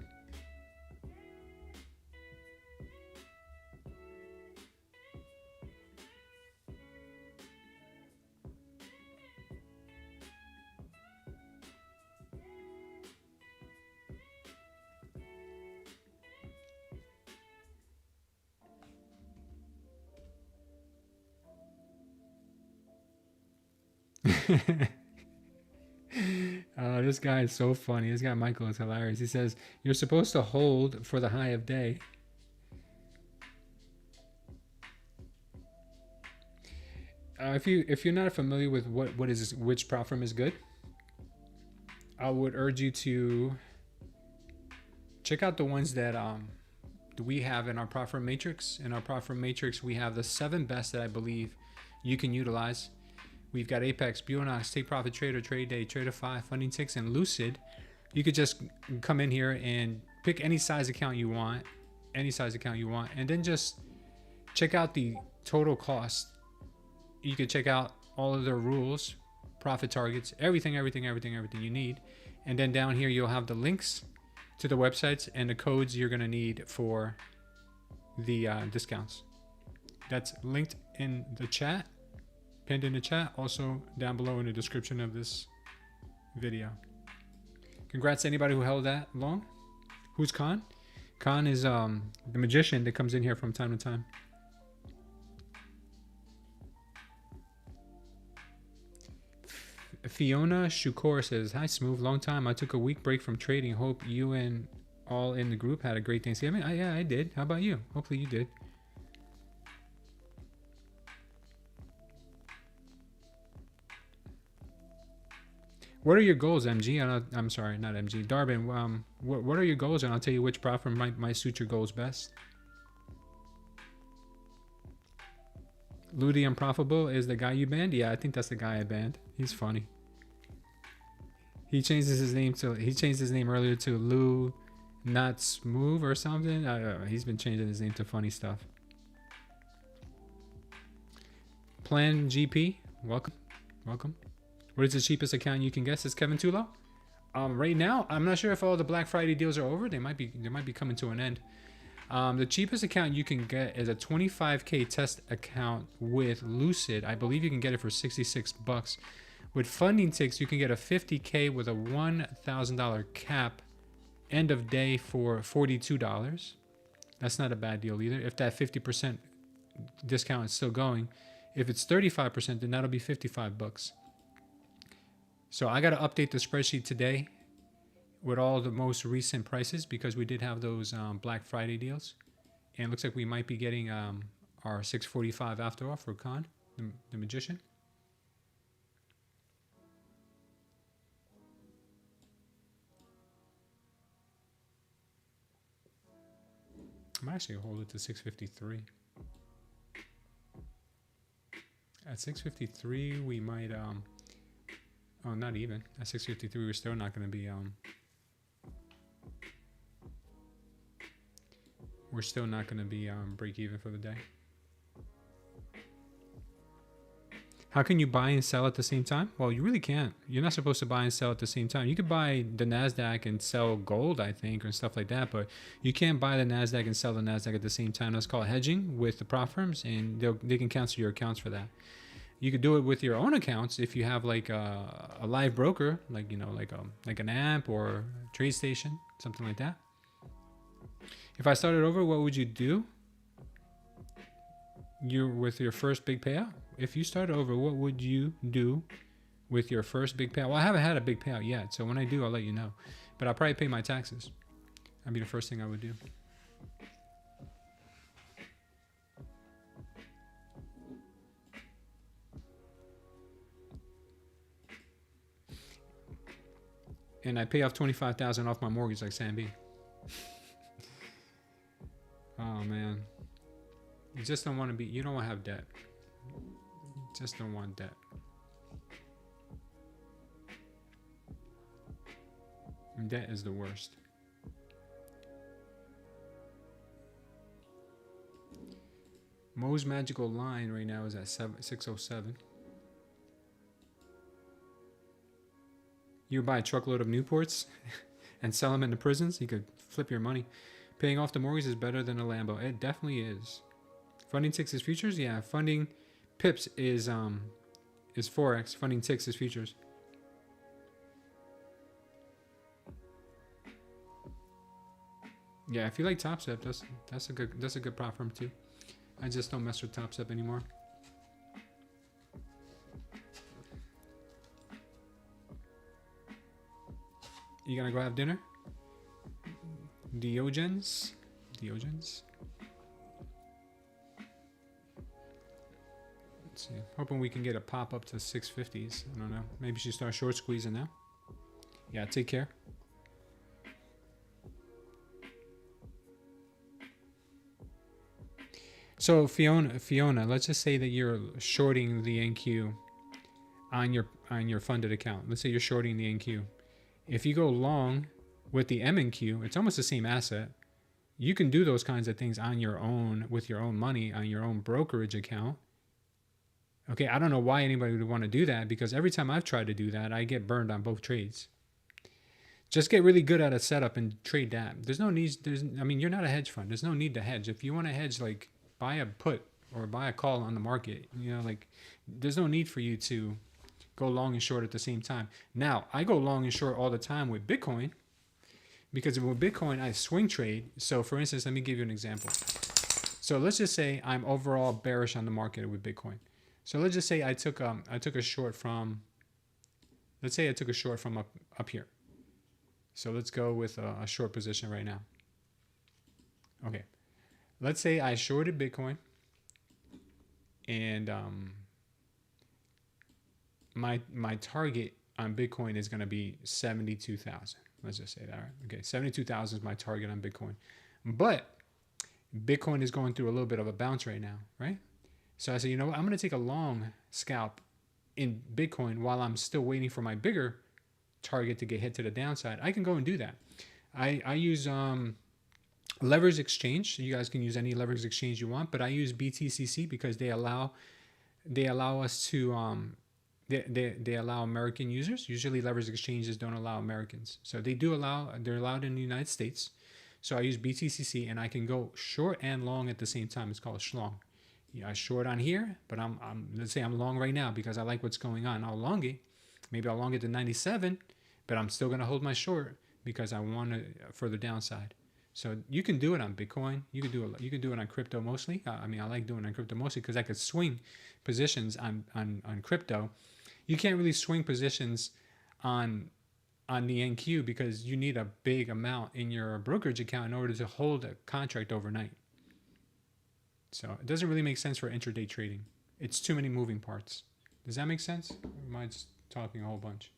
This guy is so funny. This guy Michael is hilarious. He says you're supposed to hold for the high of day. If you're not familiar with which prop firm is good, I would urge you to check out the ones that we have in our prop firm matrix. In our prop firm matrix, we have the 7 best that I believe you can utilize. We've got Apex, Bulenox, Take Profit Trader, Tradeday, Tradeify, Funding Ticks, and Lucid. You could just come in here and pick any size account you want, and then just check out the total cost. You could check out all of their rules, profit targets, everything you need. And then down here, you'll have the links to the websites and the codes you're gonna need for the discounts. That's linked in the chat. Pinned in the chat, also down below in the description of this video. Congrats to anybody who held that long. Who's Khan? Khan is the magician that comes in here from time to time. Fiona Shukor says, hi Smooth, long time. I took a week break from trading. Hope you and all in the group had a great Thanksgiving. Yeah, I did. How about you? Hopefully you did. What are your goals, MG? I'm sorry, not MG. Darvin, what are your goals? And I'll tell you which prop firm might suit your goals best. Ludi Unprofitable is the guy you banned? Yeah, I think that's the guy I banned. He's funny. He changed his name earlier to Lou Not Smooth or something. He's been changing his name to funny stuff. Plan GP, welcome. What is the cheapest account you can guess? Is Kevin Tulo? Right now, I'm not sure if all the Black Friday deals are over. They might be coming to an end. The cheapest account you can get is a 25K test account with Lucid. I believe you can get it for 66 bucks. With Funding Ticks, you can get a 50K with a $1,000 cap. End of day for $42. That's not a bad deal either. If that 50% discount is still going, if it's 35%, then that'll be 55 bucks. So I got to update the spreadsheet today with all the most recent prices because we did have those Black Friday deals. And it looks like we might be getting our 645 after all for Khan, the magician. I'm actually going to hold it to 653. At 653, we might... Oh, not even. At 653, we're still not going to be... We're still not going to be break even for the day. How can you buy and sell at the same time? Well, you really can't. You're not supposed to buy and sell at the same time. You could buy the Nasdaq and sell gold, I think, or stuff like that, but you can't buy the Nasdaq and sell the Nasdaq at the same time. That's called hedging with the prop firms, and they can cancel your accounts for that. You could do it with your own accounts if you have like a live broker, like like an app or TradeStation, something like that. If I started over, what would you do? With your first big payout. If you start over, what would you do with your first big payout. Well, I haven't had a big payout yet, so when I do, I'll let you know. But I'll probably pay my taxes. That'd be the first thing I would do. And I pay off $25,000 off my mortgage like Sam B. Oh man, you just don't want to be. You don't want to have debt. You just don't want debt. And debt is the worst. Mo's magical line right now is at 607. You buy a truckload of Newports and sell them in the prisons, you could flip your money. Paying off the mortgage is better than a Lambo. It definitely is. Funding ticks is futures? Yeah, funding pips is Forex. Funding ticks is futures. Yeah, if you like TopStep, that's a good platform too. I just don't mess with TopStep anymore. You gonna go have dinner? Diogenes? Let's see. Hoping we can get a pop up to 650s. I don't know. Maybe she start short squeezing now. Yeah, take care. So Fiona, let's just say that you're shorting the NQ on your funded account. Let's say you're shorting the NQ. If you go long with the MNQ, it's almost the same asset. You can do those kinds of things on your own with your own money on your own brokerage account. Okay, I don't know why anybody would want to do that, because every time I've tried to do that, I get burned on both trades. Just get really good at a setup and trade that. There's no need. I mean, you're not a hedge fund. There's no need to hedge. If you want to hedge, like buy a put or buy a call on the market, you know, like there's no need for you to go long and short at the same time. Now, I go long and short all the time with Bitcoin, because with Bitcoin, I swing trade. So for instance, let me give you an example. So let's just say I'm overall bearish on the market with Bitcoin. So let's just say I took a short from, let's say I took a short from up here. So let's go with a short position right now. Okay. Let's say I shorted Bitcoin and my target on Bitcoin is going to be 72,000. Let's just say that, right? Okay, 72,000 is my target on Bitcoin. But Bitcoin is going through a little bit of a bounce right now, right? So I said, you know what? I'm going to take a long scalp in Bitcoin while I'm still waiting for my bigger target to get hit to the downside. I can go and do that. I use leverage exchange. You guys can use any leverage exchange you want, but I use BTCC because they allow us to they allow American users. Usually leverage exchanges don't allow Americans, so they're allowed in the United States. So I use BTCC and I can go short and long at the same time. It's called schlong. Yeah, I short on here, but I'm let's say I'm long right now because I like what's going on. I'll long it. Maybe I'll long it to 97, but I'm still gonna hold my short because I want to further downside. So you can do it on Bitcoin. You can do it on crypto mostly. I mean, I like doing it on crypto mostly because I could swing positions on crypto. You can't really swing positions on the NQ because you need a big amount in your brokerage account in order to hold a contract overnight. So it doesn't really make sense for intraday trading. It's too many moving parts. Does that make sense? Or am I just talking a whole bunch?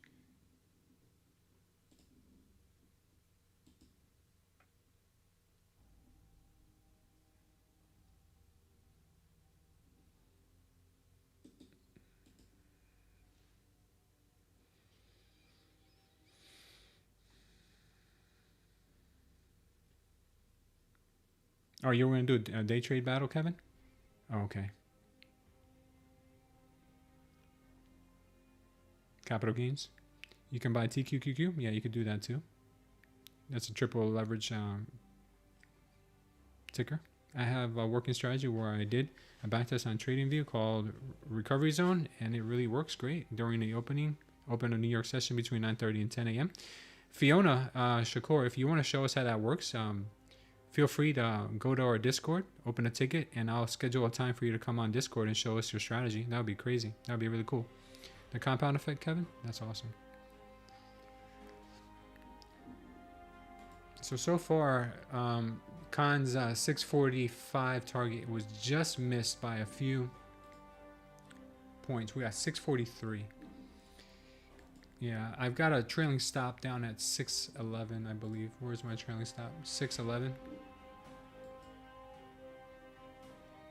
Oh, you were going to do a day trade battle, Kevin? Oh, okay. Capital gains. You can buy TQQQ. Yeah, you could do that too. That's a triple leverage ticker. I have a working strategy where I did a backtest on TradingView called Recovery Zone, and it really works great during the open a New York session between 9:30 and 10 a.m. Fiona Shakur, if you want to show us how that works, feel free to go to our Discord, open a ticket, and I'll schedule a time for you to come on Discord and show us your strategy. That would be crazy. That would be really cool. The compound effect, Kevin? That's awesome. So far, Khan's 645 target was just missed by a few points. We got 643. Yeah, I've got a trailing stop down at 611, I believe. Where's my trailing stop? 611.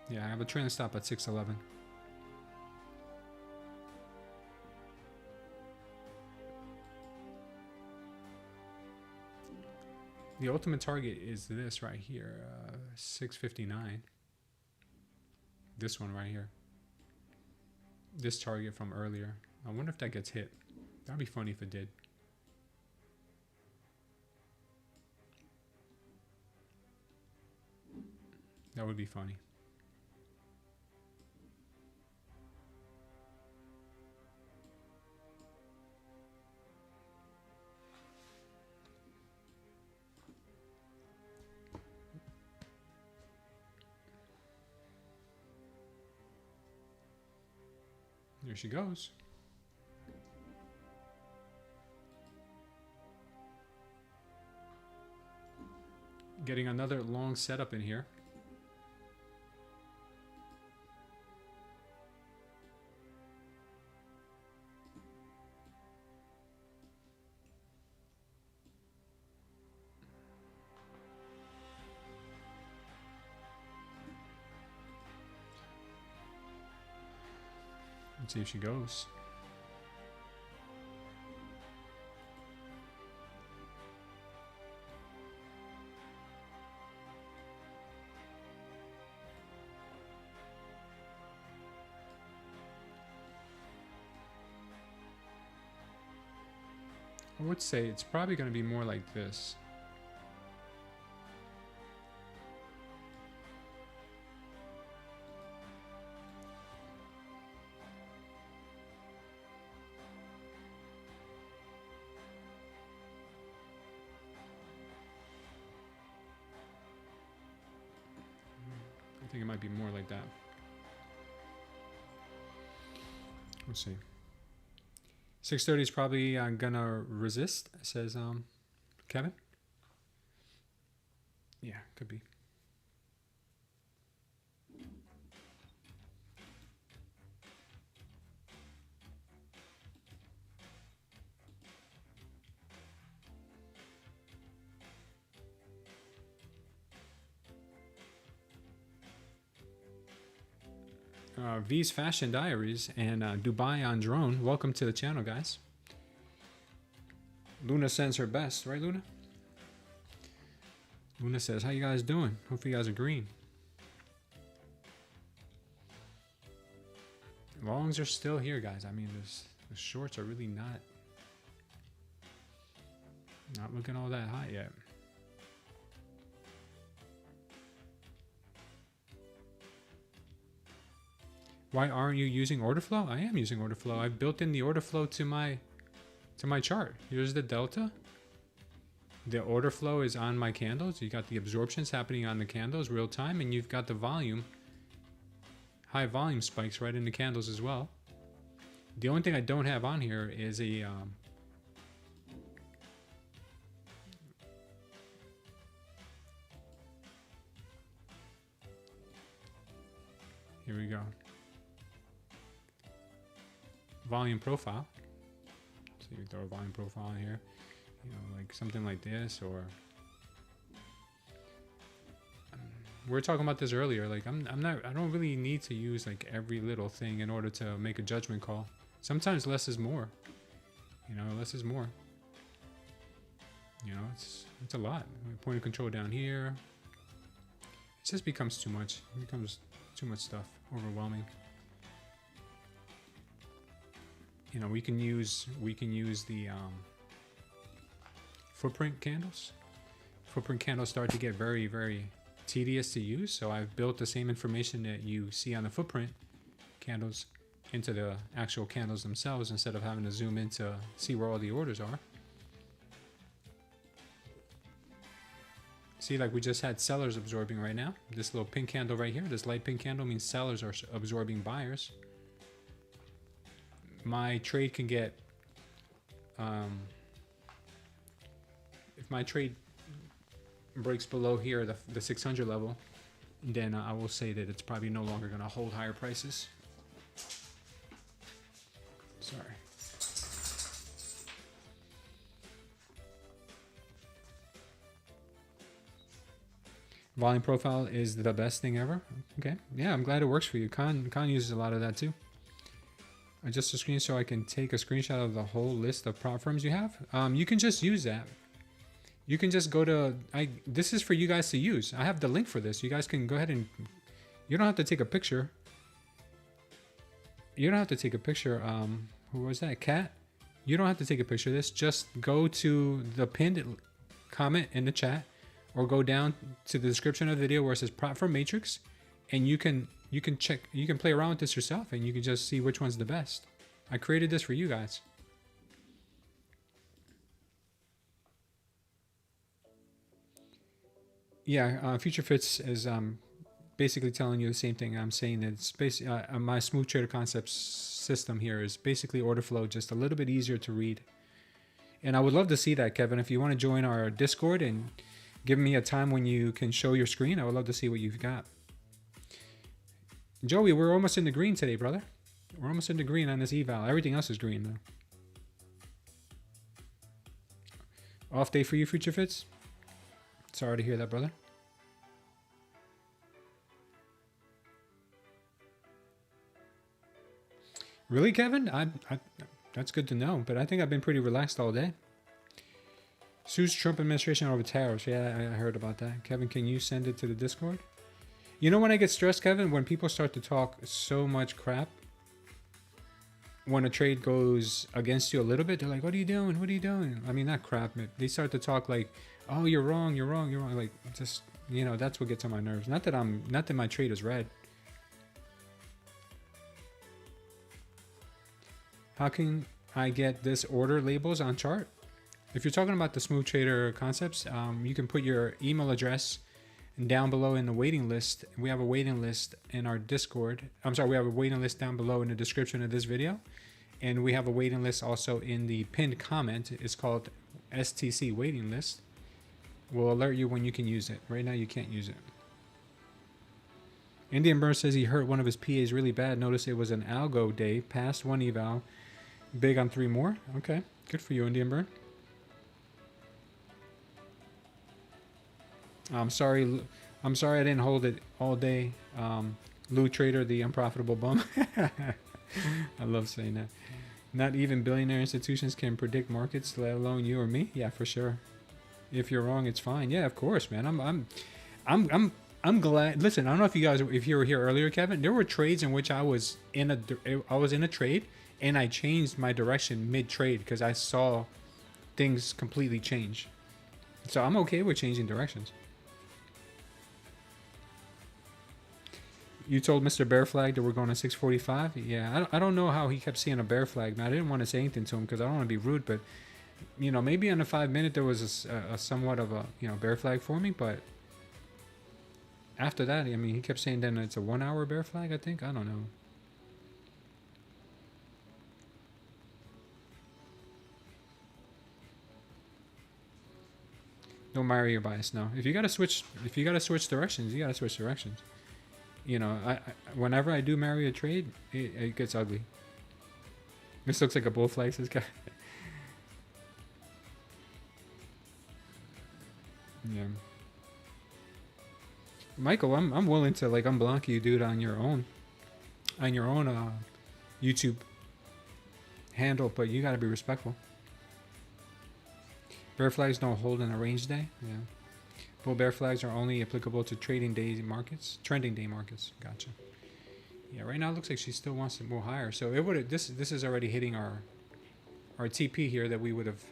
Yeah, I have a trailing stop at 611. The ultimate target is this right here, 659. This one right here. This target from earlier. I wonder if that gets hit. That'd be funny if it did. That would be funny. There she goes. Getting another long setup in here. Let's see if she goes. I would say it's probably going to be more like this. I think it might be more like that. Let's see. 630 is probably gonna resist, says Kevin. Yeah, could be. V's Fashion Diaries and Dubai on Drone. Welcome to the channel, guys. Luna sends her best, right, Luna? Luna says, how you guys doing? Hope you guys are green. Longs are still here, guys. I mean, the shorts are really not looking all that hot yet. Why aren't you using order flow? I am using order flow. I've built in the order flow to my chart. Here's the delta. The order flow is on my candles. You got the absorptions happening on the candles real time, and you've got the volume, high volume spikes right in the candles as well. The only thing I don't have on here is a here we go. Volume profile. So you throw a volume profile in here, you know, like something like this, or we were talking about this earlier. Like I don't really need to use like every little thing in order to make a judgment call. Sometimes less is more. You know, less is more. You know, it's a lot. Point of control down here. It just becomes too much. It becomes too much stuff. Overwhelming. You know, we can use the footprint candles. Footprint candles start to get very, very tedious to use. So I've built the same information that you see on the footprint candles into the actual candles themselves instead of having to zoom in to see where all the orders are. See, like we just had sellers absorbing right now. This little pink candle right here, this light pink candle means sellers are absorbing buyers. my trade can get, if my trade breaks below here, the 600 level, then I will say that it's probably no longer going to hold higher prices. Sorry. Volume profile is the best thing ever. Okay. Yeah, I'm glad it works for you. Khan uses a lot of that too. Adjust the screen so I can take a screenshot of the whole list of prop firms you have. You can just use that. You can just go to, this is for you guys to use. I have the link for this. You guys can go ahead and, you don't have to take a picture. You don't have to take a picture. Who was that? Cat? You don't have to take a picture of this. Just go to the pinned comment in the chat, or go down to the description of the video where it says prop firm matrix, and you can check, you can play around with this yourself, and you can just see which one's the best. I created this for you guys. Yeah, Future Fits is basically telling you the same thing. I'm saying that it's basically my smooth trader concepts system here is basically order flow, just a little bit easier to read. And I would love to see that, Kevin. If you want to join our Discord and give me a time when you can show your screen, I would love to see what you've got. Joey, we're almost in the green today, brother. We're almost in the green on this eval. Everything else is green, though. Off day for you, Future Fits? Sorry to hear that, brother. Really, Kevin? That's good to know, but I think I've been pretty relaxed all day. Sues Trump administration over tariffs. Yeah, I heard about that. Kevin, can you send it to the Discord? You know when I get stressed, Kevin? When people start to talk so much crap. When a trade goes against you a little bit, they're like, what are you doing? What are you doing? I mean, not crap. They start to talk like, oh, you're wrong, you're wrong, you're wrong. Like, just, you know, that's what gets on my nerves. Not that my trade is red. How can I get this order labels on chart? If you're talking about the smooth trader concepts, you can put your email address down below in the waiting list. We have a waiting list in our Discord. I'm sorry, we have a waiting list down below in the description of this video. And we have a waiting list also in the pinned comment. It's called STC waiting list. We'll alert you when you can use it. Right now you can't use it. Indian Burr says he hurt one of his PAs really bad. Notice it was an algo day, past one eval, big on 3 more. Okay, good for you, Indian Burr. I'm sorry I didn't hold it all day. Lou Trader, the unprofitable bum. I love saying that. Not even billionaire institutions can predict markets, let alone you or me. Yeah, for sure. If you're wrong, it's fine. Yeah, of course, man. I'm glad. Listen, I don't know if you were here earlier, Kevin. There were trades in which I was in a trade and I changed my direction mid-trade because I saw things completely change. So I'm okay with changing directions. You told Mr. Bear Flag that we're going to 645. Yeah, I don't know how he kept seeing a bear flag. Now, I didn't want to say anything to him because I don't want to be rude, but you know, maybe on the 5-minute there was a somewhat of a bear flag for me, but after that, I mean, he kept saying then it's a 1 hour bear flag. I think, I don't know. Don't marry your bias. No, if you gotta switch directions, you gotta switch directions. You know, whenever I do marry a trade, it gets ugly. This looks like a bull flag, this guy. Yeah. Michael, I'm willing to like unblock you, dude, on your own YouTube handle, but you gotta be respectful. Bear flags don't hold in a range day. Yeah. Bull bear flags are only applicable to trending day markets. Gotcha. Yeah, right now it looks like she still wants to move higher. So it would this is already hitting our TP here that we would have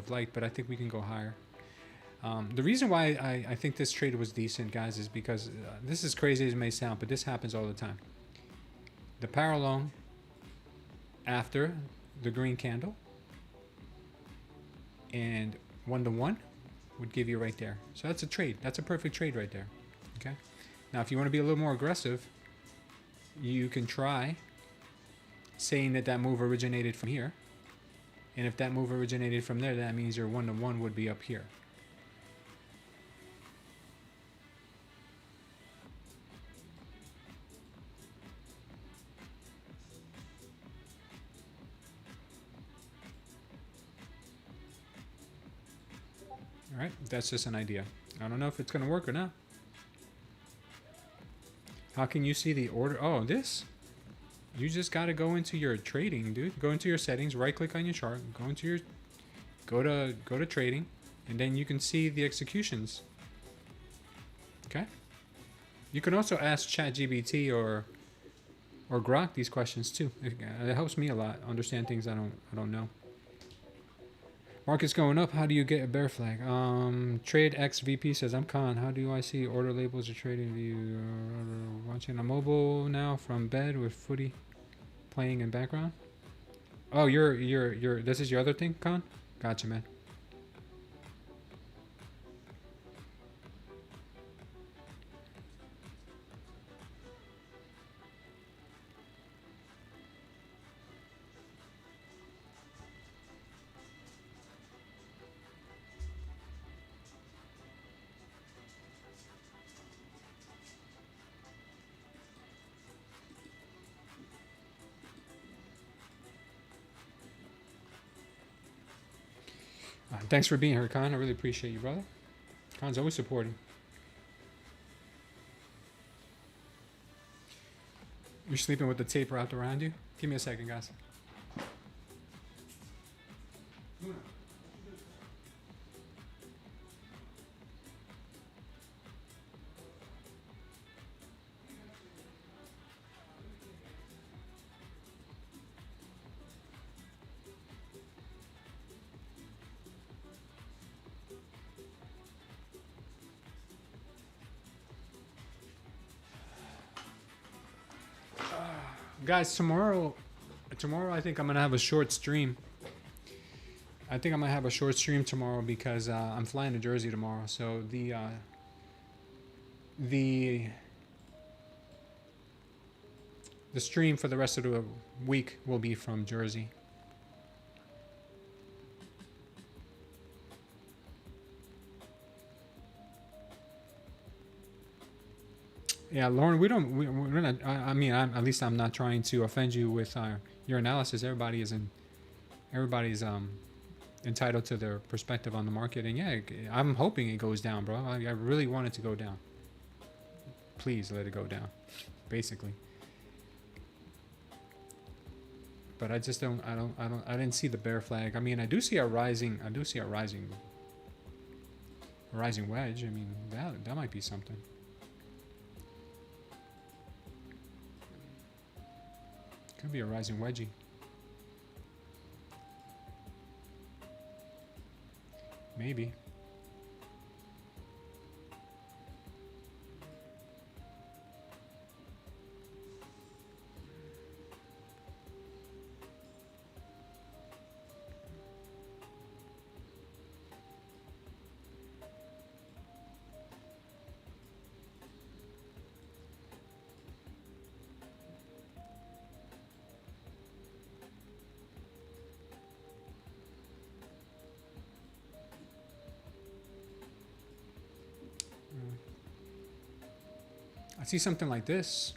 liked, but I think we can go higher. The reason why I think this trade was decent, guys, is because this is crazy as it may sound, but this happens all the time. The parallel after the green candle and 1-to-1 would give you right there. So that's a trade. That's a perfect trade right there. Okay. Now, if you want to be a little more aggressive, you can try saying that that move originated from here. And if that move originated from there, that means your 1-to-1 would be up here. All right, that's just an idea. I don't know if it's going to work or not. How can you see the order? Oh, this? You just got to go into your trading, dude. Go into your settings, right click on your chart, go into your, go to trading, and then you can see the executions. Okay? You can also ask ChatGPT or Grok these questions too. It helps me a lot understand things I don't know. Market's going up. How do you get a bear flag? Trade XVP says, I'm Khan. How do I see order labels or trading view? Watching a mobile now from bed with footy playing in background. Oh, you're this is your other thing, Khan? Gotcha, man. Thanks for being here, Khan. I really appreciate you, brother. Khan's always supporting. You're sleeping with the tape wrapped around you? Give me a second, guys. Guys, tomorrow I think I'm gonna have a short stream. I think I'm gonna have a short stream tomorrow because I'm flying to Jersey tomorrow. So the stream for the rest of the week will be from Jersey. Yeah, Lauren, we're not. I mean, at least I'm not trying to offend you with your analysis. Everybody's entitled to their perspective on the market, and yeah, I'm hoping it goes down, bro. I really want it to go down. Please let it go down, basically. But I just don't. I didn't see the bear flag. I mean, I do see a rising. A rising wedge. I mean, that might be something. Could be a rising wedgie. Maybe. I see something like this.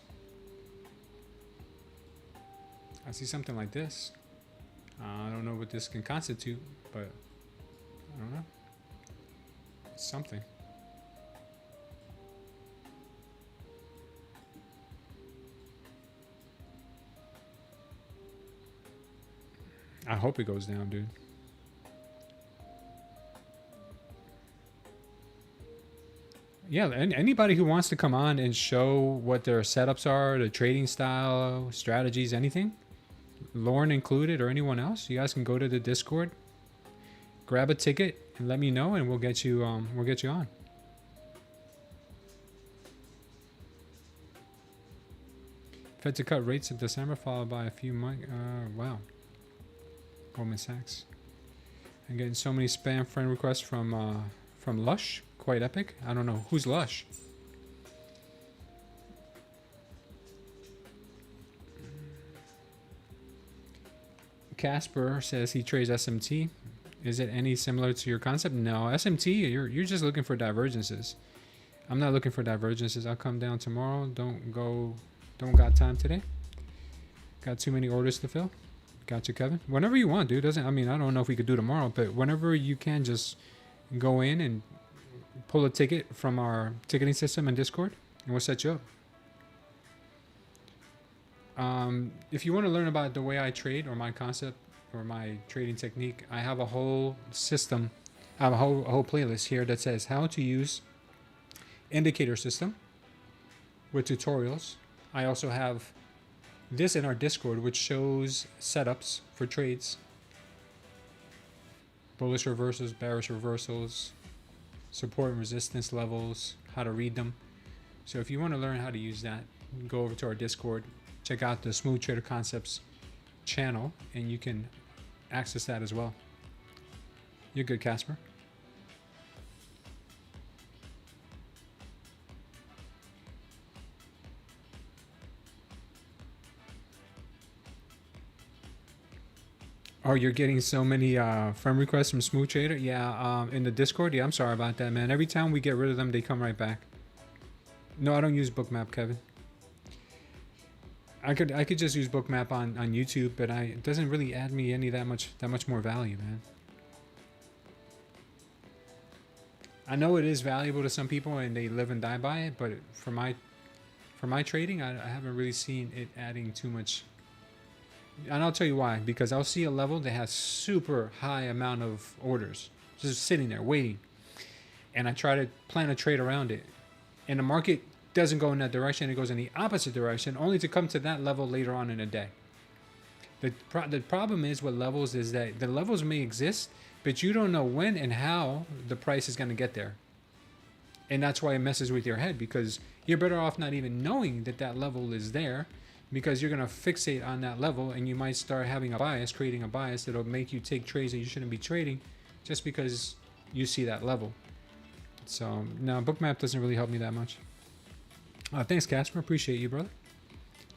I don't know what this can constitute, but I don't know. It's something. I hope it goes down, dude. Yeah, and anybody who wants to come on and show what their setups are, the trading style, strategies, anything, Lauren included or anyone else, you guys can go to the Discord, grab a ticket, and let me know, and we'll get you on. Fed to cut rates in December, followed by a few months. Wow. Goldman Sachs. I'm getting so many spam friend requests from Lush. Quite epic. I don't know who's Lush. Casper says he trades SMT. Is it any similar to your concept? No, SMT, you're just looking for divergences. I'm not looking for divergences. I'll come down tomorrow. Don't got time today. Got too many orders to fill. Gotcha, Kevin. Whenever you want, dude. I don't know if we could do tomorrow, but whenever you can, just go in and pull a ticket from our ticketing system in Discord, and we'll set you up. If you want to learn about the way I trade or my concept or my trading technique, I have a whole system. I have a whole playlist here that says how to use indicator system with tutorials. I also have this in our Discord, which shows setups for trades, bullish reversals, bearish reversals, support and resistance levels, how to read them. So if you want to learn how to use that, go over to our Discord, check out the Smooth Trader Concepts channel, and you can access that as well. You're good, Casper. Oh, you're getting so many friend requests from Smooth Trader? Yeah, in the Discord? Yeah, I'm sorry about that, man. Every time we get rid of them, they come right back. No, I don't use Bookmap, Kevin. I could just use Bookmap on YouTube, but it doesn't really add me any that much more value, man. I know it is valuable to some people and they live and die by it, but for my trading, I haven't really seen it adding too much. And I'll tell you why. Because I'll see a level that has super high amount of orders just sitting there waiting, and I try to plan a trade around it, and the market doesn't go in that direction. It goes in the opposite direction, only to come to that level later on in the day. The problem is with levels is that the levels may exist, but you don't know when and how the price is going to get there. And that's why it messes with your head, because you're better off not even knowing that that level is there, because you're going to fixate on that level, and you might start having a bias, creating a bias that'll make you take trades that you shouldn't be trading just because you see that level. So no, Bookmap doesn't really help me that much. Thanks, Casper. Appreciate you, brother.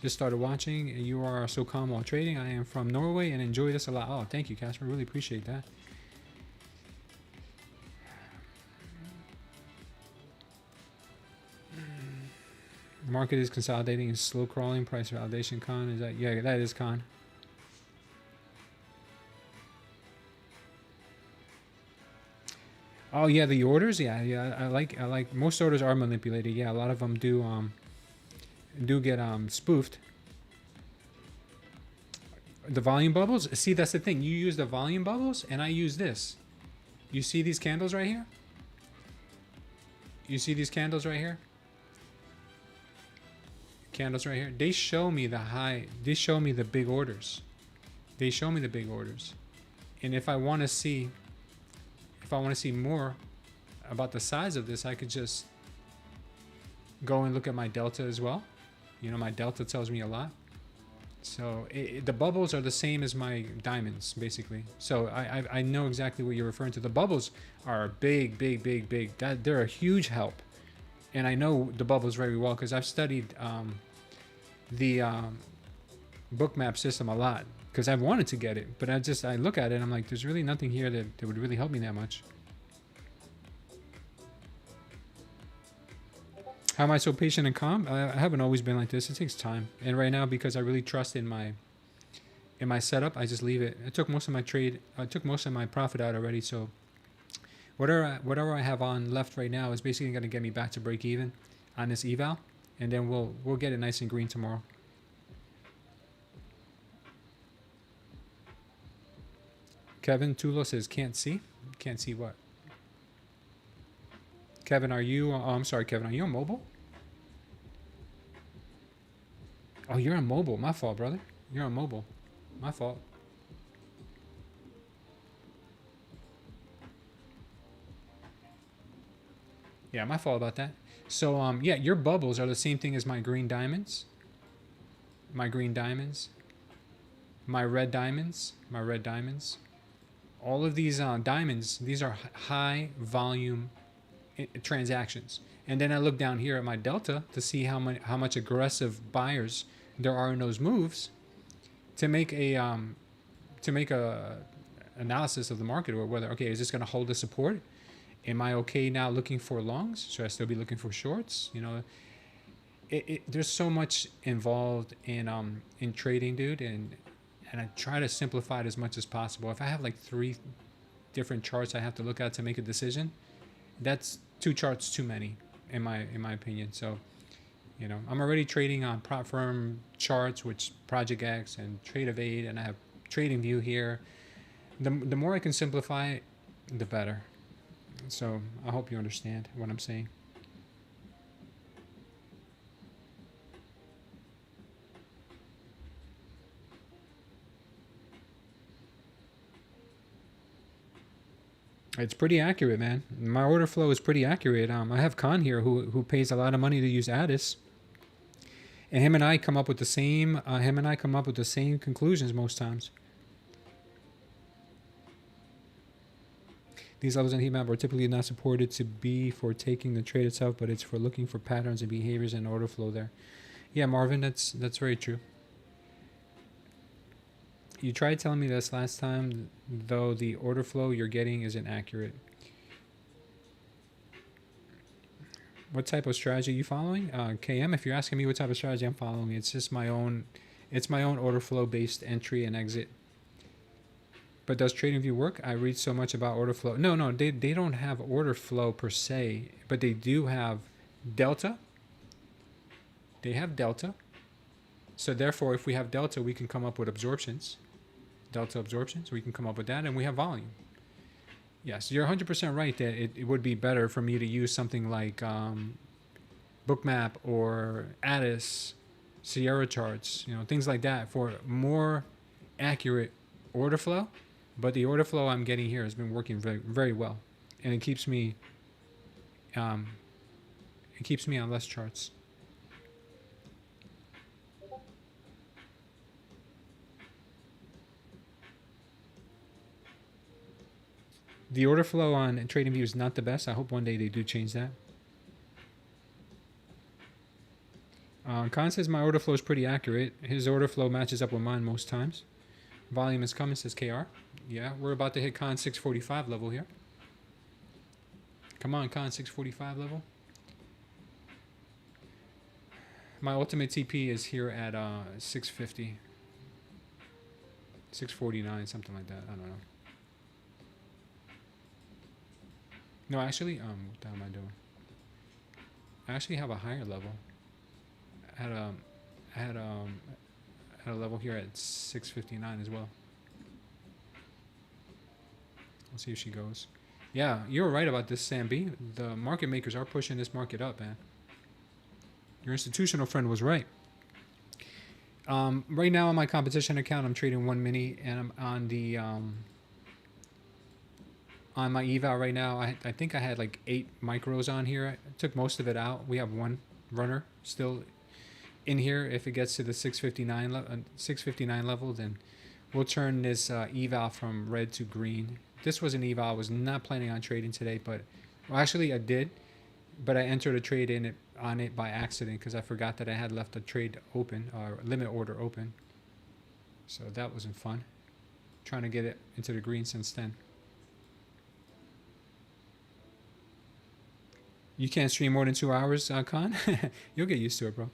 Just started watching. You are so calm while trading. I am from Norway and enjoy this a lot. Oh, thank you, Casper. Really appreciate that. Market is consolidating and slow crawling. Price validation con. Is that? Yeah, that is con. Oh yeah, the orders. Yeah. I like most orders are manipulated. Yeah, a lot of them do get spoofed. The volume bubbles. See, that's the thing. You use the volume bubbles, and I use this. You see these candles right here? You see these candles right here? Candles right here. They show me the high. They show me the big orders. They show me the big orders. And if I want to see, more about the size of this, I could just go and look at my delta as well. You know, my delta tells me a lot. So the bubbles are the same as my diamonds, basically. So I know exactly what you're referring to. The bubbles are big. They're a huge help. And I know the bubbles very well because I've studied the Bookmap system a lot because I've wanted to get it. But I look at it and I'm like, there's really nothing here that would really help me that much. How am I so patient and calm? I haven't always been like this. It takes time. And right now, because I really trust in my setup, I just leave it. I took most of my trade. I took most of my profit out already. So whatever I have on left right now is basically going to get me back to break even on this eval, and then we'll get it nice and green tomorrow. Kevin Tulo says can't see. Can't see what? Kevin, are you? Oh, I'm sorry, Kevin. Are you on mobile? Oh, you're on mobile. My fault, brother. You're on mobile. My fault. Yeah, my fault about that. So, yeah, your bubbles are the same thing as my green diamonds. My green diamonds. My red diamonds. My red diamonds. All of these diamonds, these are high volume transactions. And then I look down here at my delta to see how much aggressive buyers there are in those moves to make a a analysis of the market, or whether, okay, is this going to hold the support? Am I okay now looking for longs? Should I still be looking for shorts? You know, there's so much involved in trading, dude, and I try to simplify it as much as possible. If I have like 3 different charts I have to look at to make a decision, that's 2 charts too many in my opinion. So, you know, I'm already trading on prop firm charts, which Project X and Trade of 8, and I have Trading View here. The more I can simplify it, the better. So I hope you understand what I'm saying. It's pretty accurate, man. My order flow is pretty accurate. I have Khan here who pays a lot of money to use Addis, and him and I come up with the same. Conclusions most times. These levels in heat map are typically not supported to be for taking the trade itself, but it's for looking for patterns and behaviors and order flow there. Yeah, Marvin, that's very true. You tried telling me this last time, though the order flow you're getting isn't accurate. What type of strategy are you following? KM, if you're asking me what type of strategy I'm following, it's just my own order flow based entry and exit. But does TradingView work? I read so much about order flow. No, they don't have order flow per se, but they do have delta. They have delta. So therefore, if we have delta, we can come up with absorptions. Delta absorptions, we can come up with that, and we have volume. Yes, you're 100% right that it would be better for me to use something like Bookmap or Addis, Sierra charts, you know, things like that for more accurate order flow. But the order flow I'm getting here has been working very, very well, and it keeps me on less charts. The order flow on TradingView is not the best. I hope one day they do change that. Khan says my order flow is pretty accurate. His order flow matches up with mine most times. Volume is coming, says KR. Yeah, we're about to hit Khan 645 level here. Come on, Khan 645 level. My ultimate TP is here at 650. 649, something like that. I don't know. No, actually, what the hell am I doing? I actually have a higher level. I had a level here at 659 as well. Let's see if she goes. Yeah, you're right about this, Sam B. The market makers are pushing this market up, man. Your institutional friend was right. Right now on my competition account, I'm trading 1 mini, and I'm on the on my eval right now. I think I had like 8 micros on here. I took most of it out. We have 1 runner still in here. If it gets to the 659 level, then we'll turn this eval from red to green. This was an eval I was not planning on trading today, but well, actually I did, but I entered a trade on it by accident because I forgot that I had left a trade open, or limit order open. So that wasn't fun. Trying to get it into the green since then. You can't stream more than 2 hours, Khan? You'll get used to it, bro.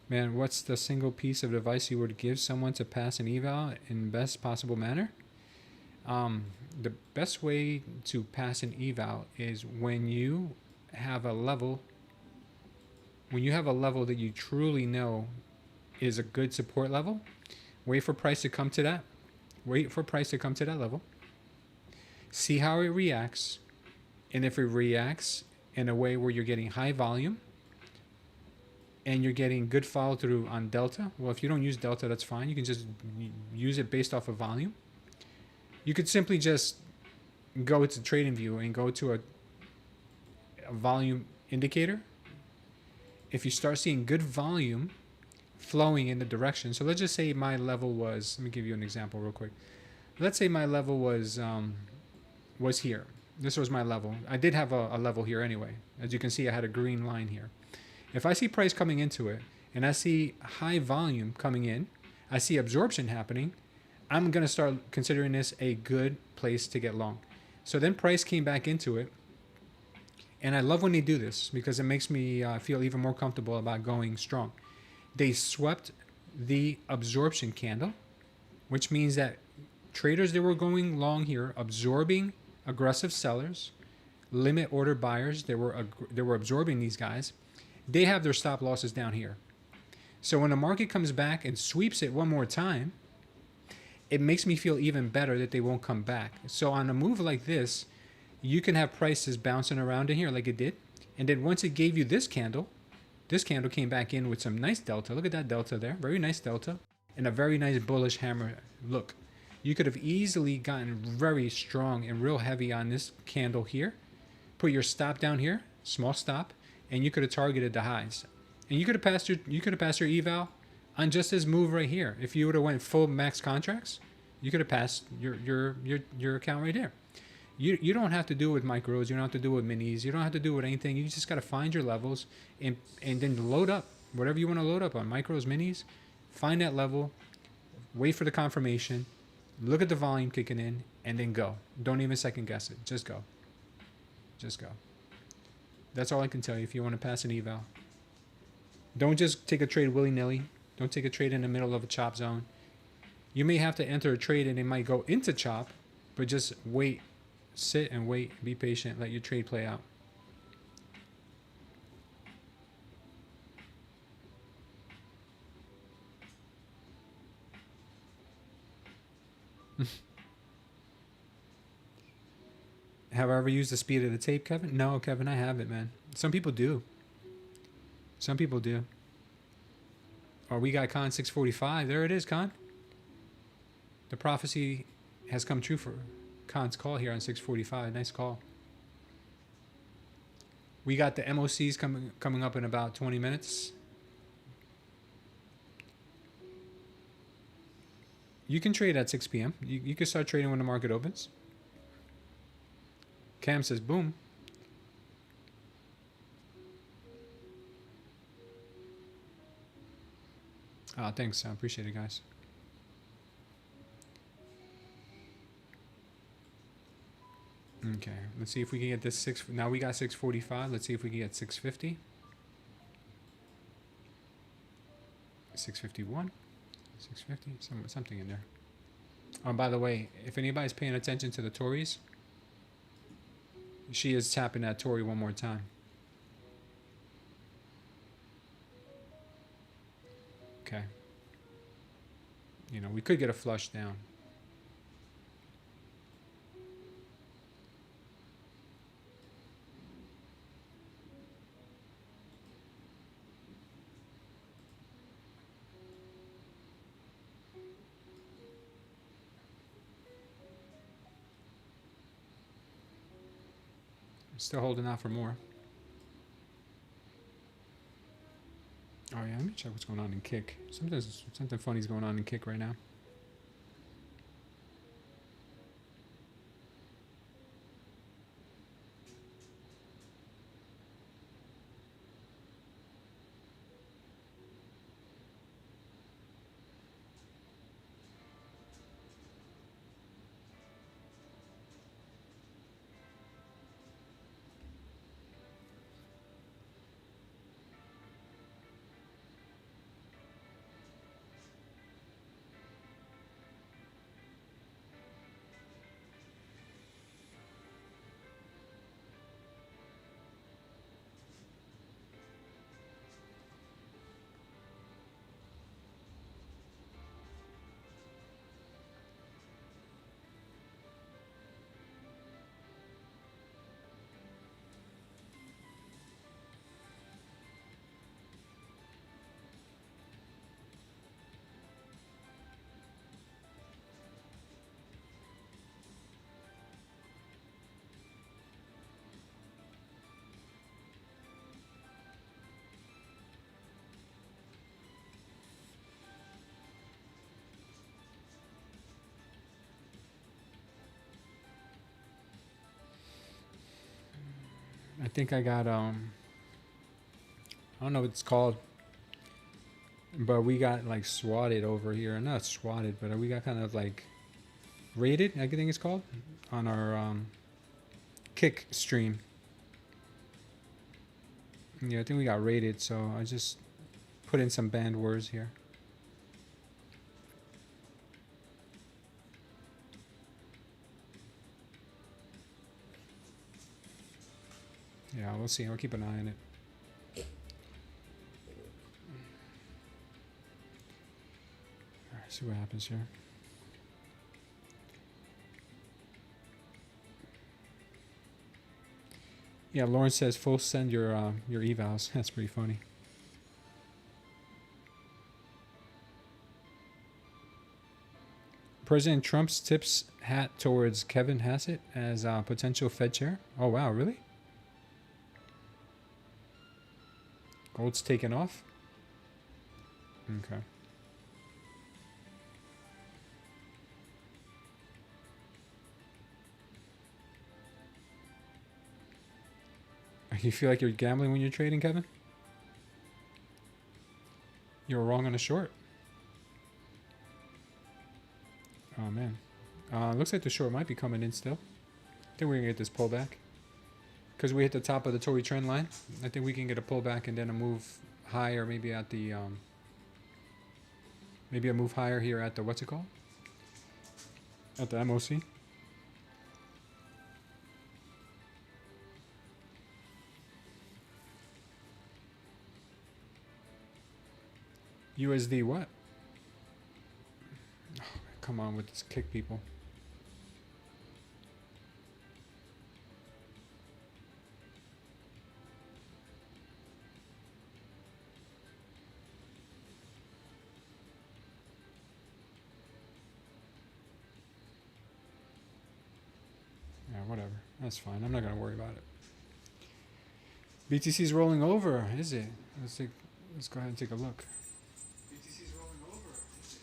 Man, what's the single piece of advice you would give someone to pass an eval in best possible manner? The best way to pass an eval is when you have a level that you truly know is a good support level. Wait for price to come to that. Wait for price to come to that level. See how it reacts. And if it reacts in a way where you're getting high volume and you're getting good follow through on delta, well, if you don't use delta, that's fine. You can just use it based off of volume. You could simply just go to TradingView and go to a volume indicator. If you start seeing good volume flowing in the direction, so let's just say my level was, let me give you an example real quick. Let's say my level was here. This was my level. I did have a level here anyway. As you can see, I had a green line here. If I see price coming into it and I see high volume coming in, I see absorption happening, I'm going to start considering this a good place to get long. So then price came back into it. And I love when they do this because it makes me feel even more comfortable about going strong. They swept the absorption candle, which means that traders that were going long here, absorbing aggressive sellers, limit order buyers, they were absorbing these guys. They have their stop losses down here. So when the market comes back and sweeps it one more time, it makes me feel even better that they won't come back. So on a move like this, you can have prices bouncing around in here like it did. And then once it gave you this candle came back in with some nice delta. Look at that delta there. Very nice delta. And a very nice bullish hammer look. You could have easily gotten very strong and real heavy on this candle here. Put your stop down here, small stop, and you could have targeted the highs. And you could have passed your eval on just this move right here. If you would have went full max contracts, you could have passed your account right here. You don't have to do it with micros. You don't have to do it with minis. You don't have to do it with anything. You just got to find your levels and then load up whatever you want to load up on, micros, minis. Find that level, wait for the confirmation, look at the volume kicking in, and then go. Don't even second guess it. Just go. Just go. That's all I can tell you if you want to pass an eval. Don't just take a trade willy-nilly. Don't take a trade in the middle of a chop zone. You may have to enter a trade and it might go into chop, but just wait. Sit and wait. Be patient. Let your trade play out. Have I ever used the speed of the tape, Kevin? No, Kevin, I haven't, man. Some people do. Some people do. Oh, we got Con 645. There it is, Con. The prophecy has come true for Con's call here on 645. Nice call. We got the MOCs coming up in about 20 minutes. You can trade at 6 p.m. You can start trading when the market opens. Cam says, boom. Thanks. I appreciate it, guys. Okay, let's see if we can get this 6. Now we got 645. Let's see if we can get 650. 651. 650. Something in there. Oh, by the way, if anybody's paying attention to the Tories, she is tapping that Tory one more time. Okay. You know, we could get a flush down. Still holding out for more. Oh yeah, let me check what's going on in Kick. Something funny's going on in Kick right now. I think I got I don't know what it's called. But we got like swatted over here. Not swatted, but we got kind of like raided, I think it's called, on our kick stream. Yeah, I think we got raided, so I just put in some banned words here. Yeah, we'll see. I'll keep an eye on it. All right, see what happens here. Yeah, Lauren says full send your evals. That's pretty funny. President Trump's tips hat towards Kevin Hassett as potential Fed chair. Oh wow, really? Gold's taken off. Okay. You feel like you're gambling when you're trading, Kevin? You were wrong on a short. Oh man. Looks like the short might be coming in still. I think we're gonna get this pullback. Because we hit the top of the Tory trend line. I think we can get a pullback and then a move higher, maybe at the maybe a move higher here at the, what's it called? At the MOC. USD what? Oh, come on with this kick, people. Yeah, whatever. That's fine. I'm not going to worry about it. BTC's rolling over, is it? Let's go ahead and take a look. BTC's rolling over, is it?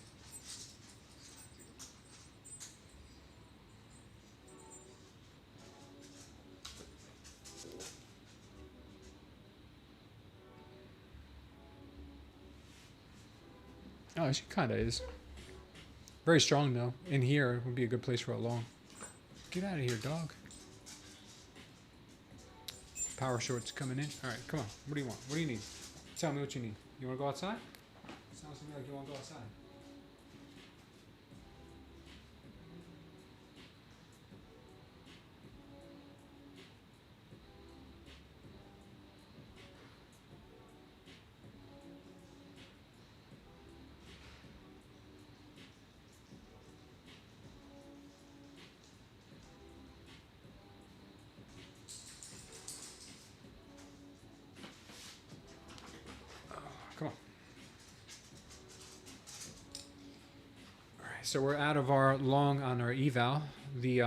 Oh, she kind of is. Very strong, though. In here would be a good place for a long. Get out of here, dog. Power shorts coming in. All right, come on. What do you want? What do you need? Tell me what you need. You want to go outside? Sounds to me like you want to go outside. Come on. All right, so we're out of our long on our eval. The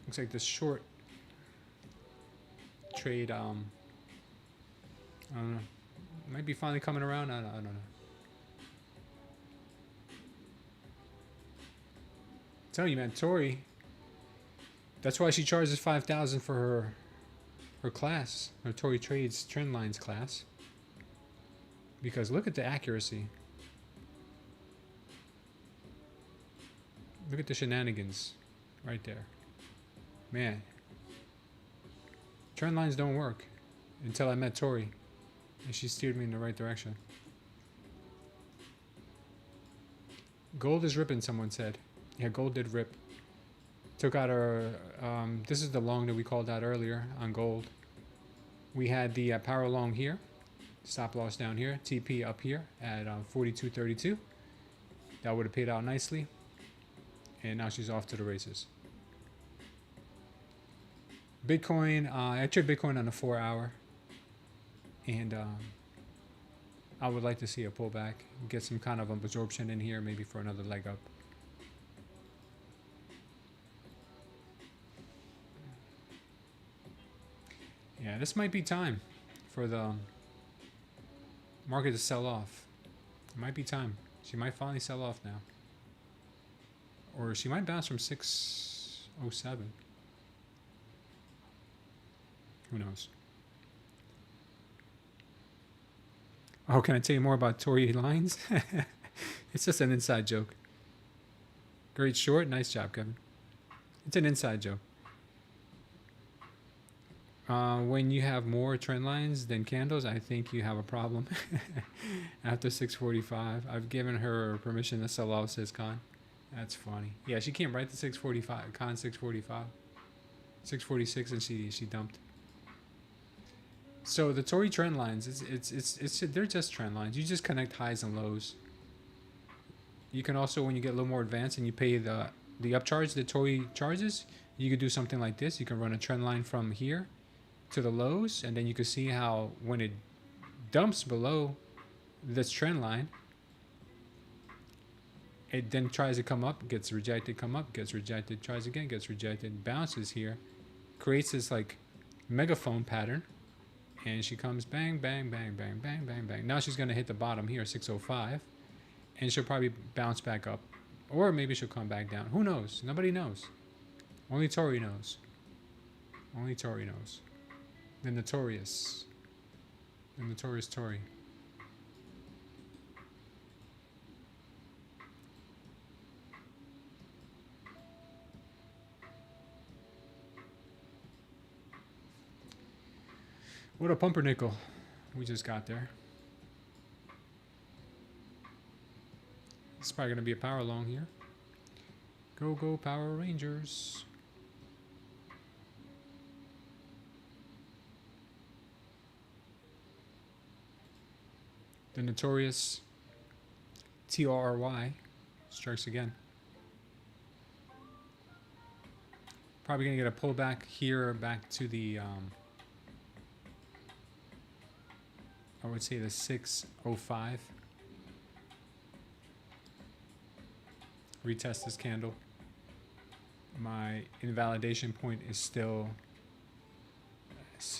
looks like the short trade I don't know, might be finally coming around. I don't know. I'm telling you, man, Tori. That's why she charges $5,000 for her class, her Tori Trades Trend Lines class. Because look at the accuracy. Look at the shenanigans right there. Man. Trend lines don't work until I met Tori. And she steered me in the right direction. Gold is ripping, someone said. Yeah, gold did rip. Took out our, this is the long that we called out earlier on gold. We had the power long here. Stop loss down here. TP up here at 42.32. That would have paid out nicely. And now she's off to the races. Bitcoin, I trade Bitcoin on a 4-hour. And I would like to see a pullback. Get some kind of absorption in here, maybe for another leg up. Yeah, this might be time for the market to sell off. It might be time. She might finally sell off now. Or she might bounce from 607. Who knows? Oh, can I tell you more about Tory lines? It's just an inside joke. Great short. Nice job, Kevin. It's an inside joke. When you have more trend lines than candles, I think you have a problem. After 645, I've given her permission to sell off, says Khan. That's funny. Yeah, she came right to 645. Khan 645. 646 and she dumped. So the Tory trend lines, it's they're just trend lines. You just connect highs and lows. You can also, when you get a little more advanced and you pay the upcharge that Tory charges, you could do something like this. You can run a trend line from here to the lows, and then you can see how when it dumps below this trend line, it then tries to come up, gets rejected, come up, gets rejected, tries again, gets rejected, bounces here, creates this like megaphone pattern, and she comes bang, bang, bang, bang, bang, bang, bang. Now she's going to hit the bottom here, 605, and she'll probably bounce back up, or maybe she'll come back down. Who knows? Nobody knows. Only Tory knows. Only Tory knows. The notorious Tory. What a pumpernickel we just got there. It's probably going to be a power long here. Go, go, Power Rangers. The notorious TRY strikes again. Probably going to get a pullback here back to the, I would say the 605. Retest this candle. My invalidation point is still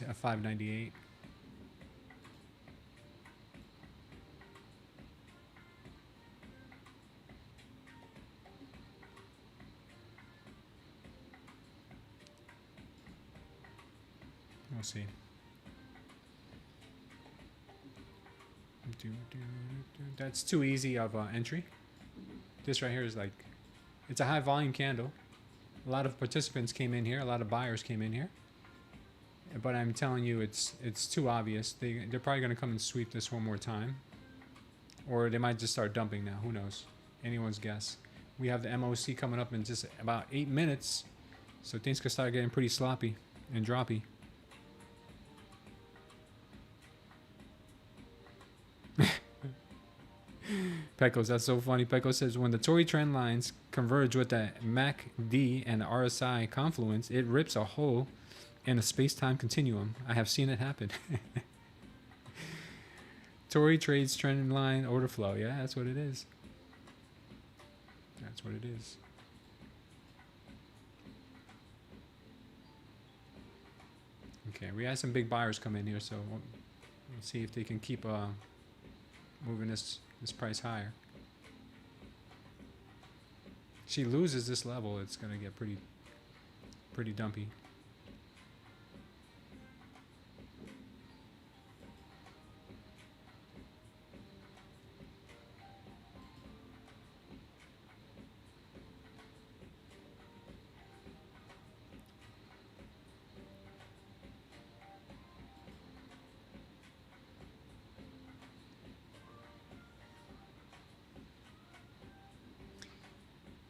a 598. We'll see. That's too easy of an entry. This right here is like, it's a high volume candle. A lot of participants came in here. A lot of buyers came in here. But I'm telling you, it's too obvious. They're probably going to come and sweep this one more time. Or they might just start dumping now. Who knows? Anyone's guess. We have the MOC coming up in just about 8 minutes. So things could start getting pretty sloppy and droppy. Pecos, that's so funny. Pecos says, when the Tory trend lines converge with the MACD and the RSI confluence, it rips a hole in a space-time continuum. I have seen it happen. Tory trades trend line order flow. Yeah, that's what it is. That's what it is. Okay, we had some big buyers come in here, so we'll see if they can keep moving this price higher. She loses this level, it's gonna get pretty dumpy.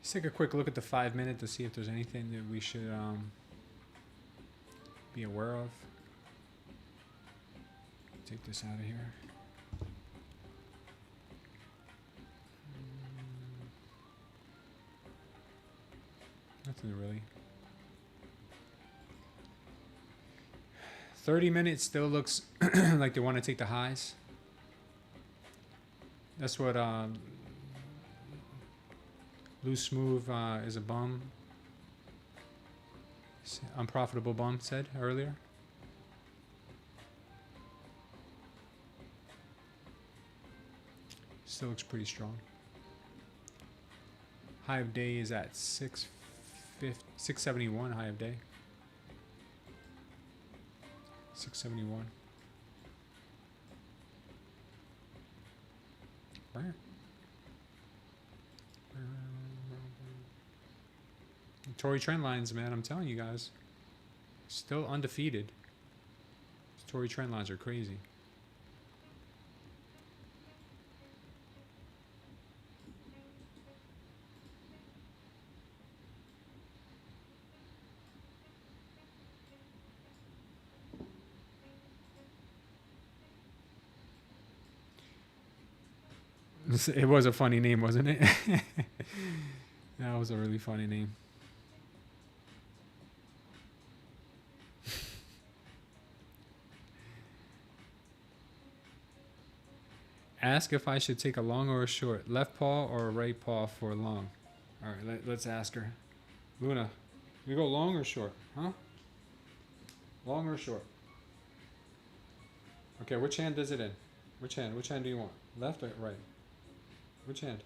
Let's take a quick look at the 5 minute to see if there's anything that we should be aware of. Take this out of here. Nothing really. 30 minutes still looks like they want to take the highs. That's what Loose Move is a bum. Unprofitable bum said earlier. Still looks pretty strong. High of day is at 671 high of day. 671. Tory trend lines, man. I'm telling you guys, still undefeated. Tory trend lines are crazy. It was a funny name, wasn't it? That was a really funny name. Ask if I should take a long or a short, left paw or a right paw for long. All right, let's ask her. Luna, we go long or short, huh? Long or short? Okay, which hand is it in? Which hand? Which hand do you want? Left or right? Which hand?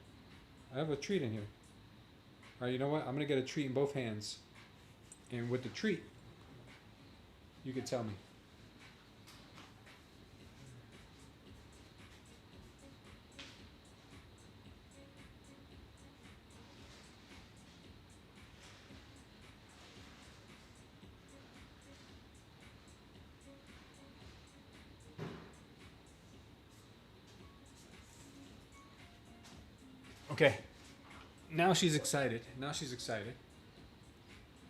I have a treat in here. All right, you know what? I'm gonna get a treat in both hands, and with the treat, you can tell me. Okay, now she's excited. Now she's excited.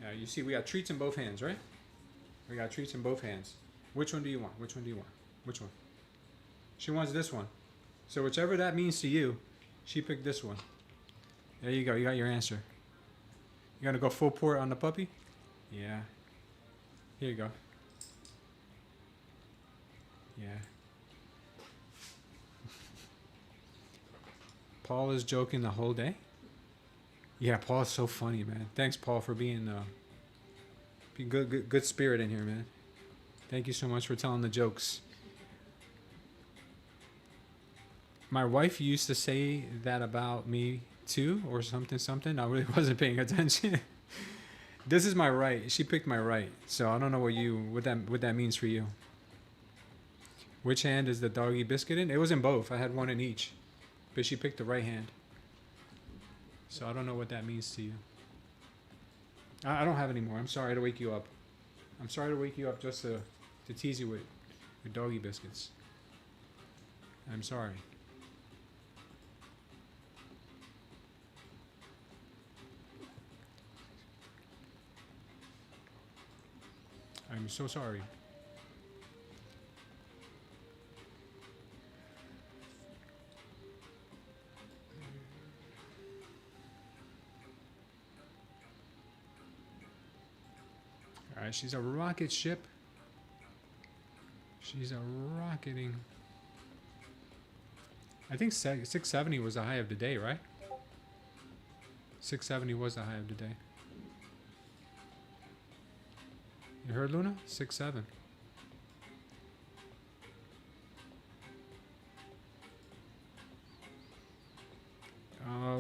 Yeah, you see, we got treats in both hands, right? We got treats in both hands. Which one do you want? Which one do you want? Which one? She wants this one. So whichever that means to you, she picked this one. There you go. You got your answer. You gonna go full port on the puppy? Yeah. Here you go. Yeah. Paul is joking the whole day? Yeah, Paul is so funny, man. Thanks, Paul, for being good spirit in here, man. Thank you so much for telling the jokes. My wife used to say that about me too, or something. I really wasn't paying attention. This is my right. She picked my right, so I don't know what that means for you. Which hand is the doggy biscuit in? It was in both. I had one in each. But she picked the right hand. So I don't know what that means to you. I don't have any more. I'm sorry to wake you up. I'm sorry to wake you up just to tease you with doggy biscuits. I'm sorry. I'm so sorry. All right, she's a rocket ship. She's a rocketing. I think 670 was the high of the day, right? 670 was the high of the day. You heard, Luna? 6.7.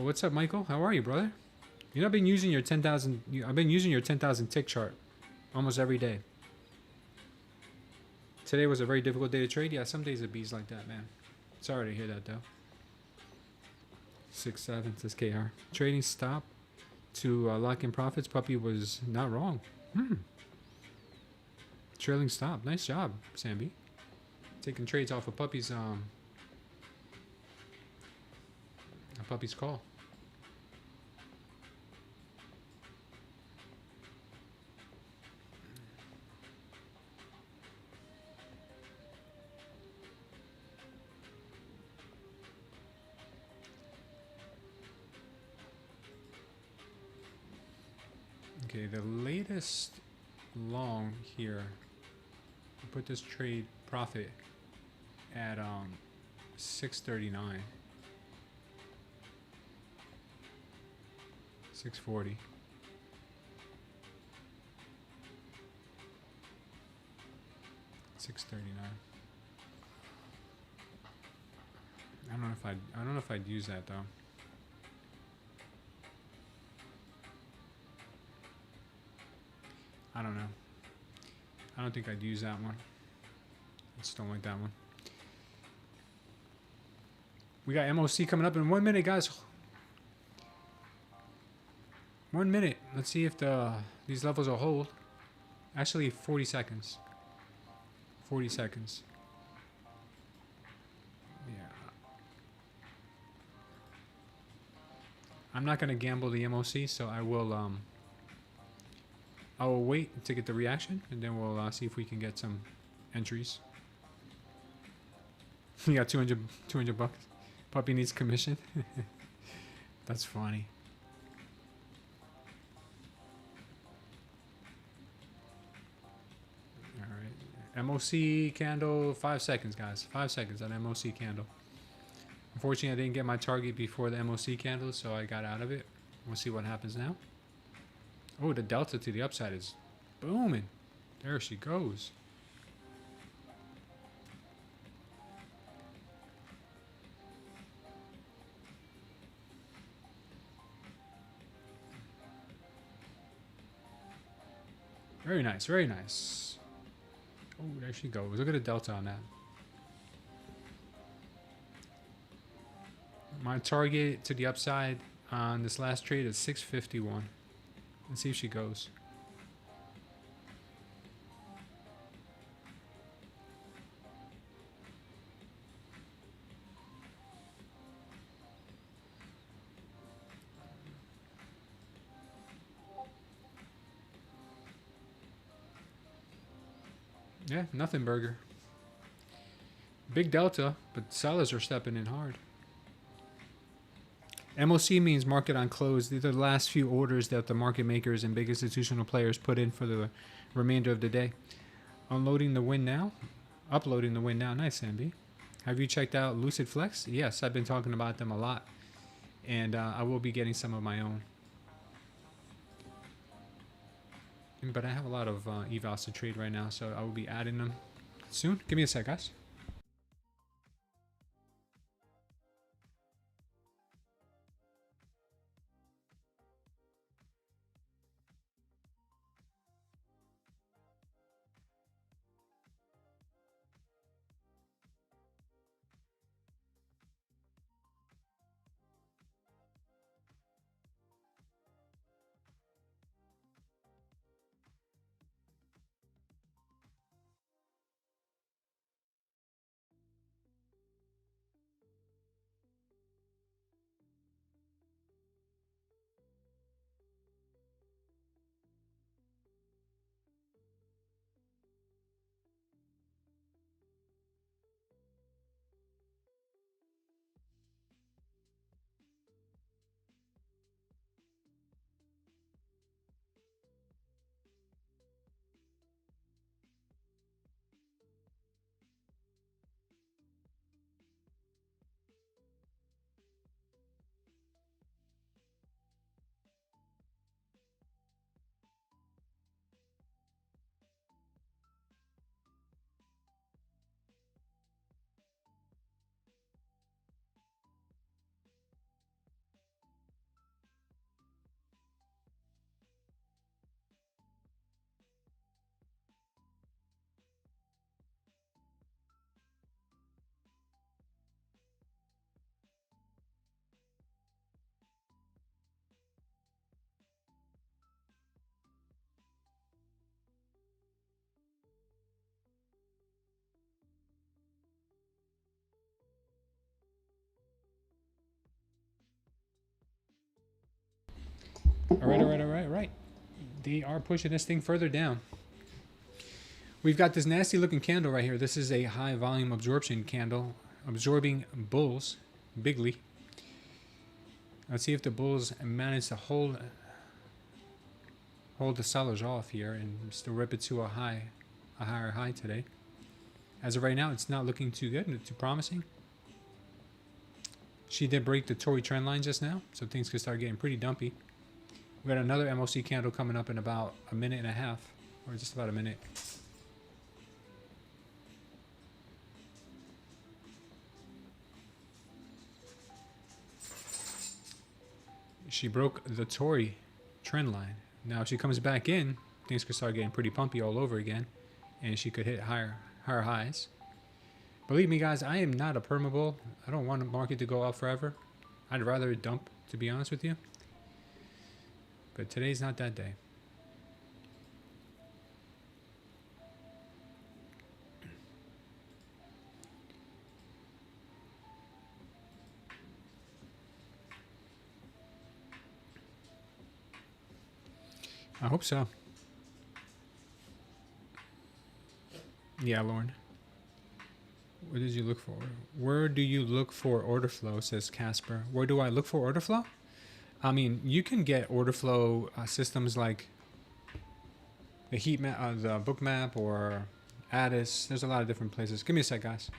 What's up, Michael? How are you, brother? You know, I've been using your 10,000. I've been using your 10,000 tick chart almost every day. Today was a very difficult day to trade. Yeah, some days it bees like that, man. Sorry to hear that, though. 6.7 says KR. Trading stop to lock in profits. Puppy was not wrong. Trailing stop. Nice job, Samby. Taking trades off of Puppy's a Puppy's call. Okay, the latest long here, I put this trade profit at 639, 640. $639. I don't know if I'd use that though. I don't know. I don't think I'd use that one. I just don't like that one. We got MOC coming up in 1 minute, guys. 1 minute. Let's see if these levels will hold. Actually, 40 seconds. 40 seconds. Yeah. I'm not going to gamble the MOC, so I will wait to get the reaction, and then we'll see if we can get some entries. We got 200 bucks. Puppy needs commission. That's funny. All right. MOC candle, 5 seconds, guys. 5 seconds on MOC candle. Unfortunately, I didn't get my target before the MOC candle, so I got out of it. We'll see what happens now. Oh, the delta to the upside is booming. There she goes. Very nice, very nice. Oh, there she goes. Look at the delta on that. My target to the upside on this last trade is 651. Let's see if she goes. Yeah, nothing burger. Big delta, but sellers are stepping in hard. MOC means market on close. These are the last few orders that the market makers and big institutional players put in for the remainder of the day. Unloading the win now. Uploading the win now. Nice, MB. Have you checked out Lucid Flex? Yes, I've been talking about them a lot. And I will be getting some of my own. But I have a lot of evals to trade right now, so I will be adding them soon. Give me a sec, guys. All right. They are pushing this thing further down. We've got this nasty looking candle right here. This is a high volume absorption candle, absorbing bulls bigly. Let's see if the bulls manage to hold the sellers off here and still rip it to a higher high today. As of right now, it's not looking too good, too promising. She did break the Tory trend line just now, so things could start getting pretty dumpy. We got another MOC candle coming up in about a minute and a half, or just about a minute. She broke the Tory trend line. Now if she comes back in, things could start getting pretty pumpy all over again, and she could hit higher highs. Believe me, guys, I am not a perma-bull. I don't want the market to go up forever. I'd rather it dump, to be honest with you. But today's not that day. I hope so. Yeah, Lauren. What did you look for? Where do you look for order flow, says Casper. Where do I look for order flow? I mean, you can get order flow systems like the heat map, the book map, or Addis. There's a lot of different places. Give me a sec, guys.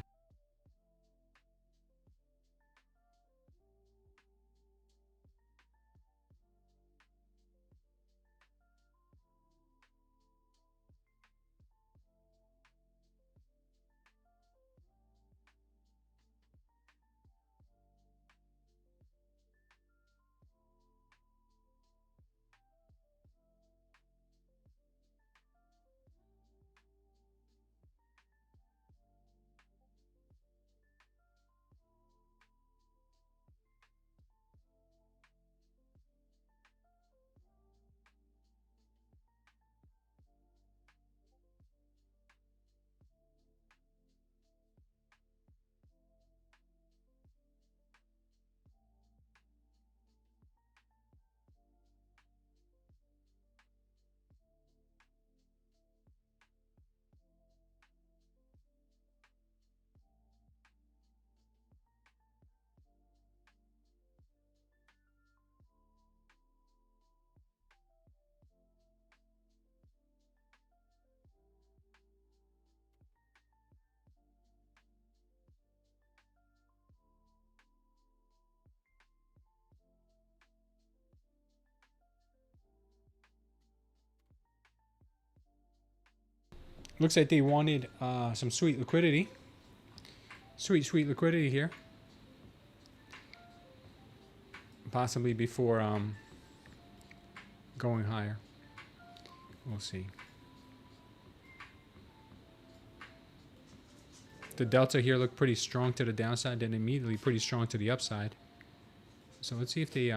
Looks like they wanted some sweet liquidity. Sweet liquidity here. Possibly before going higher. We'll see. The delta here looked pretty strong to the downside, then immediately pretty strong to the upside. So let's see if they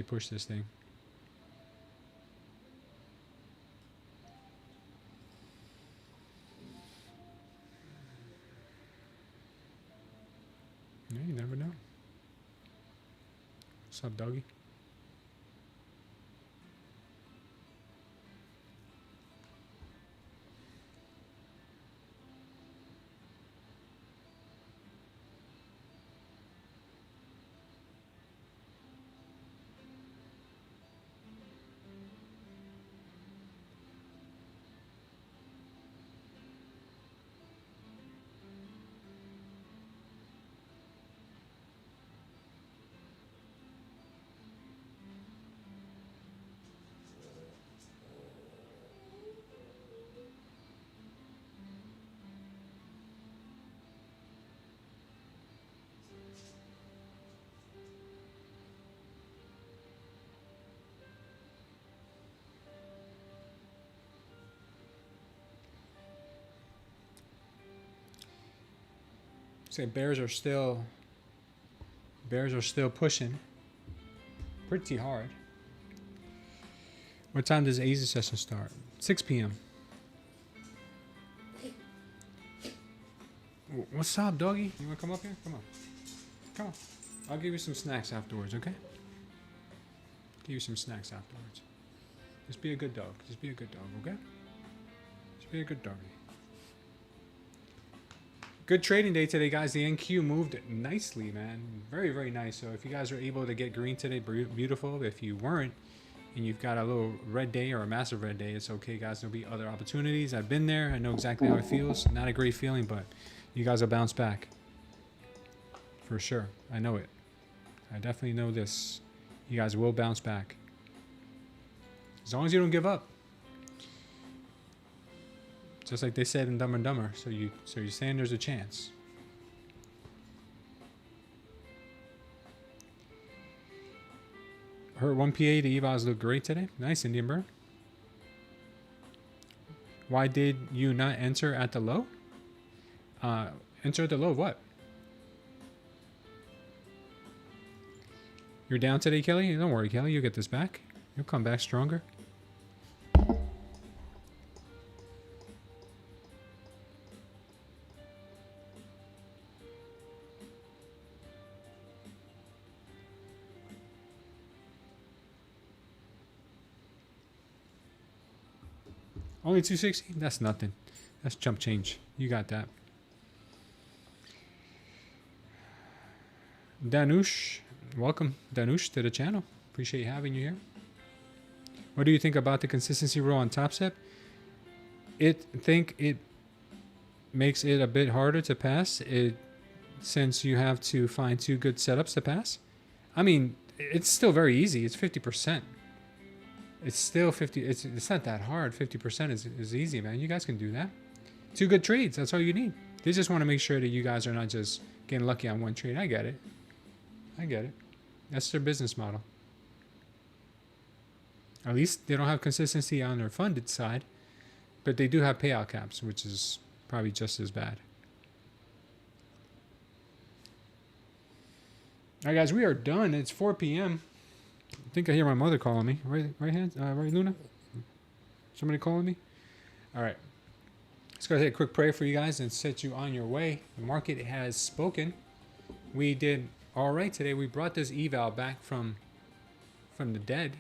push this thing. Yeah, you never know. What's up, doggy? Say bears are still pushing pretty hard. What time does Asia session start? 6 p.m. What's up, doggy? You wanna come up here? Come on. Come on. I'll give you some snacks afterwards, okay? Give you some snacks afterwards. Just be a good dog. Just be a good dog, okay? Just be a good doggy. Good trading day today, guys. The NQ moved nicely, man. Very, very nice. So if you guys are able to get green today, beautiful. If you weren't, and you've got a little red day or a massive red day, it's okay, guys. There'll be other opportunities. I've been there. I know exactly how it feels. Not a great feeling, but you guys will bounce back. For sure. I know it. I definitely know this. You guys will bounce back. As long as you don't give up. Just like they said in Dumb and Dumber. So you're saying there's a chance. Her 1PA, the evals look great today. Nice, Indian Bird. Why did you not enter at the low? Enter the low of what? You're down today, Kelly? Don't worry, Kelly. You'll get this back. You'll come back stronger. Only 260? That's nothing. That's chump change. You got that. Danush, welcome, Danush, to the channel. Appreciate having you here. What do you think about the consistency rule on TopStep? Think it makes it a bit harder to pass since you have to find 2 good setups to pass. I mean, it's still very easy. It's 50%. It's still 50. It's not that hard. 50% is easy, man. You guys can do that. 2 good trades. That's all you need. They just want to make sure that you guys are not just getting lucky on 1 trade. I get it. I get it. That's their business model. At least they don't have consistency on their funded side, but they do have payout caps, which is probably just as bad. All right, guys, we are done. It's 4 p.m. I think I hear my mother calling me. Right hand? Right, Luna? Somebody calling me? All right. Let's go ahead and quick prayer for you guys and set you on your way. The market has spoken. We did all right today. We brought this eval back from the dead.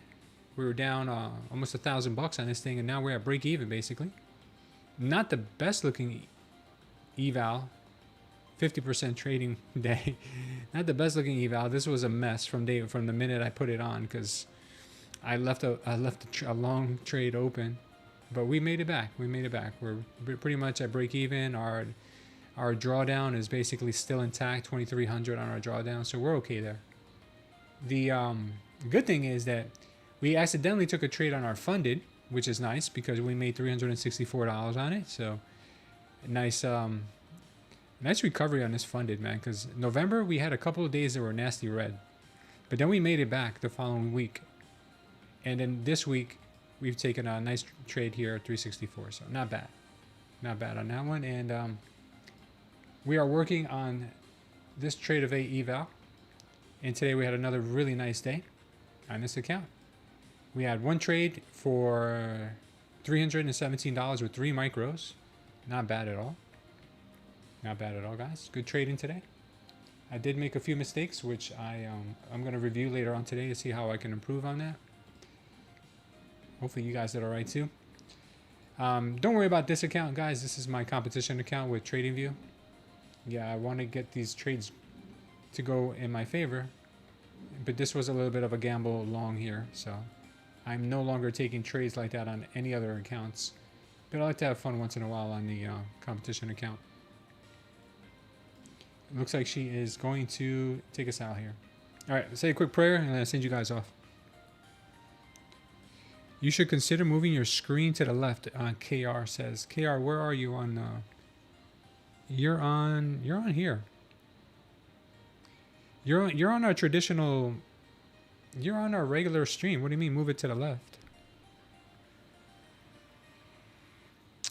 We were down almost $1,000 on this thing, and now we're at break even basically. Not the best looking eval. 50% trading day. Not the best looking eval. This was a mess from the minute I put it on, because I left a long trade open, but we made it back. We're pretty much at break even. Our drawdown is basically still intact, 2,300 on our drawdown, so we're okay there. The good thing is that we accidentally took a trade on our funded, which is nice because we made $364 on it. So nice recovery on this funded, man, because November we had a couple of days that were nasty red, but then we made it back the following week, and then this week we've taken a nice trade here at 364. So not bad on that one. And we are working on this Tradeify eval, and today we had another really nice day on this account. We had 1 trade for $317 with 3 micros. Not bad at all. Not bad at all, guys. Good trading today. I did make a few mistakes, which I'm going to review later on today to see how I can improve on that. Hopefully you guys did all right too. Don't worry about this account, guys. This is my competition account with TradingView. Yeah, I want to get these trades to go in my favor, but this was a little bit of a gamble long here, so I'm no longer taking trades like that on any other accounts, but I like to have fun once in a while on the competition account. It looks like she is going to take us out here. All right, say a quick prayer and then I'll send you guys off. You should consider moving your screen to the left. KR says. KR, where are you on? You're on here. You're on our traditional. You're on our regular stream. What do you mean move it to the left?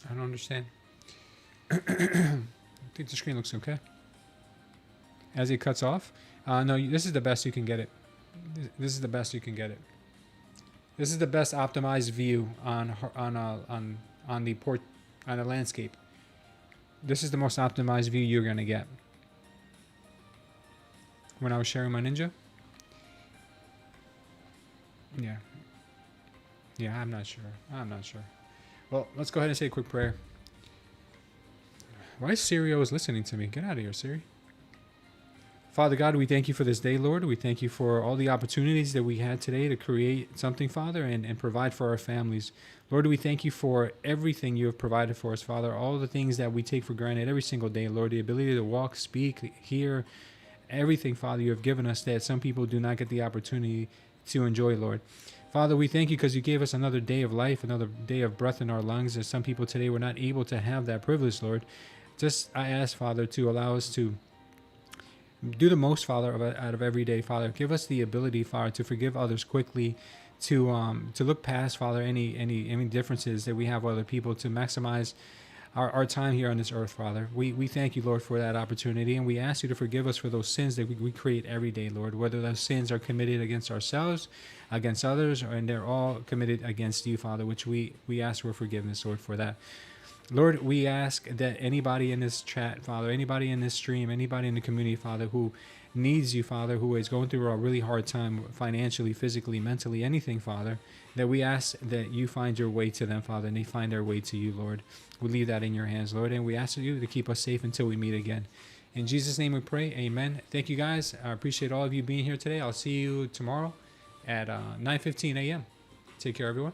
I don't understand. I think the screen looks okay. As it cuts off. No, this is the best you can get it. This is the best you can get it. This is the best optimized view on the landscape. This is the most optimized view you're gonna get. When I was sharing my Ninja. Yeah. Yeah, I'm not sure. Well, let's go ahead and say a quick prayer. Why is Siri always listening to me? Get out of here, Siri. Father God, we thank you for this day, Lord. We thank you for all the opportunities that we had today to create something, Father, and provide for our families. Lord, we thank you for everything you have provided for us, Father, all the things that we take for granted every single day, Lord, the ability to walk, speak, hear, everything, Father, you have given us that some people do not get the opportunity to enjoy, Lord. Father, we thank you because you gave us another day of life, another day of breath in our lungs, and some people today were not able to have that privilege, Lord. Just, I ask, Father, to allow us to do the most, Father, out of every day, Father. Give us the ability, Father, to forgive others quickly, to look past, Father, any differences that we have with other people, to maximize our time here on this earth, Father. We thank you, Lord, for that opportunity, and we ask you to forgive us for those sins that we create every day, Lord, whether those sins are committed against ourselves, against others, and they're all committed against you, Father, which we ask for forgiveness, Lord, for that. Lord, we ask that anybody in this chat, Father, anybody in this stream, anybody in the community, Father, who needs you, Father, who is going through a really hard time financially, physically, mentally, anything, Father, that we ask that you find your way to them, Father, and they find their way to you, Lord. We leave that in your hands, Lord, and we ask you to keep us safe until we meet again. In Jesus' name we pray, amen. Thank you, guys. I appreciate all of you being here today. I'll see you tomorrow at 9:15 a.m. Take care, everyone.